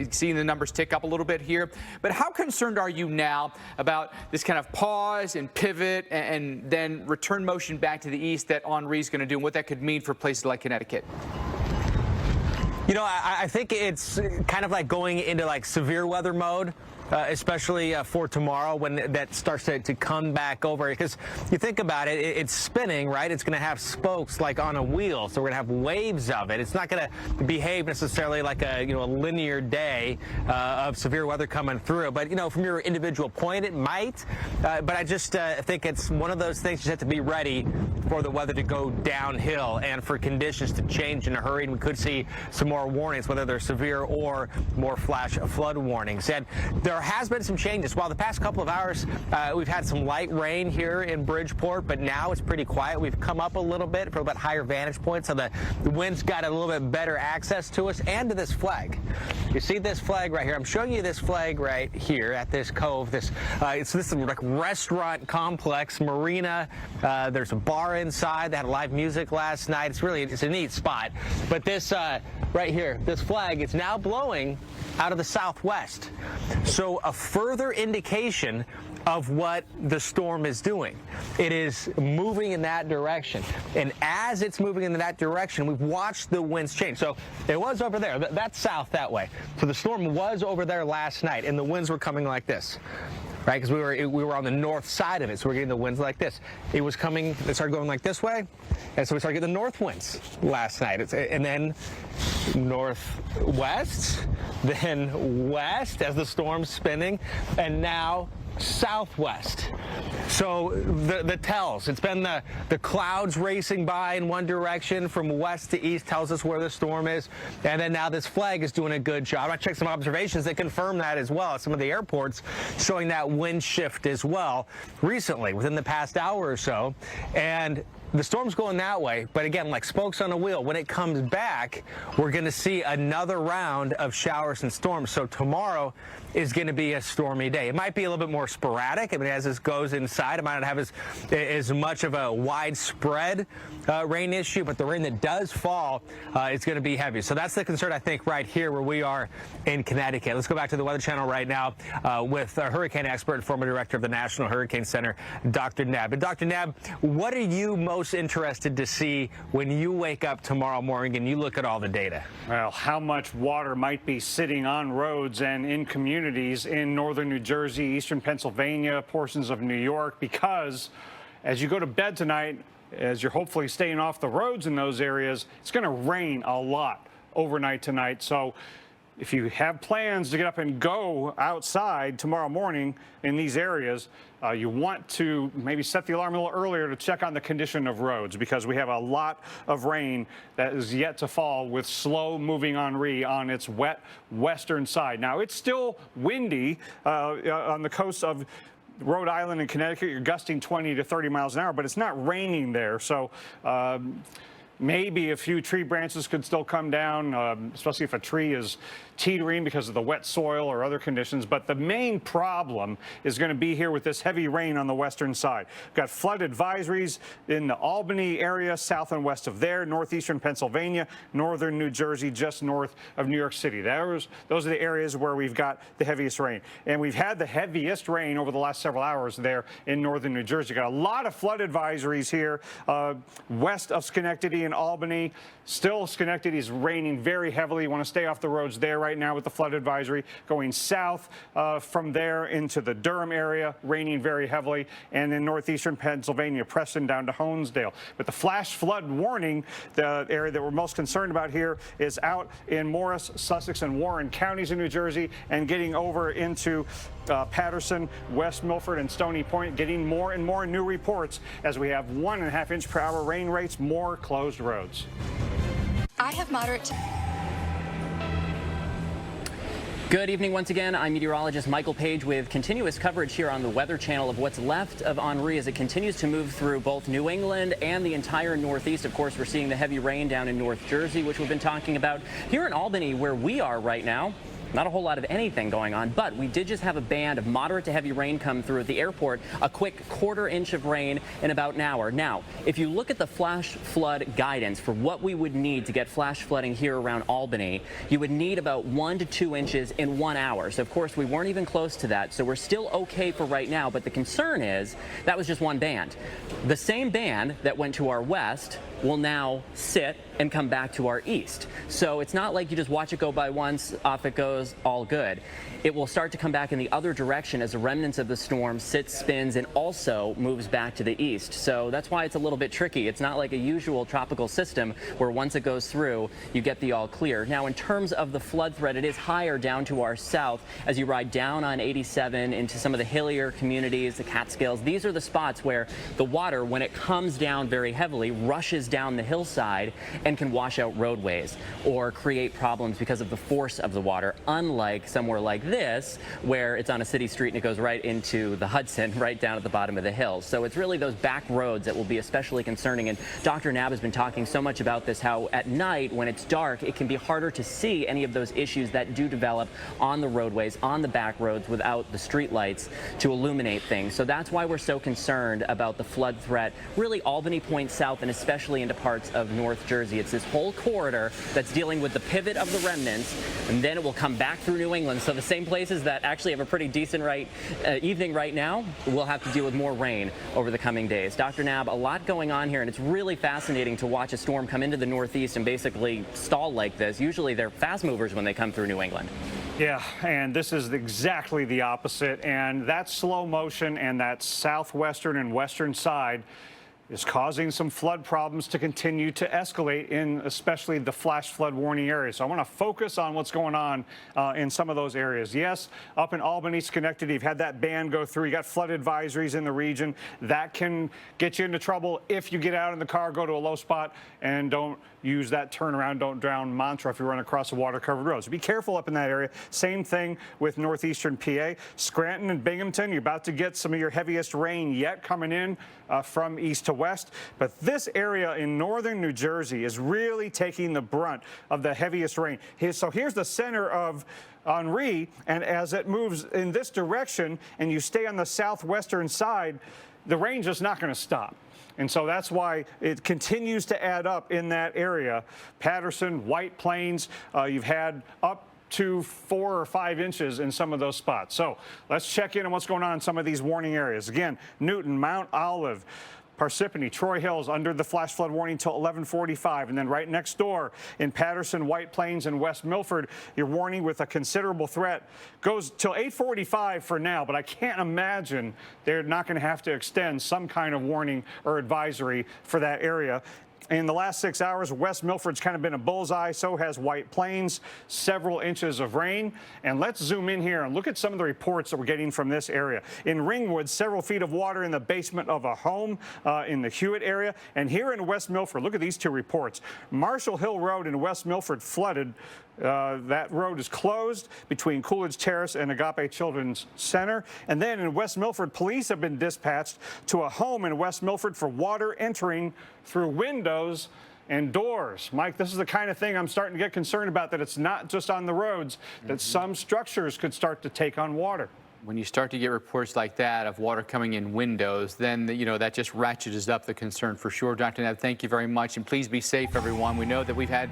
seeing the numbers tick up a little bit here. But how concerned are you now about this kind of pause and pivot and then return motion back to the east that Henri's going to do, and what that could mean for places like Connecticut? You know, I think it's kind of like going into like severe weather mode especially for tomorrow when that starts to come back over. Because you think about it, it's spinning, right? It's going to have spokes like on a wheel, so we're going to have waves of it. It's not going to behave necessarily like a linear day of severe weather coming through. But from your individual point, it might. But I just think it's one of those things you have to be ready for the weather to go downhill and for conditions to change in a hurry. And we could see some more warnings, whether they're severe or more flash flood warnings. And there has been some changes. While the past couple of hours we've had some light rain here in Bridgeport, but now it's pretty quiet. We've come up a little bit for a bit higher vantage point, so the wind's got a little bit better access to us and to this flag. You see this flag right here? I'm showing you this flag right here at this cove. This like restaurant complex, marina. There's a bar inside that had live music last night. It's a neat spot. But this right here, this flag, it's now blowing out of the southwest. So a further indication of what the storm is doing. It is moving in that direction. And as it's moving in that direction, we've watched the winds change. So it was over there. That's south that way. So the storm was over there last night, and the winds were coming like this. Right, because we were on the north side of it, so we're getting the winds like this. It was coming, it started going like this way, and so we started getting the north winds last night. And then northwest, then west as the storm's spinning, and now southwest. So the tells, it's been the clouds racing by in one direction from west to east, tells us where the storm is, and then now this flag is doing a good job. I checked some observations that confirm that as well. Some of the airports showing that wind shift as well recently within the past hour or so, and the storm's going that way, but again, like spokes on a wheel, when it comes back, we're going to see another round of showers and storms. So tomorrow is going to be a stormy day. It might be a little bit more sporadic. I mean, as this goes inside, it might not have as much of a widespread rain issue, but the rain that does fall is going to be heavy. So that's the concern, I think, right here where we are in Connecticut. Let's go back to the Weather Channel right now with a hurricane expert and former director of the National Hurricane Center, Dr. Nab. And Dr. Nab, what are you most interested to see when you wake up tomorrow morning and you look at all the data? Well, how much water might be sitting on roads and in communities in northern New Jersey, eastern Pennsylvania, portions of New York, because as you go to bed tonight, as you're hopefully staying off the roads in those areas, it's going to rain a lot overnight tonight. So if you have plans to get up and go outside tomorrow morning in these areas, you want to maybe set the alarm a little earlier to check on the condition of roads, because we have a lot of rain that is yet to fall with slow moving Henri on its wet western side. Now, it's still windy on the coast of Rhode Island and Connecticut. You're gusting 20 to 30 miles an hour, but it's not raining there. So maybe a few tree branches could still come down, especially if a tree is teetering because of the wet soil or other conditions. But the main problem is going to be here with this heavy rain on the western side. We've got flood advisories in the Albany area, south and west of there, northeastern Pennsylvania, northern New Jersey, just north of New York City. Those are the areas where we've got the heaviest rain. And we've had the heaviest rain over the last several hours there in northern New Jersey. Got a lot of flood advisories here west of Schenectady and Albany. Still, Schenectady is raining very heavily. You want to stay off the roads there right now with the flood advisory. Going south from there into the Durham area, raining very heavily. And in northeastern Pennsylvania, Preston down to Honesdale. But the flash flood warning, the area that we're most concerned about here, is out in Morris, Sussex, and Warren counties in New Jersey, and getting over into Patterson, West Milford, and Stony Point, getting more and more new reports as we have 1.5 inch per hour rain rates, more closed roads. I have moderate. Good evening once again. I'm meteorologist Michael Page with continuous coverage here on the Weather Channel of what's left of Henri as it continues to move through both New England and the entire Northeast. Of course, we're seeing the heavy rain down in North Jersey, which we've been talking about. Here in Albany, where we are right now, not a whole lot of anything going on, but we did just have a band of moderate to heavy rain come through at the airport, a quick 1/4 inch of rain in about an hour. Now, if you look at the flash flood guidance for what we would need to get flash flooding here around Albany, you would need about 1 to 2 inches in 1 hour. So, of course, we weren't even close to that, so we're still okay for right now, but the concern is that was just one band. The same band that went to our west will now sit and come back to our east. So it's not like you just watch it go by once, off it goes, all good. It will start to come back in the other direction as the remnants of the storm sits, spins, and also moves back to the east. So that's why it's a little bit tricky. It's not like a usual tropical system where once it goes through, you get the all clear. Now, in terms of the flood threat, it is higher down to our south as you ride down on 87 into some of the hillier communities, the Catskills. These are the spots where the water, when it comes down very heavily, rushes down the hillside and can wash out roadways or create problems because of the force of the water, unlike somewhere like this, where it's on a city street and it goes right into the Hudson, right down at the bottom of the hill. So it's really those back roads that will be especially concerning. And Dr. Knabb has been talking so much about this, how at night, when it's dark, it can be harder to see any of those issues that do develop on the roadways, on the back roads, without the street lights to illuminate things. So that's why we're so concerned about the flood threat, really Albany points south and especially into parts of North Jersey. It's this whole corridor that's dealing with the pivot of the remnants, and then it will come back through New England. So the same places that actually have a pretty decent evening right now will have to deal with more rain over the coming days. Dr. Knabb, a lot going on here, and it's really fascinating to watch a storm come into the Northeast and basically stall like this. Usually they're fast movers when they come through New England. Yeah, and this is exactly the opposite. And that slow motion and that southwestern and western side is causing some flood problems to continue to escalate in especially the flash flood warning areas. So I want to focus on what's going on in some of those areas. Yes, up in Albany, Schenectady, you've had that band go through. You got flood advisories in the region. That can get you into trouble if you get out in the car, go to a low spot, and don't use that turnaround, don't drown mantra if you run across a water-covered road. So be careful up in that area. Same thing with northeastern PA. Scranton and Binghamton, you're about to get some of your heaviest rain yet coming in from east to west. But this area in northern New Jersey is really taking the brunt of the heaviest rain. So here's the center of Henri, and as it moves in this direction and you stay on the southwestern side, the rain's just not going to stop. And so that's why it continues to add up in that area. Patterson, White Plains, you've had up to 4 or 5 inches in some of those spots. So let's check in on what's going on in some of these warning areas. Again, Newton, Mount Olive, Parsippany, Troy Hills under the flash flood warning until 11:45, and then right next door in Patterson, White Plains, and West Milford, your warning with a considerable threat goes till 8:45 for now, but I can't imagine they're not going to have to extend some kind of warning or advisory for that area. In the last 6 hours, West Milford's kind of been a bullseye. So has White Plains, several inches of rain. And let's zoom in here and look at some of the reports that we're getting from this area. In Ringwood, several feet of water in the basement of a home in the Hewitt area. And here in West Milford, look at these two reports. Marshall Hill Road in West Milford flooded. That road is closed between Coolidge Terrace and Agape Children's Center. And then in West Milford, police have been dispatched to a home in West Milford for water entering through windows and doors. Mike, this is the kind of thing I'm starting to get concerned about, that it's not just on the roads, that some structures could start to take on water. When you start to get reports like that of water coming in windows, then, you know, that just ratchets up the concern for sure. Dr. Knabb, thank you very much, and please be safe, everyone. We know that we've had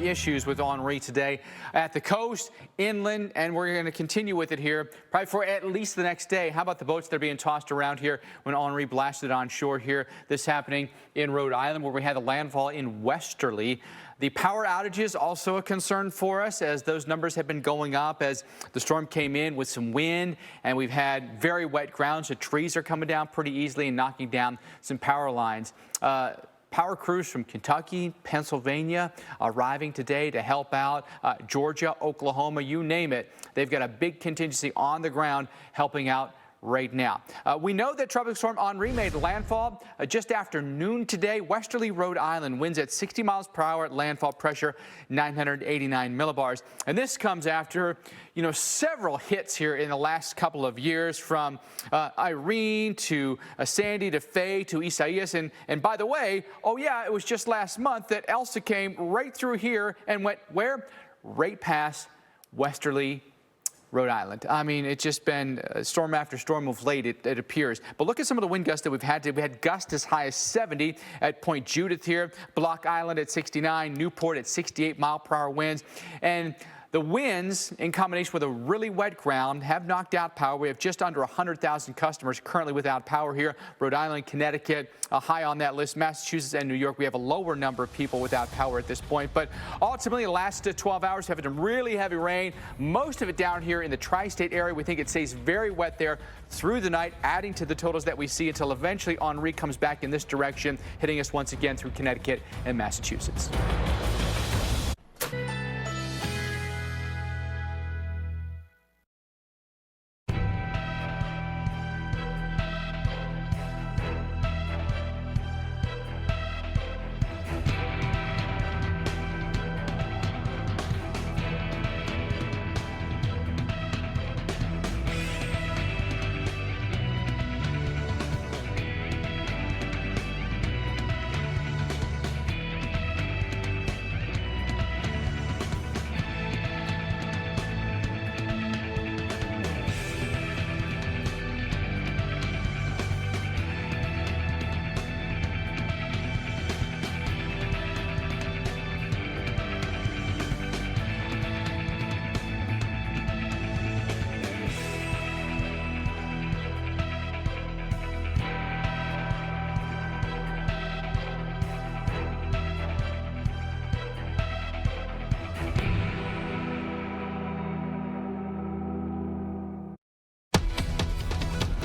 issues with Henri today at the coast, inland, and we're going to continue with it here probably for at least the next day. How about the boats that are being tossed around here when Henri blasted on shore here? This happening in Rhode Island, where we had the landfall in Westerly. The power outages also a concern for us, as those numbers have been going up as the storm came in with some wind, and we've had very wet ground, so trees are coming down pretty easily and knocking down some power lines. Power crews from Kentucky, Pennsylvania arriving today to help out. Georgia, Oklahoma, you name it. They've got a big contingency on the ground helping out right now. We know that Tropical Storm Henri made landfall just after noon today. Westerly, Rhode Island, winds at 60 miles per hour at landfall, pressure 989 millibars. And this comes after, you know, several hits here in the last couple of years, from Irene to Sandy to Faye to Isaias. And by the way, oh yeah, it was just last month that Elsa came right through here and went where? Right past Westerly, Rhode Island. I mean, it's just been storm after storm of late, it appears. But look at some of the wind gusts that we've had today. We had gusts as high as 70 at Point Judith here, Block Island at 69, Newport at 68 mile per hour winds. And The winds, in combination with a really wet ground, have knocked out power. We have just under 100,000 customers currently without power here. Rhode Island, Connecticut, high on that list. Massachusetts and New York, we have a lower number of people without power at this point. But ultimately, the last 12 hours have been really heavy rain. Most of it down here in the tri-state area. We think it stays very wet there through the night, adding to the totals that we see until eventually Henri comes back in this direction, hitting us once again through Connecticut and Massachusetts.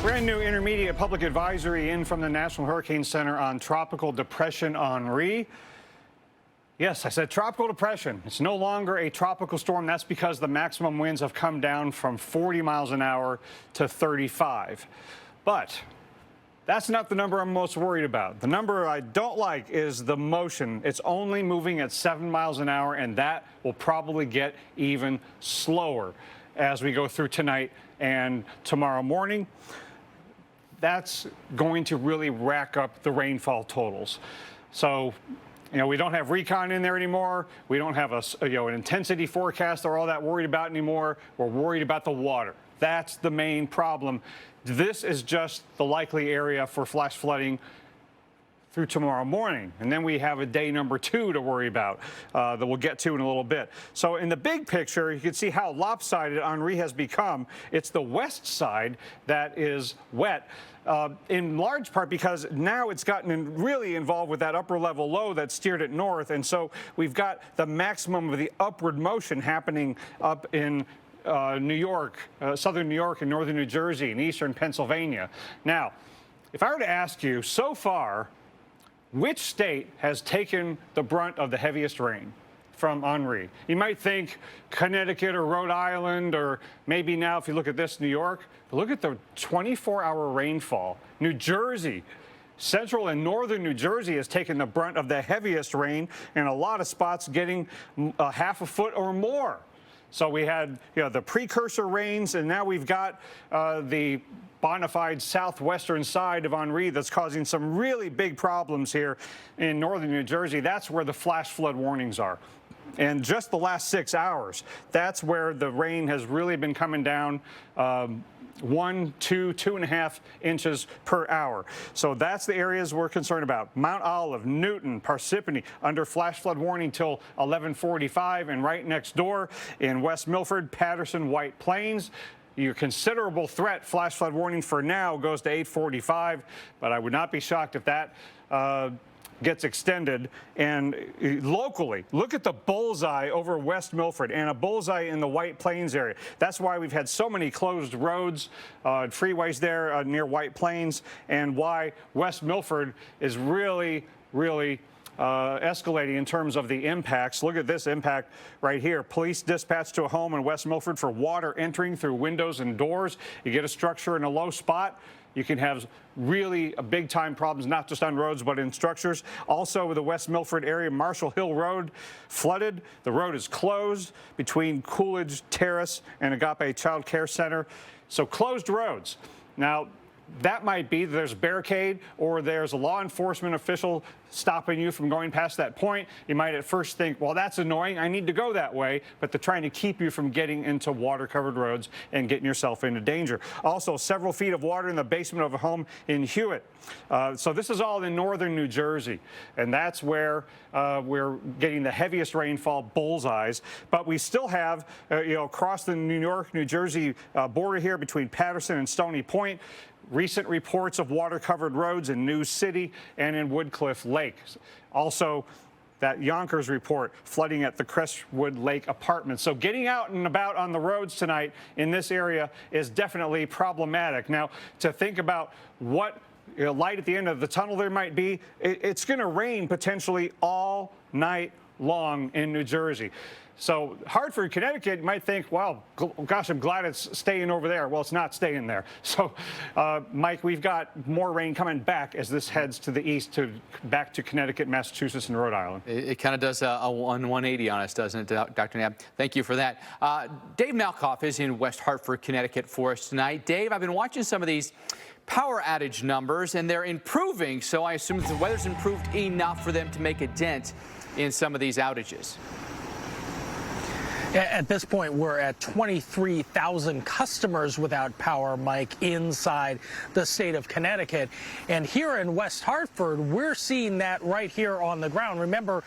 Brand new intermediate public advisory in from the National Hurricane Center on Tropical Depression Henri. Yes, I said tropical depression. It's no longer a tropical storm. That's because the maximum winds have come down from 40 miles an hour to 35. But that's not the number I'm most worried about. The number I don't like is the motion. It's only moving at 7 miles an hour, and that will probably get even slower as we go through tonight and tomorrow morning. That's going to really rack up the rainfall totals. So, we don't have recon in there anymore. We don't have an intensity forecast they're all that worried about anymore. We're worried about the water. That's the main problem. This is just the likely area for flash flooding through tomorrow morning. And then we have a day number 2 to worry about that we'll get to in a little bit. So in the big picture, you can see how lopsided Henri has become. It's the west side that is wet. In large part because now it's gotten really involved with that upper level low that steered it north. And so we've got the maximum of the upward motion happening up in New York, southern New York and northern New Jersey and eastern Pennsylvania. Now, if I were to ask you so far, which state has taken the brunt of the heaviest rain from Henri? You might think Connecticut or Rhode Island, or maybe now if you look at this, New York. But look at the 24-hour rainfall. New Jersey, central and northern New Jersey has taken the brunt of the heaviest rain, and a lot of spots getting a half a foot or more. So we had the precursor rains, and now we've got the bona fide southwestern side of Henri that's causing some really big problems here in northern New Jersey. That's where the flash flood warnings are. And just the last 6 hours, that's where the rain has really been coming down 1, 2, 2.5 inches per hour. So that's the areas we're concerned about. Mount Olive, Newton, Parsippany under flash flood warning till 11:45, and right next door in West Milford, Patterson, White Plains. Your considerable threat flash flood warning for now goes to 8:45, but I would not be shocked if that gets extended. And locally, look at the bullseye over West Milford and a bullseye in the White Plains area. That's why we've had so many closed roads, freeways there near White Plains, and why West Milford is really escalating in terms of the impacts. Look at this impact right here. Police dispatched to a home in West Milford for water entering through windows and doors. You get a structure in a low spot, you can have really big time problems, not just on roads, but in structures. Also, with the West Milford area, Marshall Hill Road flooded. The road is closed between Coolidge Terrace and Agape Child Care Center. So closed roads. Now, that might be there's a barricade or there's a law enforcement official stopping you from going past that point. You might at first think, well, that's annoying. I need to go that way. But they're trying to keep you from getting into water-covered roads and getting yourself into danger. Also, several feet of water in the basement of a home in Hewitt. So this is all in northern New Jersey. And that's where we're getting the heaviest rainfall bullseyes. But we still have, across the New York, New Jersey border here between Patterson and Stony Point, recent reports of water-covered roads in New City and in Woodcliff Lake. Also, that Yonkers report, flooding at the Crestwood Lake apartments. So getting out and about on the roads tonight in this area is definitely problematic. Now, to think about what light at the end of the tunnel there might be, it's going to rain potentially all night long in New Jersey. So Hartford, Connecticut, you might think, well, gosh, I'm glad it's staying over there. Well, it's not staying there. So, Mike, we've got more rain coming back as this heads to the east, back to Connecticut, Massachusetts, and Rhode Island. It kind of does a 180 on us, doesn't it, Dr. Knapp? Thank you for that. Dave Malkoff is in West Hartford, Connecticut for us tonight. Dave, I've been watching some of these power outage numbers, and they're improving, so I assume the weather's improved enough for them to make a dent in some of these outages. At this point, we're at 23,000 customers without power, Mike, inside the state of Connecticut. And here in West Hartford, we're seeing that right here on the ground. Remember,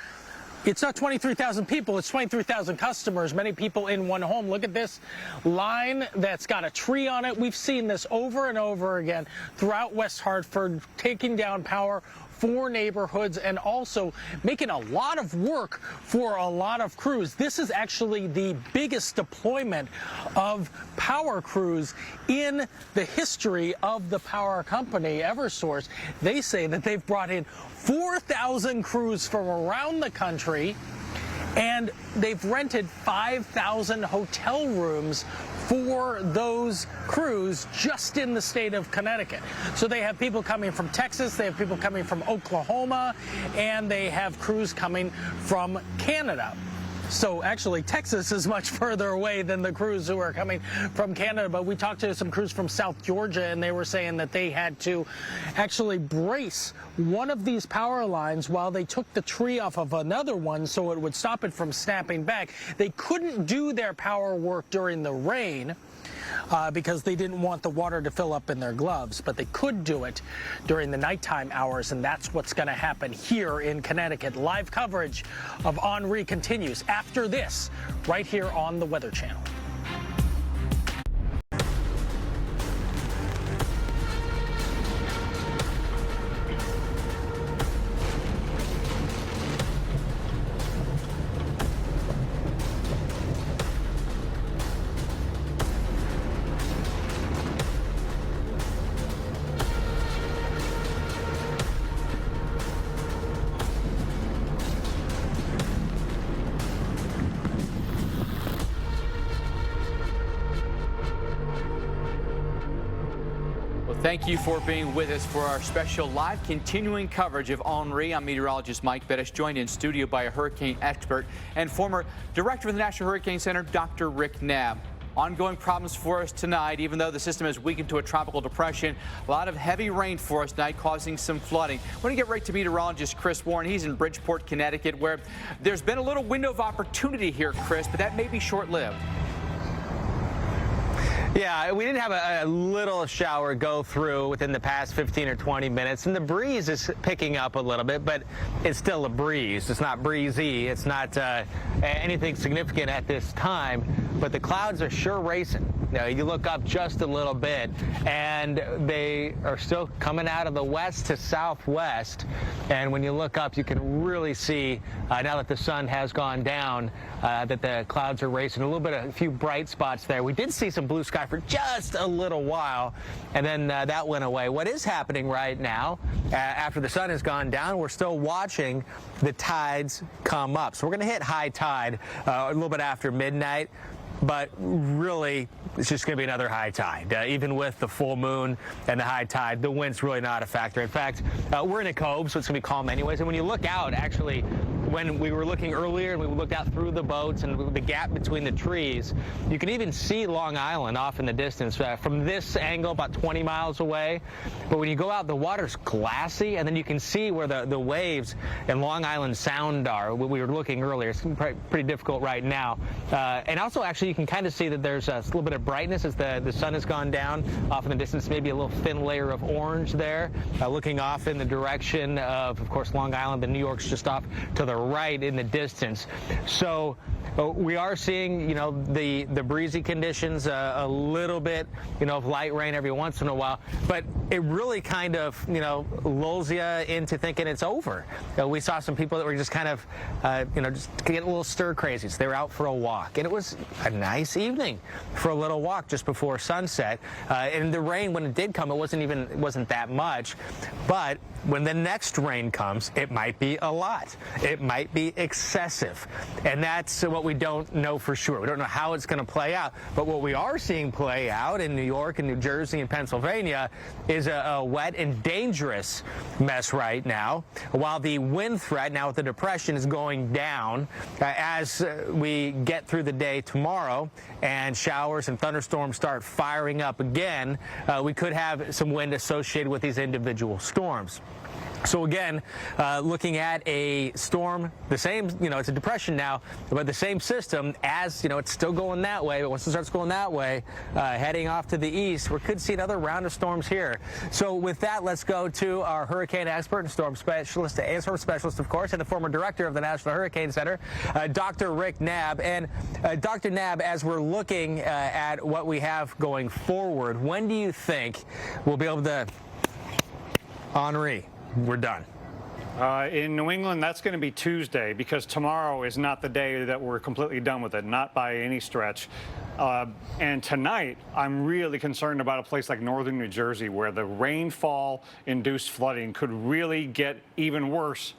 it's not 23,000 people, it's 23,000 customers, many people in one home. Look at this line that's got a tree on it. We've seen this over and over again throughout West Hartford, taking down power for neighborhoods and also making a lot of work for a lot of crews. This is actually the biggest deployment of power crews in the history of the power company, Eversource. They say that they've brought in 4,000 crews from around the country, and they've rented 5,000 hotel rooms for those crews just in the state of Connecticut. So they have people coming from Texas, they have people coming from Oklahoma, and they have crews coming from Canada. So actually, Texas is much further away than the crews who are coming from Canada. But we talked to some crews from South Georgia, and they were saying that they had to actually brace one of these power lines while they took the tree off of another one so it would stop it from snapping back. They couldn't do their power work during the rain because they didn't want the water to fill up in their gloves, but they could do it during the nighttime hours, and that's what's going to happen here in Connecticut. Live coverage of Henri continues after this, right here on the Weather Channel. Thank you for being with us for our special live continuing coverage of Henri. I'm meteorologist Mike Bettish, joined in studio by a hurricane expert and former director of the National Hurricane Center, Dr. Rick Knapp. Ongoing problems for us tonight, even though the system has weakened to a tropical depression. A lot of heavy rain for us tonight, causing some flooding. We're going to get right to meteorologist Chris Warren. He's in Bridgeport, Connecticut, where there's been a little window of opportunity here, Chris, but that may be short-lived. Yeah, we did have a little shower go through within the past 15 or 20 minutes, and the breeze is picking up a little bit, but it's still a breeze. It's not breezy. It's not anything significant at this time, but the clouds are sure racing. You look up just a little bit, and they are still coming out of the west to southwest, and when you look up, you can really see, now that the sun has gone down, that the clouds are racing. A few bright spots there. We did see some blue sky for just a little while, and then that went away. What is happening right now, after the sun has gone down, we're still watching the tides come up. So we're going to hit high tide a little bit after midnight, but really it's just going to be another high tide. Even with the full moon and the high tide, the wind's really not a factor. In fact, we're in a cove, so it's going to be calm anyways. And when you look out, actually, when we were looking earlier and we looked out through the boats and the gap between the trees, you can even see Long Island off in the distance from this angle about 20 miles away. But when you go out, the water's glassy, and then you can see where the waves in Long Island Sound are. We were looking earlier. It's pretty difficult right now. And also, actually, you can kind of see that there's a little bit of brightness as the sun has gone down off in the distance, maybe a little thin layer of orange there, looking off in the direction of course, Long Island. The New York's just off to the right in the distance. So we are seeing, the breezy conditions, a little bit, of light rain every once in a while, but it really kind of, lulls you into thinking it's over. We saw some people that were just kind of, just get a little stir crazy. So they were out for a walk, and it was a nice evening for a little walk just before sunset. And the rain, when it did come, it wasn't that much, but when the next rain comes, it might be a lot. It might be excessive. And that's what we don't know for sure. We don't know how it's going to play out. But what we are seeing play out in New York and New Jersey and Pennsylvania is a wet and dangerous mess right now, while the wind threat now with the depression is going down as we get through the day tomorrow and showers and thunderstorms start firing up again. We could have some wind associated with these individual storms. So again, looking at a storm, the same, it's a depression now, but the same system as, it's still going that way. But once it starts going that way, heading off to the east, we could see another round of storms here. So with that, let's go to our hurricane expert and storm specialist, of course, and the former director of the National Hurricane Center, Dr. Rick Knabb. And Dr. Knabb, as we're looking at what we have going forward, when do you think we'll be able to, Henri, we're done? In New England, that's going to be Tuesday, because tomorrow is not the day that we're completely done with it, not by any stretch. And tonight, I'm really concerned about a place like northern New Jersey, where the rainfall-induced flooding could really get even worse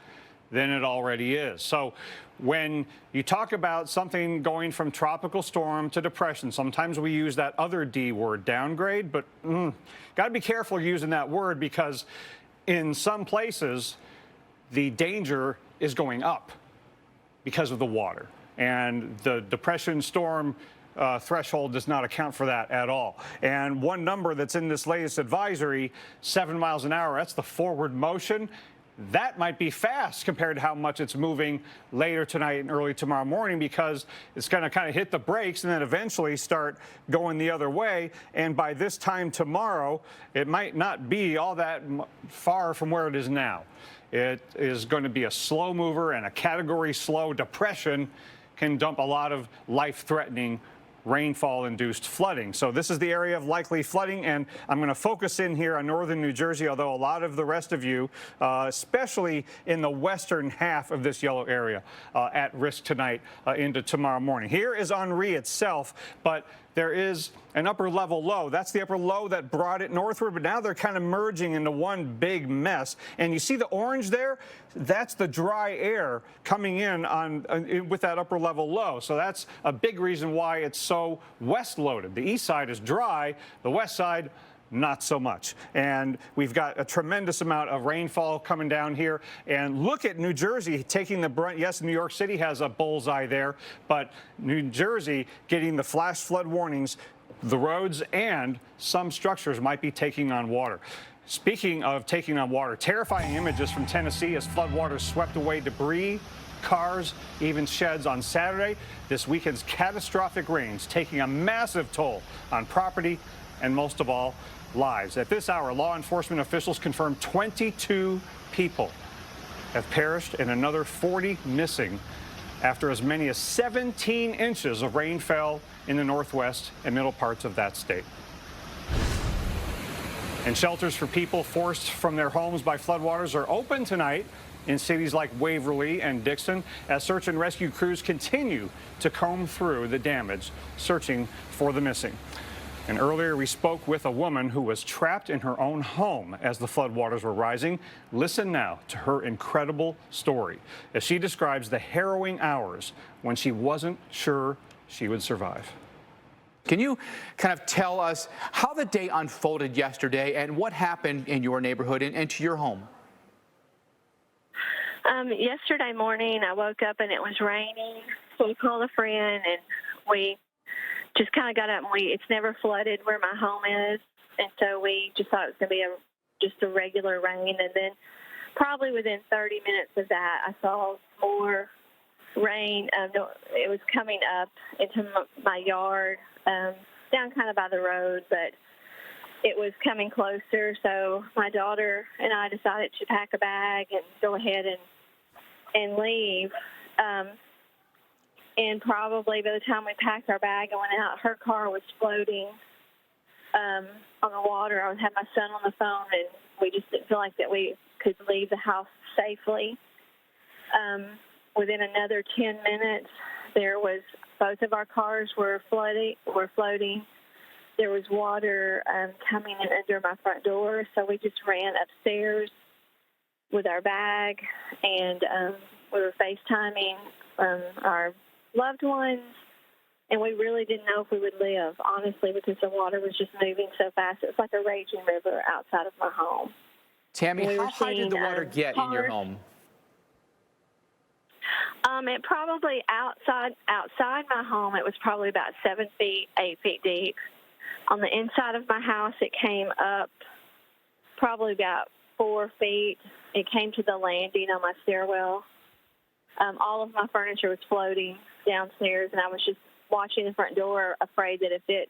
than it already is. So when you talk about something going from tropical storm to depression, sometimes we use that other D word, downgrade, but got to be careful using that word, because in some places, the danger is going up because of the water. And the depression storm threshold does not account for that at all. And one number that's in this latest advisory, 7 miles an hour, that's the forward motion. That might be fast compared to how much it's moving later tonight and early tomorrow morning, because it's going to kind of hit the brakes and then eventually start going the other way. And by this time tomorrow, it might not be all that far from where it is now. It is going to be a slow mover, and a category slow depression can dump a lot of life-threatening rainfall-induced flooding. So this is the area of likely flooding, and I'm going to focus in here on northern New Jersey, although a lot of the rest of you, especially in the western half of this yellow area, at risk tonight into tomorrow morning. Here is Henri itself, but there is an upper level low. That's the upper low that brought it northward, but now they're kind of merging into one big mess. And you see the orange there? That's the dry air coming in with that upper level low. So that's a big reason why it's so west loaded. The east side is dry, the west side not so much. And we've got a tremendous amount of rainfall coming down here. And look at New Jersey taking the brunt. Yes, New York City has a bullseye there, but New Jersey getting the flash flood warnings. The roads and some structures might be taking on water. Speaking of taking on water, terrifying images from Tennessee as floodwaters swept away debris, cars, even sheds on Saturday. This weekend's catastrophic rains taking a massive toll on property and, most of all, lives. At this hour, law enforcement officials confirmed 22 people have perished and another 40 missing after as many as 17 inches of rain fell in the northwest and middle parts of that state. And shelters for people forced from their homes by floodwaters are open tonight in cities like Waverly and Dixon as search and rescue crews continue to comb through the damage, searching for the missing. And earlier we spoke with a woman who was trapped in her own home as the floodwaters were rising. Listen now to her incredible story as she describes the harrowing hours when she wasn't sure she would survive. Can you kind of tell us how the day unfolded yesterday and what happened in your neighborhood and to your home? Yesterday morning, I woke up and it was raining. So we called a friend and we just kind of got up and it's never flooded where my home is. And so we just thought it was going to be just a regular rain. And then probably within 30 minutes of that, I saw more rain. It was coming up into my yard, down kind of by the road, but it was coming closer. So my daughter and I decided to pack a bag and go ahead and leave. And probably by the time we packed our bag and went out, her car was floating on the water. I had my son on the phone, and we just didn't feel like that we could leave the house safely. Within another 10 minutes, both of our cars were floating. There was water coming in under my front door, so we just ran upstairs with our bag, and we were FaceTiming our loved ones, and we really didn't know if we would live, honestly, because the water was just moving so fast. It was like a raging river outside of my home. Tammy, how high did the water get in your home? It probably outside my home, it was probably about 7 feet, 8 feet deep. On the inside of my house, it came up probably about 4 feet. It came to the landing on my stairwell. All of my furniture was floating downstairs, and I was just watching the front door, afraid that if it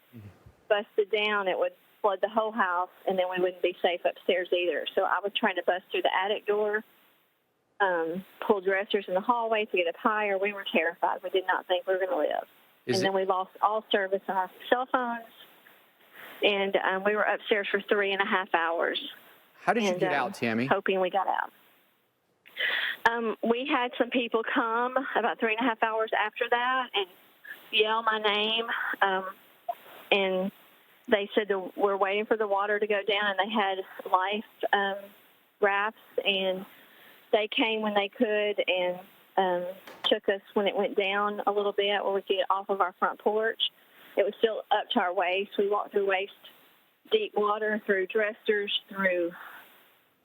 busted down, it would flood the whole house, and then we wouldn't be safe upstairs either. So I was trying to bust through the attic door, pull dressers in the hallway to get up higher. We were terrified. We did not think we were going to live. Then we lost all service on our cell phones, and we were upstairs for 3.5 hours. How did you get out, Tammy? Hoping we got out. We had some people come about 3.5 hours after that and yell my name, and they said we're waiting for the water to go down, and they had life rafts, and they came when they could and took us when it went down a little bit where we could get off of our front porch. It was still up to our waist. We walked through waist-deep water, through dressers, through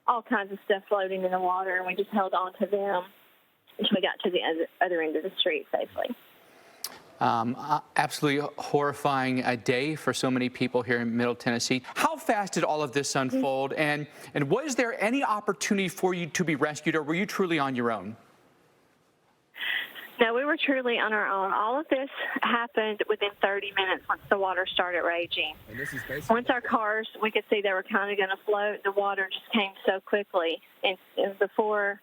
all kinds of stuff floating in the water, and we just held on to them until we got to the other end of the street safely. Absolutely horrifying day for so many people here in Middle Tennessee. How fast did all of this unfold, and was there any opportunity for you to be rescued, or were you truly on your own? No, we were truly on our own. All of this happened within 30 minutes once the water started raging. Once our cars, we could see they were kind of going to float, the water just came so quickly. And before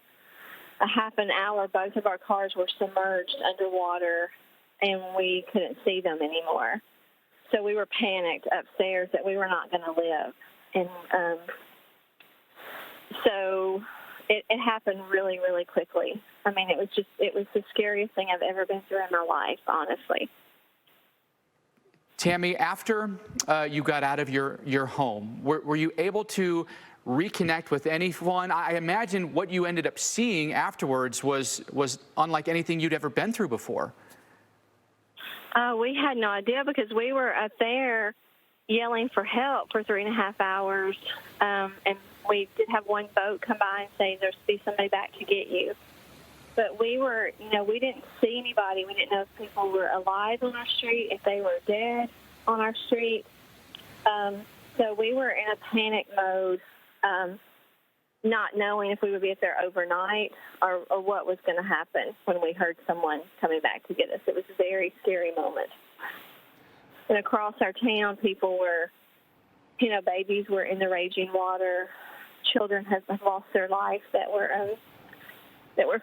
a half an hour, both of our cars were submerged underwater, and we couldn't see them anymore. So we were panicked upstairs that we were not going to live. And so it happened really, really quickly. I mean, it was the scariest thing I've ever been through in my life, honestly. Tammy, after you got out of your home, were you able to reconnect with anyone? I imagine what you ended up seeing afterwards was unlike anything you'd ever been through before. We had no idea because we were up there yelling for help for 3.5 hours, and we did have one boat come by and say there's be somebody back to get you. But we were, we didn't see anybody. We didn't know if people were alive on our street, if they were dead on our street. So we were in a panic mode, not knowing if we would be up there overnight or what was going to happen when we heard someone coming back to get us. It was a very scary moment. And across our town, people were, babies were in the raging water. Children have lost their life that were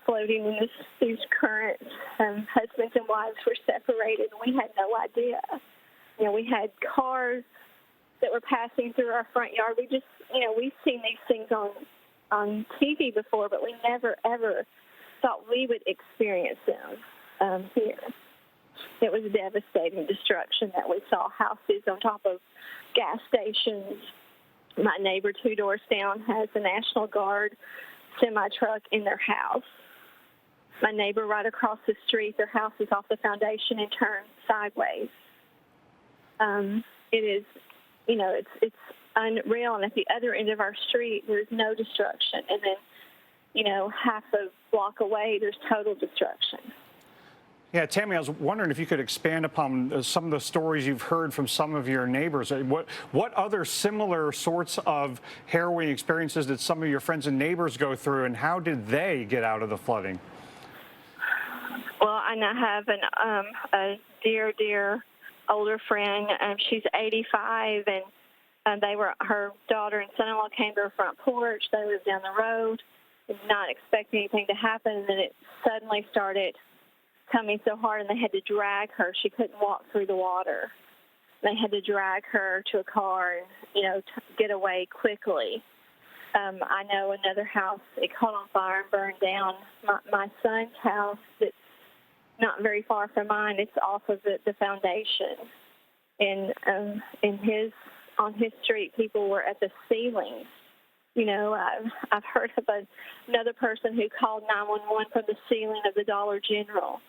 floating in these currents. Husbands and wives were separated, and we had no idea. We had cars that were passing through our front yard. We just, we've seen these things on TV before, but we never, ever thought we would experience them here. It was devastating destruction that we saw. Houses on top of gas stations. My neighbor 2 doors down has the National Guard semi-truck in their house. My neighbor right across the street, their house is off the foundation and turned sideways. It is, it's unreal. And at the other end of our street, there's no destruction. And then, half a block away, there's total destruction. Yeah, Tammy, I was wondering if you could expand upon some of the stories you've heard from some of your neighbors. What other similar sorts of harrowing experiences did some of your friends and neighbors go through, and how did they get out of the flooding? Well, I now have a dear older friend. She's 85, and her daughter and son-in-law came to her front porch. They lived down the road, not expecting anything to happen, and then it suddenly started coming so hard, and they had to drag her. She couldn't walk through the water. They had to drag her to a car and, get away quickly. I know another house, it caught on fire and burned down. My son's house, that's not very far from mine, it's off of the foundation. And on his street, people were at the ceiling. I've heard of another person who called 911 from the ceiling of the Dollar General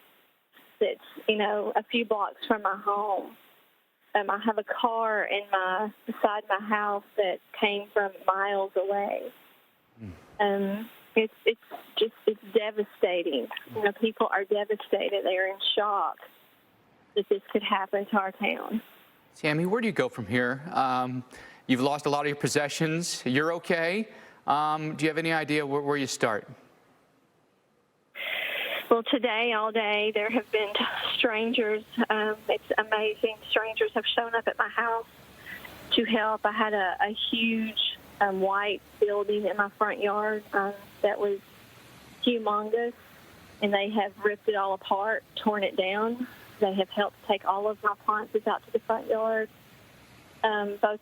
that's, a few blocks from my home. I have a car beside my house that came from miles away. It's devastating. People are devastated. They're in shock that this could happen to our town. Tammy, where do you go from here? You've lost a lot of your possessions. You're okay. Do you have any idea where you start? Well, today, all day, there have been strangers. It's amazing. Strangers have shown up at my house to help. I had a huge white building in my front yard that was humongous, and they have ripped it all apart, torn it down. They have helped take all of my appliances out to the front yard.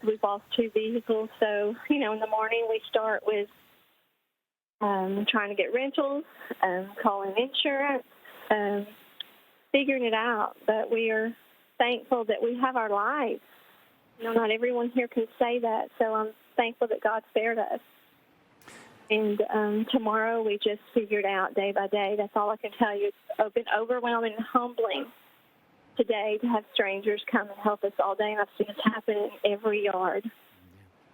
We've lost 2 vehicles. So, in the morning we start with trying to get rentals, calling insurance, figuring it out. But we are thankful that we have our lives. Not everyone here can say that, so I'm thankful that God spared us. And tomorrow we just figured out day by day. That's all I can tell you. It's been overwhelming and humbling today to have strangers come and help us all day, and I've seen this happen in every yard.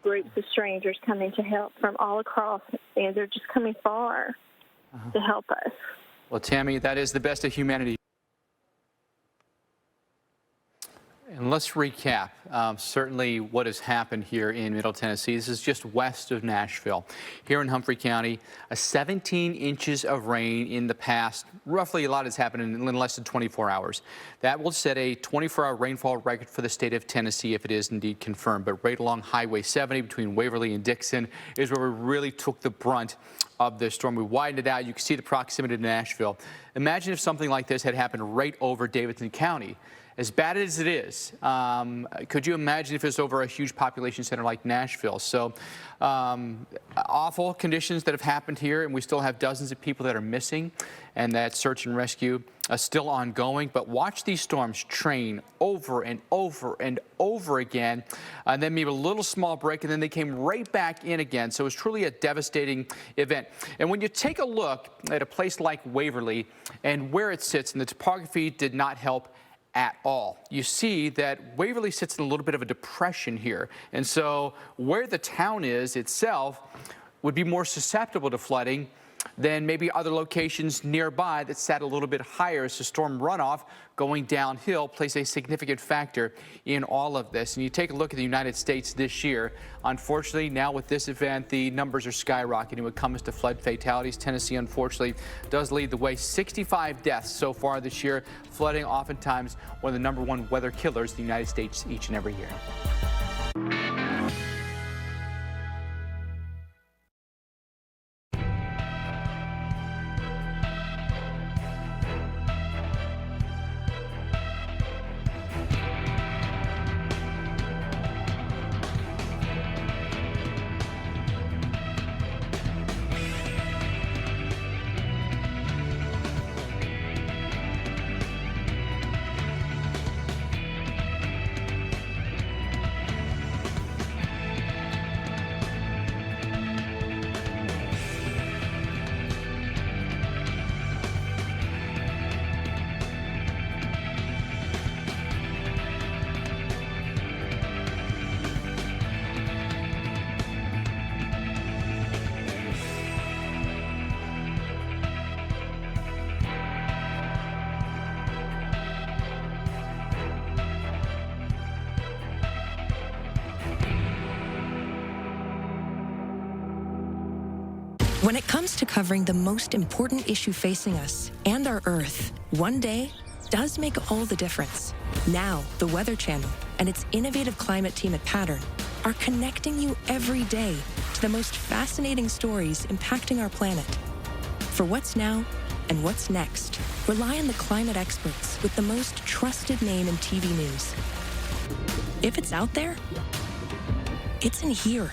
Groups of strangers coming to help from all across, and they're just coming far to help us. Well, Tammy, that is the best of humanity. And let's recap certainly what has happened here in Middle Tennessee. This is just west of Nashville. Here in Humphrey County, 17 inches of rain in the past. Roughly, a lot has happened in less than 24 hours. That will set a 24-hour rainfall record for the state of Tennessee if it is indeed confirmed. But right along Highway 70 between Waverly and Dixon is where we really took the brunt of this storm. We widened it out. You can see the proximity to Nashville. Imagine if something like this had happened right over Davidson County. As bad as it is, could you imagine if it's over a huge population center like Nashville? So awful conditions that have happened here, and we still have dozens of people that are missing, and that search and rescue is still ongoing. But watch these storms train over and over and over again, and then maybe a little small break, and then they came right back in again. So it was truly a devastating event. And when you take a look at a place like Waverly and where it sits, and the topography did not help at all. You see that Waverly sits in a little bit of a depression here. And so where the town is itself would be more susceptible to flooding than maybe other locations nearby that sat a little bit higher. So storm runoff going downhill plays a significant factor in all of this. And you take a look at the United States this year. Unfortunately, now with this event, the numbers are skyrocketing when it comes to flood fatalities. Tennessee, unfortunately, does lead the way. 65 deaths so far this year. Flooding, oftentimes one of the #1 weather killers in the United States each and every year. When it comes to covering the most important issue facing us and our Earth, one day does make all the difference. Now, the Weather Channel and its innovative climate team at Pattern are connecting you every day to the most fascinating stories impacting our planet. For what's now and what's next, rely on the climate experts with the most trusted name in TV news. If it's out there, it's in here.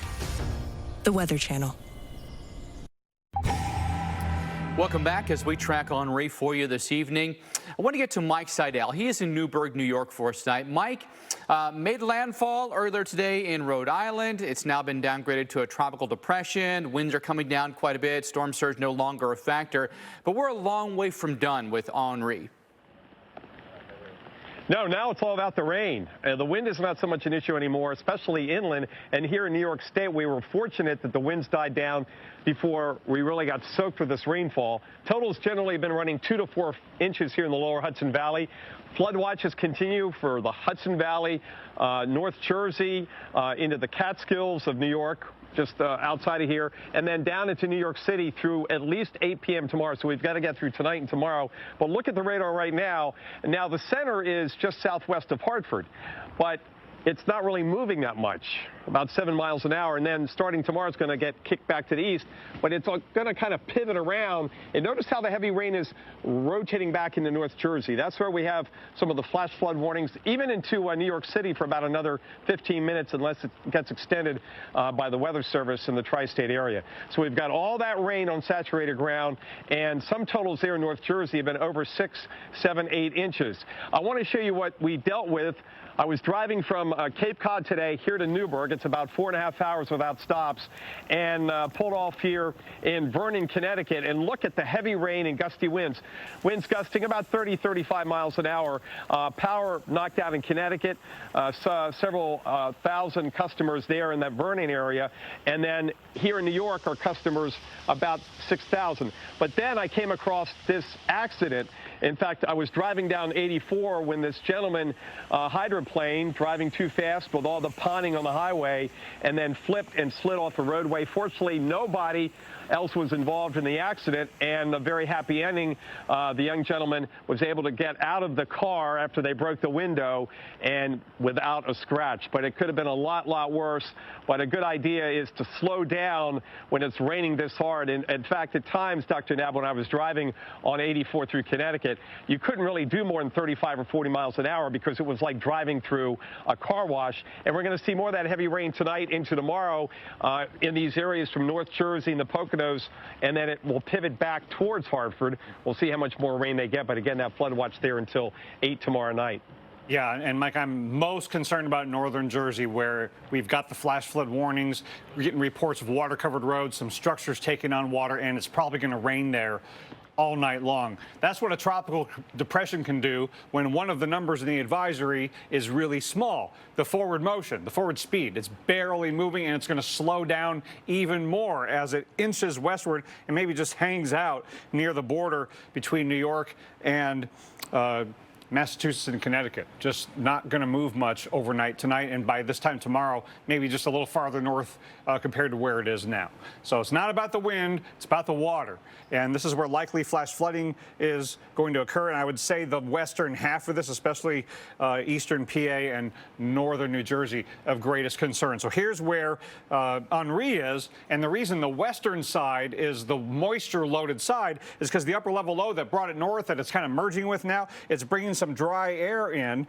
The Weather Channel. Welcome back as we track Henri for you this evening. I want to get to Mike Seidel. He is in Newburgh, New York for us tonight. Mike made landfall earlier today in Rhode Island. It's now been downgraded to a tropical depression. Winds are coming down quite a bit. Storm surge no longer a factor. But we're a long way from done with Henri. No, now it's all about the rain. The wind is not so much an issue anymore, especially inland. And here in New York State, we were fortunate that the winds died down before we really got soaked with this rainfall. Totals generally have been running 2 to 4 inches here in the lower Hudson Valley. Flood watches continue for the Hudson Valley, North Jersey, into the Catskills of New York, just outside of here, and then down into New York City through at least 8 p.m. tomorrow. So we've got to get through tonight and tomorrow. But look at the radar right now. Now, the center is just southwest of Hartford, but it's not really moving that much, about 7 miles an hour. And then starting tomorrow, it's going to get kicked back to the east, but it's going to kind of pivot around. And notice how the heavy rain is rotating back into North Jersey. That's where we have some of the flash flood warnings, even into New York City for about another 15 minutes, unless it gets extended by the Weather Service in the tri-state area. So we've got all that rain on saturated ground, and some totals there in North Jersey have been over 6, 7, 8 inches. I want to show you what we dealt with. I was driving from Cape Cod today here to Newburgh. It's about 4.5 hours without stops, and pulled off here in Vernon, Connecticut. And look at the heavy rain and gusty winds. Winds gusting about 30, 35 miles an hour. Power knocked out in Connecticut. Several thousand customers there in that Vernon area. And then here in New York, our customers about 6,000. But then I came across this accident. In fact, I was driving down 84 when this gentleman hydroplane driving too fast with all the ponding on the highway and then flipped and slid off the roadway. Fortunately, nobody else was involved in the accident, and a very happy ending. The young gentleman was able to get out of the car after they broke the window and without a scratch. But it could have been a lot worse. But a good idea is to slow down when it's raining this hard. And in fact, at times, Dr. Nab, when I was driving on 84 through Connecticut, you couldn't really do more than 35 or 40 miles an hour because it was like driving through a car wash. And we're going to see more of that heavy rain tonight into tomorrow in these areas from North Jersey and the Poconos, and then it will pivot back towards Hartford. We'll see how much more rain they get, but again, that flood watch there until 8 tomorrow night. Yeah, and Mike, I'm most concerned about northern Jersey, where we've got the flash flood warnings. We're getting reports of water-covered roads, some structures taking on water, and it's probably going to rain there all night long. That's what a tropical depression can do when one of the numbers in the advisory is really small. The forward motion, the forward speed, it's barely moving, and it's going to slow down even more as it inches westward and maybe just hangs out near the border between New York and Massachusetts and Connecticut. Just not going to move much overnight tonight, and by this time tomorrow, maybe just a little farther north compared to where it is now. So it's not about the wind, it's about the water. And this is where likely flash flooding is going to occur. And I would say the western half of this, especially eastern PA and northern New Jersey, of greatest concern. So here's where Henri is. And the reason the western side is the moisture-loaded side is because the upper level low that brought it north, that it's kind of merging with now, it's bringing some dry air in,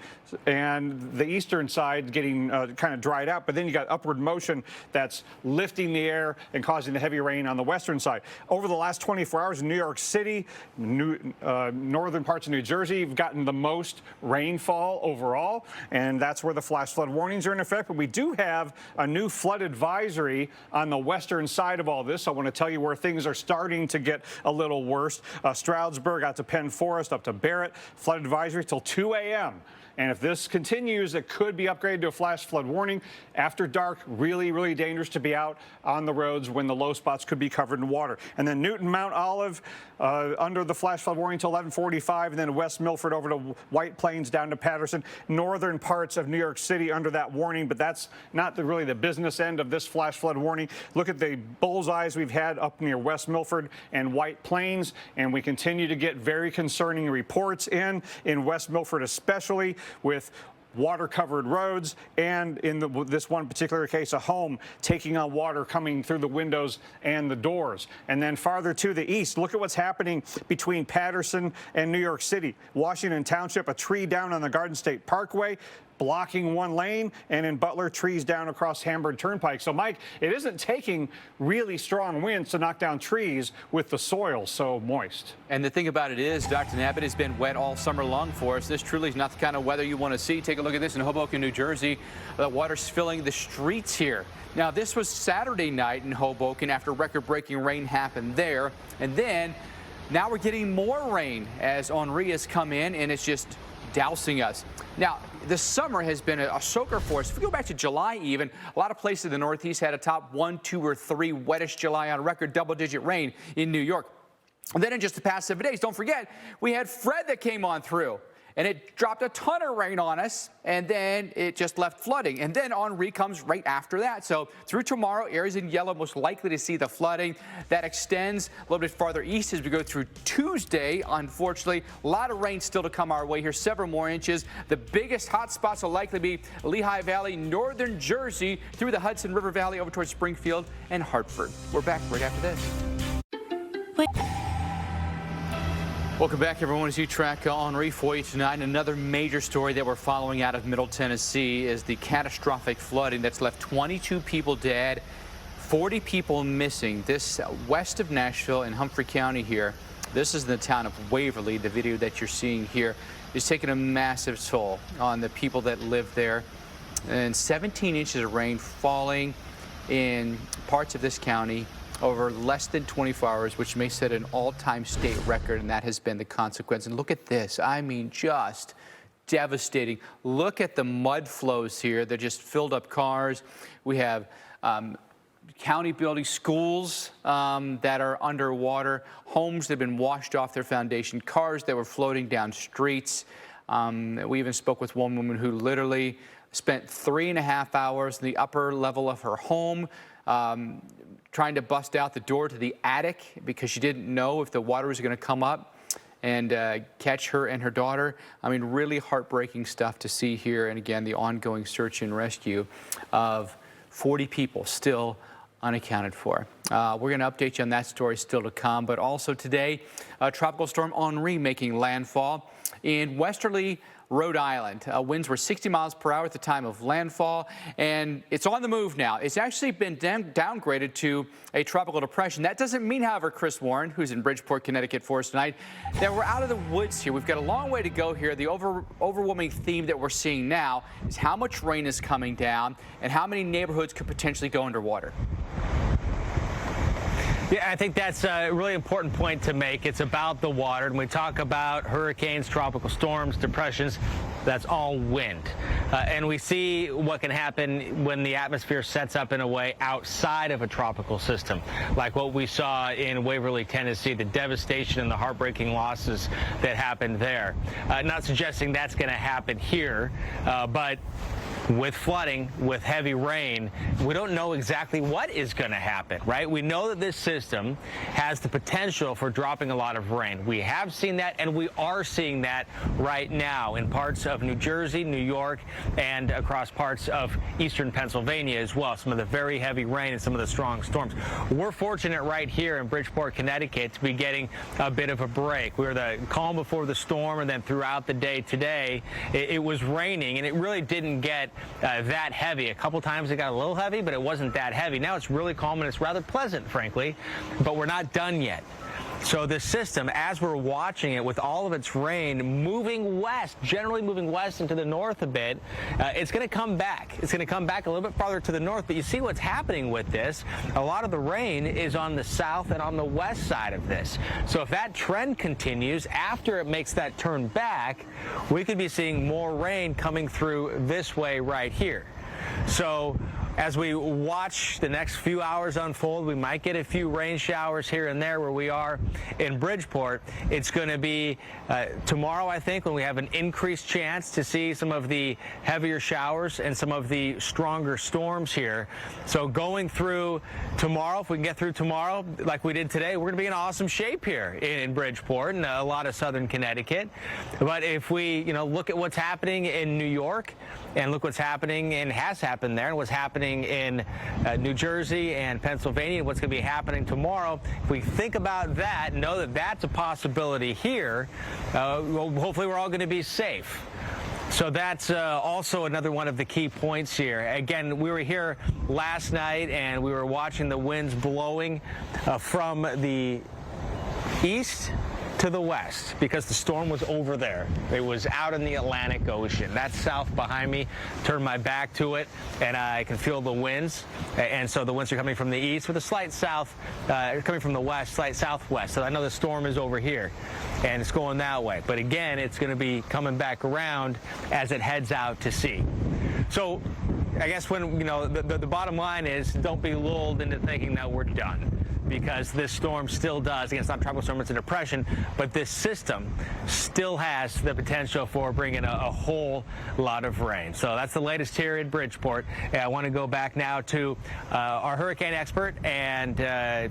and the eastern side getting kind of dried out. But then you got upward motion that's lifting the air and causing the heavy rain on the western side. Over the last 24 hours in New York City, northern parts of New Jersey have gotten the most rainfall overall, and that's where the flash flood warnings are in effect. But we do have a new flood advisory on the western side of all this. I want to tell you where things are starting to get a little worse. Stroudsburg out to Penn Forest, up to Barrett, flood advisory till 2 a.m. And if this continues, it could be upgraded to a flash flood warning. After dark, really, really dangerous to be out on the roads when the low spots could be covered in water. And then Newton, Mount Olive, under the flash flood warning until 11:45, and then West Milford over to White Plains down to Patterson. Northern parts of New York City under that warning, but that's not really the business end of this flash flood warning. Look at the bullseyes we've had up near West Milford and White Plains, and we continue to get very concerning reports in West Milford especially, with water-covered roads, and in this one particular case, a home taking on water coming through the windows and the doors. And then farther to the east, look at what's happening between Patterson and New York City. Washington Township, a tree down on the Garden State Parkway, blocking one lane, and in Butler, trees down across Hamburg Turnpike. So, Mike, it isn't taking really strong winds to knock down trees with the soil so moist. And the thing about it is, Dr. Nabbit, has been wet all summer long for us. This truly is not the kind of weather you want to see. Take a look at this in Hoboken, New Jersey. The water's filling the streets here. Now, this was Saturday night in Hoboken after record-breaking rain happened there. And then now we're getting more rain as Henri has come in, and it's just dousing us. Now, the summer has been a soaker for us. If we go back to July even, a lot of places in the Northeast had a top 1, 2, or 3 wettest July on record, double-digit rain in New York. And then in just the past 7 days, don't forget, we had Fred that came on through. And it dropped a ton of rain on us, and then it just left flooding. And then Henri comes right after that. So through tomorrow, areas in yellow most likely to see the flooding. That extends a little bit farther east as we go through Tuesday. Unfortunately, a lot of rain still to come our way here, several more inches. The biggest hot spots will likely be Lehigh Valley, northern Jersey, through the Hudson River Valley over towards Springfield and Hartford. We're back right after this. Welcome back, everyone. As you track Henri for you tonight, another major story that we're following out of Middle Tennessee is the catastrophic flooding that's left 22 people dead, 40 people missing. This west of Nashville in Humphrey County here. This is in the town of Waverly. The video that you're seeing here is taking a massive toll on the people that live there. And 17 inches of rain falling in parts of this county over less than 24 hours, which may set an all-time state record, and that has been the consequence. And look at this. I mean, just devastating. Look at the mud flows here. They're just filled up cars. We have county buildings, schools that are underwater, homes that have been washed off their foundation, cars that were floating down streets. We even spoke with one woman who literally spent 3.5 hours in the upper level of her home, trying to bust out the door to the attic because she didn't know if the water was going to come up and catch her and her daughter. I mean, really heartbreaking stuff to see here. And again, the ongoing search and rescue of 40 people still unaccounted for. We're going to update you on that story still to come. But also today, Tropical Storm Henri making landfall in westerly Rhode Island. Winds were 60 miles per hour at the time of landfall, and it's on the move now. It's actually been downgraded to a tropical depression. That doesn't mean, however, Chris Warren, who's in Bridgeport, Connecticut for us tonight, that we're out of the woods here. We've got a long way to go here. The overwhelming theme that we're seeing now is how much rain is coming down and how many neighborhoods could potentially go underwater. Yeah, I think that's a really important point to make. It's about the water. And we talk about hurricanes, tropical storms, depressions. That's all wind. And we see what can happen when the atmosphere sets up in a way outside of a tropical system, like what we saw in Waverly, Tennessee, the devastation and the heartbreaking losses that happened there. Not suggesting that's going to happen here, but with flooding, with heavy rain, we don't know exactly what is going to happen, right? We know that this system has the potential for dropping a lot of rain. We have seen that, and we are seeing that right now in parts of New Jersey, New York, and across parts of eastern Pennsylvania as well. Some of the very heavy rain and some of the strong storms. We're fortunate right here in Bridgeport, Connecticut, to be getting a bit of a break. We were the calm before the storm, and then throughout the day today, it was raining, and it really didn't get that heavy. A couple times it got a little heavy, but it wasn't that heavy. Now it's really calm and it's rather pleasant, frankly, but we're not done yet. So this system, as we're watching it with all of its rain moving west, generally moving west into the north a bit, it's going to come back. It's going to come back a little bit farther to the north, but you see what's happening with this. A lot of the rain is on the south and on the west side of this. So if that trend continues, after it makes that turn back, we could be seeing more rain coming through this way right here. So as we watch the next few hours unfold, we might get a few rain showers here and there where we are in Bridgeport. It's going to be tomorrow, I think, when we have an increased chance to see some of the heavier showers and some of the stronger storms here. So going through tomorrow, if we can get through tomorrow like we did today, we're going to be in awesome shape here in Bridgeport and a lot of southern Connecticut. But if we, look at what's happening in New York and look what's happening and has happened there and what's happening in New Jersey and Pennsylvania and what's going to be happening tomorrow, if we think about that, know that that's a possibility here, well, hopefully we're all going to be safe. So that's also another one of the key points here. Again, we were here last night and we were watching the winds blowing from the east to the west because the storm was over there. It was out in the Atlantic Ocean. That's south behind me. Turn my back to it and I can feel the winds. And so the winds are coming from the east with a slight south, coming from the west, slight southwest. So I know the storm is over here and it's going that way. But again, it's going to be coming back around as it heads out to sea. So I guess when, the bottom line is don't be lulled into thinking that we're done, because this storm still does. Again, it's not a tropical storm, it's a depression, but this system still has the potential for bringing a whole lot of rain. So that's the latest here in Bridgeport. I want to go back now to our hurricane expert and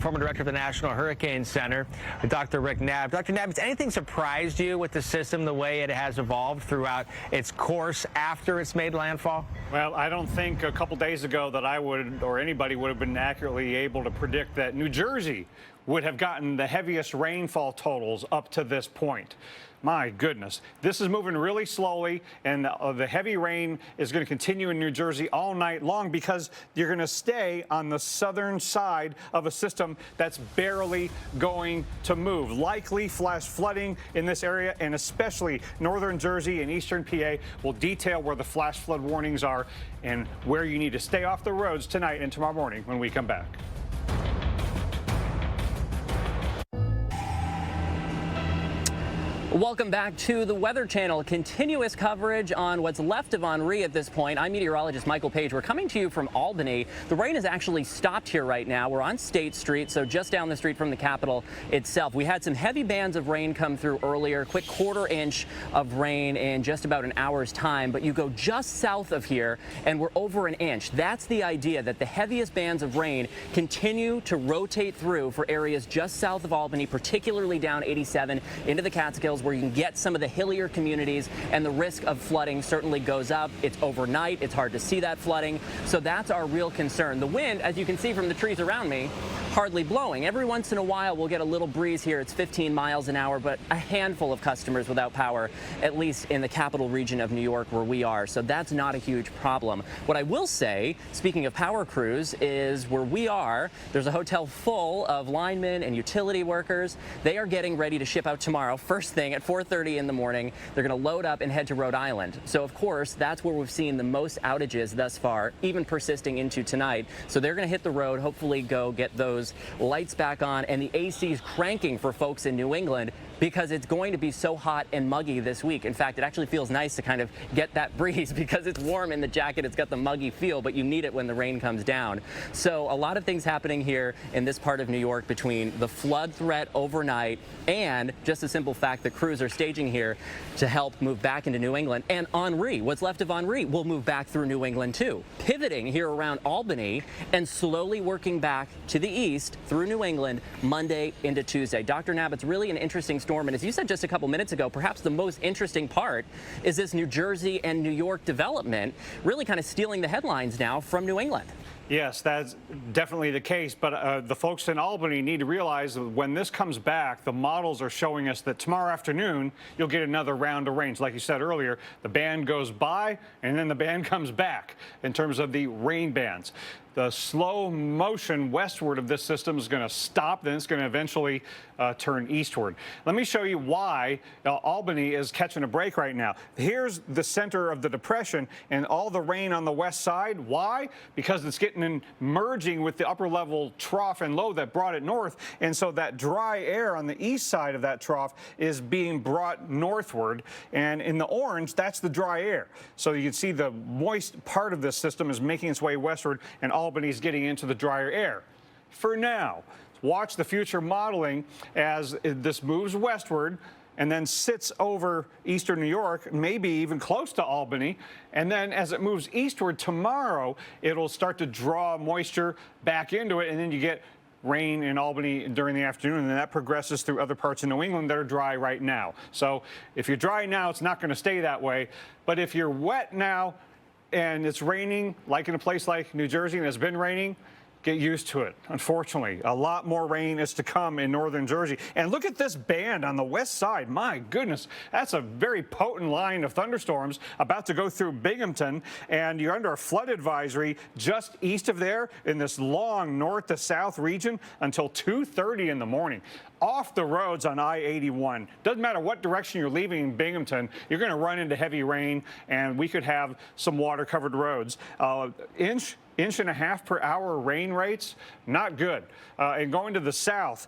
former director of the National Hurricane Center, Dr. Rick Knabb. Dr. Knabb, has anything surprised you with the system, the way it has evolved throughout its course after it's made landfall? Well, I don't think a couple days ago that I would, or anybody would have been accurately able to predict that New Jersey would have gotten the heaviest rainfall totals up to this point. My goodness, this is moving really slowly, and the heavy rain is going to continue in New Jersey all night long because you're going to stay on the southern side of a system that's barely going to move. Likely flash flooding in this area, and especially northern Jersey and eastern PA. We'll detail where the flash flood warnings are and where you need to stay off the roads tonight and tomorrow morning when we come back. Welcome back to the Weather Channel. Continuous coverage on what's left of Henri at this point. I'm meteorologist Michael Page. We're coming to you from Albany. The rain has actually stopped here right now. We're on State Street, so just down the street from the Capitol itself. We had some heavy bands of rain come through earlier, quick quarter-inch of rain in just about an hour's time. But you go just south of here, and we're over an inch. That's the idea, that the heaviest bands of rain continue to rotate through for areas just south of Albany, particularly down 87 into the Catskills, where you can get some of the hillier communities, and the risk of flooding certainly goes up. It's overnight. It's hard to see that flooding. So that's our real concern. The wind, as you can see from the trees around me, hardly blowing. Every once in a while, we'll get a little breeze here. It's 15 miles an hour, but a handful of customers without power, at least in the capital region of New York where we are. So that's not a huge problem. What I will say, speaking of power crews, is where we are, there's a hotel full of linemen and utility workers. They are getting ready to ship out tomorrow, first thing at 4:30 in the morning. They're going to load up and head to Rhode Island. So, of course, that's where we've seen the most outages thus far, even persisting into tonight. So they're going to hit the road, hopefully go get those lights back on, and the AC's cranking for folks in New England because it's going to be so hot and muggy this week. In fact, it actually feels nice to kind of get that breeze because it's warm in the jacket. It's got the muggy feel, but you need it when the rain comes down. So a lot of things happening here in this part of New York between the flood threat overnight and just the simple fact that crews are staging here to help move back into New England. And Henri, what's left of Henri, will move back through New England too, pivoting here around Albany and slowly working back to the east through New England Monday into Tuesday. Dr. Knabb, it's really an interesting storm. And as you said just a couple minutes ago, perhaps the most interesting part is this New Jersey and New York development really kind of stealing the headlines now from New England. Yes, that's definitely the case. But the folks in Albany need to realize that when this comes back, the models are showing us that tomorrow afternoon, you'll get another round of rains. Like you said earlier, the band goes by and then the band comes back in terms of the rain bands. The slow motion westward of this system is going to stop, then it's going to eventually turn eastward. Let me show you why Albany is catching a break right now. Here's the center of the depression and all the rain on the west side. Why? Because it's getting merging with the upper level trough and low that brought it north. And so that dry air on the east side of that trough is being brought northward. And in the orange, that's the dry air. So you can see the moist part of this system is making its way westward, and Albany's getting into the drier air. For now, watch the future modeling as this moves westward and then sits over eastern New York, maybe even close to Albany. And then as it moves eastward tomorrow, it'll start to draw moisture back into it, and then you get rain in Albany during the afternoon, and that progresses through other parts of New England that are dry right now. So if you're dry now, it's not going to stay that way. But if you're wet now and it's raining, like in a place like New Jersey, and it's been raining, get used to it. Unfortunately, a lot more rain is to come in northern Jersey. And look at this band on the west side. My goodness, that's a very potent line of thunderstorms about to go through Binghamton. And you're under a flood advisory just east of there in this long north to south region until 2:30 in the morning. Off the roads on I-81. Doesn't matter what direction you're leaving Binghamton, you're going to run into heavy rain, and we could have some water-covered roads. Inch and a half per hour rain rates, not good. And going to the south,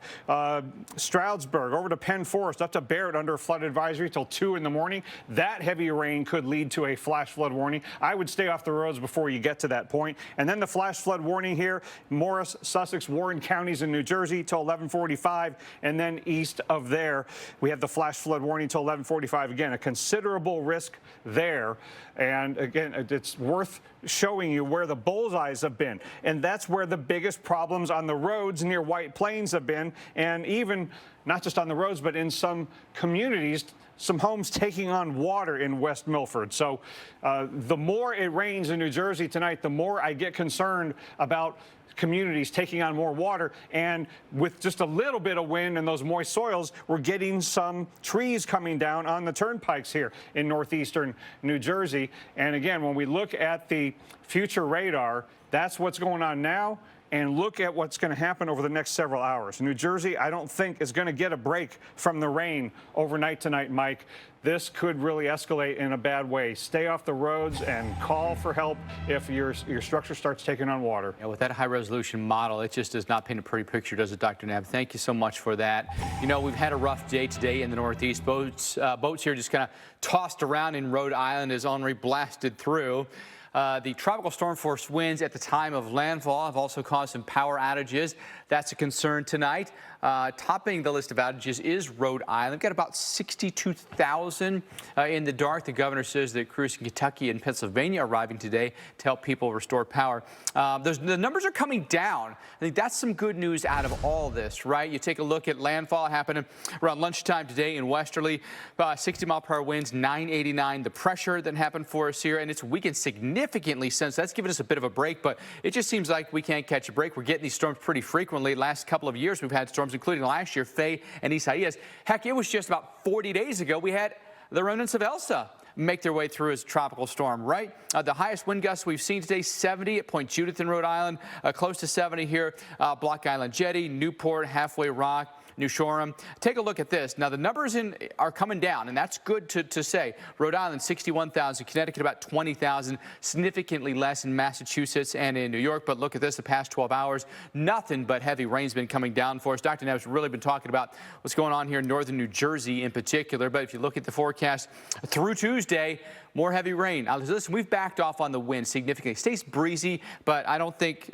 Stroudsburg over to Penn Forest up to Barrett under a flood advisory till 2 in the morning. That heavy rain could lead to a flash flood warning. I would stay off the roads before you get to that point. And then the flash flood warning here, Morris, Sussex, Warren counties in New Jersey till 11:45, and then east of there we have the flash flood warning till 11:45. Again, a considerable risk there. And again, it's worth showing you where the bullseyes have been. And that's where the biggest problems on the roads near White Plains have been. And even not just on the roads, but in some communities, some homes taking on water in West Milford. So the more it rains in New Jersey tonight, the more I get concerned about communities taking on more water. And with just a little bit of wind and those moist soils, we're getting some trees coming down on the turnpikes here in northeastern New Jersey. And again, when we look at the future radar, that's what's going on now. And look at what's going to happen over the next several hours. New Jersey, I don't think, is going to get a break from the rain overnight tonight, Mike. This could really escalate in a bad way. Stay off the roads and call for help if your structure starts taking on water. Yeah, with that high-resolution model, it just does not paint a pretty picture, does it, Dr. Knapp? Thank you so much for that. You know, we've had a rough day today in the Northeast. Boats here just kind of tossed around in Rhode Island as Henri blasted through. The tropical storm force winds at the time of landfall have also caused some power outages. That's a concern tonight. Topping the list of outages is Rhode Island. We've got about 62,000 in the dark. The governor says that crews in Kentucky and Pennsylvania are arriving today to help people restore power. The numbers are coming down. I think that's some good news out of all this, right? You take a look at landfall happening around lunchtime today in Westerly. 60-mile-per-hour winds, 989. The pressure that happened for us here, and it's weakened significantly since. That's given us a bit of a break, but it just seems like we can't catch a break. We're getting these storms pretty frequently. Last couple of years, we've had storms, including last year, Faye and Isaias. Heck, it was just about 40 days ago we had the remnants of Elsa make their way through as a tropical storm, right? The highest wind gusts we've seen today, 70 at Point Judith in Rhode Island, close to 70 here, Block Island Jetty, Newport, Halfway Rock, New Shoreham. Take a look at this. Now, the numbers are coming down, and that's good to say. Rhode Island, 61,000. Connecticut, about 20,000. Significantly less in Massachusetts and in New York. But look at this, the past 12 hours, nothing but heavy rain's been coming down for us. Dr. Knapp's really been talking about what's going on here in northern New Jersey in particular. But if you look at the forecast through Tuesday, more heavy rain. Now, listen, we've backed off on the wind significantly. It stays breezy, but I don't think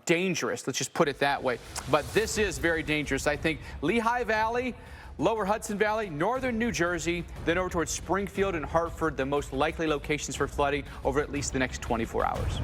dangerous. Let's just put it that way. But this is very dangerous. I think Lehigh Valley, lower Hudson Valley, northern New Jersey, then over towards Springfield and Hartford, the most likely locations for flooding over at least the next 24 hours.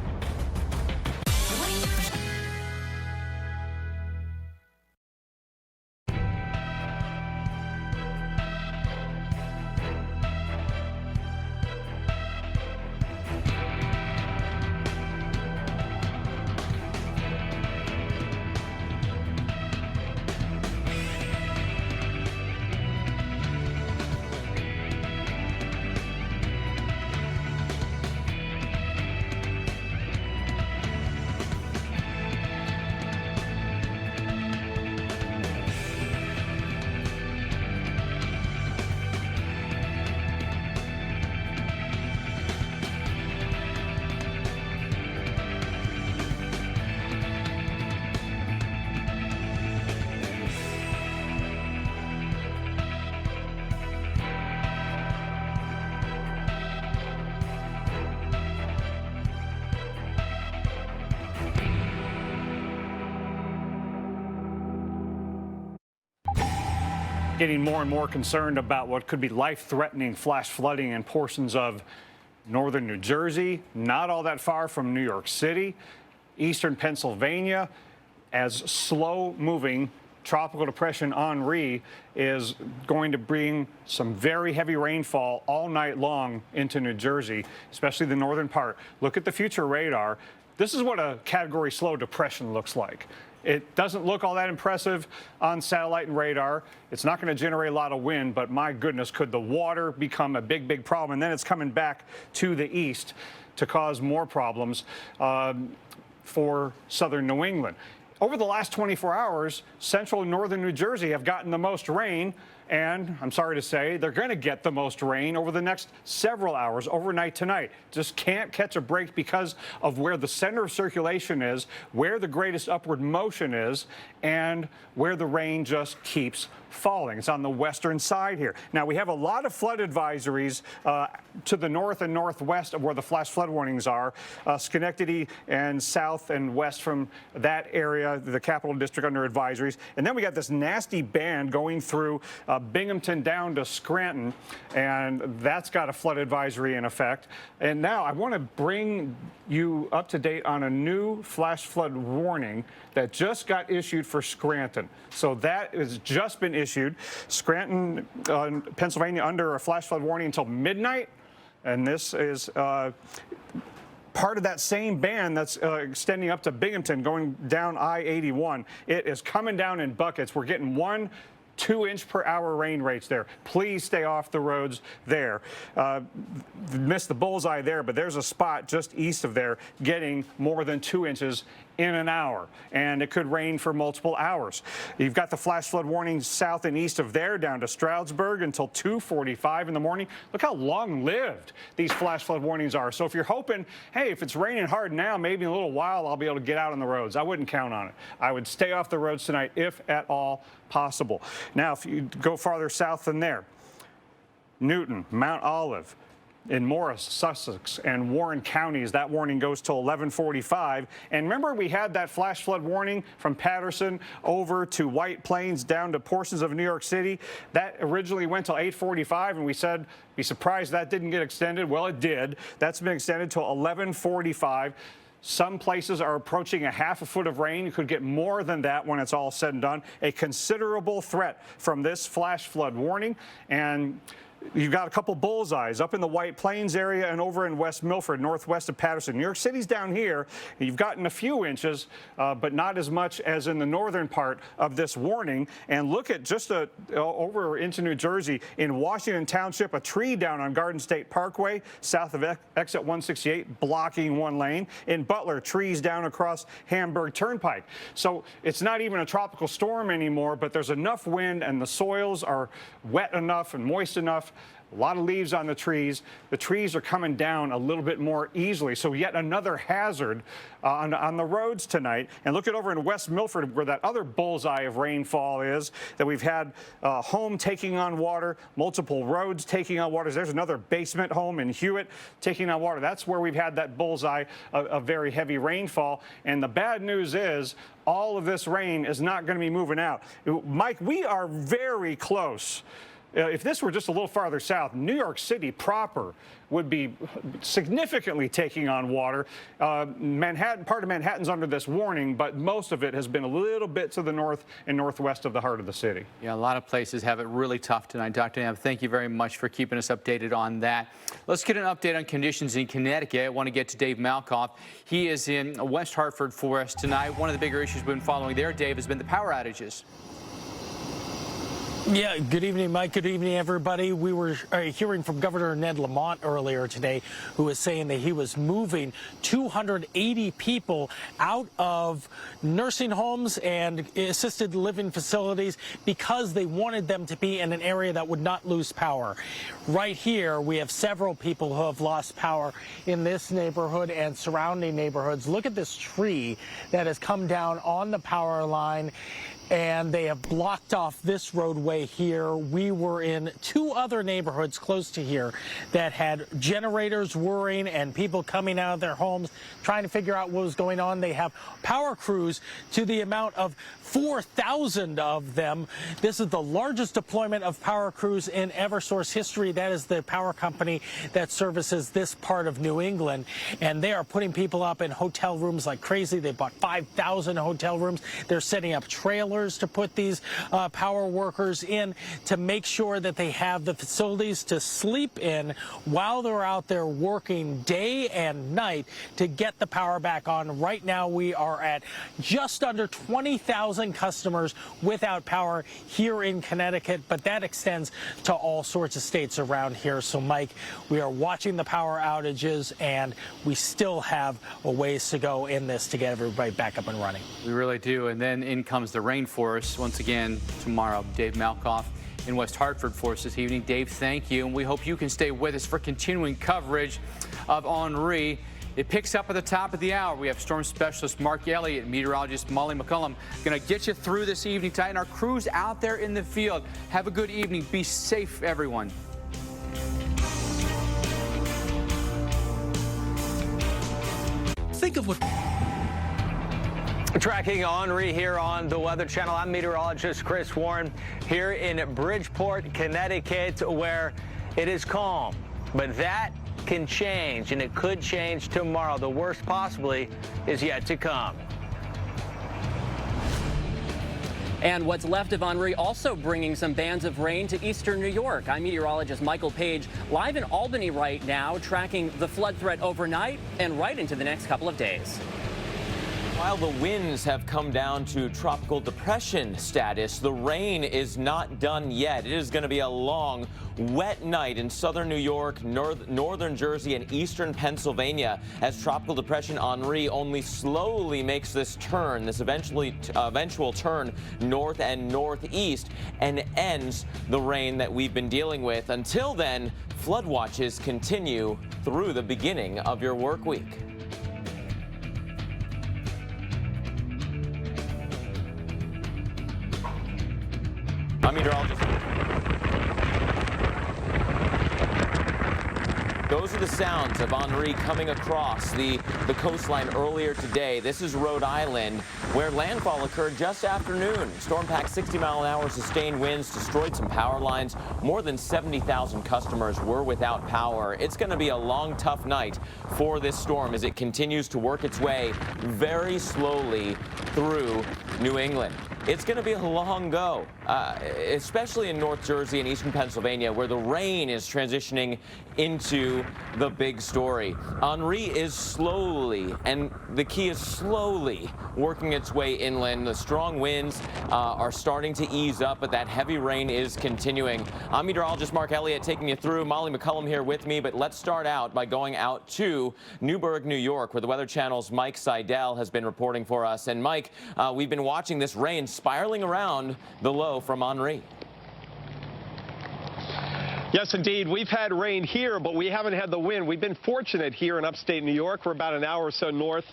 getting more and more concerned about what could be life-threatening flash flooding in portions of northern New Jersey, not all that far from New York City, eastern Pennsylvania, as slow-moving tropical depression Henri is going to bring some very heavy rainfall all night long into New Jersey, especially the northern part. Look at the future radar. This is what a category slow depression looks like. It doesn't look all that impressive on satellite and radar. It's not going to generate a lot of wind, but my goodness, could the water become a big, big problem? And then it's coming back to the east to cause more problems for southern New England. Over the last 24 hours, central and northern New Jersey have gotten the most rain, and I'm sorry to say, they're going to get the most rain over the next several hours, overnight tonight. Just can't catch a break because of where the center of circulation is, where the greatest upward motion is, and where the rain just keeps falling. It's on the western side here. Now, we have a lot of flood advisories to the north and northwest of where the flash flood warnings are. Schenectady and south and west from that area, the Capital District under advisories. And then we got this nasty band going through Binghamton down to Scranton, and that's got a flood advisory in effect. And now I want to bring you up to date on a new flash flood warning that just got issued for Scranton. So that has just been issued. Scranton, Pennsylvania, under a flash flood warning until midnight. And this is part of that same band that's extending up to Binghamton, going down I-81. It is coming down in buckets. We're getting 1 2-inch-per-hour rain rates there. Please stay off the roads there. Missed the bullseye there, but there's a spot just east of there getting more than 2 inches in an hour, and it could rain for multiple hours. You've got the flash flood warning south and east of there down to Stroudsburg until 2:45 in the morning. Look how long-lived these flash flood warnings are. So if you're hoping, hey, if it's raining hard now, maybe in a little while I'll be able to get out on the roads, I wouldn't count on it. I would stay off the roads tonight if at all possible. Now, if you go farther south than there, Newton, Mount Olive, in Morris, Sussex, and Warren counties, that warning goes till 11:45. And remember, we had that flash flood warning from Patterson over to White Plains down to portions of New York City. That originally went till 8:45, and we said, be surprised that didn't get extended. Well, it did. That's been extended till 11:45. Some places are approaching a half a foot of rain. You could get more than that when it's all said and done. A considerable threat from this flash flood warning. And you've got a couple bullseyes up in the White Plains area and over in West Milford, northwest of Patterson. New York City's down here. You've gotten a few inches, but not as much as in the northern part of this warning. And look at just over into New Jersey, in Washington Township, a tree down on Garden State Parkway, south of exit 168, blocking one lane. In Butler, trees down across Hamburg Turnpike. So it's not even a tropical storm anymore, but there's enough wind and the soils are wet enough and moist enough. A lot of leaves on the trees. The trees are coming down a little bit more easily. So yet another hazard on the roads tonight. And look at over in West Milford where that other bullseye of rainfall is, that we've had home taking on water, multiple roads taking on water. There's another basement home in Hewitt taking on water. That's where we've had that bullseye of very heavy rainfall. And the bad news is all of this rain is not going to be moving out. Mike, we are very close. If this were just a little farther south, New York City proper would be significantly taking on water. Manhattan, part of Manhattan's under this warning, but most of it has been a little bit to the north and northwest of the heart of the city. Yeah, a lot of places have it really tough tonight. Dr. Nab, thank you very much for keeping us updated on that. Let's get an update on conditions in Connecticut. I want to get to Dave Malkoff. He is in West Hartford for us tonight. One of the bigger issues we've been following there, Dave, has been the power outages. Yeah, good evening, Mike. Good evening, everybody. We were hearing from Governor Ned Lamont earlier today, who was saying that he was moving 280 people out of nursing homes and assisted living facilities because they wanted them to be in an area that would not lose power. Right here, we have several people who have lost power in this neighborhood and surrounding neighborhoods. Look at this tree that has come down on the power line, and they have blocked off this roadway way here, we were in 2 other neighborhoods close to here that had generators whirring and people coming out of their homes trying to figure out what was going on. They have power crews to the amount of 4,000 of them. This is the largest deployment of power crews in Eversource history. That is the power company that services this part of New England. And they are putting people up in hotel rooms like crazy. They bought 5,000 hotel rooms. They're setting up trailers to put these power workers in to make sure that they have the facilities to sleep in while they're out there working day and night to get the power back on. Right now, we are at just under 20,000 customers without power here in Connecticut, but that extends to all sorts of states around here. So, Mike, we are watching the power outages, and we still have a ways to go in this to get everybody back up and running. We really do. And then in comes the rain for us once again tomorrow. Dave Malkoff in West Hartford for us this evening. Dave, thank you. And we hope you can stay with us for continuing coverage of Henri. It picks up at the top of the hour. We have storm specialist Mark Elliott, meteorologist Molly McCullum, going to get you through this evening tonight. And our crews out there in the field. Have a good evening. Be safe, everyone. Think of what... Tracking Henri here on the Weather Channel. I'm meteorologist Chris Warren here in Bridgeport, Connecticut, where it is calm. But that can change, and it could change tomorrow. The worst possibly is yet to come. And what's left of Henri also bringing some bands of rain to eastern New York. I'm meteorologist Michael Page, live in Albany right now, tracking the flood threat overnight and right into the next couple of days. While the winds have come down to tropical depression status, the rain is not done yet. It is going to be a long, wet night in southern New York, northern Jersey, and eastern Pennsylvania as tropical depression Henri only slowly makes this turn, this eventual turn north and northeast, and ends the rain that we've been dealing with. Until then, flood watches continue through the beginning of your work week. I'm meteorologist. Those are the sounds of Henri coming across the coastline earlier today. This is Rhode Island, where landfall occurred just after noon. Storm-packed 60-mile-an-hour sustained winds destroyed some power lines. More than 70,000 customers were without power. It's going to be a long, tough night for this storm as it continues to work its way very slowly through New England. It's going to be a long go, especially in North Jersey and eastern Pennsylvania, where the rain is transitioning into the big story. Henri is slowly, and the key is slowly, working its way inland. The strong winds are starting to ease up, but that heavy rain is continuing. I'm meteorologist Mark Elliott taking you through. Molly McCullum here with me, but let's start out by going out to Newburgh, New York, where the Weather Channel's Mike Seidel has been reporting for us. And Mike, we've been watching this rain spiraling around the low from Henri. Yes, indeed. We've had rain here, but we haven't had the wind. We've been fortunate here in upstate New York. We're about an hour or so north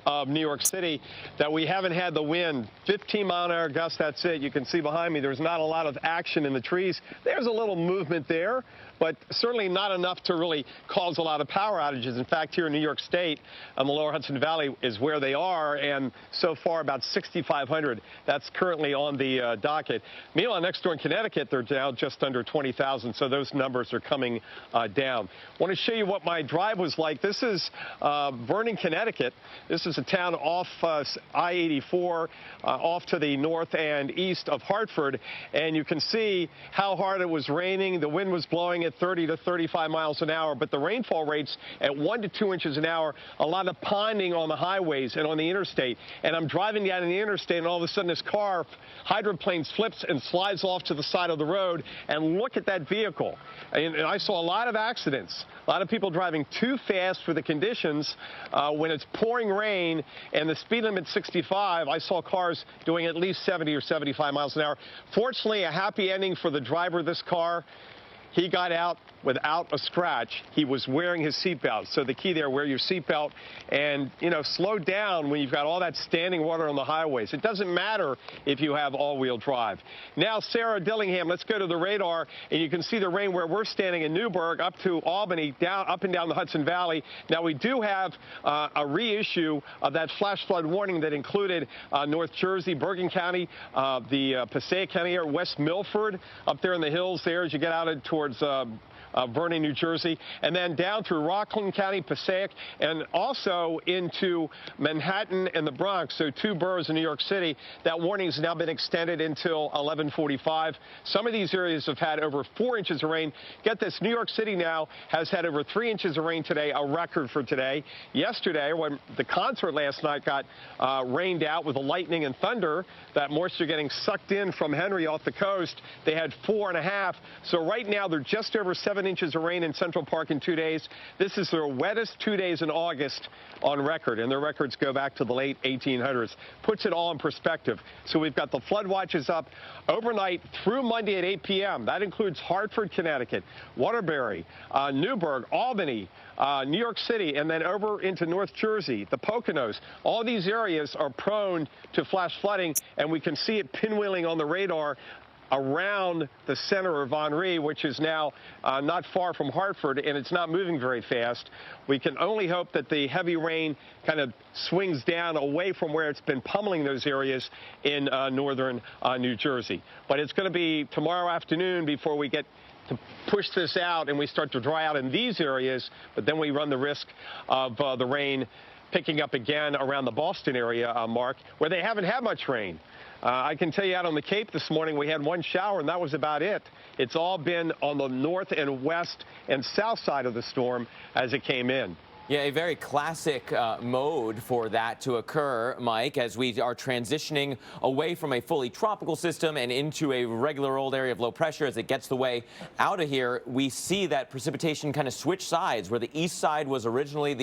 of New York City that we haven't had the wind. 15-mile-an-hour gusts, that's it. You can see behind me there's not a lot of action in the trees. There's a little movement there, but certainly not enough to really cause a lot of power outages. In fact, here in New York State, the lower Hudson Valley is where they are, and so far about 6,500. That's currently on the docket. Meanwhile, next door in Connecticut, they're down just under 20,000, so those numbers are coming down. I want to show you what my drive was like. This is Vernon, Connecticut. This is a town off I-84, off to the north and east of Hartford, and you can see how hard it was raining. The wind was blowing at 30 to 35 miles an hour, but the rainfall rates at 1 to 2 inches an hour, a lot of ponding on the highways and on the interstate. And I'm driving down the interstate, and all of a sudden this car, hydroplane, flips and slides off to the side of the road, and look at that vehicle. And I saw a lot of accidents, a lot of people driving too fast for the conditions. When it's pouring rain and the speed limit 65, I saw cars doing at least 70 or 75 miles an hour. Fortunately, a happy ending for the driver of this car. he got out without a scratch. He was wearing his seatbelt. So the key there, wear your seatbelt and, slow down when you've got all that standing water on the highways. It doesn't matter if you have all-wheel drive. Now, Sarah Dillingham, let's go to the radar, and you can see the rain where we're standing in Newburgh up to Albany, up and down the Hudson Valley. Now, we do have a reissue of that flash flood warning that included North Jersey, Bergen County, the Passaic County area, West Milford, up there in the hills there as you get out towards Vernon, New Jersey, and then down through Rockland County, Passaic, and also into Manhattan and the Bronx, so 2 boroughs in New York City. That warning has now been extended until 11:45. Some of these areas have had over 4 inches of rain. Get this, New York City now has had over 3 inches of rain today, a record for today. Yesterday, when the concert last night got rained out with the lightning and thunder, that moisture getting sucked in from Henri off the coast, they had 4.5. So right now, they're just over 7 inches of rain in Central Park in 2 days. This is their wettest 2 days in August on record, and their records go back to the late 1800s. Puts it all in perspective. So we've got the flood watches up overnight through Monday at 8 p.m. That includes Hartford, Connecticut, Waterbury, Newburgh, Albany, New York City, and then over into North Jersey, the Poconos. All these areas are prone to flash flooding, and we can see it pinwheeling on the radar around the center of Henri, which is now not far from Hartford, and it's not moving very fast. We can only hope that the heavy rain kind of swings down away from where it's been pummeling those areas in northern New Jersey. But it's going to be tomorrow afternoon before we get to push this out and we start to dry out in these areas, but then we run the risk of the rain picking up again around the Boston area, Mark, where they haven't had much rain. I can tell you out on the Cape this morning, we had 1 shower, and that was about it. It's all been on the north and west and south side of the storm as it came in. Yeah, a very classic mode for that to occur, Mike, as we are transitioning away from a fully tropical system and into a regular old area of low pressure. As it gets the way out of here, we see that precipitation kind of switch sides, where the east side was originally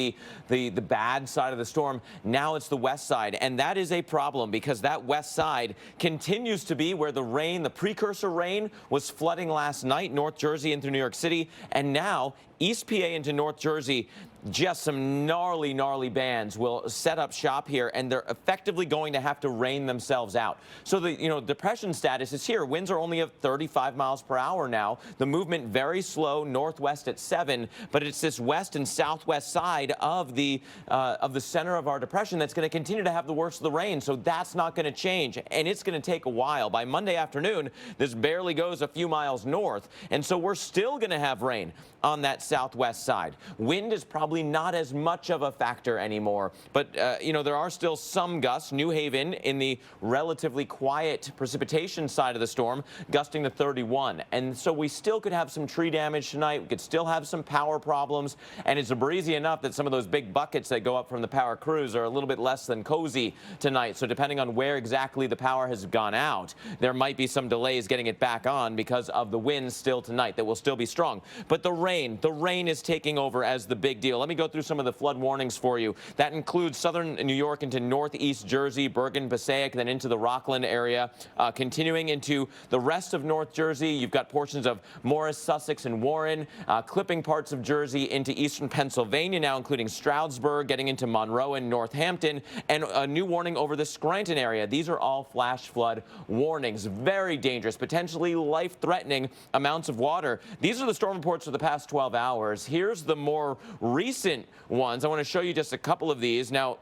the bad side of the storm. Now it's the west side, and that is a problem because that west side continues to be where the rain, the precursor rain, was flooding last night, North Jersey into New York City, and now East PA into North Jersey. Just some gnarly bands will set up shop here, and they're effectively going to have to rain themselves out. So the depression status is here. Winds are only at 35 miles per hour now. The movement very slow, northwest at 7, but it's this west and southwest side of the center of our depression that's going to continue to have the worst of the rain. So that's not going to change, and it's going to take a while. By Monday afternoon, this barely goes a few miles north, and so we're still going to have rain on that southwest side. Wind is probably not as much of a factor anymore, but there are still some gusts. New Haven in the relatively quiet precipitation side of the storm, gusting to 31, and so we still could have some tree damage tonight. We could still have some power problems, and it's breezy enough that some of those big buckets that go up from the power crews are a little bit less than cozy tonight. So depending on where exactly the power has gone out, there might be some delays getting it back on because of the winds still tonight that will still be strong. But the rain is taking over as the big deal. Let me go through some of the flood warnings for you. That includes southern New York into northeast Jersey, Bergen, Passaic, then into the Rockland area. Continuing into the rest of North Jersey, you've got portions of Morris, Sussex, and Warren, clipping parts of Jersey into eastern Pennsylvania now, including Stroudsburg, getting into Monroe and Northampton, and a new warning over the Scranton area. These are all flash flood warnings. Very dangerous, potentially life-threatening amounts of water. These are the storm reports for the past 12 hours. Here's the more recent ones. I want to show you just a couple of these. Now,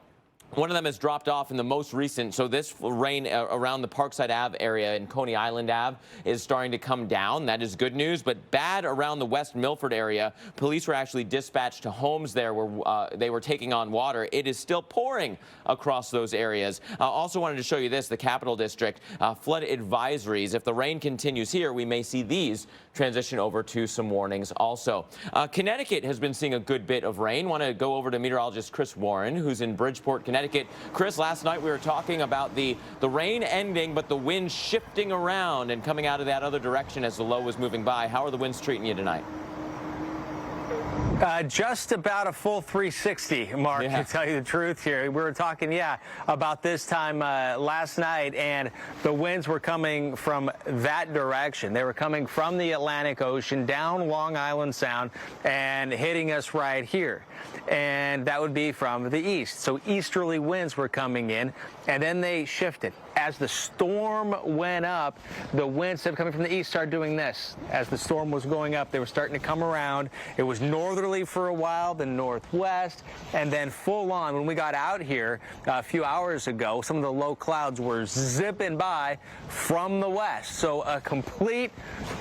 one of them has dropped off in the most recent, so this rain around the Parkside Ave area and Coney Island Ave is starting to come down. That is good news, but bad around the West Milford area. Police were actually dispatched to homes there where they were taking on water. It is still pouring across those areas. Also wanted to show you this, the Capital District, flood advisories. If the rain continues here, we may see these transition over to some warnings also. Connecticut has been seeing a good bit of rain. Want to go over to meteorologist Chris Warren, who's in Bridgeport, Connecticut. Chris, last night we were talking about the rain ending, but the wind shifting around and coming out of that other direction as the low was moving by. How are the winds treating you tonight? Just about a full 360, Mark, to tell you the truth here. We were talking, about this time last night, and the winds were coming from that direction. They were coming from the Atlantic Ocean down Long Island Sound and hitting us right here. And that would be from the east. So easterly winds were coming in, and then they shifted. As the storm went up, the winds that were coming from the east started doing this. As the storm was going up, they were starting to come around. It was northerly for a while, then northwest, and then full on. When we got out here a few hours ago, some of the low clouds were zipping by from the west. So a complete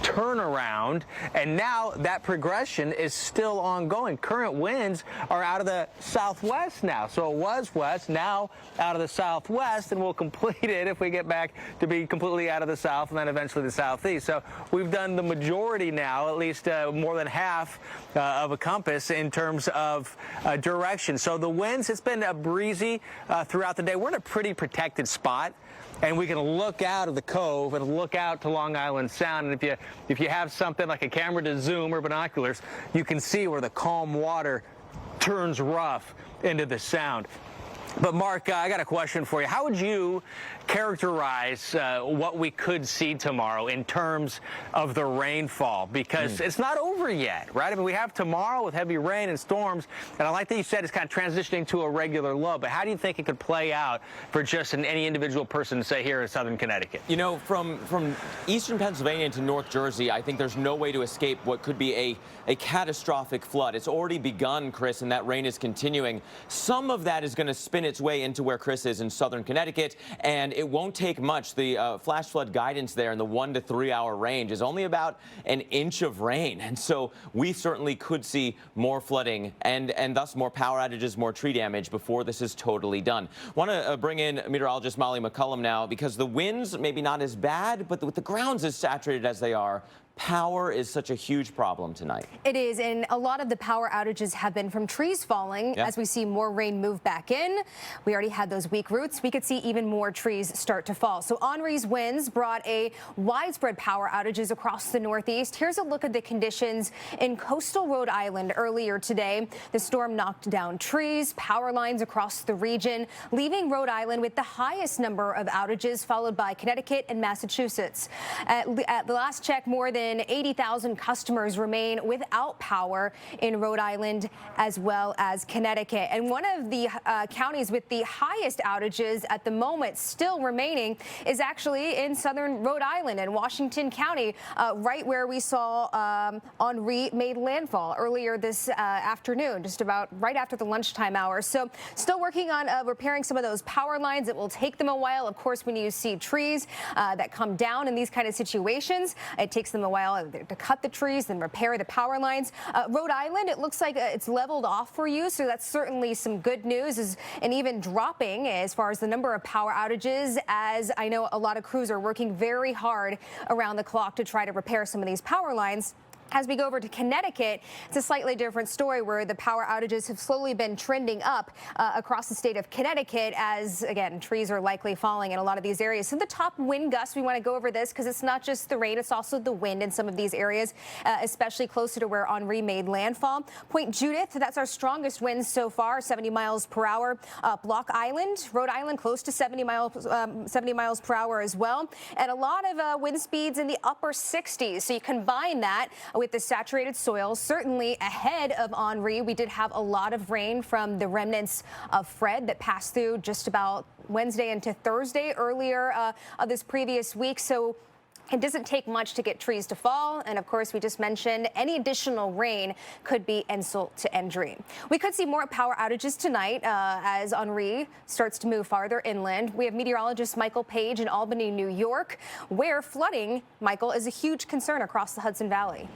turnaround, and now that progression is still ongoing. Current winds are out of the southwest now. So it was west, now out of the southwest, and we'll complete it if we get back to be completely out of the south and then eventually the southeast. So we've done the majority now, at least more than half of a compass in terms of direction. So the winds, it's been breezy throughout the day. We're in a pretty protected spot, and we can look out of the cove and look out to Long Island Sound. And if you have something like a camera to zoom or binoculars, you can see where the calm water turns rough into the sound. But Mark, I got a question for you. How would you characterize what we could see tomorrow in terms of the rainfall? Because it's not over yet, right? I mean, we have tomorrow with heavy rain and storms, and I like that you said it's kind of transitioning to a regular low, but how do you think it could play out for just any individual person, say, here in southern Connecticut? You know, from eastern Pennsylvania to North Jersey, I think there's no way to escape what could be a catastrophic flood. It's already begun, Chris, and that rain is continuing. Some of that is going to spin its way into where Chris is in southern Connecticut, and it won't take much. The flash flood guidance there in the 1 to 3 hour range is only about an inch of rain, and so we certainly could see more flooding and thus more power outages, more tree damage before this is totally done. Want to bring in meteorologist Molly McCullum now, because the winds maybe not as bad, but with the grounds as saturated as they are, power is such a huge problem tonight. It is, and a lot of the power outages have been from trees falling. As we see more rain move back in. We already had those weak roots. We could see even more trees start to fall. So Henri's winds brought a widespread power outages across the Northeast. Here's a look at the conditions in coastal Rhode Island earlier today. The storm knocked down trees, power lines across the region, leaving Rhode Island with the highest number of outages, followed by Connecticut and Massachusetts. At the last check, more than 80,000 customers remain without power in Rhode Island as well as Connecticut. And one of the counties with the highest outages at the moment still remaining is actually in southern Rhode Island and Washington County, right where we saw Henri made landfall earlier this afternoon, just about right after the lunchtime hours. So still working on repairing some of those power lines. It will take them a while. Of course, when you see trees that come down in these kind of situations, it takes them a while to cut the trees and repair the power lines. Rhode Island, it looks like it's leveled off for you, so that's certainly some good news, and even dropping as far as the number of power outages, as I know a lot of crews are working very hard around the clock to try to repair some of these power lines. As we go over to Connecticut, it's a slightly different story where the power outages have slowly been trending up across the state of Connecticut as, again, trees are likely falling in a lot of these areas. So the top wind gusts, we want to go over this because it's not just the rain, it's also the wind in some of these areas, especially closer to where Henri made landfall. Point Judith, that's our strongest winds so far, 70 miles per hour. Block Island, Rhode Island, close to 70 miles per hour as well. And a lot of wind speeds in the upper 60s. So you combine that with the saturated soil, certainly ahead of Henri. We did have a lot of rain from the remnants of Fred that passed through just about Wednesday into Thursday earlier of this previous week. So it doesn't take much to get trees to fall. And of course, we just mentioned any additional rain could be insult to injury. We could see more power outages tonight as Henri starts to move farther inland. We have meteorologist Michael Page in Albany, New York, where flooding, Michael, is a huge concern across the Hudson Valley.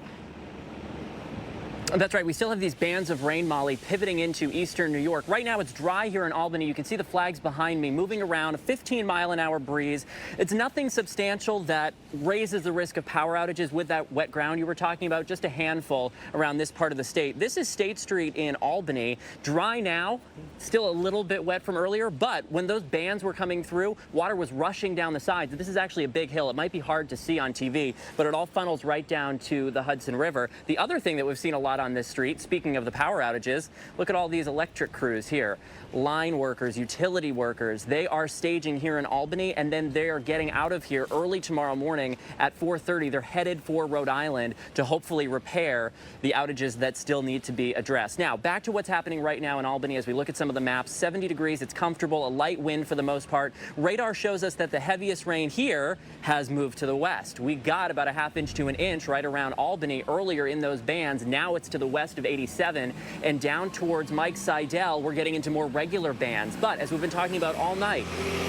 That's right. We still have these bands of rain, Molly, pivoting into eastern New York. Right now, it's dry here in Albany. You can see the flags behind me moving around, a 15-mile-an-hour breeze. It's nothing substantial that raises the risk of power outages with that wet ground you were talking about, just a handful around this part of the state. This is State Street in Albany. Dry now, still a little bit wet from earlier, but when those bands were coming through, water was rushing down the sides. This is actually a big hill. It might be hard to see on TV, but it all funnels right down to the Hudson River. The other thing that we've seen a lot on this street. Speaking of the power outages, look at all these electric crews here. Line workers, utility workers, they are staging here in Albany, and then they are getting out of here early tomorrow morning at 4:30. They're headed for Rhode Island to hopefully repair the outages that still need to be addressed. Now, back to what's happening right now in Albany as we look at some of the maps. 70 degrees, it's comfortable, a light wind for the most part. Radar shows us that the heaviest rain here has moved to the west. We got about a half inch to an inch right around Albany earlier in those bands. Now it's to the west of 87 and down towards Mike Seidel. We're getting into more regular bands. But as we've been talking about all night,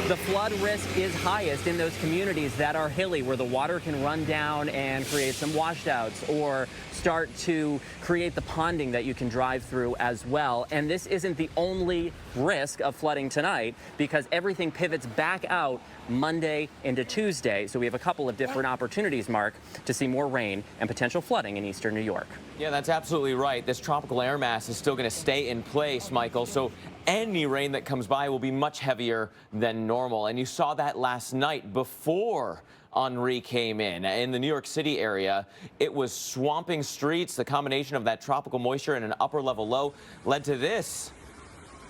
the flood risk is highest in those communities that are hilly, where the water can run down and create some washouts or start to create the ponding that you can drive through as well. And this isn't the only risk of flooding tonight, because everything pivots back out Monday into Tuesday. So we have a couple of different opportunities, Mark, to see more rain and potential flooding in eastern New York. Yeah, that's absolutely right. This tropical air mass is still going to stay in place, Michael. So any rain that comes by will be much heavier than normal. And you saw that last night before Henri came in the New York City area. It was swamping streets. The combination of that tropical moisture and an upper level low led to this.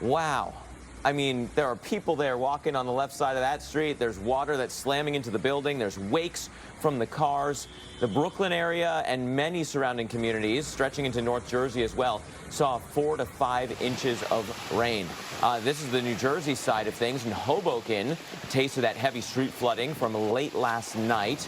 Wow. I mean, there are people there walking on the left side of that street. There's water that's slamming into the building. There's wakes from the cars. The Brooklyn area and many surrounding communities, stretching into North Jersey as well, saw 4 to 5 inches of rain. This is the New Jersey side of things. In Hoboken, a taste of that heavy street flooding from late last night.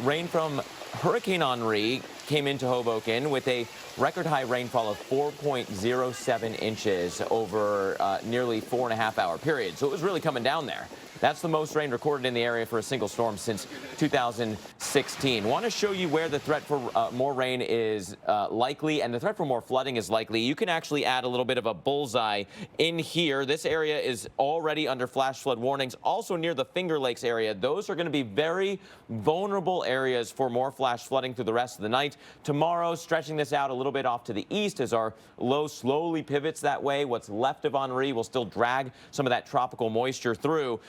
Rain from Hurricane Henri came into Hoboken with a record high rainfall of 4.07 inches over nearly 4.5-hour period. So it was really coming down there. That's the most rain recorded in the area for a single storm since 2016. Want to show you where the threat for more rain is likely and the threat for more flooding is likely. You can actually add a little bit of a bullseye in here. This area is already under flash flood warnings. Also near the Finger Lakes area. Those are going to be very vulnerable areas for more flash flooding through the rest of the night. Tomorrow, stretching this out a little bit off to the east as our low slowly pivots that way. What's left of Henri will still drag some of that tropical moisture through.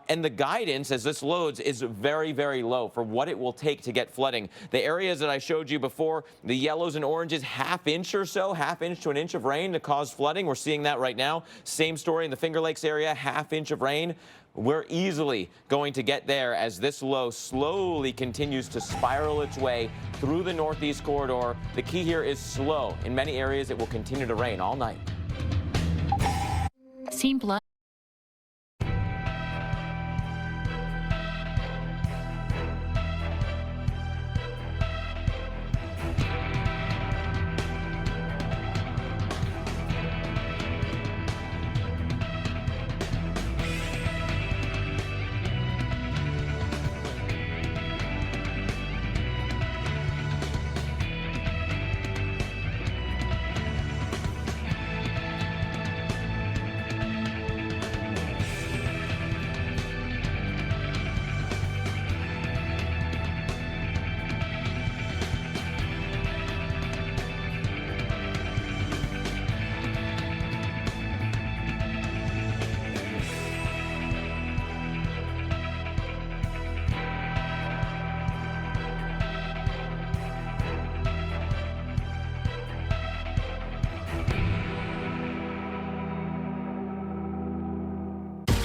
And the guidance as this loads is very, very low for what it will take to get flooding. The areas that I showed you before, the yellows and oranges, half inch or so, half inch to an inch of rain to cause flooding. We're seeing that right now. Same story in the Finger Lakes area, half inch of rain. We're easily going to get there as this low slowly continues to spiral its way through the northeast corridor. The key here is slow. In many areas, it will continue to rain all night. Seen blood.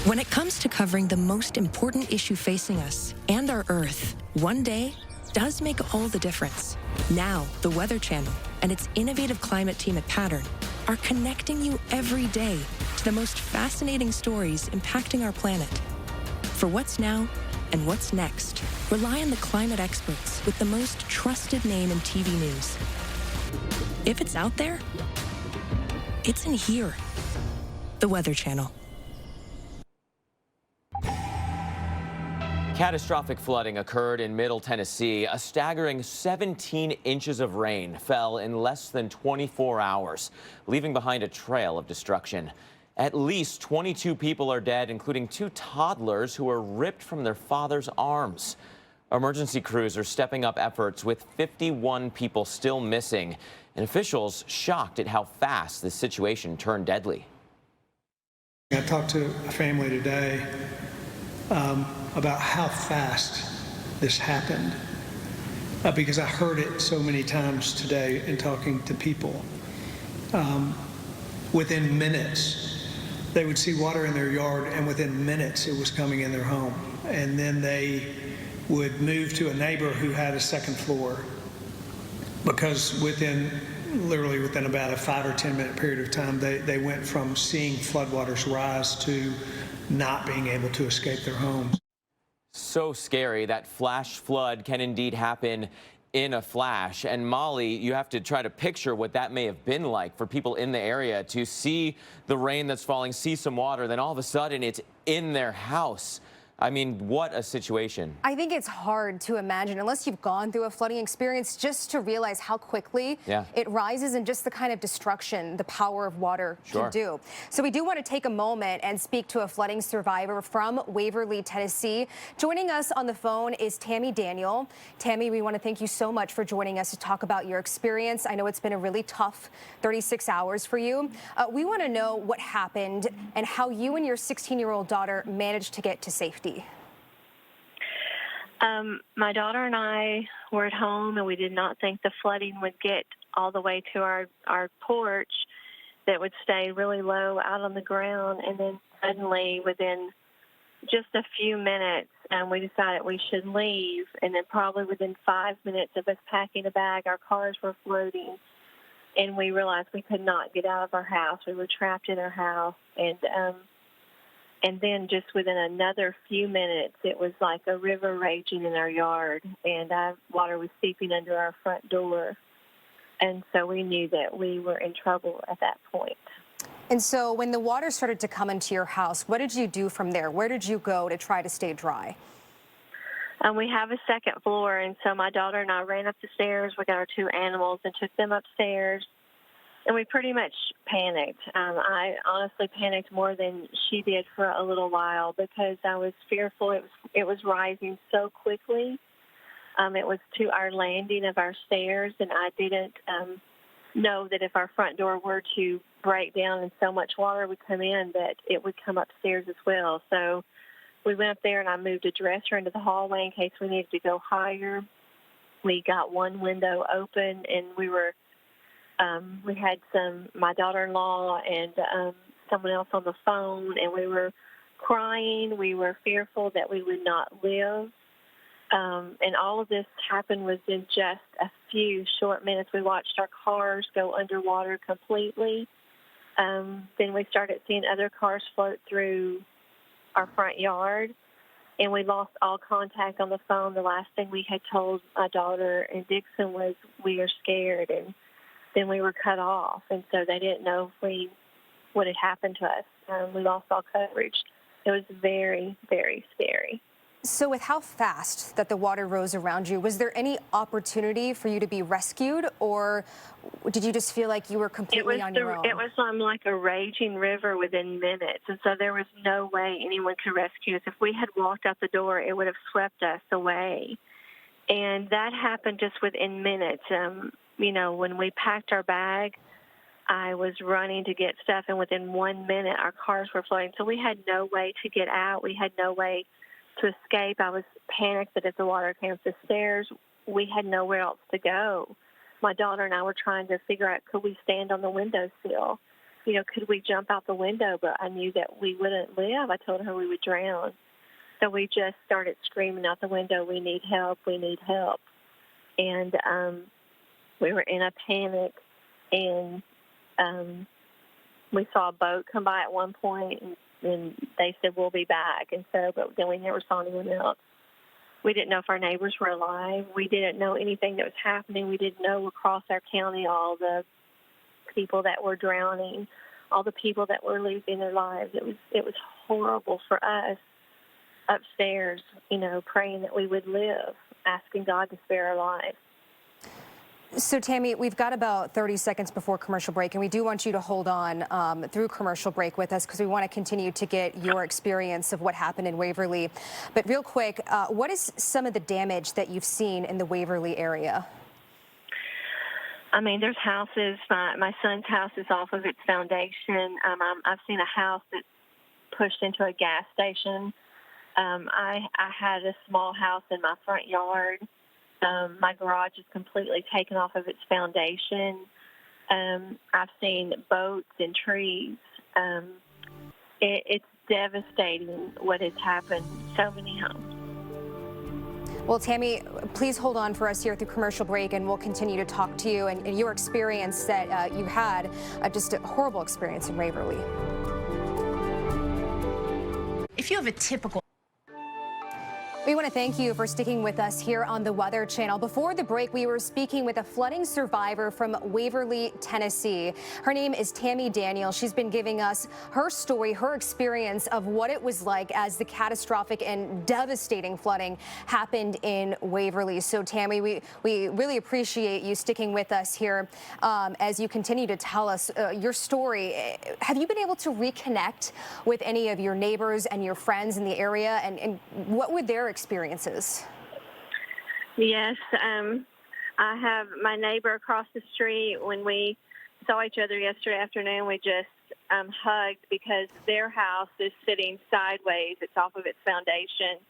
When it comes to covering the most important issue facing us and our Earth, one day does make all the difference. Now, the Weather Channel and its innovative climate team at Pattern are connecting you every day to the most fascinating stories impacting our planet. For what's now and what's next, rely on the climate experts with the most trusted name in TV news. If it's out there, it's in here. The Weather Channel. Catastrophic flooding occurred in Middle Tennessee. A staggering 17 inches of rain fell in less than 24 hours, leaving behind a trail of destruction. At least 22 people are dead, including 2 toddlers who were ripped from their father's arms. Emergency crews are stepping up efforts with 51 people still missing, and officials shocked at how fast this situation turned deadly. I talked to a family today about how fast this happened. because I heard it so many times today in talking to people. Within minutes, they would see water in their yard, and within minutes it was coming in their home. And then they would move to a neighbor who had a second floor, because literally within about a 5 or 10 minute period of time, they went from seeing floodwaters rise to not being able to escape their homes. So scary. That flash flood can indeed happen in a flash. And Molly, you have to try to picture what that may have been like for people in the area to see the rain that's falling, see some water, then all of a sudden it's in their house. I mean, what a situation. I think it's hard to imagine, unless you've gone through a flooding experience, just to realize how quickly it rises and just the kind of destruction the power of water can do. So we do want to take a moment and speak to a flooding survivor from Waverly, Tennessee. Joining us on the phone is Tammy Daniel. Tammy, we want to thank you so much for joining us to talk about your experience. I know it's been a really tough 36 hours for you. We want to know what happened and how you and your 16-year-old daughter managed to get to safety. My daughter and I were at home, and we did not think the flooding would get all the way to our porch, that would stay really low out on the ground. And then suddenly, within just a few minutes, we decided we should leave. And then probably within 5 minutes of us packing a bag, our cars were floating. And we realized we could not get out of our house. We were trapped in our house. And then just within another few minutes, it was like a river raging in our yard, and water was seeping under our front door. And so we knew that we were in trouble at that point. And so when the water started to come into your house, what did you do from there? Where did you go to try to stay dry? We have a second floor, and so my daughter and I ran up the stairs. We got our 2 animals and took them upstairs. And we pretty much panicked. I honestly panicked more than she did for a little while, because I was fearful. It was rising so quickly. It was to our landing of our stairs, and I didn't know that if our front door were to break down and so much water would come in, that it would come upstairs as well. So we went up there, and I moved a dresser into the hallway in case we needed to go higher. We got one window open, and we had my daughter-in-law and someone else on the phone, and we were crying. We were fearful that we would not live. And all of this happened within just a few short minutes. We watched our cars go underwater completely. Then we started seeing other cars float through our front yard, and we lost all contact on the phone. The last thing we had told my daughter and Dixon was, we are scared, and then we were cut off, and so they didn't know what had happened to us. We lost all coverage. It was very, very scary. So with how fast that the water rose around you, was there any opportunity for you to be rescued, or did you just feel like you were completely on your own? It was like a raging river within minutes, and so there was no way anyone could rescue us. If we had walked out the door, it would have swept us away. And that happened just within minutes. When we packed our bag, I was running to get stuff, and within 1 minute, our cars were floating. So we had no way to get out. We had no way to escape. I was panicked that if the water came up the stairs, we had nowhere else to go. My daughter and I were trying to figure out, could we stand on the windowsill? Could we jump out the window? But I knew that we wouldn't live. I told her we would drown. So we just started screaming out the window, we need help, we need help. And we were in a panic, and we saw a boat come by at one point, and they said, we'll be back. And so, but then we never saw anyone else. We didn't know if our neighbors were alive. We didn't know anything that was happening. We didn't know across our county all the people that were drowning, all the people that were losing their lives. It was horrible for us upstairs, praying that we would live, asking God to spare our lives. So, Tammy, we've got about 30 seconds before commercial break, and we do want you to hold on through commercial break with us, because we want to continue to get your experience of what happened in Waverly. But real quick, what is some of the damage that you've seen in the Waverly area? There's houses. My son's house is off of its foundation. I've seen a house that pushed into a gas station. I had a small house in my front yard My garage is completely taken off of its foundation. I've seen boats and trees. It's devastating what has happened. So many homes. Well, Tammy, please hold on for us here at the commercial break, and we'll continue to talk to you and your experience that you had, just a horrible experience in Waverly. If you have a typical... We want to thank you for sticking with us here on the Weather Channel. Before the break, we were speaking with a flooding survivor from Waverly, Tennessee. Her name is Tammy Daniel. She's been giving us her story, her experience of what it was like as the catastrophic and devastating flooding happened in Waverly. So, Tammy, we really appreciate you sticking with us here as you continue to tell us your story. Have you been able to reconnect with any of your neighbors and your friends in the area, and what were their experiences? Yes, I have my neighbor across the street. When we saw each other yesterday afternoon, we just hugged because their house is sitting sideways. It's off of its foundation.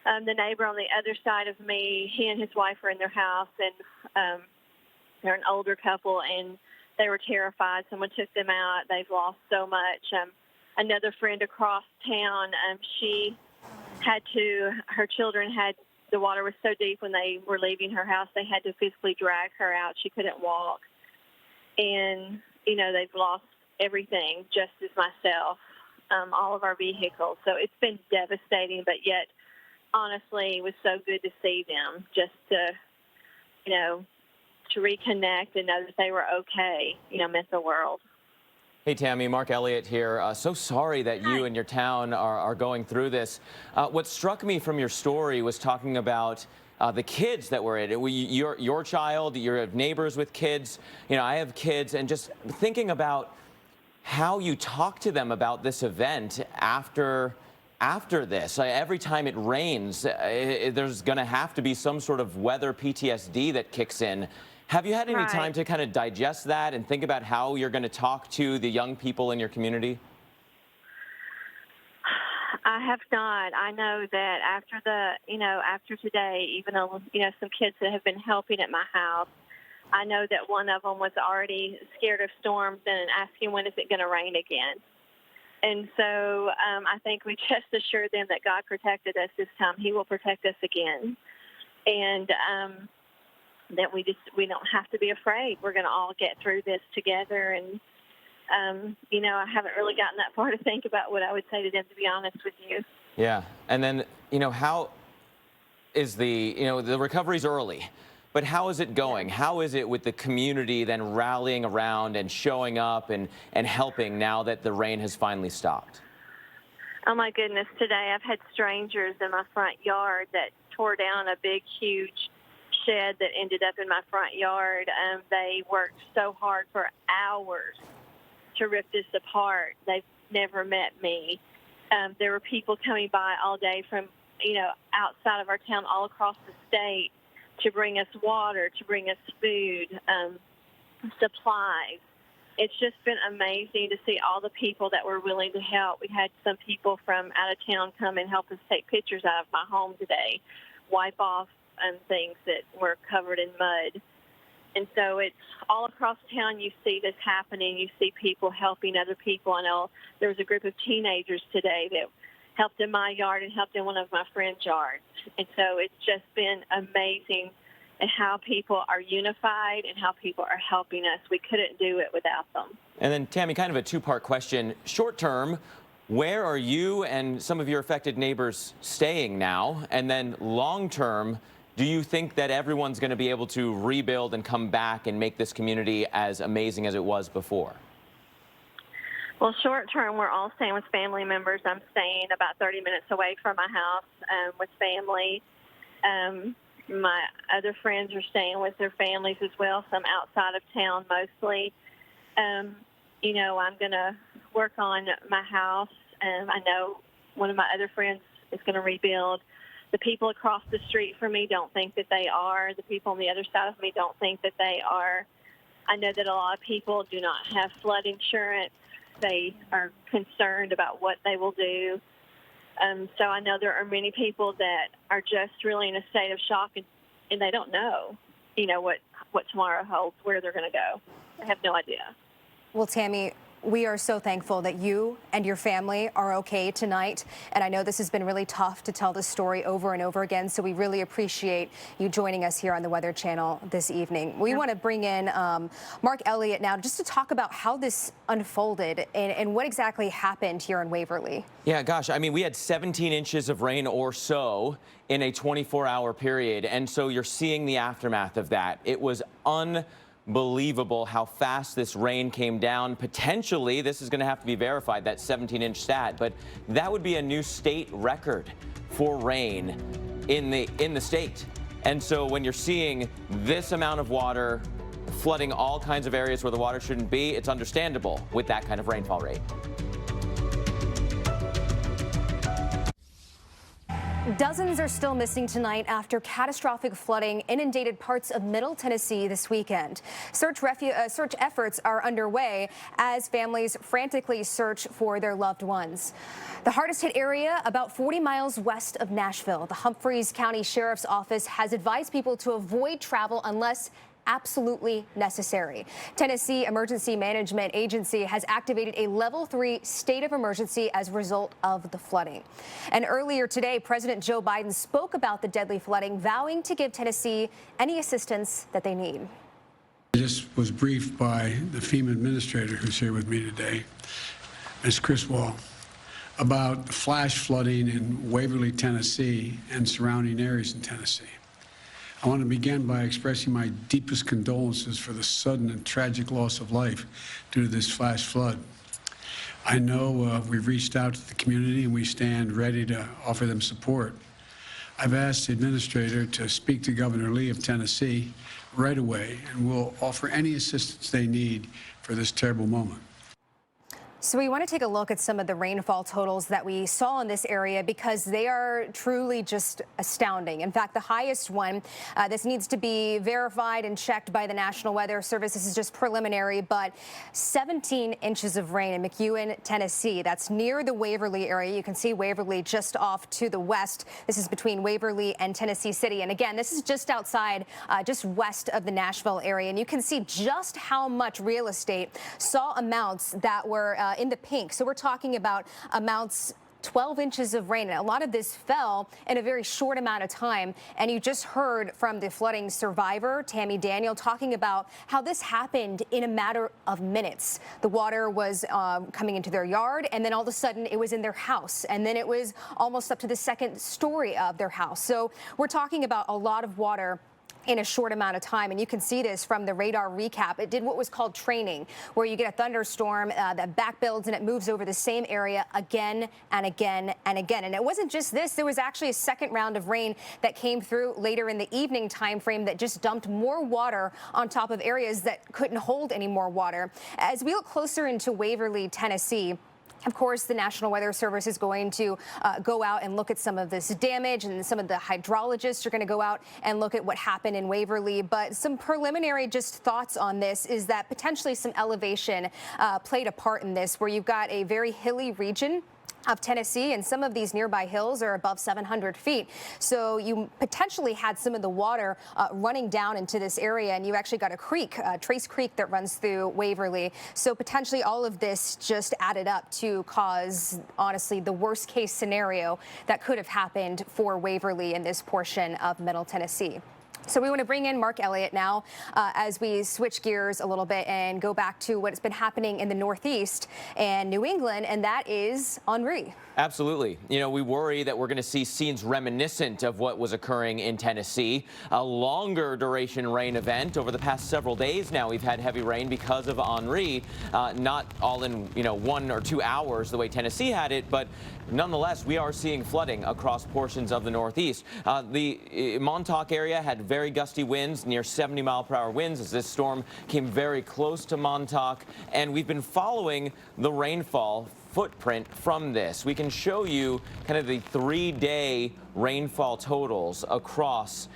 The neighbor on the other side of me, he and his wife are in their house, and they're an older couple, and they were terrified. Someone took them out. They've lost so much. Another friend across town, her children the water was so deep when they were leaving her house, they had to physically drag her out. She couldn't walk. And, they've lost everything, just as myself, all of our vehicles. So it's been devastating, but yet, honestly, it was so good to see them, just to reconnect and know that they were okay, meant the world. Hey, Tammy, Mark Elliott here. So sorry that you and your town are going through this. What struck me from your story was talking about the kids that were in it. Your child, your neighbors with kids. I have kids, and just thinking about how you talk to them about this event after this. Every time it rains, there's going to have to be some sort of weather PTSD that kicks in. Have you had any time to kind of digest that and think about how you're going to talk to the young people in your community? I have not. I know that after today, even though, some kids that have been helping at my house, I know that one of them was already scared of storms and asking when is it going to rain again. And so I think we just assured them that God protected us this time. He will protect us again. And that we don't have to be afraid. We're going to all get through this together. And, I haven't really gotten that far to think about what I would say to them, to be honest with you. Yeah. And then, how is the recovery's early, but how is it going? How is it with the community then rallying around and showing up and helping now that the rain has finally stopped? Oh, my goodness. Today I've had strangers in my front yard that tore down a big, huge shed that ended up in my front yard. They worked so hard for hours to rip this apart. They've never met me. There were people coming by all day from, outside of our town, all across the state, to bring us water, to bring us food, supplies. It's just been amazing to see all the people that were willing to help. We had some people from out of town come and help us take pictures out of my home today, wipe off things that were covered in mud. And so it's all across town. You see this happening. You see people helping other people. I know there was a group of teenagers today that helped in my yard and helped in one of my friend's yards. And so it's just been amazing and how people are unified and how people are helping us. We couldn't do it without them. And then, Tammy, kind of a two-part question. Short term, where are you and some of your affected neighbors staying now? And then long term, do you think that everyone's going to be able to rebuild and come back and make this community as amazing as it was before? Well, short term, we're all staying with family members. I'm staying about 30 minutes away from my house with family. My other friends are staying with their families as well, some outside of town mostly. I'm going to work on my house. I know one of my other friends is going to rebuild. The people across the street from me don't think that they are. The people on the other side of me don't think that they are. I know that a lot of people do not have flood insurance. They are concerned about what they will do. So I know there are many people that are just really in a state of shock and and they don't know, what tomorrow holds, where they're going to go. I have no idea. Well, Tammy, we are so thankful that you and your family are okay tonight. And I know this has been really tough to tell this story over and over again. So we really appreciate you joining us here on the Weather Channel this evening. We want to bring in Mark Elliott now just to talk about how this unfolded and what exactly happened here in Waverly. Yeah, gosh, I mean, we had 17 inches of rain or so in a 24-hour period. And so you're seeing the aftermath of that. It was unbelievable how fast this rain came down. Potentially, this is going to have to be verified, that 17-inch stat, but that would be a new state record for rain in the state. And so when you're seeing this amount of water flooding all kinds of areas where the water shouldn't be, it's understandable with that kind of rainfall rate. Dozens are still missing tonight after catastrophic flooding inundated parts of Middle Tennessee this weekend. Search efforts are underway as families frantically search for their loved ones. The hardest hit area, about 40 miles west of Nashville. The Humphreys County Sheriff's Office has advised people to avoid travel unless absolutely necessary. Tennessee Emergency Management Agency has activated a level 3 state of emergency as a result of the flooding. And earlier today, President Joe Biden spoke about the deadly flooding, vowing to give Tennessee any assistance that they need. I just was briefed by the FEMA administrator who's here with me today, Ms. Chris Wall, about the flash flooding in Waverly, Tennessee and surrounding areas in Tennessee. I want to begin by expressing my deepest condolences for the sudden and tragic loss of life due to this flash flood. I know we've reached out to the community and we stand ready to offer them support. I've asked the administrator to speak to Governor Lee of Tennessee right away, and we'll offer any assistance they need for this terrible moment. So we want to take a look at some of the rainfall totals that we saw in this area because they are truly just astounding. In fact, the highest one, this needs to be verified and checked by the National Weather Service. This is just preliminary, but 17 inches of rain in McEwen, Tennessee. That's near the Waverly area. You can see Waverly just off to the west. This is between Waverly and Tennessee City. And again, this is just outside, just west of the Nashville area. And you can see just how much real estate saw amounts that were in the pink. So we're talking about amounts 12 inches of rain. And a lot of this fell in a very short amount of time. And you just heard from the flooding survivor, Tammy Daniel, talking about how this happened in a matter of minutes. The water was coming into their yard, and then all of a sudden it was in their house. And then it was almost up to the second story of their house. So we're talking about a lot of water in a short amount of time. And you can see this from the radar recap. It did what was called training, where you get a thunderstorm that back builds and it moves over the same area again and again and again. And it wasn't just this. There was actually a second round of rain that came through later in the evening time frame that just dumped more water on top of areas that couldn't hold any more water. As we look closer into Waverly, Tennessee, of course, the National Weather Service is going to go out and look at some of this damage, and some of the hydrologists are going to go out and look at what happened in Waverly. But some preliminary just thoughts on this is that potentially some elevation played a part in this, where you've got a very hilly region of Tennessee, and some of these nearby hills are above 700 feet. So you potentially had some of the water running down into this area, and you actually got a creek, Trace Creek, that runs through Waverly. So potentially all of this just added up to cause, honestly, the worst case scenario that could have happened for Waverly in this portion of Middle Tennessee. So we want to bring in Mark Elliott now as we switch gears a little bit and go back to what's been happening in the Northeast and New England, and that is Henri. Absolutely. You know, we worry that we're going to see scenes reminiscent of what was occurring in Tennessee. A longer duration rain event over the past several days now. We've had heavy rain because of Henri, not all in 1 or 2 hours the way Tennessee had it, but nonetheless, we are seeing flooding across portions of the Northeast. The Montauk area had very gusty winds, near 70-mile-per-hour winds, as this storm came very close to Montauk, and we've been following the rainfall footprint from this. We can show you kind of the 3-day rainfall totals across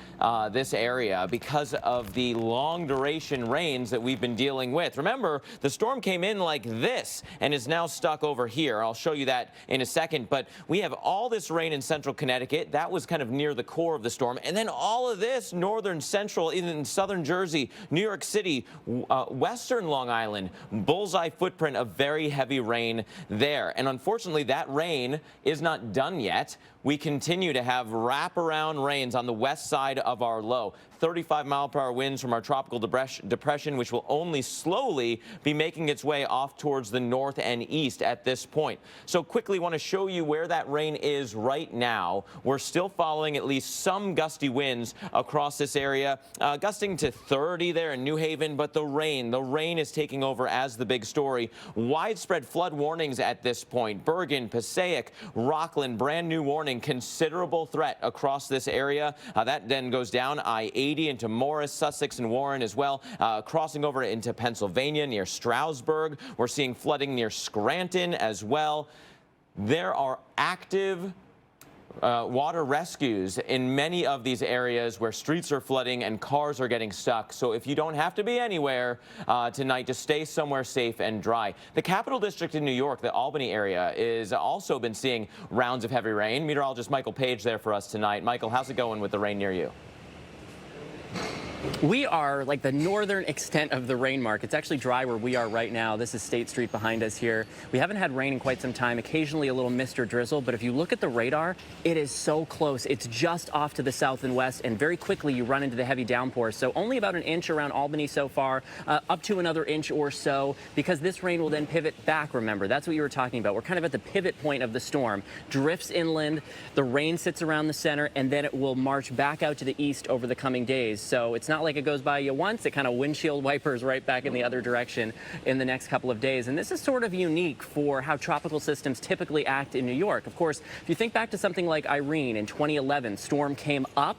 this area because of the long duration rains that we've been dealing with. Remember, the storm came in like this and is now stuck over here. I'll show you that in a second, but we have all this rain in central Connecticut. That was kind of near the core of the storm. And then all of this northern central, even in southern Jersey, New York City, western Long Island, bullseye footprint of very heavy rain there. And unfortunately, that rain is not done yet. We continue to have wraparound rains on the west side of our low. 35-mile-per-hour winds from our tropical depression, which will only slowly be making its way off towards the north and east at this point. So quickly want to show you where that rain is right now. We're still following at least some gusty winds across this area, gusting to 30 there in New Haven, but the rain is taking over as the big story. Widespread flood warnings at this point. Bergen, Passaic, Rockland, brand new warning, considerable threat across this area. That then goes down I-80 into Morris, Sussex, and Warren as well, crossing over into Pennsylvania near Stroudsburg. We're seeing flooding near Scranton as well. There are active water rescues in many of these areas where streets are flooding and cars are getting stuck. So if you don't have to be anywhere tonight, just stay somewhere safe and dry. The Capital District in New York, the Albany area, is also been seeing rounds of heavy rain. Meteorologist Michael Page there for us tonight. Michael, how's it going with the rain near you? We are like the northern extent of the rain mark. It's actually dry where we are right now. This is State Street behind us here. We haven't had rain in quite some time, occasionally a little mist or drizzle, but if you look at the radar, it is so close. It's just off to the south and west, and very quickly you run into the heavy downpours. So only about an inch around Albany so far, up to another inch or so, because this rain will then pivot back, remember. That's what you were talking about. We're kind of at the pivot point of the storm. Drifts inland, the rain sits around the center, and then it will march back out to the east over the coming days. So it's not like it goes by you once, it kind of windshield wipers right back in the other direction in the next couple of days. And this is sort of unique for how tropical systems typically act in New York. Of course, if you think back to something like Irene in 2011, storm came up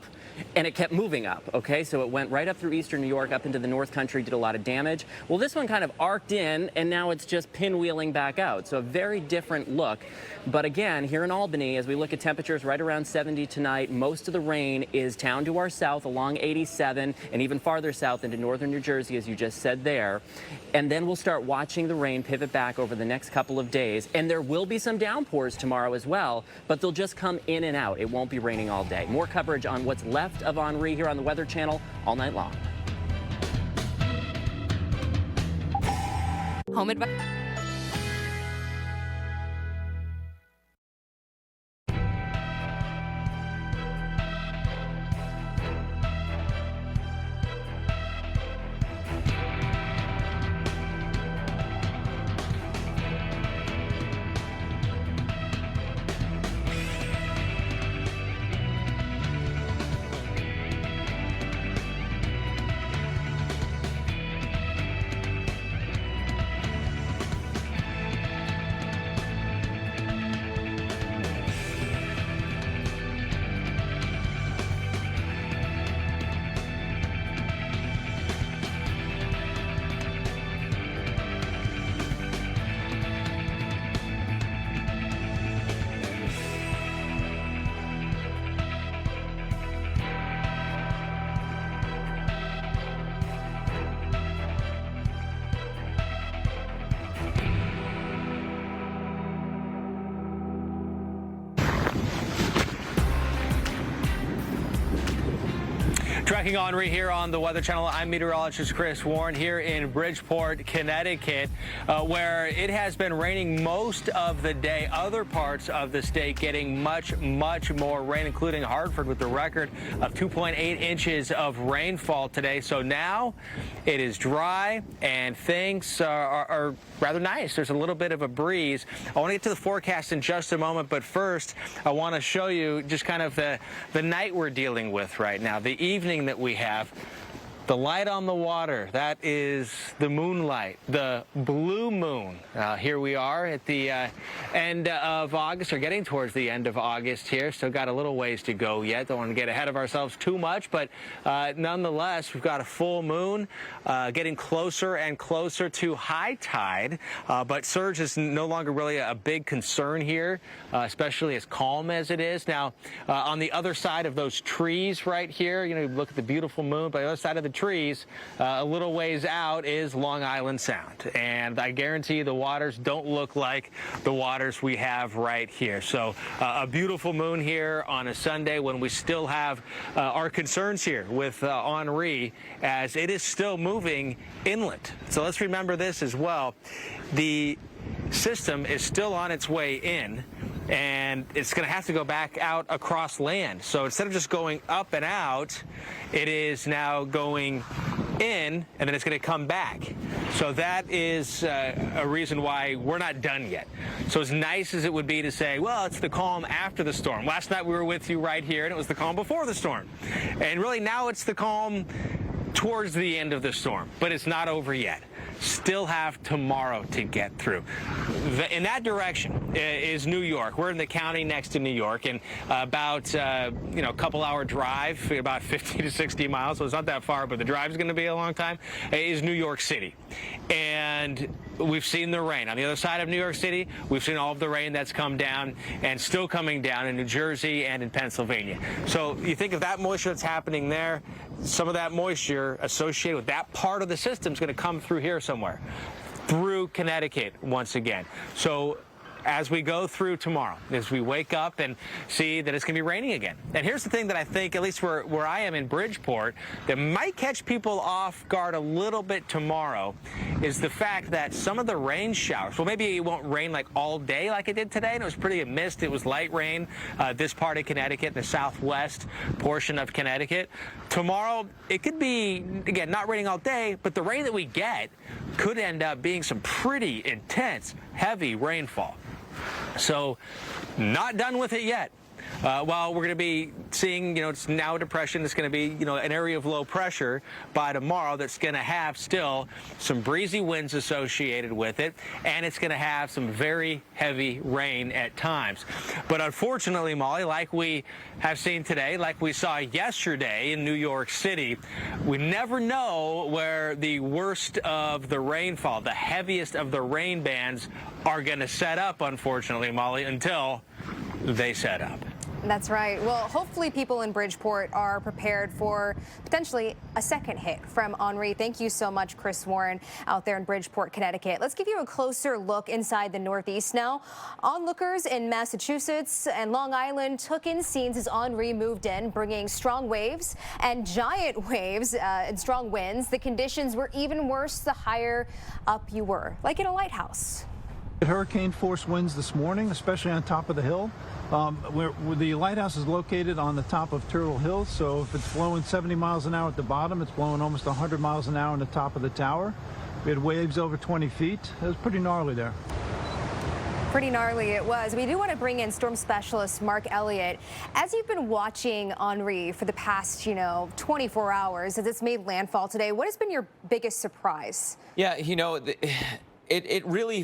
and it kept moving up, okay? So it went right up through eastern New York, up into the North Country, did a lot of damage. Well, this one kind of arced in, and now it's just pinwheeling back out. So a very different look. But again, here in Albany, as we look at temperatures right around 70 tonight, most of the rain is down to our south along 87 and even farther south into northern New Jersey, as you just said there. And then we'll start watching the rain pivot back over the next couple of days. And there will be some downpours tomorrow as well, but they'll just come in and out. It won't be raining all day. More coverage on what's left of Henri here on the Weather Channel all night long. Home advice. Tracking Henri here on the Weather Channel. I'm meteorologist Chris Warren here in Bridgeport, Connecticut, where it has been raining most of the day. Other parts of the state getting much more rain, including Hartford with the record of 2.8 inches of rainfall today. So now it is dry and things are rather nice. There's a little bit of a breeze. I want to get to the forecast in just a moment, but first I want to show you just kind of the night we're dealing with right now, the evening that we have. The light on the water, that is the moonlight, the blue moon. Here we are at the end of August, or getting towards the end of August here. Still got a little ways to go yet. Don't want to get ahead of ourselves too much, but nonetheless, we've got a full moon getting closer and closer to high tide. But surge is no longer really a big concern here, especially as calm as it is. Now, on the other side of those trees right here, you look at the beautiful moon, but the other side of the trees, a little ways out, is Long Island Sound. And I guarantee you the waters don't look like the waters we have right here. So a beautiful moon here on a Sunday when we still have our concerns here with Henri, as it is still moving inland. So let's remember this as well. The system is still on its way in, and it's going to have to go back out across land. So instead of just going up and out, it is now going in, and then it's going to come back. So that is a reason why we're not done yet. So as nice as it would be to say, well, it's the calm after the storm. Last night we were with you right here, and it was the calm before the storm. And really now it's the calm towards the end of the storm, but it's not over yet. Still have tomorrow to get through. In that direction is New York. We're in the county next to New York, and about a couple-hour drive, about 50 to 60 miles, so it's not that far, but the drive is going to be a long time, is New York City. And we've seen the rain. On the other side of New York City, we've seen all of the rain that's come down and still coming down in New Jersey and in Pennsylvania. So you think of that moisture that's happening there, some of that moisture associated with that part of the system is going to come through here somewhere, through Connecticut once again. So as we go through tomorrow, as we wake up and see that it's going to be raining again. And here's the thing that I think, at least where I am in Bridgeport, that might catch people off guard a little bit tomorrow, is the fact that some of the rain showers, well, maybe it won't rain like all day like it did today, and it was pretty mist. It was light rain, this part of Connecticut, the southwest portion of Connecticut. Tomorrow, it could be, again, not raining all day, but the rain that we get could end up being some pretty intense, heavy rainfall. So, not done with it yet. While we're going to be seeing, it's now a depression, it's going to be, an area of low pressure by tomorrow that's going to have still some breezy winds associated with it, and it's going to have some very heavy rain at times. But unfortunately, Molly, like we have seen today, like we saw yesterday in New York City, we never know where the worst of the rainfall, the heaviest of the rain bands are going to set up, unfortunately, Molly, until they set up. That's right. Well, hopefully people in Bridgeport are prepared for potentially a second hit from Henri. Thank you so much, Chris Warren, out there in Bridgeport, Connecticut. Let's give you a closer look inside the Northeast now. Onlookers in Massachusetts and Long Island took in scenes as Henri moved in, bringing strong waves and giant waves and strong winds. The conditions were even worse the higher up you were, like in a lighthouse. Hurricane force winds this morning, especially on top of the hill. Where the lighthouse is located on the top of Turtle Hill, so if it's blowing 70 miles an hour at the bottom, it's blowing almost 100 miles an hour on the top of the tower. We had waves over 20 feet. It was pretty gnarly there. Pretty gnarly it was. We do want to bring in storm specialist Mark Elliott. As you've been watching Henri for the past, 24 hours, as it's made landfall today, what has been your biggest surprise? Yeah, it really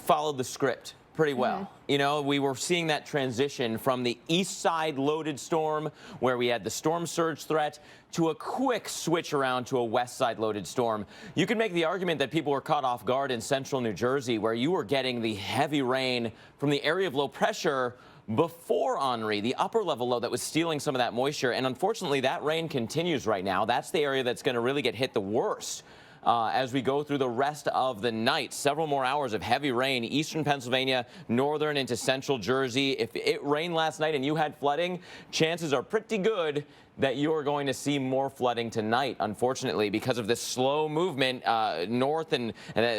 followed the script pretty well. We were seeing that transition from the east side loaded storm where we had the storm surge threat to a quick switch around to a west side loaded storm. You could make the argument that people were caught off guard in central New Jersey, where you were getting the heavy rain from the area of low pressure before Henri, the upper level low that was stealing some of that moisture. And unfortunately, that rain continues right now. That's the area that's going to really get hit the worst. As we go through the rest of the night. Several more hours of heavy rain, eastern Pennsylvania, northern into central Jersey. If it rained last night and you had flooding, chances are pretty good that you're going to see more flooding tonight, unfortunately, because of this slow movement north and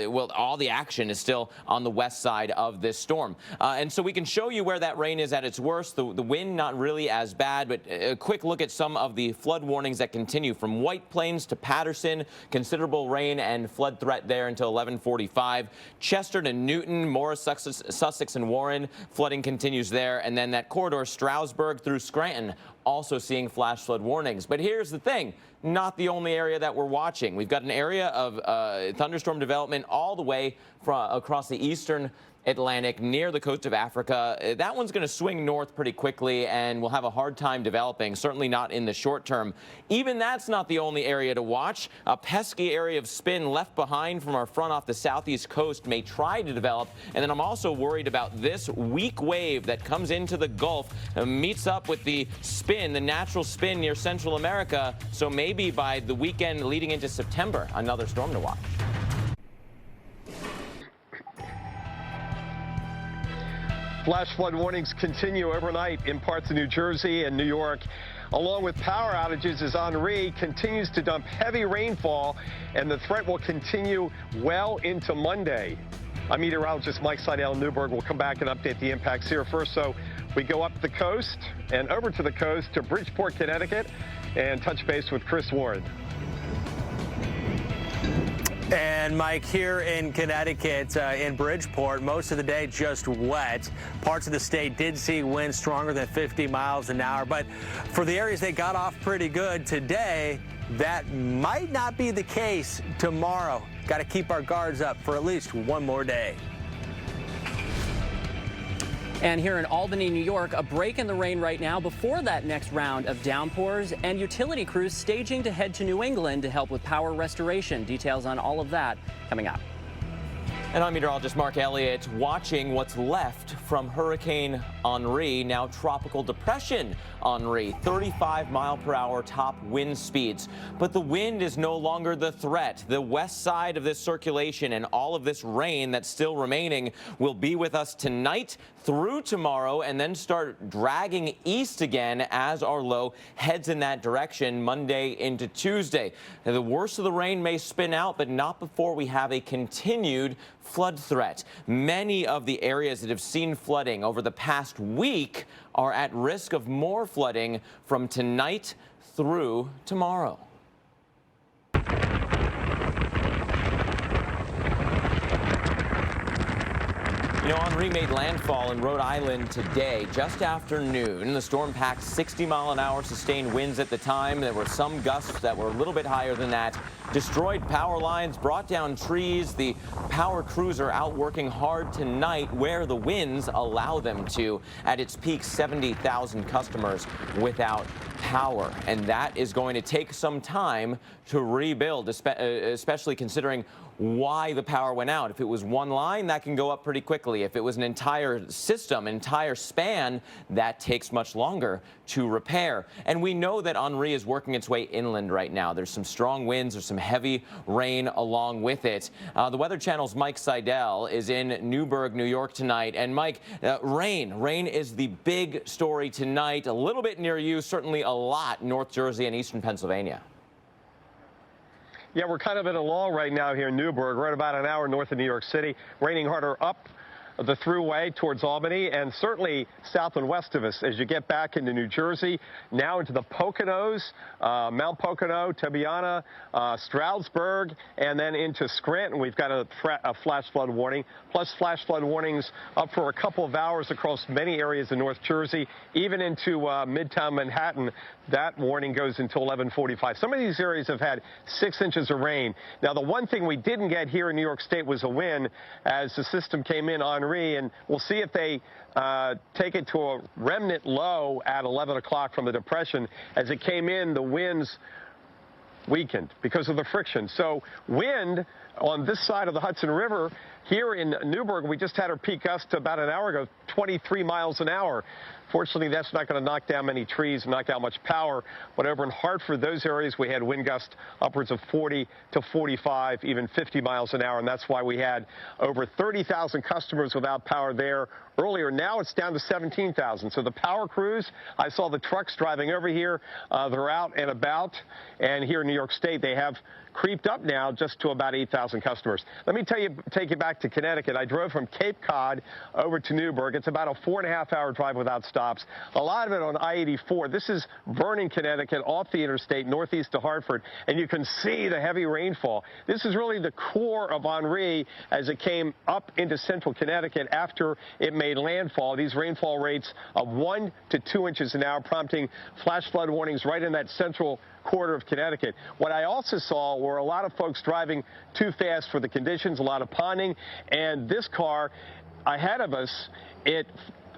all the action is still on the west side of this storm. And so we can show you where that rain is at its worst. The wind not really as bad, but a quick look at some of the flood warnings that continue from White Plains to Patterson. Considerable rain and flood threat there until 11:45. Chester to Newton, Morris, Sussex, and Warren, flooding continues there. And then that corridor, Stroudsburg through Scranton, also seeing flash flood warnings. But here's the thing. not the only area that we're watching. We've got an area of thunderstorm development all the way across the eastern Atlantic near the coast of Africa. That one's going to swing north pretty quickly and will have a hard time developing, certainly not in the short term. Even that's not the only area to watch. A pesky area of spin left behind from our front off the southeast coast may try to develop. And then I'm also worried about this weak wave that comes into the Gulf, meets up with the spin, the natural spin near Central America. So maybe by the weekend leading into September, another storm to watch. Flash flood warnings continue overnight in parts of New Jersey and New York. Along with power outages as Henri continues to dump heavy rainfall, and the threat will continue well into Monday. I'm meteorologist Mike Seidel in Newburgh. We'll come back and update the impacts here first. So we go up the coast and over to the coast to Bridgeport, Connecticut, and touch base with Chris Warren. And Mike, here in Connecticut, in Bridgeport, most of the day just wet. Parts of the state did see winds stronger than 50 miles an hour. But for the areas that got off pretty good today, that might not be the case tomorrow. Got to keep our guards up for at least one more day. And here in Albany, New York, a break in the rain right now before that next round of downpours, and utility crews staging to head to New England to help with power restoration. Details on all of that coming up. And I'm meteorologist Mark Elliott, watching what's left from Hurricane Henri, now Tropical Depression Henri, 35-mile-per-hour top wind speeds. But the wind is no longer the threat. The west side of this circulation and all of this rain that's still remaining will be with us tonight through tomorrow and then start dragging east again as our low heads in that direction Monday into Tuesday. Now, the worst of the rain may spin out, but not before we have a continued flood threat. Many of the areas that have seen flooding over the past week are at risk of more flooding from tonight through tomorrow. You know, Henri made landfall in Rhode Island today, just after noon. The storm packed 60-mile-an-hour sustained winds at the time. There were some gusts that were a little bit higher than that. Destroyed power lines, brought down trees. The power crews are out working hard tonight where the winds allow them to. At its peak, 70,000 customers without power. And that is going to take some time to rebuild, especially considering why the power went out. If it was one line, that can go up pretty quickly. If it was an entire system, entire span, that takes much longer to repair. And we know that Henri is working its way inland right now. There's some strong winds, there's some heavy rain along with it. The Weather Channel's Mike Seidel is in Newburgh, New York tonight. And Mike, rain is the big story tonight. A little bit near you, certainly a lot North Jersey and eastern Pennsylvania. Yeah, we're kind of in a lull right now here in Newburgh. We're at about an hour north of New York City, raining harder up the thruway towards Albany and certainly south and west of us as you get back into New Jersey, now into the Poconos, Mount Pocono, Tobiana, Stroudsburg, and then into Scranton. We've got a flash flood warning, plus flash flood warnings up for a couple of hours across many areas in North Jersey, even into Midtown Manhattan. That warning goes until 11:45. Some of these areas have had 6 inches of rain. Now, the one thing we didn't get here in New York State was a wind as the system came in on and we'll see if they take it to a remnant low at 11 o'clock from the depression. As it came in, the winds weakened because of the friction. So wind on this side of the Hudson River here in Newburgh, we just had our peak gust about an hour ago, 23 miles an hour. Fortunately, that's not going to knock down many trees, knock down much power. But over in Hartford, those areas, we had wind gusts upwards of 40 to 45, even 50 miles an hour. And that's why we had over 30,000 customers without power there earlier. Now it's down to 17,000. So the power crews, I saw the trucks driving over here. They're out and about. And here in New York State, they have creeped up now just to about 8,000 customers. Let me take you back to Connecticut. I drove from Cape Cod over to Newburgh. It's about a 4.5-hour drive without stops. A lot of it on I-84. This is Vernon, Connecticut, off the interstate, northeast of Hartford, and you can see the heavy rainfall. This is really the core of Henri as it came up into central Connecticut after it made landfall. These rainfall rates of 1 to 2 inches an hour, prompting flash flood warnings right in that central quarter of Connecticut. What I also saw were a lot of folks driving too fast for the conditions, a lot of ponding, and this car ahead of us, it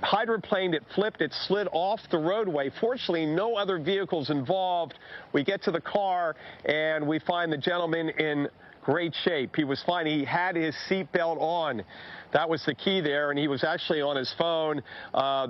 hydroplaned, it flipped, it slid off the roadway. Fortunately, no other vehicles involved. We get to the car and we find the gentleman in great shape. He was fine. He had his seatbelt on. That was the key there, and he was actually on his phone.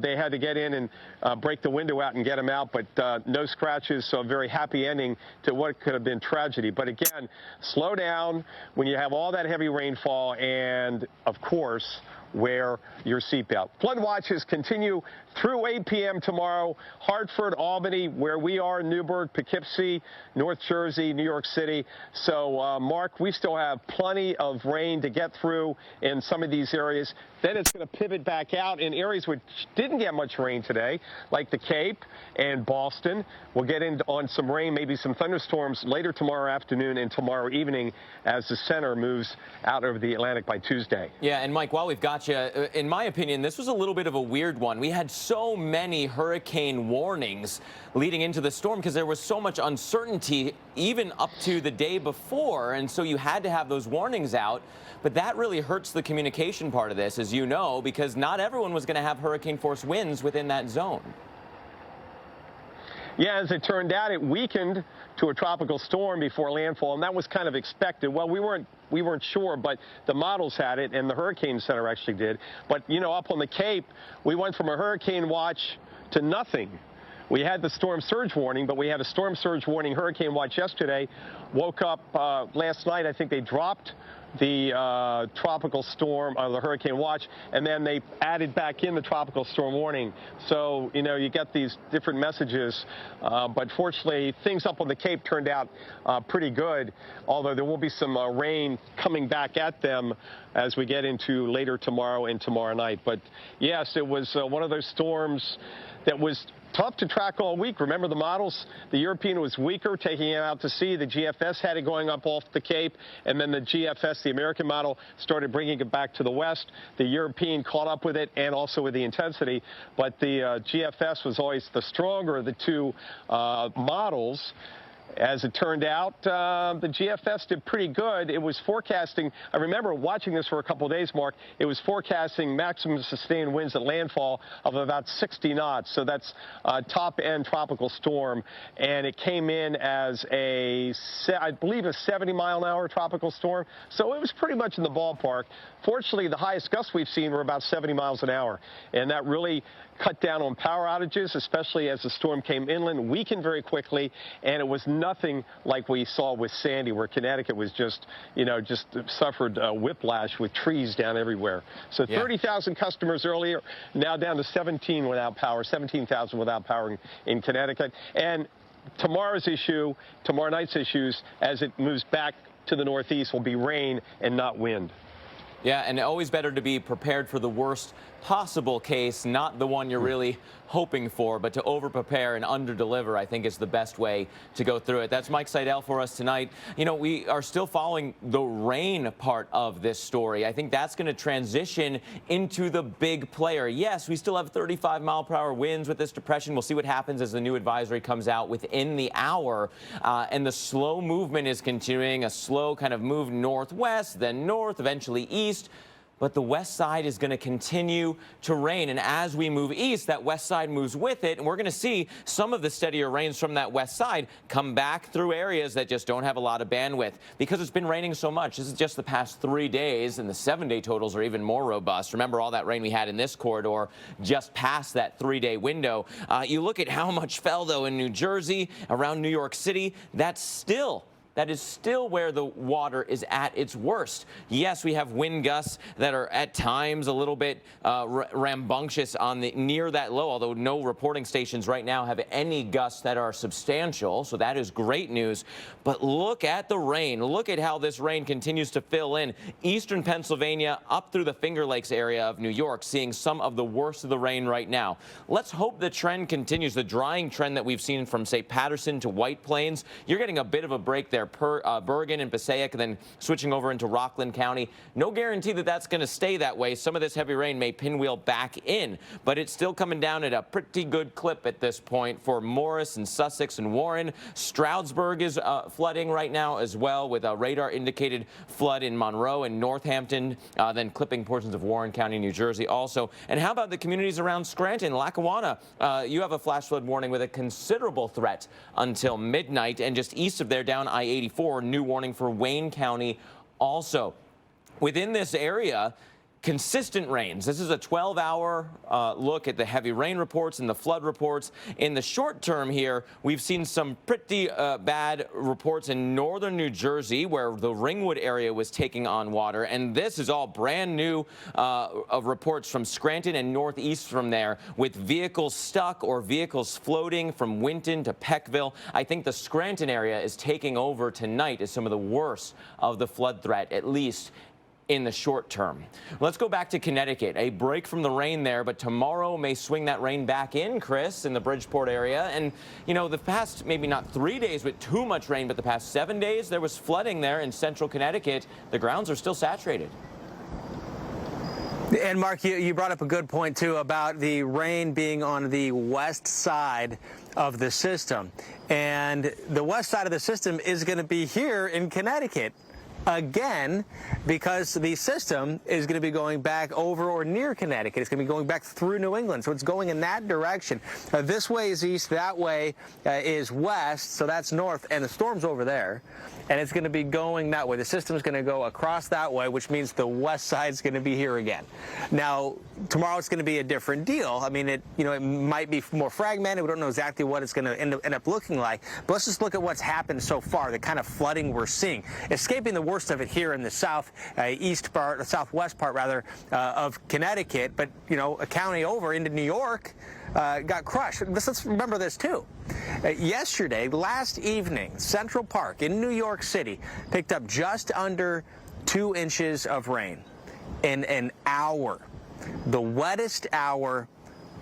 They had to get in and break the window out and get him out, but no scratches, so a very happy ending to what could have been tragedy. But again, slow down when you have all that heavy rainfall, and of course, wear your seatbelt. Flood watches continue through 8 p.m. tomorrow. Hartford, Albany, where we are, Newburgh, Poughkeepsie, North Jersey, New York City. So, Mark, we still have plenty of rain to get through in some of these areas. Then it's going to pivot back out in areas which didn't get much rain today, like the Cape and Boston. We'll get on some rain, maybe some thunderstorms later tomorrow afternoon and tomorrow evening as the center moves out over the Atlantic by Tuesday. Yeah, and Mike, while we've got you, in my opinion, this was a little bit of a weird one. We had so many hurricane warnings leading into the storm because there was so much uncertainty even up to the day before, and so you had to have those warnings out. But that really hurts the communication part of this, as you know, because not everyone was going to have hurricane force winds within that zone. Yeah, as it turned out, it weakened to a tropical storm before landfall, and that was kind of expected. Well, we weren't sure, but the models had it, and the Hurricane Center actually did. But, you know, up on the Cape, we went from a hurricane watch to nothing. We had the storm surge warning, but we had a storm surge warning hurricane watch yesterday. Woke up last night, I think they dropped the tropical storm, the hurricane watch, and then they added back in the tropical storm warning. So, you know, you get these different messages, but fortunately, things up on the Cape turned out pretty good, although there will be some rain coming back at them as we get into later tomorrow and tomorrow night. But yes, it was one of those storms that was tough to track all week. Remember the models? The European was weaker, taking it out to sea. The GFS had it going up off the Cape, and then the GFS, the American model, started bringing it back to the west. The European caught up with it and also with the intensity, but the GFS was always the stronger of the two models. As it turned out, the GFS did pretty good. It was forecasting, I remember watching this for a couple of days, Mark, it was forecasting maximum sustained winds at landfall of about 60 knots. So that's a top-end tropical storm. And it came in as I believe, a 70-mile-an-hour tropical storm. So it was pretty much in the ballpark. Fortunately, the highest gusts we've seen were about 70 miles an hour. And that really cut down on power outages, especially as the storm came inland, weakened very quickly, and it was nothing like we saw with Sandy, where Connecticut was just, you know, just suffered whiplash with trees down everywhere. So 30,000 customers earlier, now down to 17 without power, 17,000 without power in Connecticut. And tomorrow night's issues, as it moves back to the northeast, will be rain and not wind. Yeah, and always better to be prepared for the worst possible case, not the one you're really hoping for, but to over-prepare and under-deliver, I think, is the best way to go through it. That's Mike Seidel for us tonight. You know, we are still following the rain part of this story. I think that's going to transition into the big player. Yes, we still have 35-mile-per-hour winds with this depression. We'll see what happens as the new advisory comes out within the hour. And the slow movement is continuing, a slow kind of move northwest, then north, eventually east. But the west side is going to continue to rain. And as we move east, that west side moves with it. And we're going to see some of the steadier rains from that west side come back through areas that just don't have a lot of bandwidth. Because it's been raining so much, this is just the past 3 days, and the 7-day totals are even more robust. Remember all that rain we had in this corridor just past that 3-day window. You look at how much fell, though, in New Jersey, around New York City. That's still that is still where the water is at its worst. Yes, we have wind gusts that are at times a little bit rambunctious on the near that low, although no reporting stations right now have any gusts that are substantial, so that is great news. But look at the rain. Look at how this rain continues to fill in eastern Pennsylvania up through the Finger Lakes area of New York, seeing some of the worst of the rain right now. Let's hope the trend continues, the drying trend that we've seen from, say, Patterson to White Plains. You're getting a bit of a break there. Bergen and Passaic, then switching over into Rockland County. No guarantee that that's going to stay that way. Some of this heavy rain may pinwheel back in, but it's still coming down at a pretty good clip at this point for Morris and Sussex and Warren. Stroudsburg is flooding right now as well, with a radar-indicated flood in Monroe and Northampton, then clipping portions of Warren County, New Jersey also. And how about the communities around Scranton, Lackawanna? You have a flash flood warning with a considerable threat until midnight, and just east of there down I-84, new warning for Wayne County also. Within this area, consistent rains. This is a 12-hour look at the heavy rain reports and the flood reports. In the short term here, we've seen some pretty bad reports in northern New Jersey, where the Ringwood area was taking on water. And this is all brand new of reports from Scranton and northeast from there, with vehicles stuck or vehicles floating from Winton to Peckville. I think the Scranton area is taking over tonight as some of the worst of the flood threat, at least in the short term. Let's go back to Connecticut. A break from the rain there, but tomorrow may swing that rain back in, Chris, in the Bridgeport area. And, you know, the past, maybe not 3 days with too much rain, but the past 7 days, there was flooding there in central Connecticut. The grounds are still saturated. And Mark, you brought up a good point, too, about the rain being on the west side of the system. And the west side of the system is going to be here in Connecticut again, because the system is going to be going back over or near Connecticut. It's going to be going back through New England, so it's going in that direction. This way is east, that way is west, so that's north, and the storm's over there, and it's going to be going that way. The system's going to go across that way, which means the west side's going to be here again. Now, tomorrow it's going to be a different deal. I mean, it might be more fragmented. We don't know exactly what it's going to end up looking like, but let's just look at what's happened so far, the kind of flooding we're seeing. Escaping the worst of it here in the southwest part rather, of Connecticut, but a county over into New York got crushed. Let's remember this too. Yesterday, last evening, Central Park in New York City picked up just under 2 inches of rain in an hour, the wettest hour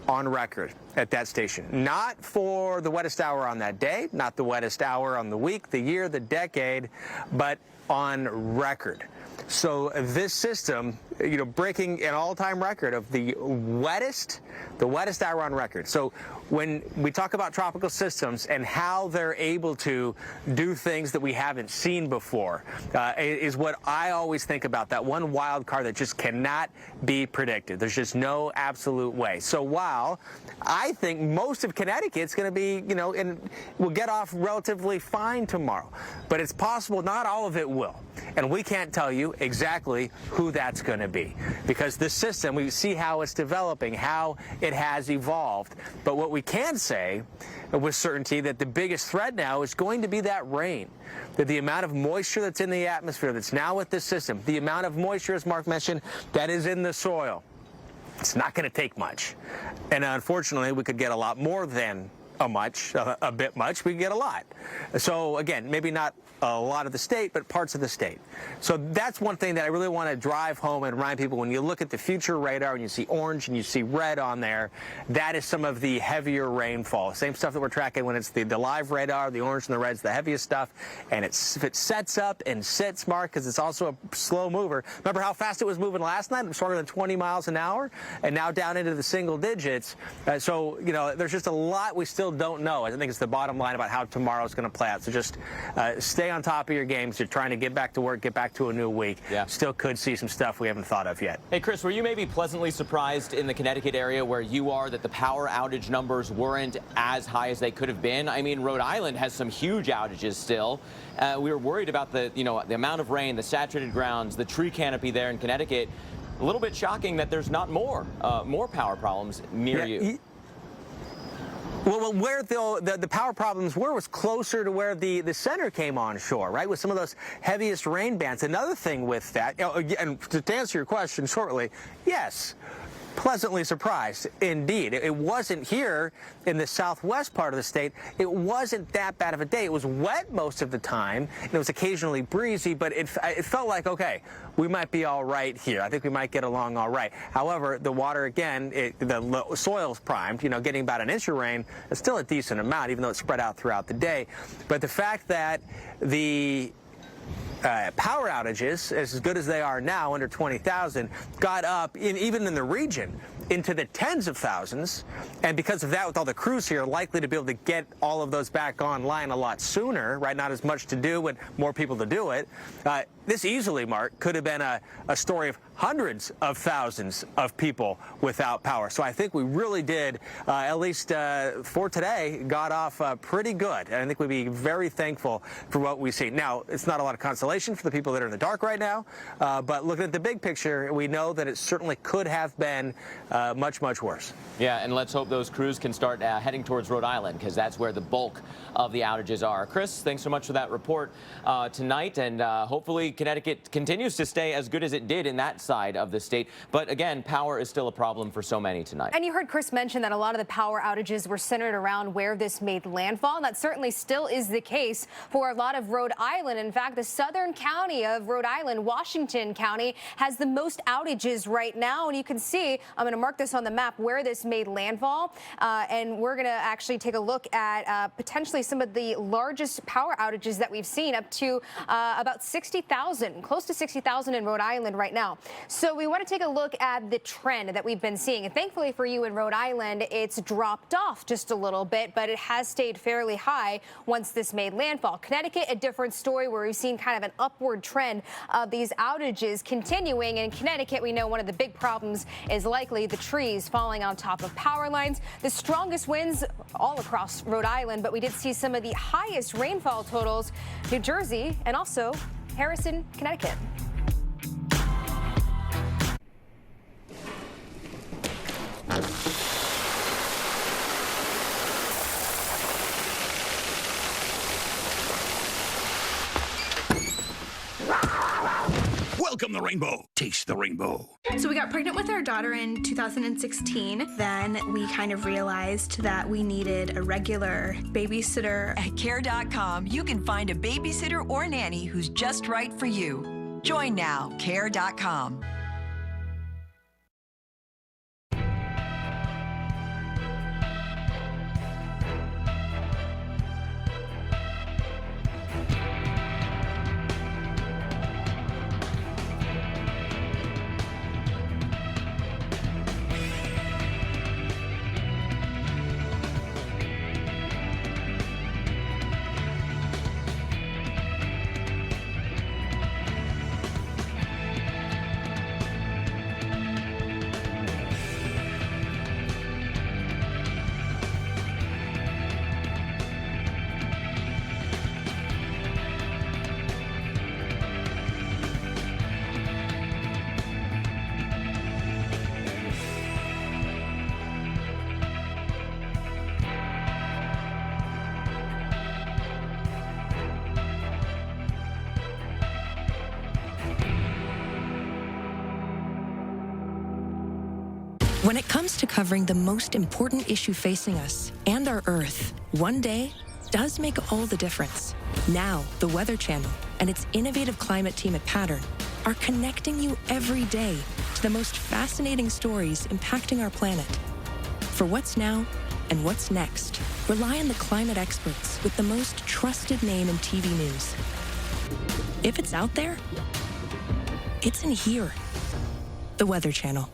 on record at that station. Not for the wettest hour on that day, not the wettest hour on the week, the year, the decade, but on record. So this system, breaking an all-time record of the wettest hour on record. So when we talk about tropical systems and how they're able to do things that we haven't seen before, is what I always think about, that one wild card that just cannot be predicted. There's just no absolute way. So while I think most of Connecticut's going to be, and we'll get off relatively fine tomorrow, but it's possible not all of it will. And we can't tell you exactly who that's going to be, because this system, we see how it's developing, how it has evolved. But what we can say with certainty, that the biggest threat now is going to be that rain, that the amount of moisture that's in the atmosphere that's now with this system, the amount of moisture, as Mark mentioned, that is in the soil, it's not going to take much. And unfortunately, we could get a lot more than a bit much, we get a lot. So again, maybe not a lot of the state, but parts of the state. So that's one thing that I really want to drive home and remind people. When you look at the future radar and you see orange and you see red on there, that is some of the heavier rainfall. Same stuff that we're tracking when it's the live radar, the orange and the red's the heaviest stuff. And if it sets up and sits, Mark, because it's also a slow mover. Remember how fast it was moving last night? It was stronger than 20 miles an hour, and now down into the single digits. So, there's just a lot we still don't know. I think it's the bottom line about how tomorrow's going to play out. So just stay on top of your games. You're trying to get back to work, get back to a new week. Yeah. Still could see some stuff we haven't thought of yet. Hey, Chris, were you maybe pleasantly surprised in the Connecticut area where you are that the power outage numbers weren't as high as they could have been? I mean, Rhode Island has some huge outages still. We were worried about the amount of rain, the saturated grounds, the tree canopy there in Connecticut. A little bit shocking that there's not more power problems near you. Well, where the power problems were was closer to where the center came on shore, right, with some of those heaviest rain bands. Another thing with that, and to answer your question shortly, yes, pleasantly surprised, indeed. It wasn't here in the southwest part of the state. It wasn't that bad of a day. It was wet most of the time, and it was occasionally breezy, but it felt like, okay, we might be all right here. I think we might get along all right. However, the water, again, the soil's primed, you know, getting about an inch of rain is still a decent amount, even though it's spread out throughout the day. But the fact that the power outages, as good as they are now, under 20,000, got up, even in the region, into the tens of thousands. And because of that, with all the crews here, likely to be able to get all of those back online a lot sooner, right? Not as much to do, but more people to do it. This easily, Mark, could have been a story of hundreds of thousands of people without power. So I think we really did, at least for today, got off pretty good. And I think we'd be very thankful for what we see. Now, it's not a lot of consolation for the people that are in the dark right now, but looking at the big picture, we know that it certainly could have been much, much worse. Yeah, and let's hope those crews can start heading towards Rhode Island, because that's where the bulk of the outages are. Chris, thanks so much for that report tonight, and hopefully Connecticut continues to stay as good as it did in that side of the state. But again, power is still a problem for so many tonight. And you heard Chris mention that a lot of the power outages were centered around where this made landfall, and that certainly still is the case for a lot of Rhode Island. In fact, the southern county of Rhode Island, Washington County, has the most outages right now. And you can see, I'm going to mark this on the map, where this made landfall. And we're going to actually take a look at potentially some of the largest power outages that we've seen, up to about 60,000, close to 60,000 in Rhode Island right now. So we want to take a look at the trend that we've been seeing. And thankfully for you in Rhode Island, it's dropped off just a little bit, but it has stayed fairly high once this made landfall. Connecticut, a different story, where we've seen kind of an upward trend of these outages continuing. In Connecticut, we know one of the big problems is likely the trees falling on top of power lines. The strongest winds all across Rhode Island, but we did see some of the highest rainfall totals, New Jersey and also Harrison, Connecticut. Welcome the rainbow. Taste the rainbow. So we got pregnant with our daughter in 2016. Then we kind of realized that we needed a regular babysitter. At care.com, you can find a babysitter or nanny who's just right for you. Join now, care.com. When it comes to covering the most important issue facing us and our Earth, one day does make all the difference. Now, the Weather Channel and its innovative climate team at Pattern are connecting you every day to the most fascinating stories impacting our planet. For what's now and what's next, rely on the climate experts with the most trusted name in TV news. If it's out there, it's in here. The Weather Channel.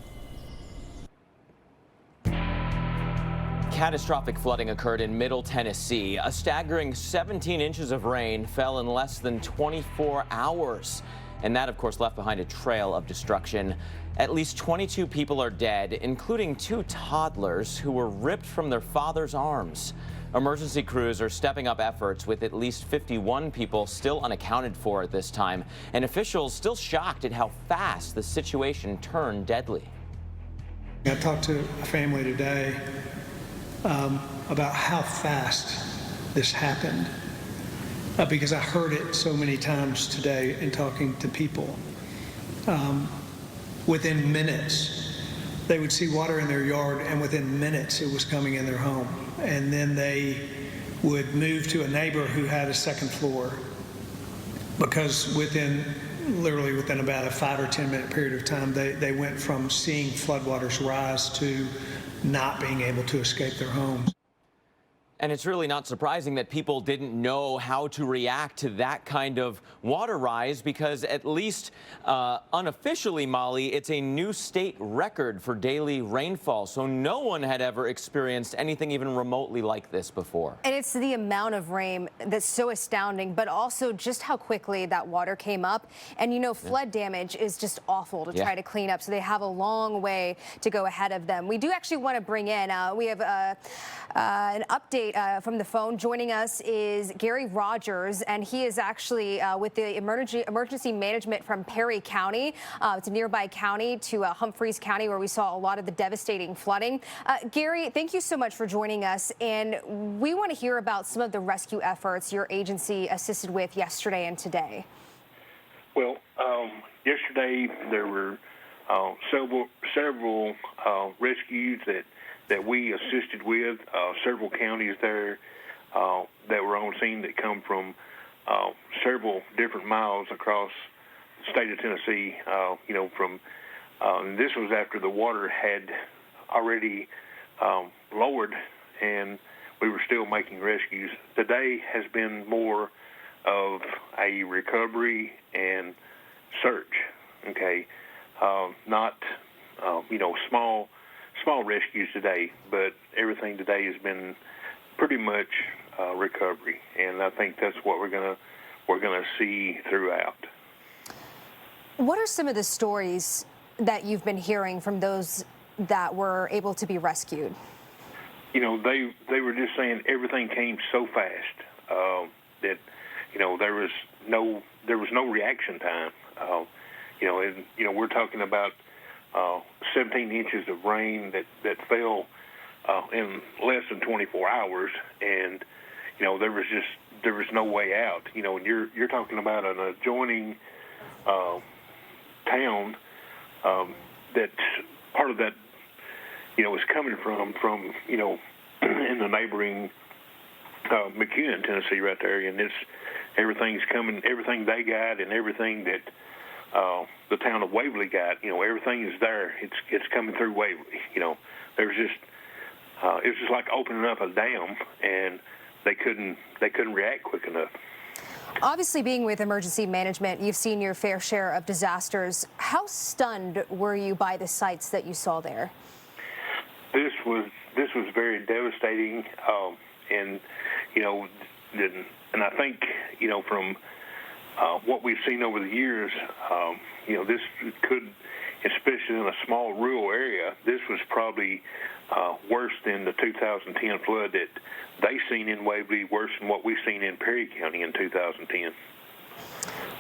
Catastrophic flooding occurred in Middle Tennessee. A staggering 17 inches of rain fell in less than 24 hours. And that, of course, left behind a trail of destruction. At least 22 people are dead, including 2 toddlers who were ripped from their father's arms. Emergency crews are stepping up efforts, with at least 51 people still unaccounted for at this time, and officials still shocked at how fast the situation turned deadly. I talked to a family today about how fast this happened, because I heard it so many times today in talking to people. Within minutes, they would see water in their yard, and within minutes it was coming in their home. And then they would move to a neighbor who had a second floor, because literally within about a 5 or 10 minute period of time, they went from seeing floodwaters rise to not being able to escape their homes. And it's really not surprising that people didn't know how to react to that kind of water rise, because at least unofficially, Molly, it's a new state record for daily rainfall. So no one had ever experienced anything even remotely like this before. And it's the amount of rain that's so astounding, but also just how quickly that water came up. And, you know, flood damage is just awful to try to clean up. So they have a long way to go ahead of them. We do actually want to bring in, we have an update from the phone. Joining us is Gary Rogers, and he is actually with the emergency management from Perry County. It's a nearby county to Humphreys County, where we saw a lot of the devastating flooding. Gary, thank you so much for joining us, and we want to hear about some of the rescue efforts your agency assisted with yesterday and today. Well, yesterday there were several rescues that we assisted with, several counties there that were on scene that come from several different miles across the state of Tennessee, and this was after the water had already lowered and we were still making rescues. Today has been more of a recovery and search, okay? Not, small rescues today, but everything today has been pretty much recovery, and I think that's what we're gonna see throughout. What are some of the stories that you've been hearing from those that were able to be rescued? You know, they were just saying everything came so fast that there was no reaction time. We're talking about 17 inches of rain that fell in less than 24 hours, and there was no way out. And you're talking about an adjoining town that part of that is coming from in the neighboring McEwen, Tennessee, right there, and everything they got and everything that the town of Waverly got, everything is there. It's coming through Waverly. There's just it's just like opening up a dam, and they couldn't react quick enough. Obviously, being with emergency management, you've seen your fair share of disasters. How stunned were you by the sights that you saw there? This was very devastating, and I think from what we've seen over the years, this could, especially in a small rural area, this was probably worse than the 2010 flood that they seen in Waverly, worse than what we've seen in Perry County in 2010.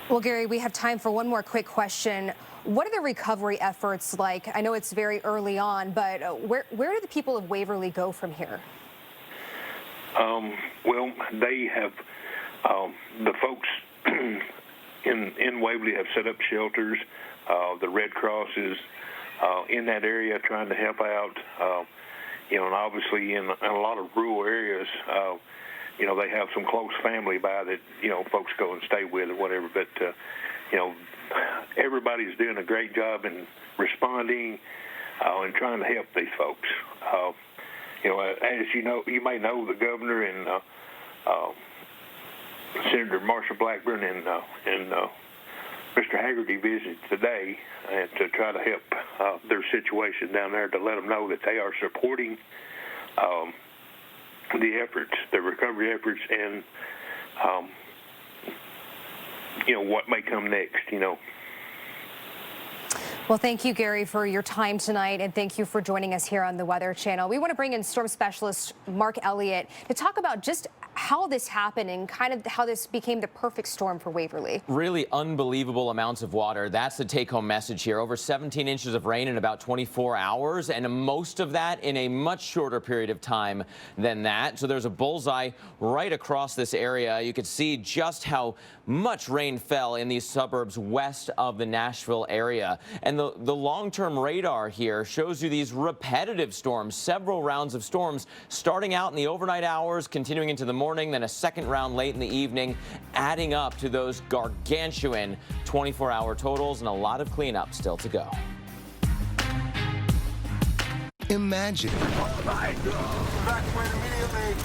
Well, Gary, we have time for one more quick question. What are the recovery efforts like? I know it's very early on, but where do the people of Waverly go from here? Well, they have, the folks in Waverly have set up shelters. The Red Cross is in that area trying to help out. And obviously in a lot of rural areas, they have some close family by that, folks go and stay with or whatever. But, everybody's doing a great job in responding and trying to help these folks. As you may know, the governor and Senator Marshall Blackburn and Mr. Haggerty visited today to try to help their situation down there, to let them know that they are supporting the efforts, the recovery efforts, and what may come next. Well, thank you, Gary, for your time tonight, and thank you for joining us here on the Weather Channel. We want to bring in storm specialist Mark Elliott to talk about just how this happened and kind of how this became the perfect storm for Waverly. Really unbelievable amounts of water. That's the take-home message here. Over 17 inches of rain in about 24 hours, and most of that in a much shorter period of time than that. So there's a bullseye right across this area. You could see just how much rain fell in these suburbs west of the Nashville area. And the long-term radar here shows you these repetitive storms, several rounds of storms starting out in the overnight hours, continuing into the morning, then a second round late in the evening, adding up to those gargantuan 24-hour totals, and a lot of cleanup still to go. Imagine. Oh my God! Evacuate immediately.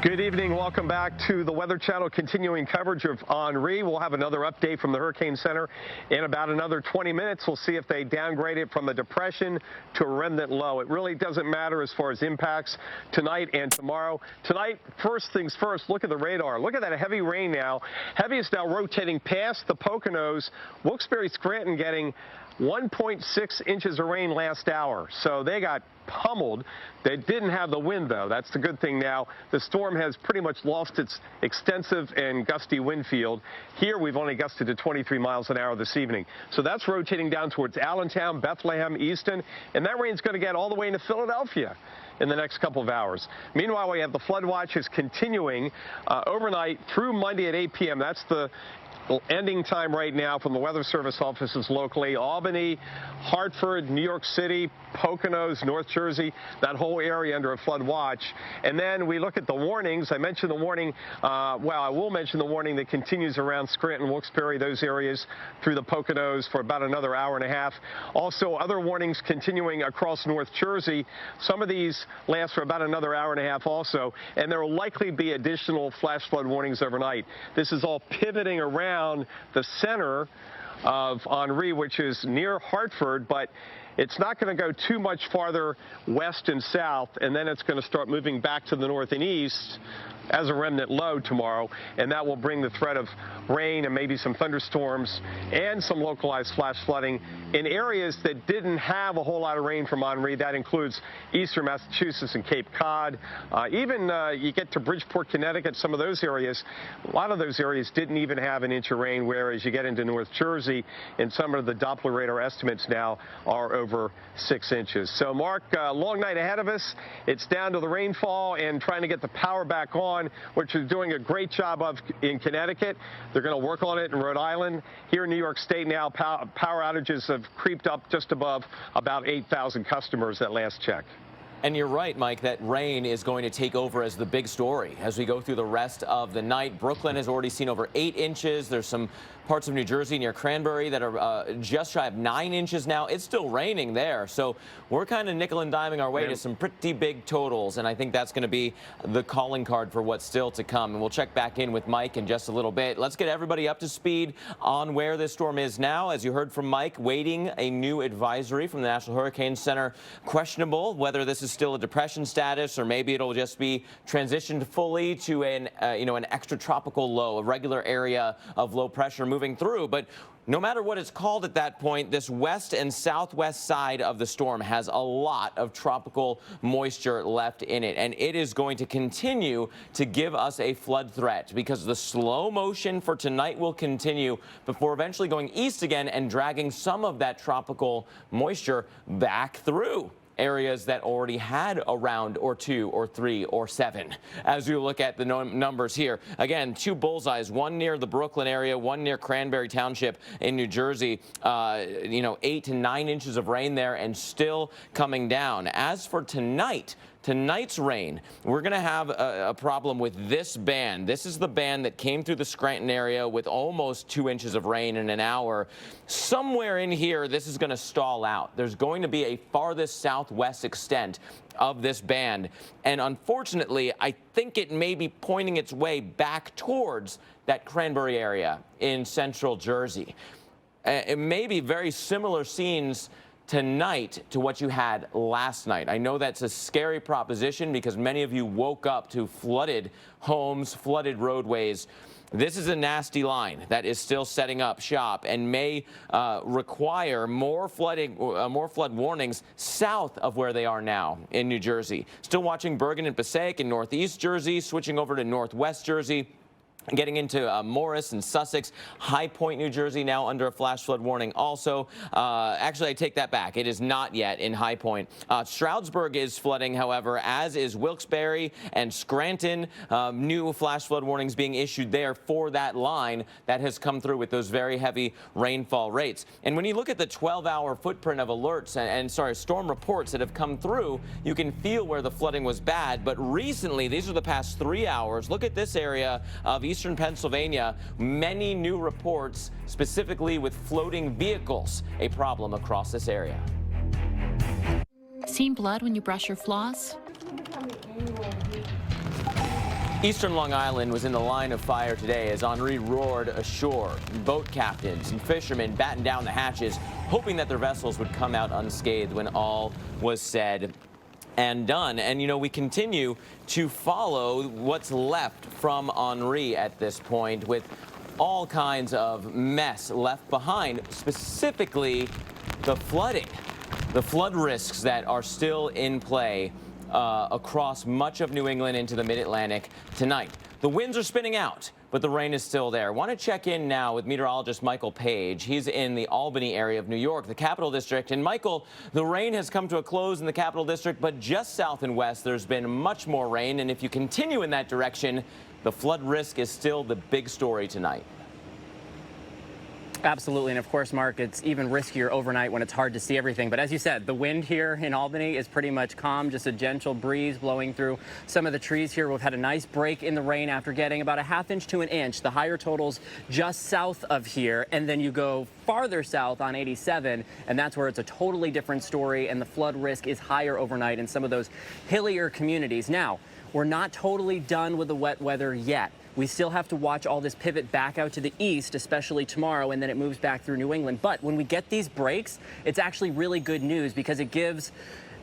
Good evening. Welcome back to the Weather Channel, continuing coverage of Henri. We'll have another update from the Hurricane Center in about another 20 minutes. We'll see if they downgrade it from a depression to a remnant low. It really doesn't matter as far as impacts tonight and tomorrow. Tonight, first things first, look at the radar. Look at that heavy rain now. Heavy is now rotating past the Poconos. Wilkes-Barre, Scranton getting 1.6 inches of rain last hour. So they got pummeled. They didn't have the wind, though. That's the good thing now. The storm has pretty much lost its extensive and gusty wind field. Here, we've only gusted to 23 miles an hour this evening. So that's rotating down towards Allentown, Bethlehem, Easton, and that rain's going to get all the way into Philadelphia in the next couple of hours. Meanwhile, we have the flood watches continuing overnight through Monday at 8 p.m. That's the ending time right now from the Weather Service offices locally. Albany, Hartford, New York City, Poconos, North Jersey, that whole area under a flood watch. And then we look at the warnings. I mentioned the warning, well, I will mention the warning that continues around Scranton, Wilkes-Barre, those areas through the Poconos for about another hour and a half. Also, other warnings continuing across North Jersey. Some of these last for about another hour and a half also, and there will likely be additional flash flood warnings overnight. This is all pivoting around the center of Henri, which is near Hartford, but it's not going to go too much farther west and south, and then it's going to start moving back to the north and east as a remnant low tomorrow, and that will bring the threat of rain and maybe some thunderstorms and some localized flash flooding in areas that didn't have a whole lot of rain from Henri. That includes eastern Massachusetts and Cape Cod. Even you get to Bridgeport, Connecticut, some of those areas, a lot of those areas didn't even have an inch of rain, whereas you get into North Jersey, and some of the Doppler radar estimates now are over 6 inches. So, Mark, long night ahead of us. It's down to the rainfall and trying to get the power back on, which is doing a great job of in Connecticut. They're going to work on it in Rhode Island. Here in New York State now, power outages have creeped up just above about 8,000 customers at last check. And you're right, Mike, that rain is going to take over as the big story as we go through the rest of the night. Brooklyn has already seen over 8 inches. There's some parts of New Jersey near Cranberry that are just shy of 9 inches now. It's still raining there. So we're kind of nickel and diming our way to some pretty big totals. And I think that's going to be the calling card for what's still to come. And we'll check back in with Mike in just a little bit. Let's get everybody up to speed on where this storm is now. As you heard from Mike, waiting a new advisory from the National Hurricane Center. Questionable whether this is still a depression status or maybe it'll just be transitioned fully to an extratropical low, a regular area of low pressure moving through. But no matter what it's called at that point, this west and southwest side of the storm has a lot of tropical moisture left in it, and it is going to continue to give us a flood threat because the slow motion for tonight will continue before eventually going east again and dragging some of that tropical moisture back through. areas that already had a round or 2 or 3 or 7. As you look at the numbers here, again, 2 bullseyes, one near the Brooklyn area, one near Cranberry Township in New Jersey. 8 to 9 inches of rain there and still coming down. As for tonight's rain, we're going to have a problem with this band. This is the band that came through the Scranton area with almost 2 inches of rain in an hour. Somewhere in here, this is going to stall out. There's going to be a farthest southwest extent of this band. And unfortunately, I think it may be pointing its way back towards that Cranberry area in central Jersey. It may be very similar scenes tonight to what you had last night. I know that's a scary proposition because many of you woke up to flooded homes, flooded roadways. This is a nasty line that is still setting up shop and may require more flood warnings south of where they are now in New Jersey. Still watching Bergen and Passaic in northeast Jersey, switching over to northwest Jersey. Getting into Morris and Sussex, High Point, New Jersey, now under a flash flood warning also. Actually, I take that back. It is not yet in High Point. Stroudsburg is flooding, however, as is Wilkes-Barre and Scranton. New flash flood warnings being issued there for that line that has come through with those very heavy rainfall rates. And when you look at the 12-hour footprint of alerts and storm reports that have come through, you can feel where the flooding was bad. But recently, these are the past 3 hours. Look at this area of eastern Pennsylvania, many new reports specifically with floating vehicles, a problem across this area. Seen blood when you brush your floss? Eastern Long Island was in the line of fire today as Henri roared ashore. Boat captains and fishermen battened down the hatches, hoping that their vessels would come out unscathed when all was said and done. And, we continue to follow what's left from Henri at this point with all kinds of mess left behind, specifically the flooding, the flood risks that are still in play across much of New England into the mid-Atlantic tonight. The winds are spinning out, but the rain is still there. Want to check in now with meteorologist Michael Page. He's in the Albany area of New York, the Capital District. And Michael, the rain has come to a close in the Capital District, but just south and west, there's been much more rain. And if you continue in that direction, the flood risk is still the big story tonight. Absolutely, and of course, Mark, it's even riskier overnight when it's hard to see everything. But as you said, the wind here in Albany is pretty much calm, just a gentle breeze blowing through some of the trees here. We've had a nice break in the rain after getting about a ½ inch to an inch. The higher totals just south of here, and then you go farther south on 87, and that's where it's a totally different story, and the flood risk is higher overnight in some of those hillier communities. Now, we're not totally done with the wet weather yet. We still have to watch all this pivot back out to the east, especially tomorrow, and then it moves back through New England. But when we get these breaks, it's actually really good news because it gives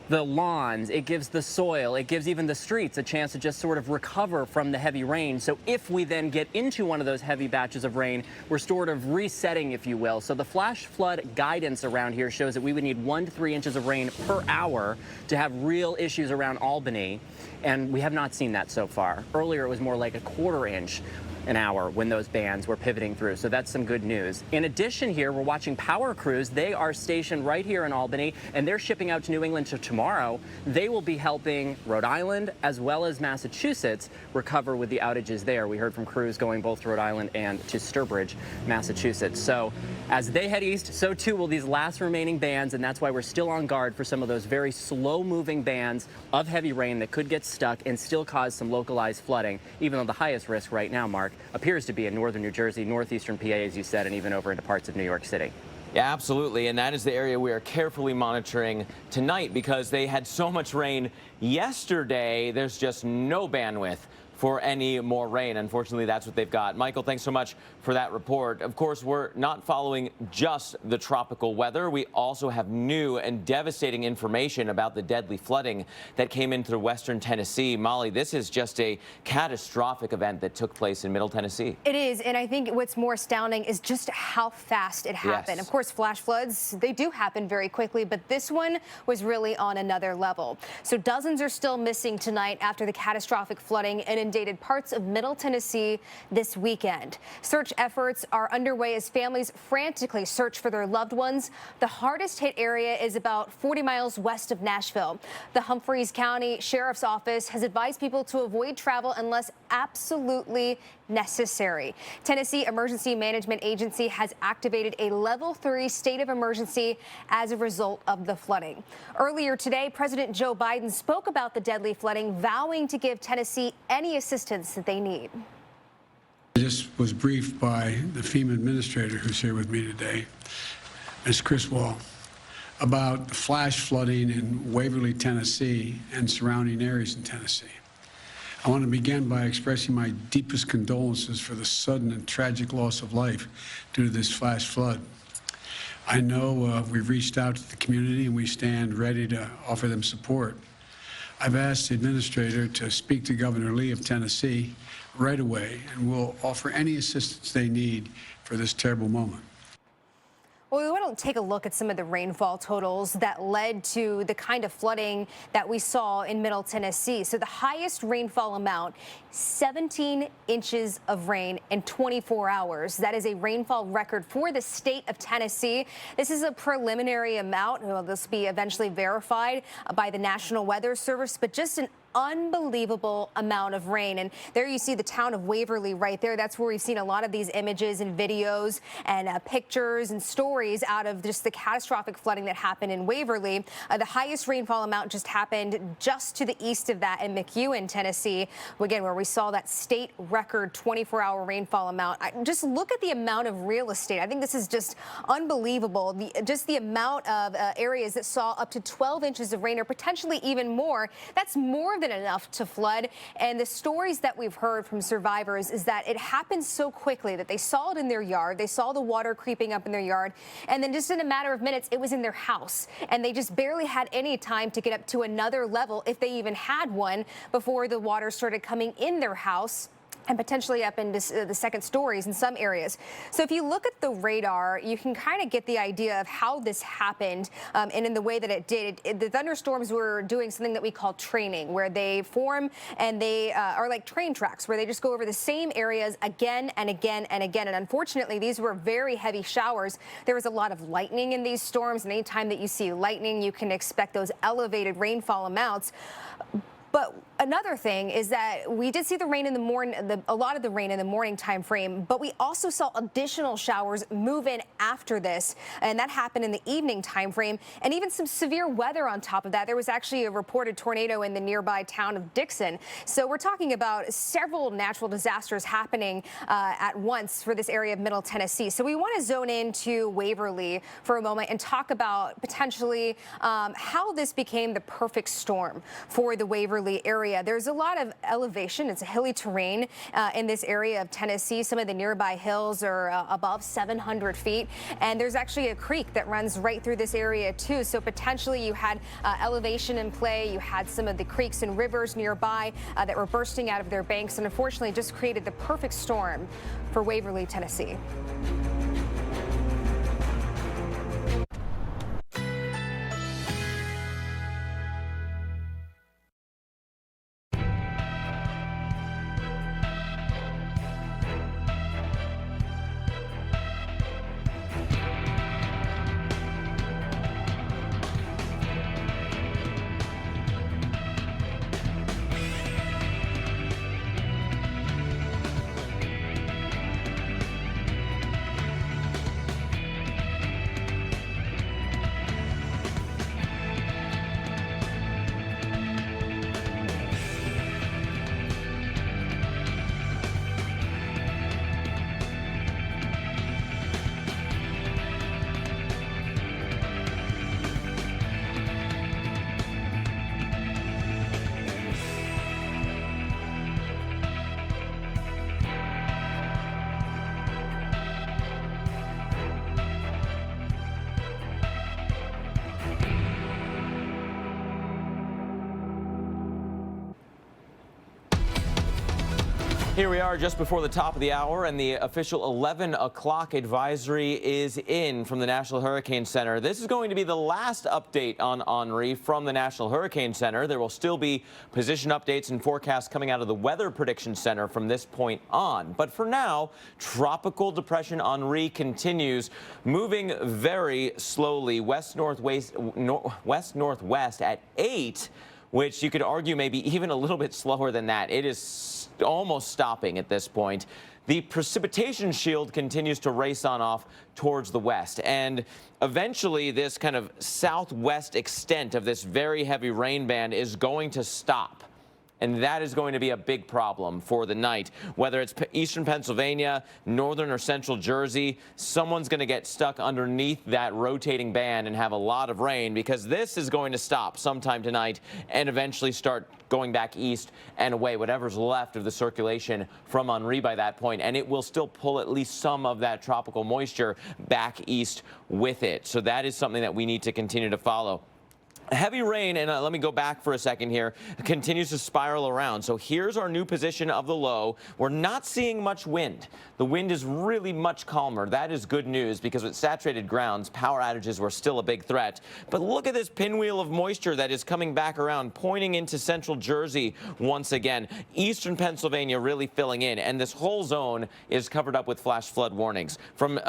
the lawns, it gives the soil, it gives even the streets a chance to just sort of recover from the heavy rain. So if we then get into one of those heavy batches of rain, we're sort of resetting, if you will. So the flash flood guidance around here shows that we would need 1 to 3 inches of rain per hour to have real issues around Albany. And we have not seen that so far. Earlier, it was more like a 1/4 inch an hour when those bands were pivoting through. So that's some good news. In addition here, we're watching power crews. They are stationed right here in Albany, and they're shipping out to New England tomorrow. They will be helping Rhode Island as well as Massachusetts recover with the outages there. We heard from crews going both to Rhode Island and to Sturbridge, Massachusetts. So as they head east, so too will these last remaining bands, and that's why we're still on guard for some of those very slow-moving bands of heavy rain that could get stuck and still cause some localized flooding, even though the highest risk right now, Mark, appears to be in northern New Jersey, northeastern PA, as you said, and even over into parts of New York City. Yeah, absolutely, and that is the area we are carefully monitoring tonight because they had so much rain yesterday. There's just no bandwidth for any more rain. Unfortunately, that's what they've got. Michael, thanks so much for that report. Of course, we're not following just the tropical weather. We also have new and devastating information about the deadly flooding that came in through western Tennessee. Molly, this is just a catastrophic event that took place in Middle Tennessee. It is, and I think what's more astounding is just how fast it happened. Yes. Of course, flash floods, they do happen very quickly, but this one was really on another level. So dozens are still missing tonight after the catastrophic flooding in a inundated parts of Middle Tennessee this weekend. Search efforts are underway as families frantically search for their loved ones. The hardest hit area is about 40 miles west of Nashville. The Humphreys County Sheriff's Office has advised people to avoid travel unless absolutely necessary. Tennessee Emergency Management Agency has activated a level 3 state of emergency as a result of the flooding. Earlier today, President Joe Biden spoke about the deadly flooding, vowing to give Tennessee any assistance that they need. I just was briefed by the FEMA administrator who's here with me today, Ms. Chris Wall, about the flash flooding in Waverly, Tennessee and surrounding areas in Tennessee. I want to begin by expressing my deepest condolences for the sudden and tragic loss of life due to this flash flood. I know we've reached out to the community and we stand ready to offer them support. I've asked the administrator to speak to Governor Lee of Tennessee right away, and we'll offer any assistance they need for this terrible moment. Well, we want to take a look at some of the rainfall totals that led to the kind of flooding that we saw in Middle Tennessee. So the highest rainfall amount, 17 inches of rain in 24 hours. That is a rainfall record for the state of Tennessee. This is a preliminary amount. Well, this will be eventually verified by the National Weather Service, but just an unbelievable amount of rain. And there you see the town of Waverly right there. That's where we've seen a lot of these images and videos and pictures and stories out of just the catastrophic flooding that happened in Waverly. The highest rainfall amount just happened just to the east of that in McEwen, Tennessee, again, where we saw that state record 24-hour rainfall amount. Just look at the amount of real estate. I think this is just unbelievable. Just the amount of areas that saw up to 12 inches of rain or potentially even more. That's more than enough to flood. And the stories that we've heard from survivors is that it happened so quickly that they saw it in their yard. They saw the water creeping up in their yard. And then just in a matter of minutes, it was in their house. And they just barely had any time to get up to another level, if they even had one, before the water started coming in their house and potentially up into the second stories in some areas. So if you look at the radar, you can kind of get the idea of how this happened and in the way that it did. The thunderstorms were doing something that we call training, where they form and they are like train tracks, where they just go over the same areas again and again and again. And unfortunately, these were very heavy showers. There was a lot of lightning in these storms, and anytime that you see lightning, you can expect those elevated rainfall amounts. But another thing is that we did see the rain in the morning, a lot of the rain in the morning time frame, but we also saw additional showers move in after this, and that happened in the evening time frame, and even some severe weather on top of that. There was actually a reported tornado in the nearby town of Dixon. So we're talking about several natural disasters happening at once for this area of Middle Tennessee. So we want to zone into Waverly for a moment and talk about potentially how this became the perfect storm for the Waverly area. There's a lot of elevation. It's a hilly terrain in this area of Tennessee. Some of the nearby hills are above 700 feet. And there's actually a creek that runs right through this area too. So potentially you had elevation in play. You had some of the creeks and rivers nearby that were bursting out of their banks, and unfortunately just created the perfect storm for Waverly, Tennessee. Here we are just before the top of the hour, and the official 11 o'clock advisory is in from the National Hurricane Center. This is going to be the last update on Henri from the National Hurricane Center. There will still be position updates and forecasts coming out of the Weather Prediction Center from this point on. But for now, Tropical Depression Henri continues moving very slowly west-northwest at 8, which you could argue maybe even a little bit slower than that. It is almost stopping at this point. The precipitation shield continues to race on off towards the west, and eventually this kind of southwest extent of this very heavy rain band is going to stop. And that is going to be a big problem for the night. Whether it's eastern Pennsylvania, northern or central Jersey, someone's going to get stuck underneath that rotating band and have a lot of rain, because this is going to stop sometime tonight and eventually start going back east and away, whatever's left of the circulation from Henri by that point. And it will still pull at least some of that tropical moisture back east with it. So that is something that we need to continue to follow. Heavy rain, and let me go back for a second here, continues to spiral around. So here's our new position of the low. We're not seeing much wind. The wind is really much calmer. That is good news, because with saturated grounds, power outages were still a big threat. But look at this pinwheel of moisture that is coming back around, pointing into central Jersey once again. Eastern Pennsylvania really filling in, and this whole zone is covered up with flash flood warnings. From,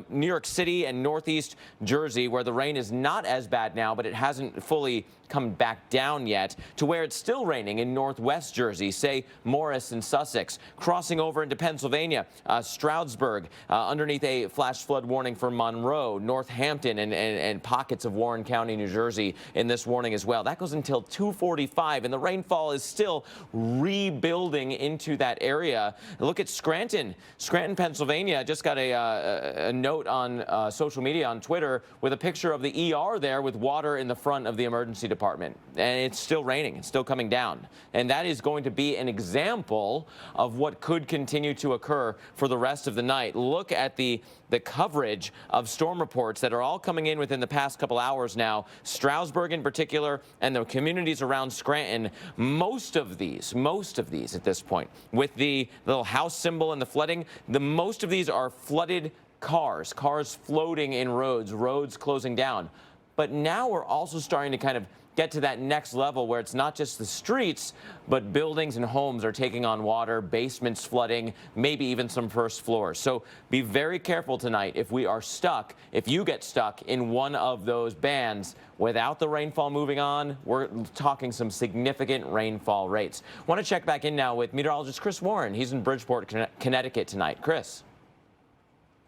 New York City and northeast Jersey, where the rain is not as bad now, but it hasn't fully come back down yet, to where it's still raining in northwest Jersey, say Morris and Sussex, crossing over into Pennsylvania, Stroudsburg, underneath a flash flood warning for Monroe, Northampton, and pockets of Warren County, New Jersey in this warning as well. That goes until 2:45, and the rainfall is still rebuilding into that area. Look at Scranton, Pennsylvania. Just got a note on social media on Twitter with a picture of the ER there with water in the front of the emergency department. And it's still raining. It's still coming down. And that is going to be an example of what could continue to occur for the rest of the night. Look at the coverage of storm reports that are all coming in within the past couple hours now. Stroudsburg in particular, and the communities around Scranton, most of these at this point, with the little house symbol and the flooding, most of these are flooded cars floating in roads closing down. But now we're also starting to kind of get to that next level where it's not just the streets, but buildings and homes are taking on water, basements flooding, maybe even some first floors. So be very careful tonight if you get stuck in one of those bands. Without the rainfall moving on, we're talking some significant rainfall rates. Want to check back in now with meteorologist Chris Warren. He's in Bridgeport, Connecticut tonight. Chris.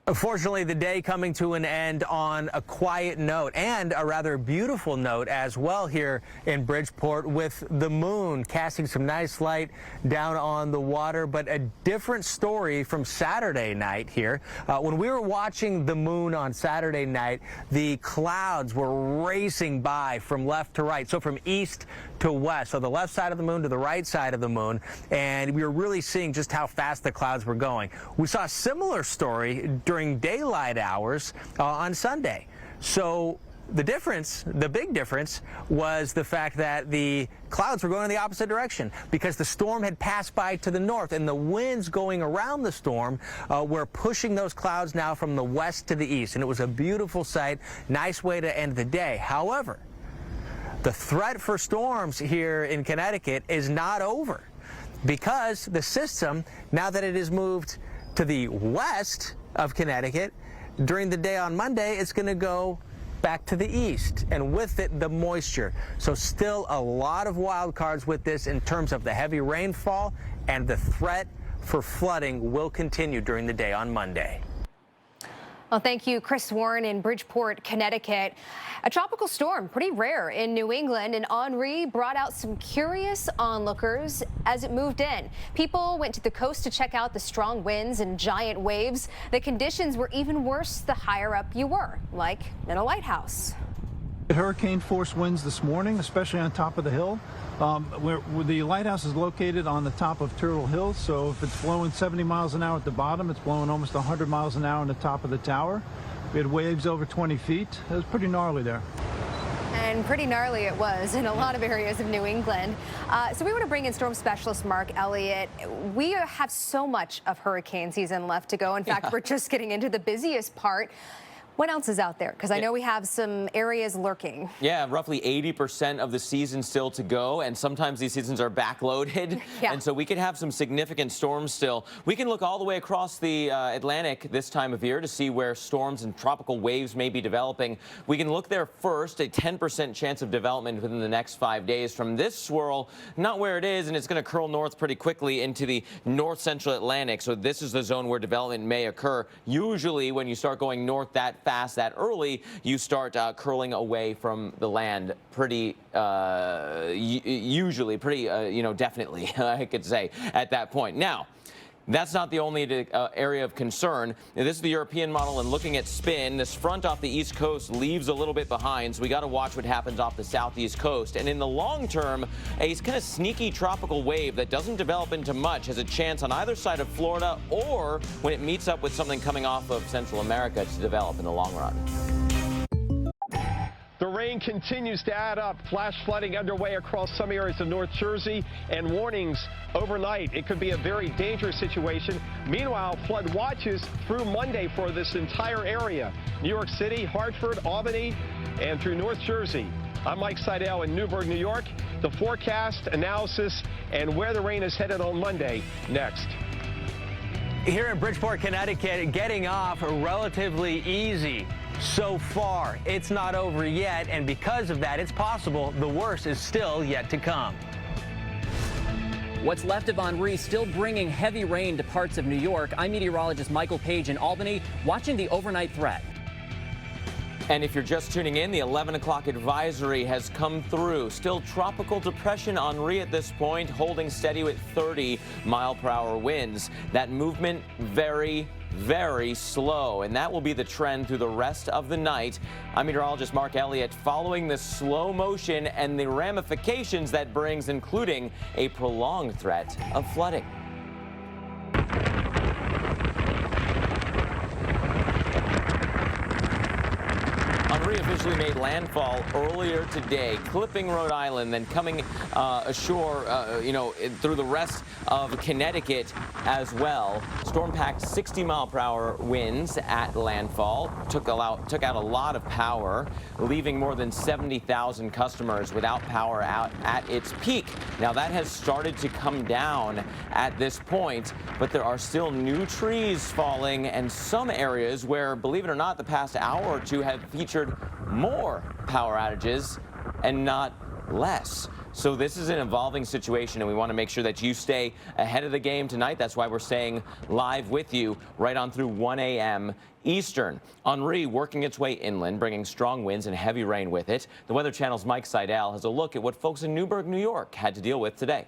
Unfortunately, the day coming to an end on a quiet note, and a rather beautiful note as well here in Bridgeport, with the moon casting some nice light down on the water. But a different story from Saturday night here. When we were watching the moon on Saturday night, the clouds were racing by from left to right, so from east to west, so the left side of the moon to the right side of the moon, and we were really seeing just how fast the clouds were going. We saw a similar story during daylight hours on Sunday. So the big difference was the fact that the clouds were going in the opposite direction, because the storm had passed by to the north, and the winds going around the storm were pushing those clouds now from the west to the east. And it was a beautiful sight, nice way to end the day. However, the threat for storms here in Connecticut is not over, because the system, now that it has moved to the west of Connecticut, during the day on Monday, it's going to go back to the east, and with it, the moisture. So still a lot of wild cards with this in terms of the heavy rainfall, and the threat for flooding will continue during the day on Monday. Well, thank you, Chris Warren in Bridgeport, Connecticut. A tropical storm, pretty rare in New England, and Henri brought out some curious onlookers as it moved in. People went to the coast to check out the strong winds and giant waves. The conditions were even worse the higher up you were, like in a lighthouse. Hurricane force winds this morning, especially on top of the hill. Where the lighthouse is located on the top of Turtle Hill, so if it's blowing 70 miles an hour at the bottom, it's blowing almost 100 miles an hour on the top of the tower. We had waves over 20 feet. It was pretty gnarly there. And pretty gnarly it was in a lot of areas of New England. So we want to bring in storm specialist Mark Elliott. We have so much of hurricane season left to go. In fact, we're just getting into the busiest part. What else is out there? Because I know we have some areas lurking. Yeah, roughly 80% of the season still to go, and sometimes these seasons are backloaded. And so we could have some significant storms still. We can look all the way across the Atlantic this time of year to see where storms and tropical waves may be developing. We can look there first, a 10% chance of development within the next 5 days from this swirl, not where it is, and it's going to curl north pretty quickly into the north central Atlantic. So this is the zone where development may occur. Usually when you start going north that fast, that early, you start curling away from the land pretty, usually pretty, definitely, I could say, at that point. Now, that's not the only area of concern. This is the European model, and looking at spin, this front off the east coast leaves a little bit behind, so we got to watch what happens off the southeast coast. And in the long term, a kind of sneaky tropical wave that doesn't develop into much has a chance on either side of Florida or when it meets up with something coming off of Central America to develop in the long run. The rain continues to add up. Flash flooding underway across some areas of North Jersey, and warnings overnight. It could be a very dangerous situation. Meanwhile, flood watches through Monday for this entire area. New York City, Hartford, Albany, and through North Jersey. I'm Mike Seidel in Newburgh, New York. The forecast, analysis, and where the rain is headed on Monday next. Here in Bridgeport, Connecticut, getting off relatively easy. So far, it's not over yet, and because of that, it's possible the worst is still yet to come. What's left of Henri still bringing heavy rain to parts of New York. I'm meteorologist Michael Page in Albany, watching the overnight threat. And if you're just tuning in, the 11 o'clock advisory has come through. Still tropical depression Henri at this point, holding steady with 30-mile-per-hour winds. That movement very slow, and that will be the trend through the rest of the night. I'm meteorologist Mark Elliott, following the slow motion and the ramifications that brings, including a prolonged threat of flooding. Henri officially made landfall earlier today, clipping Rhode Island, then coming ashore, through the rest of Connecticut as well. Storm-packed 60-mile-per-hour winds at landfall took out a lot of power, leaving more than 70,000 customers without power out at its peak. Now that has started to come down at this point, but there are still new trees falling, and some areas where, believe it or not, the past hour or two have featured more power outages and not less. So this is an evolving situation, and we want to make sure that you stay ahead of the game tonight. That's why we're staying live with you right on through 1 a.m. Eastern. Henri working its way inland, bringing strong winds and heavy rain with it. The Weather Channel's Mike Seidel has a look at what folks in Newburgh, New York had to deal with today.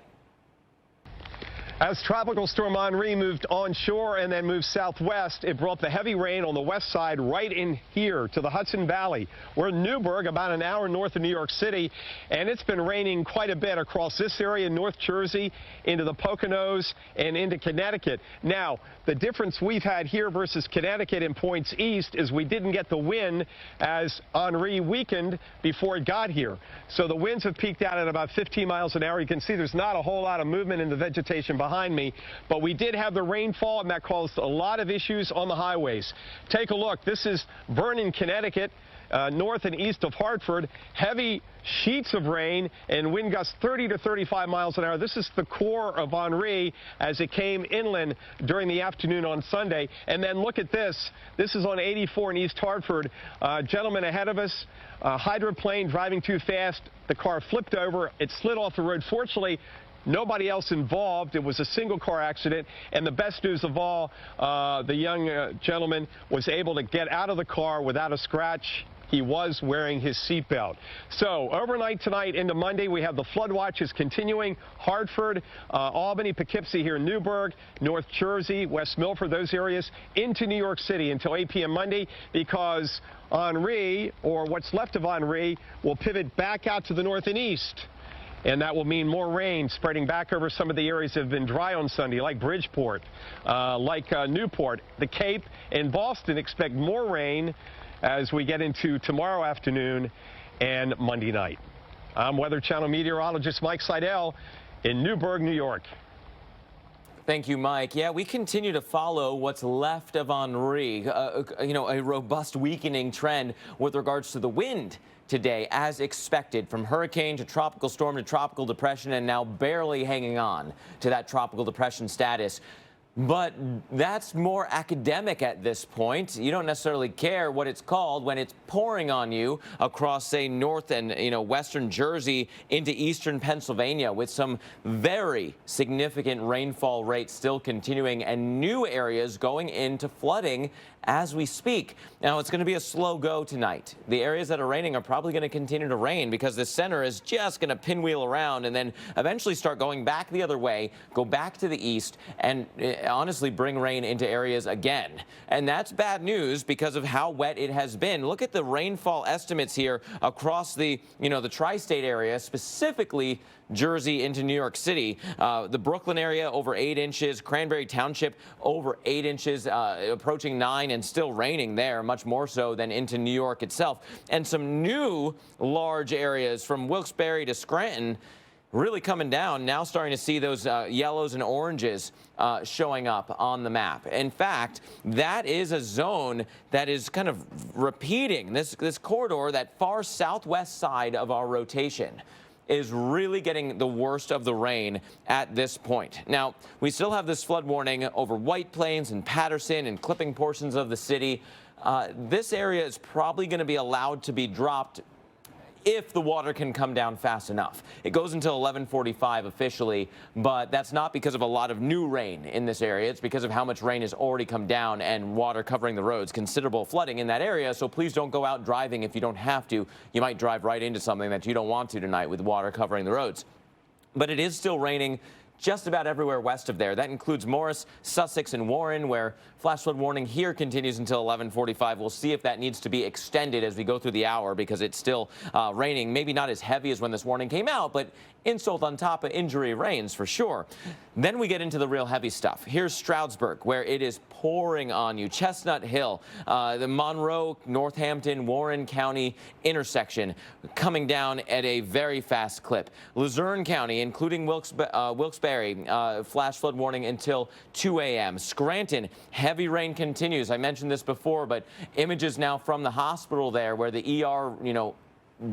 As Tropical Storm Henri moved onshore and then moved southwest, it brought the heavy rain on the west side right in here to the Hudson Valley. We're in Newburgh, about an hour north of New York City, and it's been raining quite a bit across this area, North Jersey, into the Poconos, and into Connecticut. Now, the difference we've had here versus Connecticut in points east is we didn't get the wind as Henri weakened before it got here. So the winds have peaked out at about 15 miles an hour. You can see there's not a whole lot of movement in the vegetation behind me, but we did have the rainfall, and that caused a lot of issues on the highways. Take a look. This is Vernon, Connecticut, north and east of Hartford. Heavy sheets of rain and wind gusts 30 to 35 miles an hour. This is the core of Henri as it came inland during the afternoon on Sunday. And then look at this. This is on 84 in East Hartford. Gentleman ahead of us, hydroplane driving too fast. The car flipped over. It slid off the road. Fortunately, nobody else involved. It was a single car accident. And the best news of all, the young gentleman was able to get out of the car without a scratch. He was wearing his seatbelt. So overnight tonight into Monday, we have the flood watches continuing. Hartford, Albany, Poughkeepsie here in Newburgh, North Jersey, West Milford, those areas, into New York City until 8 p.m. Monday, because Henri, or what's left of Henri, will pivot back out to the north and east. And that will mean more rain spreading back over some of the areas that have been dry on Sunday, like Bridgeport, like Newport, the Cape, and Boston. Expect more rain as we get into tomorrow afternoon and Monday night. I'm Weather Channel meteorologist Mike Seidel in Newburgh, New York. Thank you, Mike. Yeah, we continue to follow what's left of Henri, a robust weakening trend with regards to the wind today, as expected, from hurricane to tropical storm to tropical depression, and now barely hanging on to that tropical depression status. But that's more academic at this point. You don't necessarily care what it's called when it's pouring on you across, say, north and western Jersey into eastern Pennsylvania, with some very significant rainfall rates still continuing and new areas going into flooding as we speak. Now, it's going to be a slow go tonight. The areas that are raining are probably going to continue to rain because the center is just going to pinwheel around and then eventually start going back the other way, go back to the east, and honestly bring rain into areas again. And that's bad news because of how wet it has been. Look at the rainfall estimates here across the tri-state area, specifically Jersey into New York City. The Brooklyn area over 8 inches, Cranberry Township over 8 inches, approaching 9, and still raining there, much more so than into New York itself. And some new large areas from Wilkes-Barre to Scranton really coming down, now starting to see those yellows and oranges showing up on the map. In fact, that is a zone that is kind of repeating this corridor, that far southwest side of our rotation is really getting the worst of the rain at this point. Now, we still have this flood warning over White Plains and Patterson and clipping portions of the city. This area is probably going to be allowed to be dropped if the water can come down fast enough. It goes until 11:45 officially, but that's not because of a lot of new rain in this area. It's because of how much rain has already come down and water covering the roads. Considerable flooding in that area, so please don't go out driving if you don't have to. You might drive right into something that you don't want to tonight with water covering the roads. But it is still raining just about everywhere west of there. That includes Morris, Sussex, and Warren, where flash flood warning here continues until 11:45. We'll see if that needs to be extended as we go through the hour, because it's still raining. Maybe not as heavy as when this warning came out, but insult on top of injury rains for sure. Then we get into the real heavy stuff. Here's Stroudsburg, where it is pouring on you. Chestnut Hill, the Monroe, Northampton, Warren County intersection coming down at a very fast clip. Luzerne County, including Wilkes-Barre, flash flood warning until 2 a.m. Scranton, heavy rain continues. I mentioned this before, but images now from the hospital there, where the ER,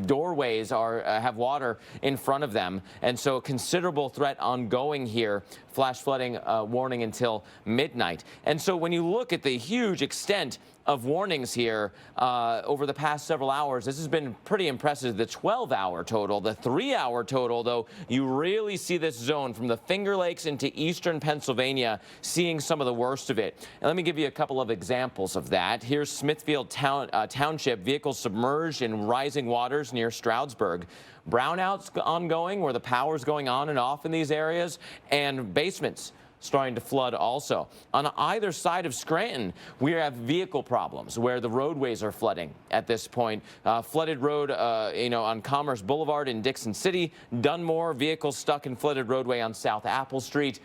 doorways have water in front of them, and so a considerable threat ongoing here. Flash flooding warning until midnight. And so when you look at the huge extent of warnings here over the past several hours, this has been pretty impressive. The 12-hour total, the 3-hour total, though, you really see this zone from the Finger Lakes into eastern Pennsylvania seeing some of the worst of it. And let me give you a couple of examples of that. Here's Smithfield Township, vehicles submerged in rising waters near Stroudsburg. Brownouts ongoing, where the power's going on and off in these areas, and basements starting to flood also. On either side of Scranton, we have vehicle problems where the roadways are flooding at this point. Flooded road, on Commerce Boulevard in Dixon City. Dunmore, vehicles stuck in flooded roadway on South Apple Street.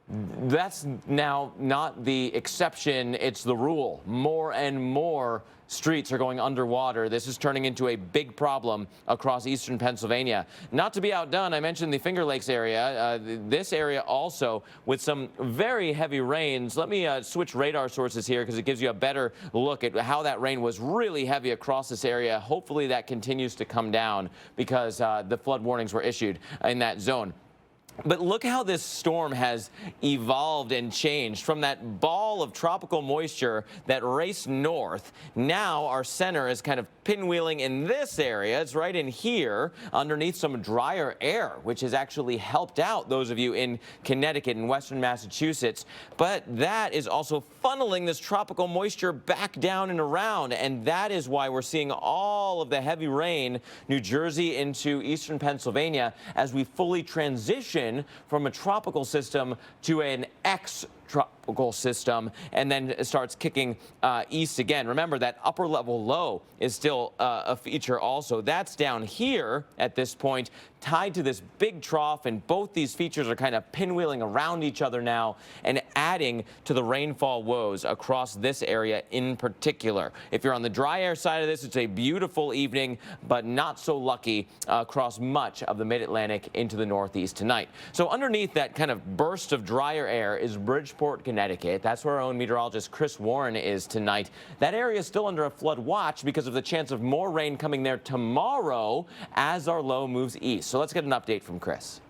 That's now not the exception, it's the rule. More and more streets are going underwater. This is turning into a big problem across eastern Pennsylvania. Not to be outdone, I mentioned the Finger Lakes area. This area also with some very heavy rains. Let me switch radar sources here because it gives you a better look at how that rain was really heavy across this area. Hopefully that continues to come down because the flood warnings were issued in that zone. But look how this storm has evolved and changed from that ball of tropical moisture that raced north. Now our center is kind of pinwheeling in this area. It's right in here underneath some drier air, which has actually helped out those of you in Connecticut and western Massachusetts. But that is also funneling this tropical moisture back down and around. And that is why we're seeing all of the heavy rain, New Jersey into eastern Pennsylvania, as we fully transition from a tropical system to an ex-tropical system, and then it starts kicking east again. Remember, that upper level low is still a feature also. That's down here at this point, tied to this big trough, and both these features are kind of pinwheeling around each other now. And as adding to the rainfall woes across this area in particular. If you're on the dry air side of this, it's a beautiful evening, but not so lucky across much of the mid-Atlantic into the Northeast tonight. So underneath that kind of burst of drier air is Bridgeport, Connecticut. That's where our own meteorologist Chris Warren is tonight. That area is still under a flood watch because of the chance of more rain coming there tomorrow as our low moves east. So let's get an update from Chris.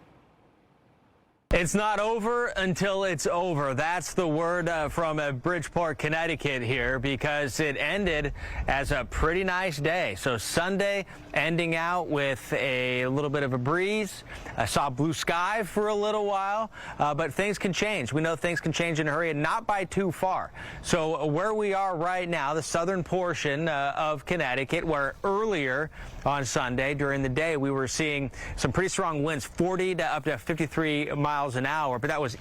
It's not over until it's over. That's the word from Bridgeport, Connecticut here, because it ended as a pretty nice day. So Sunday ending out with a little bit of a breeze. I saw blue sky for a little while, but things can change. We know things can change in a hurry and not by too far. So where we are right now, the southern portion of Connecticut, where earlier on Sunday during the day we were seeing some pretty strong winds, 40 to up to 53 miles an hour, but that was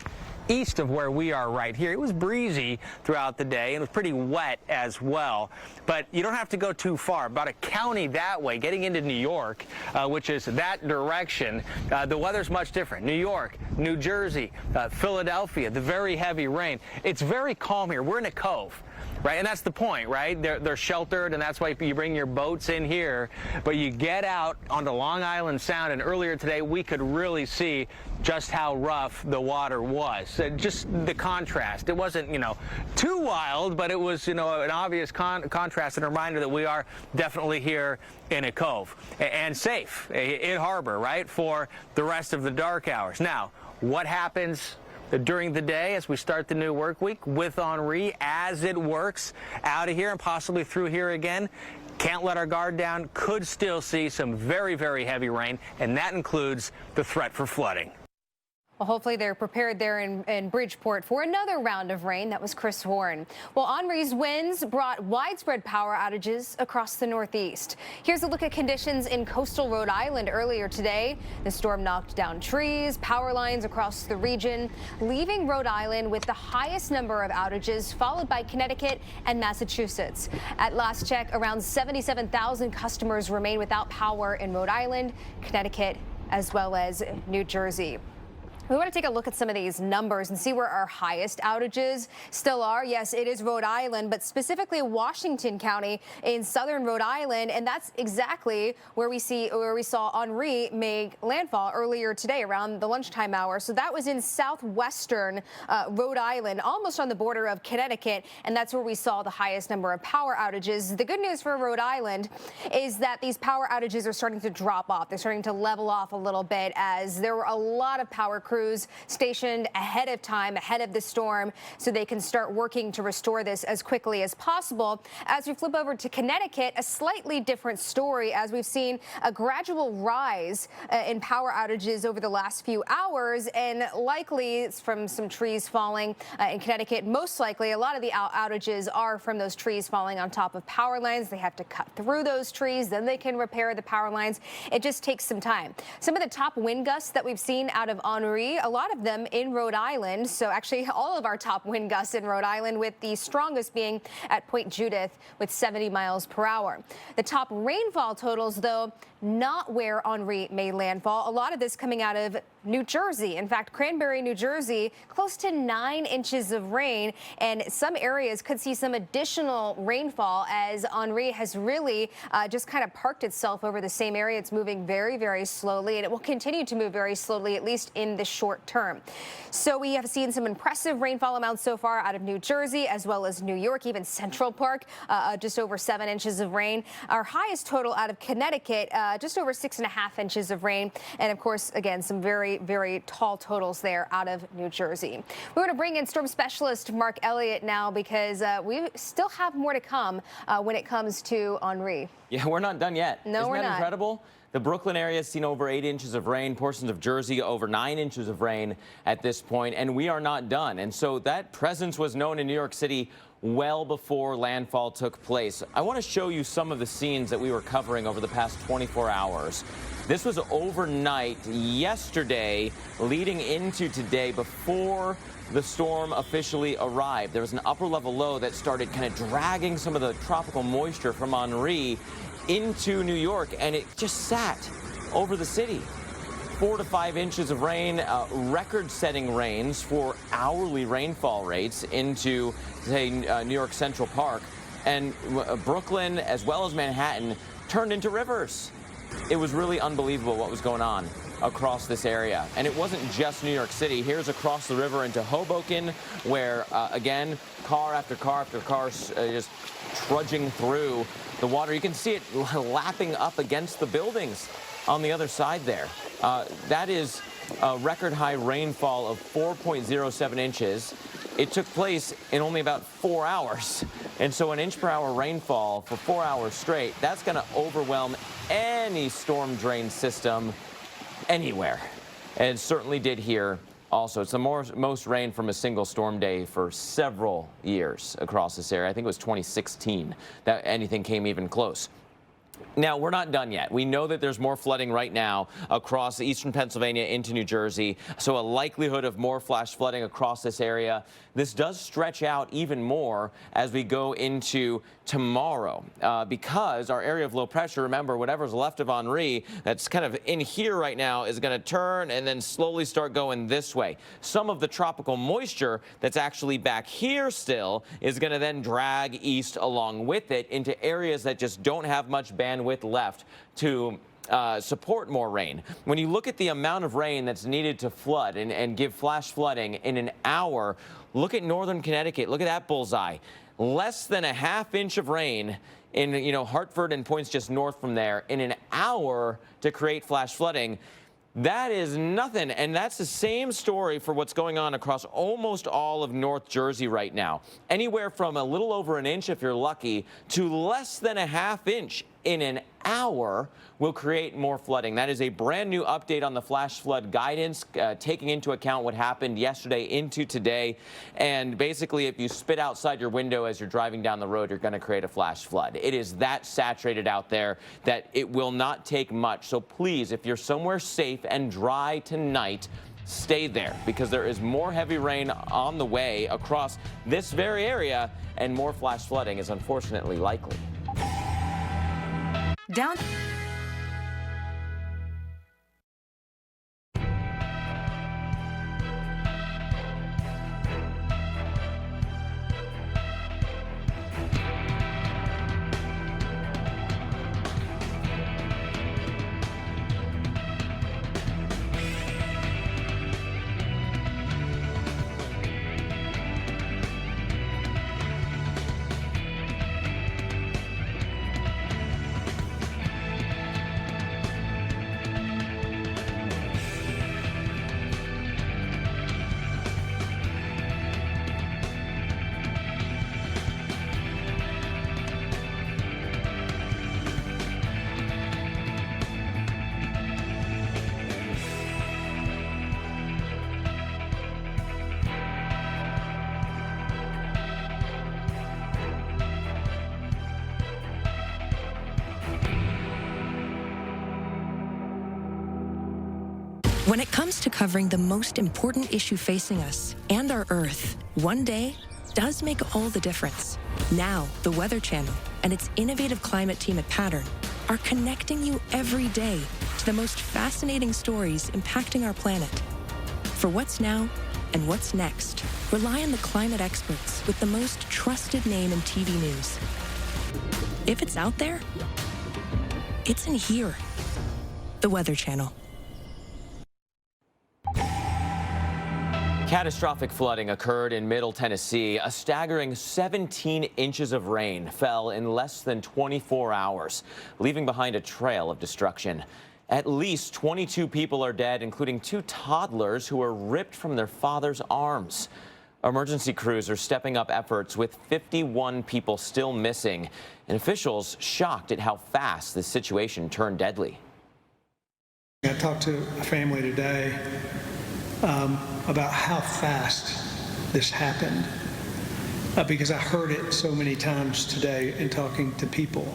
east of where we are right here. It was breezy throughout the day and it was pretty wet as well, but you don't have to go too far. About a county that way, getting into New York, which is that direction, the weather's much different. New York, New Jersey, Philadelphia, the very heavy rain. It's very calm here. We're in a cove. Right, and that's the point, right? They're sheltered, and that's why you bring your boats in here. But you get out onto Long Island Sound, and earlier today we could really see just how rough the water was. Just the contrast. It wasn't, too wild, but it was, an obvious contrast and a reminder that we are definitely here in a cove and safe in harbor, right, for the rest of the dark hours. Now, what happens during the day as we start the new work week with Henri as it works out of here and possibly through here again? Can't let our guard down. Could still see some very, very heavy rain, and that includes the threat for flooding. Well, hopefully they're prepared there in Bridgeport for another round of rain. That was Chris Warren. Well, Henri's winds brought widespread power outages across the Northeast. Here's a look at conditions in coastal Rhode Island earlier today. The storm knocked down trees, power lines across the region, leaving Rhode Island with the highest number of outages, followed by Connecticut and Massachusetts. At last check, around 77,000 customers remain without power in Rhode Island, Connecticut, as well as New Jersey. We want to take a look at some of these numbers and see where our highest outages still are. Yes, it is Rhode Island, but specifically Washington County in southern Rhode Island, and that's exactly where we saw Henri make landfall earlier today around the lunchtime hour. So that was in southwestern Rhode Island, almost on the border of Connecticut, and that's where we saw the highest number of power outages. The good news for Rhode Island is that these power outages are starting to drop off. They're starting to level off a little bit as there were a lot of power crews stationed ahead of time, ahead of the storm, so they can start working to restore this as quickly as possible. As we flip over to Connecticut, a slightly different story, as we've seen a gradual rise in power outages over the last few hours, and likely it's from some trees falling in Connecticut. Most likely, a lot of the outages are from those trees falling on top of power lines. They have to cut through those trees, then they can repair the power lines. It just takes some time. Some of the top wind gusts that we've seen out of Henri, a lot of them in Rhode Island. So actually all of our top wind gusts in Rhode Island, with the strongest being at Point Judith with 70 miles per hour. The top rainfall totals, though, not where Henri made landfall. A lot of this coming out of New Jersey. In fact, Cranberry, New Jersey, close to 9 inches of rain, and some areas could see some additional rainfall as Henri has really just kind of parked itself over the same area. It's moving very, very slowly, and it will continue to move very slowly, at least in the short term. So we have seen some impressive rainfall amounts so far out of New Jersey as well as New York, even Central Park, just over 7 inches of rain. Our highest total out of Connecticut, just over 6.5 inches of rain. And of course, again, some very, very tall totals there out of New Jersey. We're going to bring in storm specialist Mark Elliott now, because we still have more to come when it comes to Henri. Yeah, we're not done yet. No, we're not. Isn't that incredible? The Brooklyn area has seen over 8 inches of rain, portions of Jersey over 9 inches of rain at this point, and we are not done. And so that presence was known in New York City well before landfall took place. I want to show you some of the scenes that we were covering over the past 24 hours. This was overnight yesterday leading into today before the storm officially arrived. There was an upper level low that started kind of dragging some of the tropical moisture from Henri into New York, and it just sat over the city 4 to 5 inches of rain, record-setting rains for hourly rainfall rates into, say, New York Central Park. And Brooklyn, as well as Manhattan, turned into rivers. It was really unbelievable what was going on across this area. And it wasn't just New York City. Here's across the river into Hoboken, where, again, car after car after car just trudging through the water. You can see it lapping up against the buildings on the other side there. That is a record high rainfall of 4.07 inches. It took place in only about 4 hours. And so an inch per hour rainfall for 4 hours straight, that's going to overwhelm any storm drain system anywhere. And it certainly did here also. It's the most rain from a single storm day for several years across this area. I think it was 2016 that anything came even close. Now, we're not done yet. We know that there's more flooding right now across eastern Pennsylvania into New Jersey, so a likelihood of more flash flooding across this area. This does stretch out even more as we go into tomorrow because our area of low pressure, remember, whatever's left of Henri that's kind of in here right now is going to turn and then slowly start going this way. Some of the tropical moisture that's actually back here still is going to then drag east along with it into areas that just don't have much bandwidth left to support more rain. When you look at the amount of rain that's needed to flood and give flash flooding in an hour, look at northern Connecticut. Look at that bullseye. Less than a half inch of rain in Hartford and points just north from there in an hour to create flash flooding. That is nothing, and that's the same story for what's going on across almost all of North Jersey right now. Anywhere from a little over an inch, if you're lucky, to less than a half inch in an hour will create more flooding. That is a brand new update on the flash flood guidance, taking into account what happened yesterday into today. And basically, if you spit outside your window as you're driving down the road, you're going to create a flash flood. It is that saturated out there that it will not take much. So please, if you're somewhere safe and dry tonight, stay there, because there is more heavy rain on the way across this very area, and more flash flooding is unfortunately likely. Down. When it comes to covering the most important issue facing us and our Earth, one day does make all the difference. Now, the Weather Channel and its innovative climate team at Pattern are connecting you every day to the most fascinating stories impacting our planet. For what's now and what's next, rely on the climate experts with the most trusted name in TV news. If it's out there, it's in here. The Weather Channel. Catastrophic flooding occurred in Middle Tennessee. A staggering 17 inches of rain fell in less than 24 hours, leaving behind a trail of destruction. At least 22 people are dead, including 2 toddlers who were ripped from their father's arms. Emergency crews are stepping up efforts with 51 people still missing, and officials shocked at how fast this situation turned deadly. I talked to a family today about how fast this happened, because I heard it so many times today in talking to people.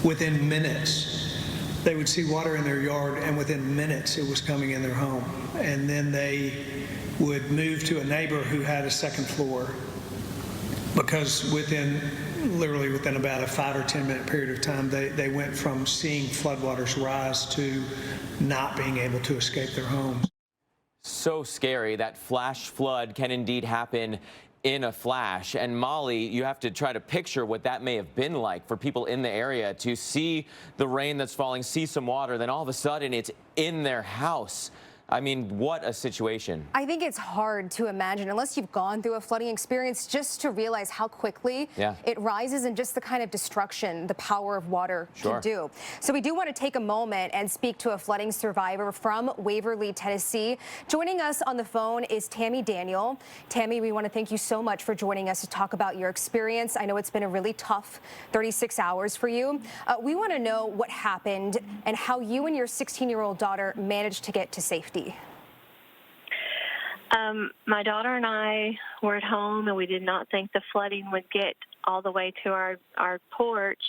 Within minutes, they would see water in their yard, and within minutes it was coming in their home. And then they would move to a neighbor who had a second floor, because literally within about a 5 or 10 minute period of time, they went from seeing floodwaters rise to not being able to escape their homes. So scary. That flash flood can indeed happen in a flash. And Molly, you have to try to picture what that may have been like for people in the area to see the rain that's falling, see some water, then all of a sudden it's in their house. I mean, what a situation. I think it's hard to imagine, unless you've gone through a flooding experience, just to realize how quickly it rises and just the kind of destruction the power of water can do. So we do want to take a moment and speak to a flooding survivor from Waverly, Tennessee. Joining us on the phone is Tammy Daniel. Tammy, we want to thank you so much for joining us to talk about your experience. I know it's been a really tough 36 hours for you. We want to know what happened and how you and your 16-year-old daughter managed to get to safety. My daughter and I were at home, and we did not think the flooding would get all the way to our porch,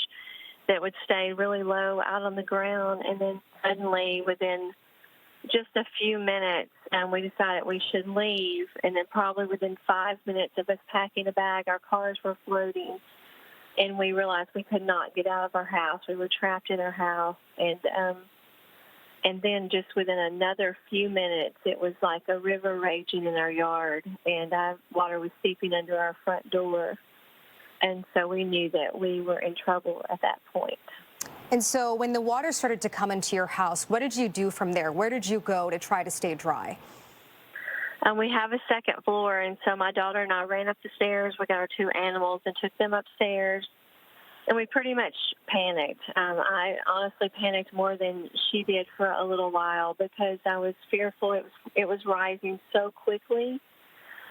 that would stay really low out on the ground. And then suddenly, within just a few minutes, we decided we should leave. And then probably within 5 minutes of us packing a bag, our cars were floating. And we realized we could not get out of our house. We were trapped in our house. And then just within another few minutes, it was like a river raging in our yard, and water was seeping under our front door. And so we knew that we were in trouble at that point. And so when the water started to come into your house, what did you do from there? Where did you go to try to stay dry? We have a second floor, and so my daughter and I ran up the stairs. We got our 2 animals and took them upstairs. And we pretty much panicked. I honestly panicked more than she did for a little while because I was fearful. It was rising so quickly.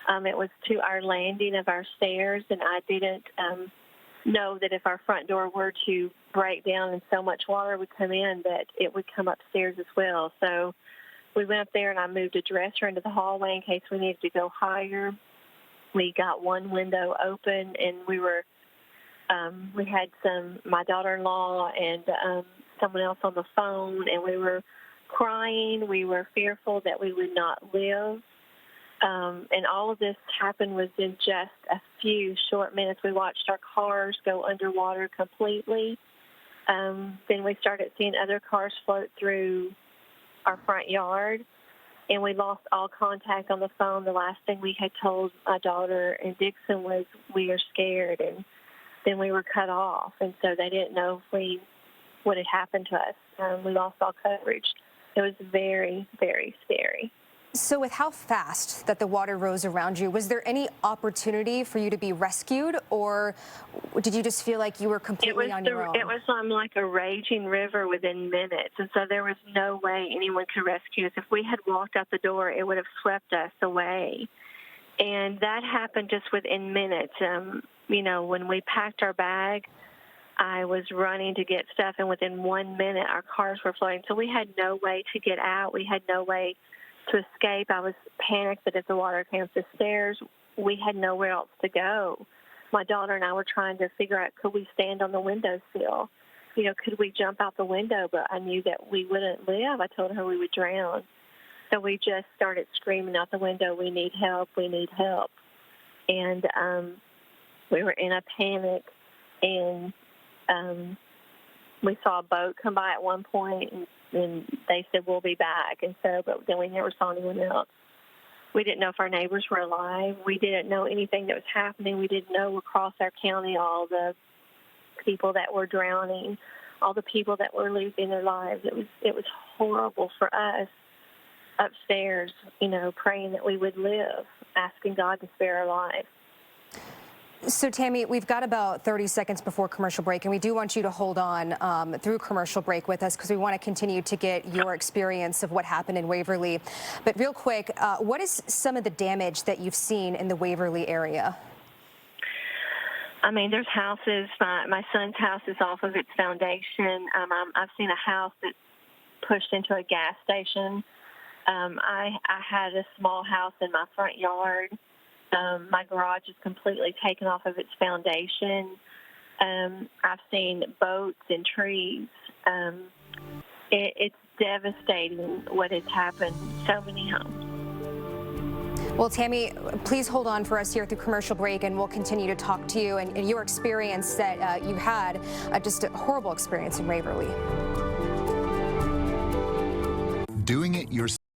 It was to our landing of our stairs, and I didn't know that if our front door were to break down and so much water would come in, that it would come upstairs as well. So we went up there, and I moved a dresser into the hallway in case we needed to go higher. We got one window open, and we had my daughter-in-law and someone else on the phone, and we were crying. We were fearful that we would not live. And all of this happened within just a few short minutes. We watched our cars go underwater completely. Then we started seeing other cars float through our front yard, and we lost all contact on the phone. The last thing we had told my daughter and Dixon was, "We are scared," and then we were cut off, and so they didn't know what had happened to us. We lost all coverage. It was very, very scary. So with how fast that the water rose around you, was there any opportunity for you to be rescued, or did you just feel like you were completely on your own? It was like a raging river within minutes, and so there was no way anyone could rescue us. If we had walked out the door, it would have swept us away. And that happened just within minutes. When we packed our bag, I was running to get stuff, and within 1 minute, our cars were floating. So we had no way to get out. We had no way to escape. I was panicked that if the water came up the stairs, we had nowhere else to go. My daughter and I were trying to figure out, could we stand on the windowsill? Could we jump out the window? But I knew that we wouldn't live. I told her we would drown. So we just started screaming out the window, "We need help, we need help." And we were in a panic, and we saw a boat come by at one point, and they said, "We'll be back." And so, but then we never saw anyone else. We didn't know if our neighbors were alive. We didn't know anything that was happening. We didn't know across our county all the people that were drowning, all the people that were losing their lives. It was horrible for us upstairs, praying that we would live, asking God to spare our lives. So, Tammy, we've got about 30 seconds before commercial break, and we do want you to hold on through commercial break with us because we want to continue to get your experience of what happened in Waverly. But real quick, what is some of the damage that you've seen in the Waverly area? I mean, there's houses. My son's house is off of its foundation. I've seen a house that pushed into a gas station. I had a small house in my front yard. My garage is completely taken off of its foundation. I've seen boats and trees. It's devastating what has happened. So many homes. Well, Tammy, please hold on for us here through commercial break, and we'll continue to talk to you and your experience that you had, just a horrible experience in Waverly.